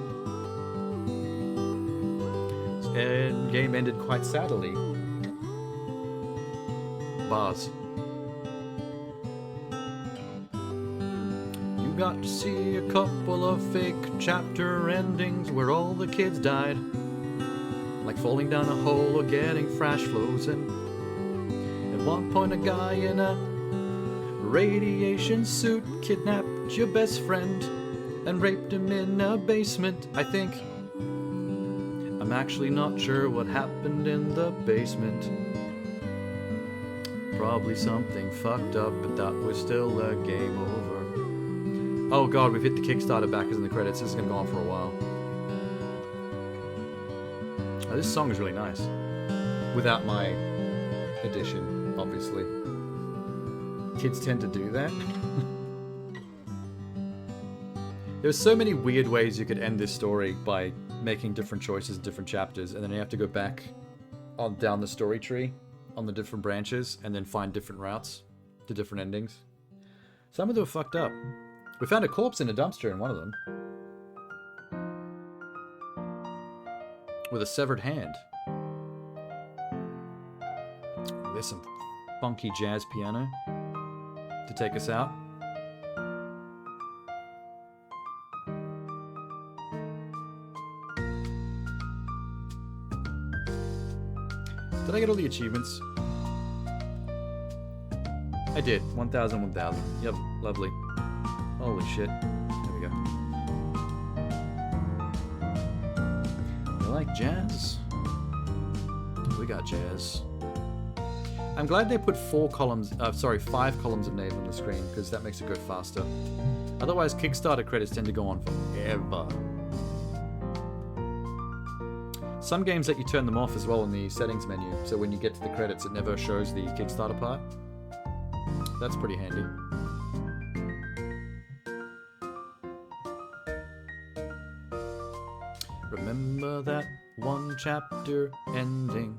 This game ended quite sadly. Bars. You got to see a couple of fake chapter endings where all the kids died. Like falling down a hole or getting flash flows. And at one point a guy in a radiation suit kidnapped your best friend and raped him in a basement, I think. I'm actually not sure what happened in the basement. Probably something fucked up, but that was still a game over. Oh god, we've hit the Kickstarter backers in the credits. This is gonna go on for a while. Oh, this song is really nice. Without my addition, obviously. Kids tend to do that. There's so many weird ways you could end this story by making different choices in different chapters, and then you have to go back on down the story tree on the different branches and then find different routes to different endings. Some of them are fucked up. We found a corpse in a dumpster in one of them. With a severed hand. There's some funky jazz piano to take us out. Did I get all the achievements? I did. 1,000, 1,000. Yep, lovely. Holy shit. There we go. You like jazz? We got jazz. I'm glad they put 5 columns of name on the screen, because that makes it go faster. Otherwise, Kickstarter credits tend to go on forever. Some games let you turn them off as well in the settings menu, so when you get to the credits, it never shows the Kickstarter part. That's pretty handy. Remember that one chapter ending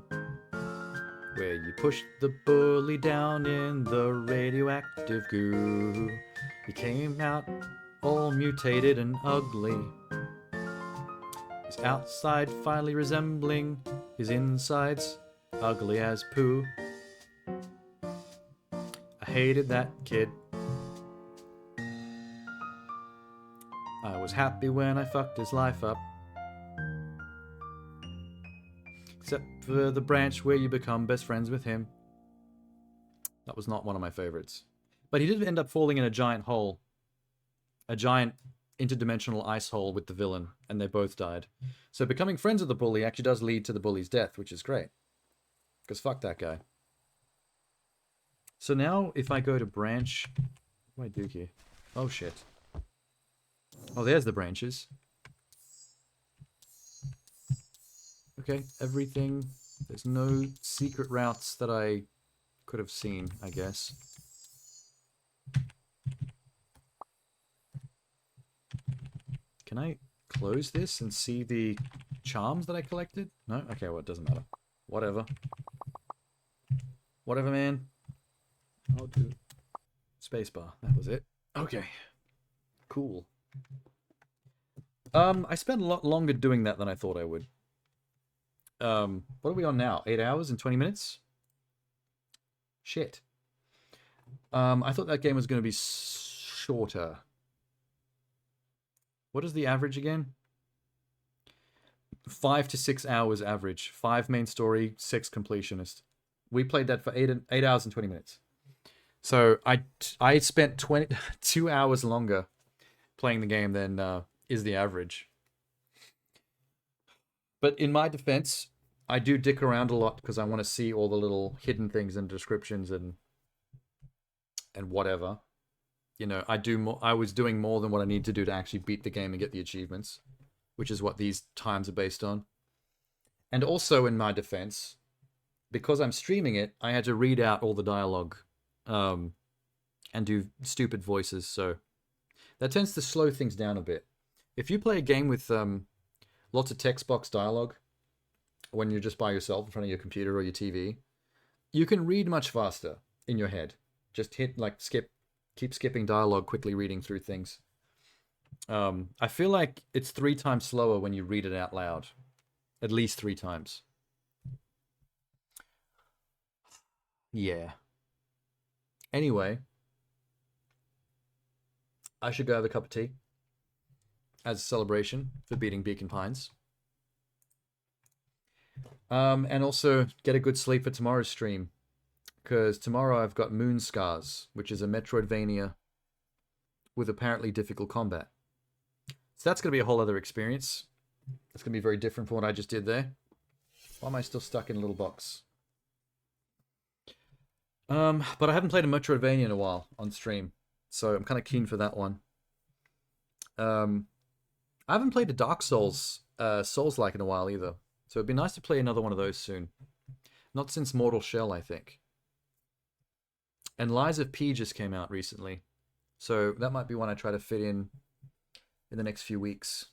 where you pushed the bully down in the radioactive goo. He came out all mutated and ugly. His outside finally resembling his insides, ugly as poo. I hated that kid. I was happy when I fucked his life up. Except for the branch where you become best friends with him. That was not one of my favorites. But he did end up falling in a giant hole. A giant interdimensional ice hole with the villain, and they both died. So becoming friends with the bully actually does lead to the bully's death, which is great. Because fuck that guy. So now, if I go to branch... What do I do here? Oh shit. Oh, there's the branches. Okay, everything. There's no secret routes that I could have seen, I guess. Can I close this and see the charms that I collected? No? Okay, well, it doesn't matter. Whatever. Whatever, man. I'll do spacebar. That was it. Okay. Cool. I spent a lot longer doing that than I thought I would. What are we on now? 8 hours and 20 minutes? Shit. I thought that game was going to be shorter. What is the average again? 5 to 6 hours average. 5 main story, 6 completionist. We played that for 8 hours and 20 minutes. So I spent 2 hours longer playing the game than is the average. But in my defense, I do dick around a lot because I want to see all the little hidden things and descriptions and whatever. You know, I was doing more than what I need to do to actually beat the game and get the achievements, which is what these times are based on. And also, in my defense, because I'm streaming it, I had to read out all the dialogue and do stupid voices, so that tends to slow things down a bit. If you play a game with lots of text box dialogue, when you're just by yourself in front of your computer or your TV, you can read much faster in your head. Just hit, like, keep skipping dialogue, quickly reading through things. I feel like it's 3 times slower when you read it out loud. At least 3 times. Yeah. Anyway, I should go have a cup of tea as a celebration for beating Beacon Pines. And also get a good sleep for tomorrow's stream, because tomorrow I've got Moon Scars, which is a Metroidvania with apparently difficult combat. So that's going to be a whole other experience. It's going to be very different from what I just did there. Why am I still stuck in a little box? But I haven't played a Metroidvania in a while on stream, so I'm kind of keen for that one. I haven't played a Dark Souls, Souls-like in a while either, so it'd be nice to play another one of those soon. Not since Mortal Shell, I think. And Lies of P just came out recently, so that might be one I try to fit in the next few weeks.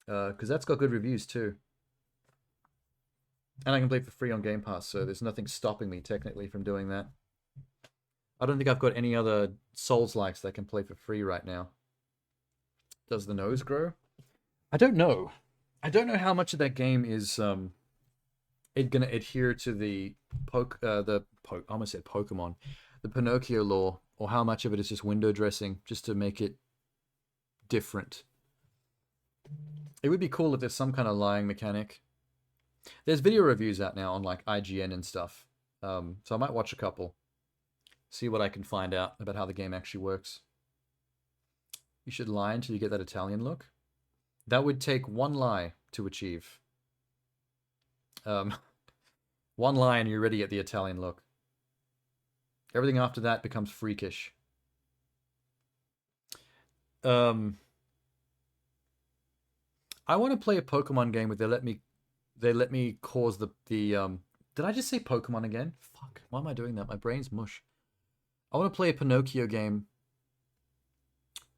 Because that's got good reviews too. And I can play for free on Game Pass, so there's nothing stopping me technically from doing that. I don't think I've got any other Souls-likes that I can play for free right now. Does the nose grow? I don't know. I don't know how much of that game is it gonna adhere to the I almost said Pokemon, the Pinocchio lore, or how much of it is just window dressing just to make it different. It would be cool if there's some kind of lying mechanic. There's video reviews out now on like IGN and stuff, so I might watch a couple, see what I can find out about how the game actually works. You should lie until you get that Italian look. That would take one lie to achieve. One lie and you're ready at the Italian look. Everything after that becomes freakish. I want to play a Pokemon game where they let me cause the did I just say Pokemon again? Fuck, why am I doing that? My brain's mush. I want to play a Pinocchio game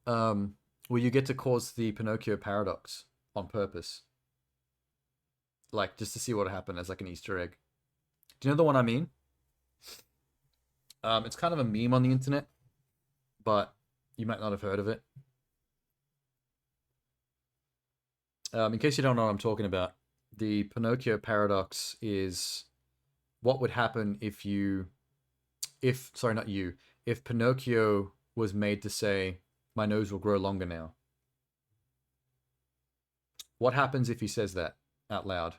where you get to cause the Pinocchio paradox on purpose. Like, just to see what happened as like an Easter egg. Do you know the one I mean? It's kind of a meme on the internet, but you might not have heard of it. In case you don't know what I'm talking about, the Pinocchio paradox is what would happen if Pinocchio was made to say, my nose will grow longer now. What happens if he says that out loud?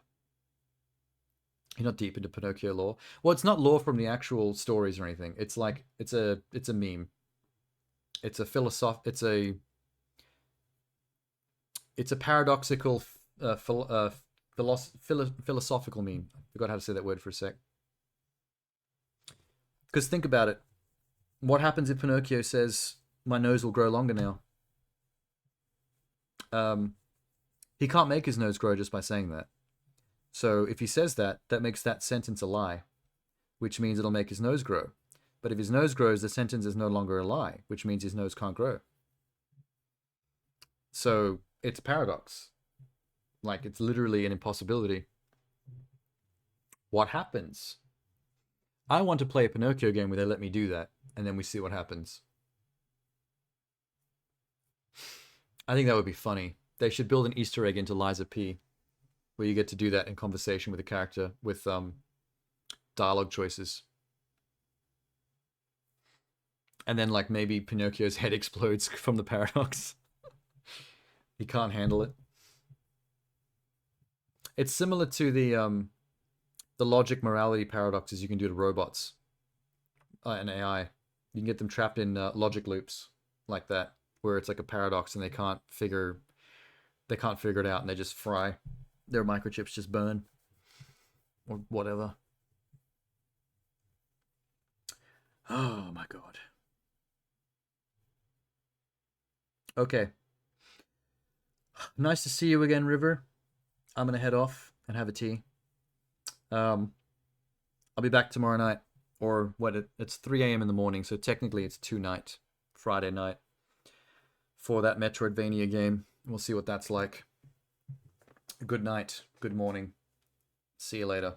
You're not deep into Pinocchio lore. Well, it's not lore from the actual stories or anything. It's like it's a meme. It's a paradoxical philosophical meme. I forgot how to say that word for a sec. Because think about it. What happens if Pinocchio says, my nose will grow longer now? He can't make his nose grow just by saying that. So if he says that, that makes that sentence a lie, which means it'll make his nose grow. But if his nose grows, the sentence is no longer a lie, which means his nose can't grow. So it's a paradox. Like, it's literally an impossibility. What happens? I want to play a Pinocchio game where they let me do that, and then we see what happens. I think that would be funny. They should build an Easter egg into Lies of P, where you get to do that in conversation with a character with dialogue choices. And then, like, maybe Pinocchio's head explodes from the paradox. He can't handle it. It's similar to the logic morality paradoxes you can do to robots and AI. You can get them trapped in logic loops like that, where it's like a paradox and they can't figure it out and they just fry. Their microchips just burn or whatever. Oh my god. Okay. Nice to see you again, River. I'm gonna head off and have a tea. I'll be back tomorrow night, or it's 3 a.m. in the morning, so technically it's tonight, Friday night, for that Metroidvania game. We'll see what that's like. Good night, good morning. See you later.